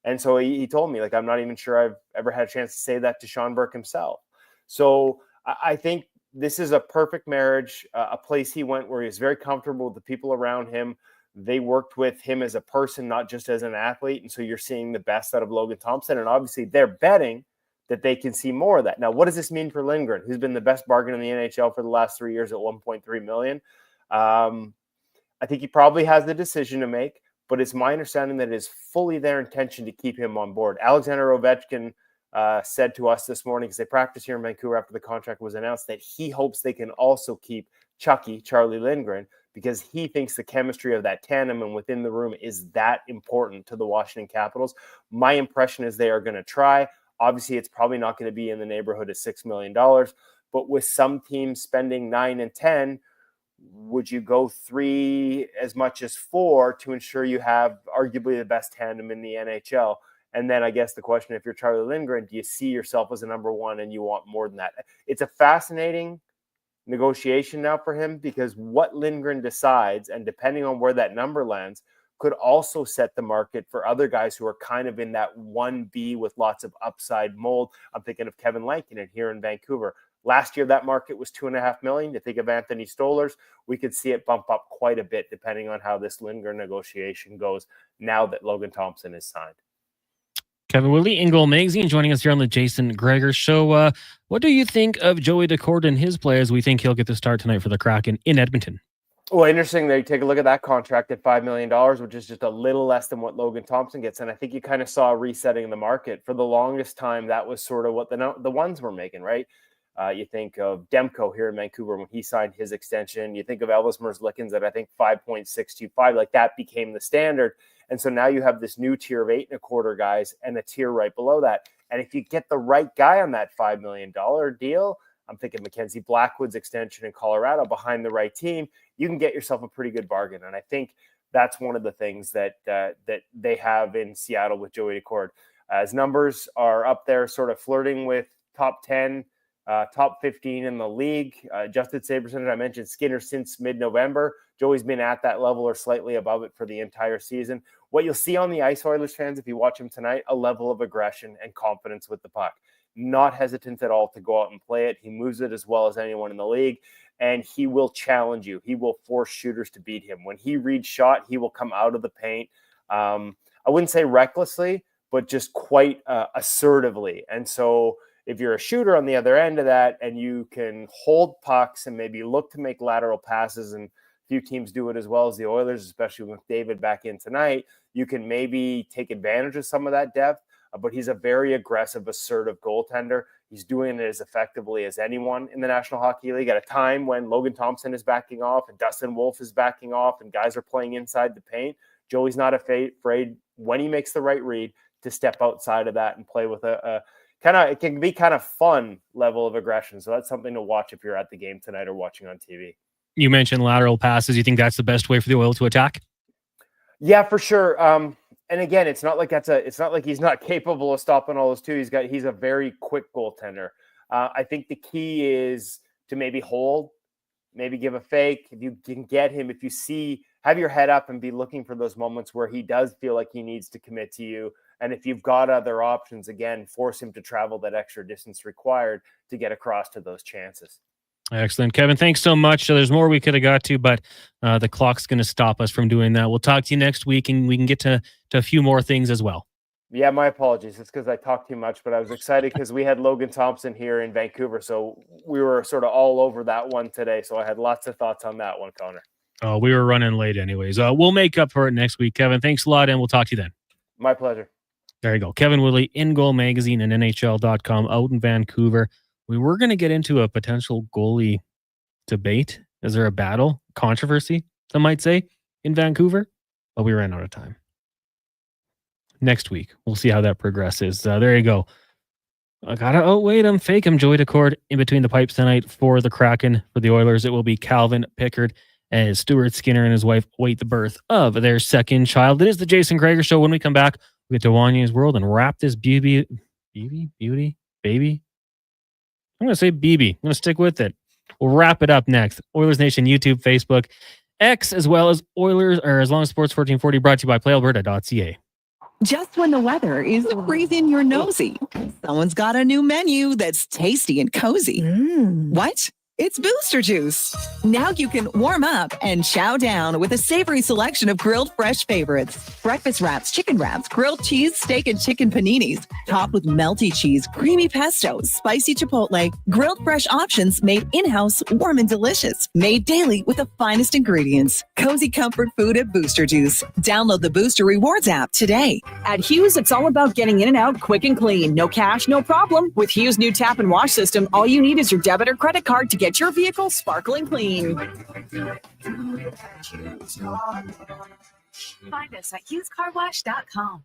And so he told me, I'm not even sure I've ever had a chance to say that to Sean Burke himself. So I think this is a perfect marriage, a place he went where he was very comfortable with the people around him. They worked with him as a person, not just as an athlete. And so you're seeing the best out of Logan Thompson. And obviously they're betting that they can see more of that. Now, what does this mean for Lindgren, who's been the best bargain in the NHL for the last 3 years at $1.3 million? I think he probably has the decision to make, but it's my understanding that it is fully their intention to keep him on board. Alexander Ovechkin said to us this morning, because they practiced here in Vancouver after the contract was announced, that he hopes they can also keep Charlie Lindgren, because he thinks the chemistry of that tandem and within the room is that important to the Washington Capitals. My impression is they are going to try. Obviously, it's probably not going to be in the neighborhood of $6 million, but with some teams spending 9 and 10, would you go 3 as much as 4 to ensure you have arguably the best tandem in the NHL? And then I guess the question, if you're Charlie Lindgren, do you see yourself as a number one and you want more than that? It's a fascinating negotiation now for him, because what Lindgren decides, and depending on where that number lands, could also set the market for other guys who are kind of in that 1B with lots of upside mold. I'm thinking of Kevin Lankinen here in Vancouver. Last year, that market was $2.5 million. You think of Anthony Stolarz, we could see it bump up quite a bit depending on how this Lindgren negotiation goes now that Logan Thompson is signed. Kevin Willey, In Goal Magazine, joining us here on the Jason Gregor Show. What do you think of Joey Daccord and his play, as we think he'll get the start tonight for the Kraken in Edmonton? Well, interesting that you take a look at that contract at $5 million, which is just a little less than what Logan Thompson gets. And I think you kind of saw a resetting in the market. For the longest time, that was sort of what the ones were making, right? You think of Demko here in Vancouver when he signed his extension. You think of Elvis Merzlikins at, I think, 5.625. Like, that became the standard. And so now you have this new tier of 8.25 guys and a tier right below that. And if you get the right guy on that $5 million deal, I'm thinking Mackenzie Blackwood's extension in Colorado behind the right team, you can get yourself a pretty good bargain. And I think that's one of the things that they have in Seattle with Joey Daccord. His numbers are up there, sort of flirting with top 10, top 15 in the league. Adjusted save percentage, I mentioned Skinner since mid-November. Joey's been at that level or slightly above it for the entire season. What you'll see on the ice, Oilers fans, if you watch him tonight, a level of aggression and confidence with the puck. Not hesitant at all to go out and play it. He moves it as well as anyone in the league, and he will challenge you. He will force shooters to beat him. When he reads shot, he will come out of the paint. I wouldn't say recklessly, but just quite assertively. And so if you're a shooter on the other end of that and you can hold pucks and maybe look to make lateral passes, and few teams do it as well as the Oilers, especially with McDavid back in tonight, you can maybe take advantage of some of that depth. But he's a very aggressive, assertive goaltender. He's doing it as effectively as anyone in the National Hockey League at a time when Logan Thompson is backing off and Dustin Wolf is backing off and guys are playing inside the paint. Joey's not afraid when he makes the right read to step outside of that and play with a kind of, it can be kind of fun level of aggression. So that's something to watch if you're at the game tonight or watching on TV. You mentioned lateral passes. You think that's the best way for the Oil to attack? Yeah, for sure. And again, it's not like he's not capable of stopping all those too. He's a very quick goaltender. I think the key is to maybe hold, maybe give a fake. If you can get him, if you see, have your head up and be looking for those moments where he does feel like he needs to commit to you. And if you've got other options, again, force him to travel that extra distance required to get across to those chances. Excellent. Kevin, thanks so much. So there's more we could have got to, but the clock's going to stop us from doing that. We'll talk to you next week, and we can get to a few more things as well. Yeah, my apologies. It's because I talked too much, but I was excited because we had Logan Thompson here in Vancouver, so we were sort of all over that one today. So I had lots of thoughts on that one, Connor. Oh, we were running late anyways. We'll make up for it next week, Kevin. Thanks a lot, and we'll talk to you then. My pleasure. There you go. Kevin Willey, In Goal Magazine and NHL.com out in Vancouver. We were going to get into a potential goalie debate. Is there a battle, controversy, some might say, in Vancouver? But we ran out of time. Next week, we'll see how that progresses. There you go. I'm fake. I'm Joey Daccord in between the pipes tonight for the Kraken. For the Oilers, it will be Calvin Pickard as Stuart Skinner and his wife await the birth of their second child. It is the Jason Gregor Show. When we come back, we get to Wanya's World and wrap this baby. I'm going to say BB. I'm going to stick with it. We'll wrap it up next. Oilers Nation, YouTube, Facebook, X, as well as Oilers, or as long as Sports 1440, brought to you by PlayAlberta.ca. Just when the weather is freezing your nosy, someone's got a new menu that's tasty and cozy. What? It's Booster Juice. Now you can warm up and chow down with a savory selection of grilled fresh favorites. Breakfast wraps, chicken wraps, grilled cheese, steak, and chicken paninis. Topped with melty cheese, creamy pesto, spicy chipotle. Grilled fresh options made in-house, warm and delicious. Made daily with the finest ingredients. Cozy comfort food at Booster Juice. Download the Booster Rewards app today. At Hughes, it's all about getting in and out quick and clean. No cash, no problem. With Hughes' new tap and wash system, all you need is your debit or credit card to get your vehicle sparkling clean. Find us at hughescarwash.com.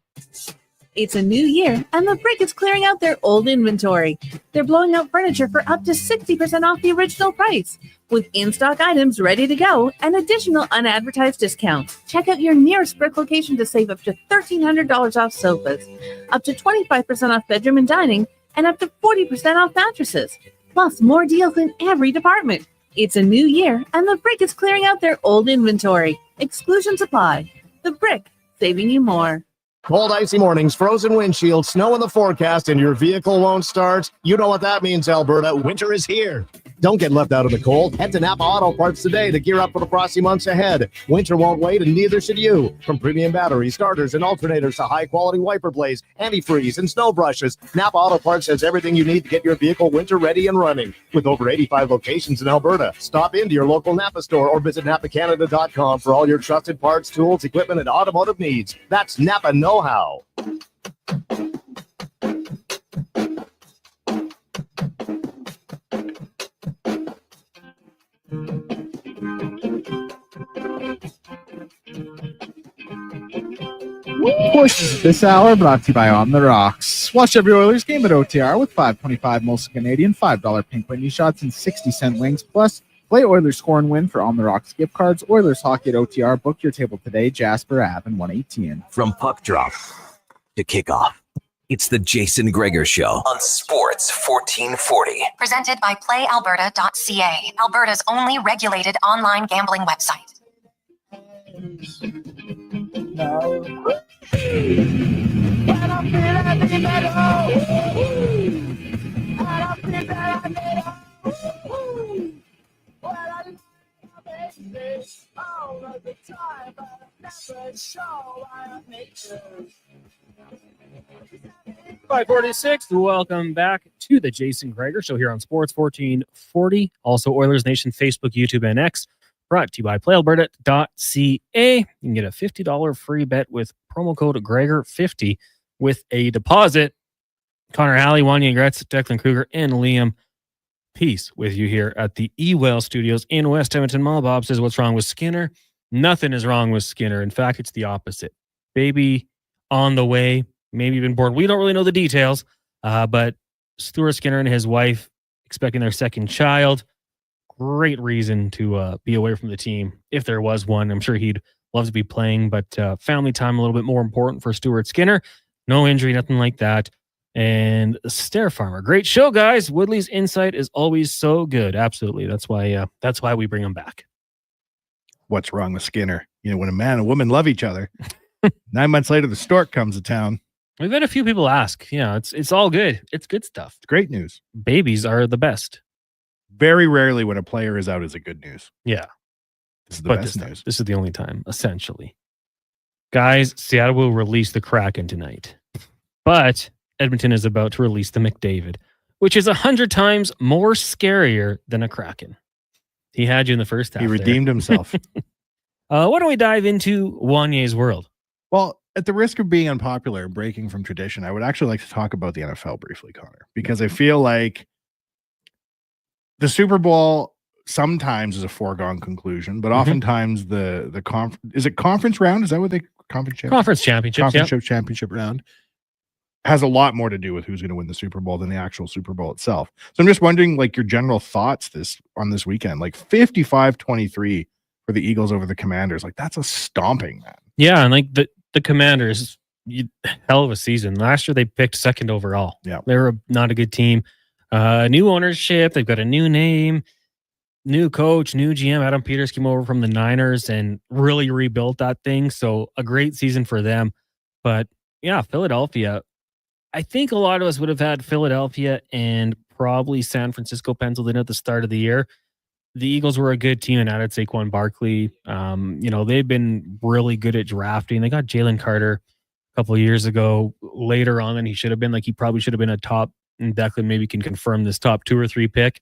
It's a new year, and the Brick is clearing out their old inventory. They're blowing out furniture for up to 60% off the original price, with in-stock items ready to go and additional unadvertised discounts. Check out your nearest Brick location to save up to $1,300 off sofas, up to 25% off bedroom and dining, and up to 40% off mattresses. Plus, more deals in every department. It's a new year, and the Brick is clearing out their old inventory. Exclusions apply. The Brick, saving you more. Cold, icy mornings, frozen windshield, snow in the forecast, and your vehicle won't start. You know what that means, Alberta. Winter is here. Don't get left out of the cold. Head to Napa Auto Parts today to gear up for the frosty months ahead. Winter won't wait, and neither should you. From premium batteries, starters, and alternators to high-quality wiper blades, antifreeze, and snow brushes, Napa Auto Parts has everything you need to get your vehicle winter ready and running. With over 85 locations in Alberta, stop into your local Napa store or visit NapaCanada.com for all your trusted parts, tools, equipment, and automotive needs. That's Napa know-how. Push this hour brought to you by On the Rocks. Watch every Oilers game at OTR with $5.25 Molson Canadian, $5 pink whitney shots, and 60-cent wings. Plus, play Oilers score and win for On the Rocks gift cards. Oilers hockey at OTR. Book your table today. Jasper Ave and 118. From puck drop to kickoff, it's the Jason Gregor Show on Sports 1440. Presented by PlayAlberta.ca, Alberta's only regulated online gambling website. Five 46. Welcome back to the Jason Gregor Show here on Sports 1440. Also, Oilers Nation, Facebook, YouTube, and X. Brought to you by PlayAlberta.ca. You can get a $50 free bet with promo code Gregor50 with a deposit. Connor Halley, Wanya Gretz, Declan Kruger, and Liam Peace with you here at the eWell Studios in West Edmonton. Mom Bob says, what's wrong with Skinner? Nothing is wrong with Skinner. In fact, it's the opposite. Baby on the way, maybe even born. We don't really know the details, but Stuart Skinner and his wife expecting their second child. Great reason to be away from the team if there was one. I'm sure he'd love to be playing, but family time a little bit more important for Stuart Skinner. No injury, nothing like that. And Stair Farmer, great show, guys. Woodley's insight is always so good. Absolutely, that's why we bring him back. What's wrong with Skinner? You know, when a man and woman love each other, 9 months later the stork comes to town. We've had a few people ask. Yeah, it's all good. It's good stuff. It's great news. Babies are the best. Very rarely when a player is out is it good news. Yeah. This is the best news. This is the only time, essentially. Guys, Seattle will release the Kraken tonight. But Edmonton is about to release the McDavid, which is 100 times more scarier than a Kraken. He had you in the first half. He redeemed himself. Why don't we dive into Wanye's world? Well, at the risk of being unpopular and breaking from tradition, I would actually like to talk about the NFL briefly, Connor, because I feel like the Super Bowl sometimes is a foregone conclusion, but oftentimes the conference round? Is that what they conference championship round has a lot more to do with who's going to win the Super Bowl than the actual Super Bowl itself. So I'm just wondering, like, your general thoughts on this weekend. Like 55-23 for the Eagles over the Commanders. Like, that's a stomping, man. Yeah, and like the Commanders, hell of a season. Last year they picked second overall. Yeah, they were not a good team. New ownership, they've got a new name, new coach, new GM. Adam Peters came over from the Niners and really rebuilt that thing. So a great season for them. But Philadelphia. I think a lot of us would have had Philadelphia and probably San Francisco penciled in at the start of the year. The Eagles were a good team and added Saquon Barkley. They've been really good at drafting. They got Jalen Carter a couple of years ago later on than he should have been. Like, he probably should have been a top, and Declan maybe can confirm this, top 2 or 3 pick.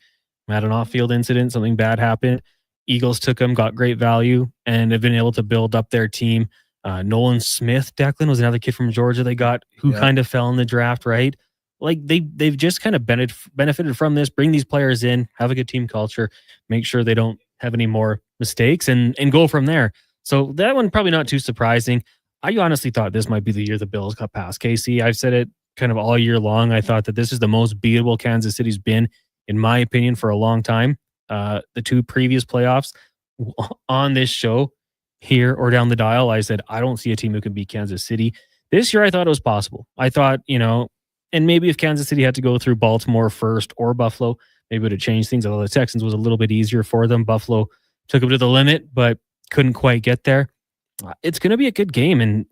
Had an off-field incident, something bad happened. Eagles took him, got great value, and have been able to build up their team. Nolan Smith, Declan, was another kid from Georgia they got who kind of fell in the draft, right? Like, they've just kind of benefited from this, bring these players in, have a good team culture, make sure they don't have any more mistakes, and go from there. So that one probably not too surprising. I honestly thought this might be the year the Bills got past KC. I've said it kind of all year long. I thought that this is the most beatable Kansas City's been, in my opinion, for a long time. The 2 previous playoffs on this show, here or down the dial, I said, I don't see a team who can beat Kansas City. This year, I thought it was possible. I thought, and maybe if Kansas City had to go through Baltimore first or Buffalo, maybe it would have changed things. Although the Texans was a little bit easier for them. Buffalo took them to the limit, but couldn't quite get there. It's going to be a good game. And,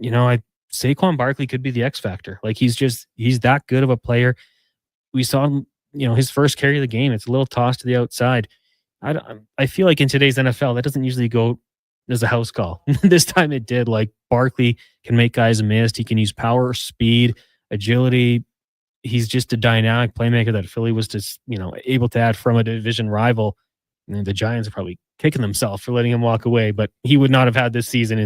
Saquon Barkley could be the X factor. Like, he's that good of a player. We saw him, his first carry of the game. It's a little toss to the outside. I feel like in today's NFL, that doesn't usually go as a house call. This time it did. Like, Barkley can make guys miss. He can use power, speed, agility. He's just a dynamic playmaker that Philly was just, able to add from a division rival. And the Giants are probably kicking themselves for letting him walk away, but he would not have had this season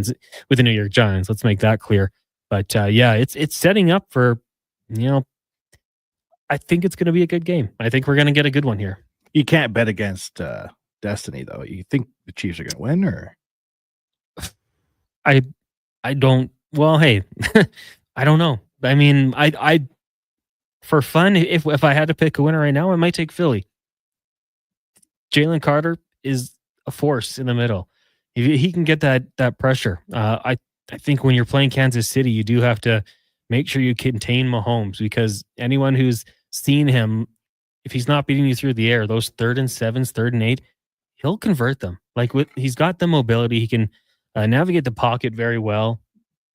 with the New York Giants. Let's make that clear. But it's setting up for, I think it's going to be a good game. I think we're going to get a good one here. You can't bet against destiny, though. You think the Chiefs are going to win, or? I don't. Well, hey, I don't know. I mean, I for fun, if I had to pick a winner right now, I might take Philly. Jalen Carter is a force in the middle. He can get that pressure. I think when you're playing Kansas City, you do have to make sure you contain Mahomes, because anyone who's seen him, if he's not beating you through the air, those 3rd and 7s, 3rd and 8, he'll convert them. Like, he's got the mobility. He can navigate the pocket very well,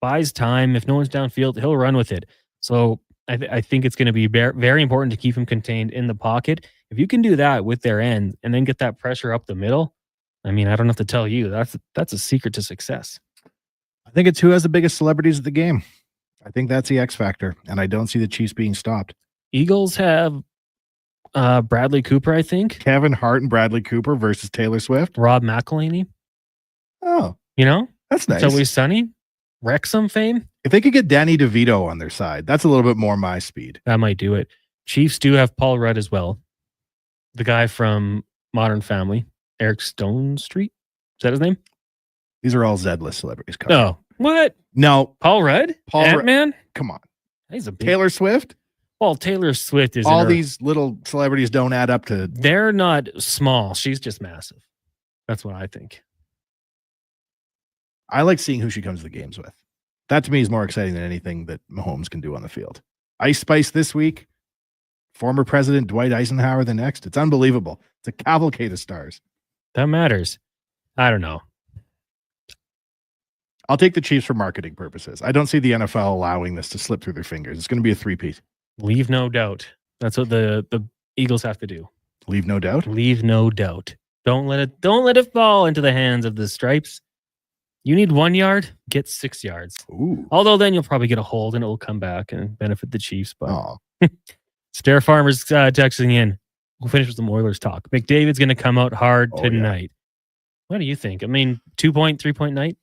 buys time. If no one's downfield, he'll run with it. So I think it's going to be very important to keep him contained in the pocket. If you can do that with their end and then get that pressure up the middle, I mean, I don't have to tell you, that's a secret to success. I think it's who has the biggest celebrities of the game. I think that's the X factor, and I don't see the Chiefs being stopped. Eagles have Bradley Cooper, I think. Kevin Hart and Bradley Cooper versus Taylor Swift. Rob McElhenney. Oh. That's nice. It's Always Sunny. Wrexham fame. If they could get Danny DeVito on their side, that's a little bit more my speed. That might do it. Chiefs do have Paul Rudd as well. The guy from Modern Family. Eric Stone Street. Is that his name? These are all Z-list celebrities. No. What? No. Paul Rudd? Ant-Man? Come on. He's a big... Taylor Swift? Well, Taylor Swift is... All these little celebrities don't add up to... They're not small. She's just massive. That's what I think. I like seeing who she comes to the games with. That to me is more exciting than anything that Mahomes can do on the field. Ice Spice this week. Former President Dwight Eisenhower the next. It's unbelievable. It's a cavalcade of stars. That matters. I don't know. I'll take the Chiefs for marketing purposes. I don't see the NFL allowing this to slip through their fingers. It's going to be a three-peat. Leave no doubt. That's what the Eagles have to do. Leave no doubt? Leave no doubt. Don't let it fall into the hands of the Stripes. You need 1 yard, get 6 yards. Ooh. Although then you'll probably get a hold and it will come back and benefit the Chiefs. But Stair Farmer's texting in. We'll finish with some Oilers talk. McDavid's going to come out hard tonight. Yeah. What do you think? I mean, 2-point, 3-point night?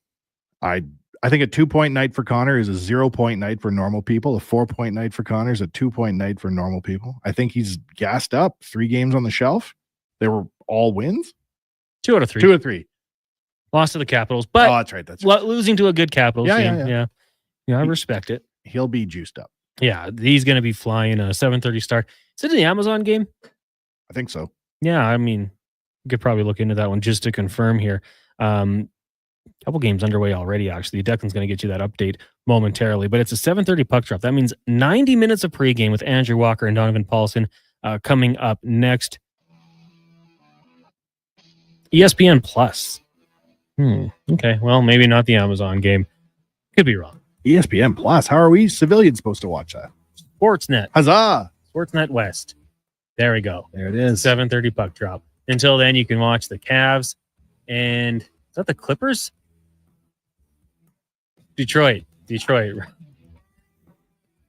I think a 2-point night for Connor is a 0-point night for normal people. A 4-point night for Connor is a 2-point night for normal people. I think he's gassed up. 3 games on the shelf. They were all wins. 2 out of 3. 2 out of 3. Lost to the Capitals, but that's right. That's right. Losing to a good Capitals team. Yeah. I respect it. He'll be juiced up. Yeah, he's going to be flying a 7:30 start. Is it in the Amazon game? I think so. Yeah, I mean, you could probably look into that one just to confirm here. Couple games underway already, actually. Declan's going to get you that update momentarily, but it's a 7:30 puck drop. That means 90 minutes of pregame with Andrew Walker and Donovan Paulson coming up next. ESPN Plus. Okay, well, maybe not the Amazon game. Could be wrong. ESPN Plus. How are we civilians supposed to watch that? Sportsnet. Huzzah! Sportsnet West. There we go. There it is. 7:30 puck drop. Until then, you can watch the Cavs and is that the Clippers? Detroit.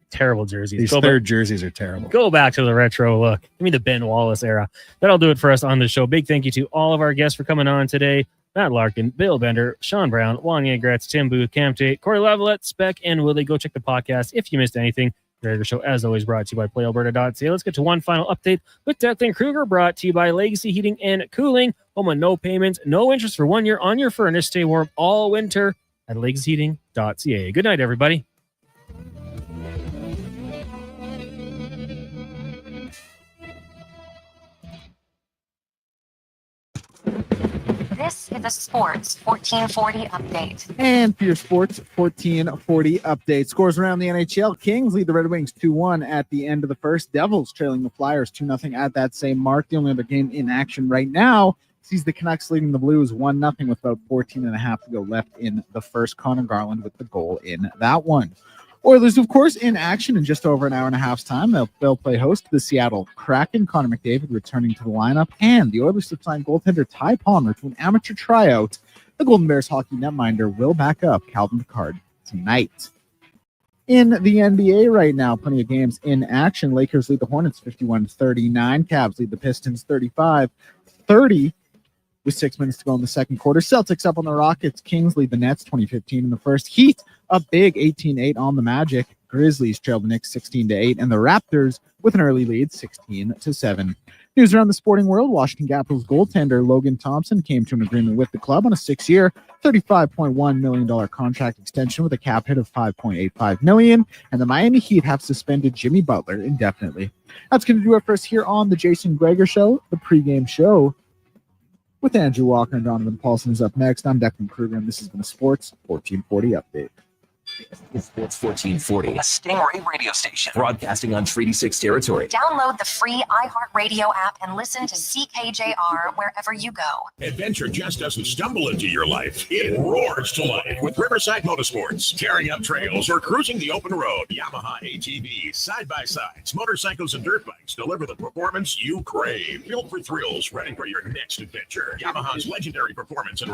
Terrible jerseys. These third jerseys are terrible. Go back to the retro look. Give me the Ben Wallace era. That'll do it for us on the show. Big thank you to all of our guests for coming on today. Matt Larkin, Bill Bender, Sean Brown, Wanya Gretz, Tim Booth, Cam Tate, Corey Lavalette, Speck, and Willie. Go check the podcast if you missed anything. The Gregor Show, as always, brought to you by PlayAlberta.ca. Let's get to one final update with Declan Kruger, brought to you by Legacy Heating and Cooling. Home on no payments, no interest for 1 year on your furnace. Stay warm all winter at legacyheating.ca. Good night, everybody. This is a Sports 1440 update. And for your Sports 1440 update, scores around the NHL. Kings lead the Red Wings 2-1 at the end of the first. Devils trailing the Flyers 2-0 at that same mark. The only other game in action right now sees the Canucks leading the Blues 1-0 with about 14 and a half to go left in the first. Connor Garland with the goal in that one. Oilers, of course, in action in just over an hour and a half's time. They'll play host to the Seattle Kraken. Connor McDavid returning to the lineup, and the Oilers have signed goaltender Ty Palmer to an amateur tryout. The Golden Bears hockey netminder will back up Calvin Pickard tonight. In the NBA right now, plenty of games in action. Lakers lead the Hornets 51-39. Cavs lead the Pistons 35-30. With 6 minutes to go in the second quarter. Celtics up on the Rockets. Kings lead the Nets 20-15 in the first. Heat up big 18-8 on the Magic. Grizzlies trail the Knicks 16-8. And the Raptors with an early lead 16-7. News around the sporting world. Washington Capitals goaltender Logan Thompson came to an agreement with the club on a 6-year, $35.1 million contract extension with a cap hit of $5.85 million. And the Miami Heat have suspended Jimmy Butler indefinitely. That's going to do it for us here on the Jason Gregor Show, the pregame show. With Andrew Walker and Donovan Paulson is up next. I'm Declan Kruger, and this has been a Sports 1440 update. Sports 1440, a Stingray radio station broadcasting on Treaty 6 territory. Download the free iHeartRadio app and listen to CKJR wherever you go. Adventure just doesn't stumble into your life. It roars to life with Riverside Motorsports. Tearing up trails or cruising the open road. Yamaha ATVs, side-by-sides, motorcycles, and dirt bikes deliver the performance you crave. Built for thrills, ready for your next adventure. Yamaha's legendary performance and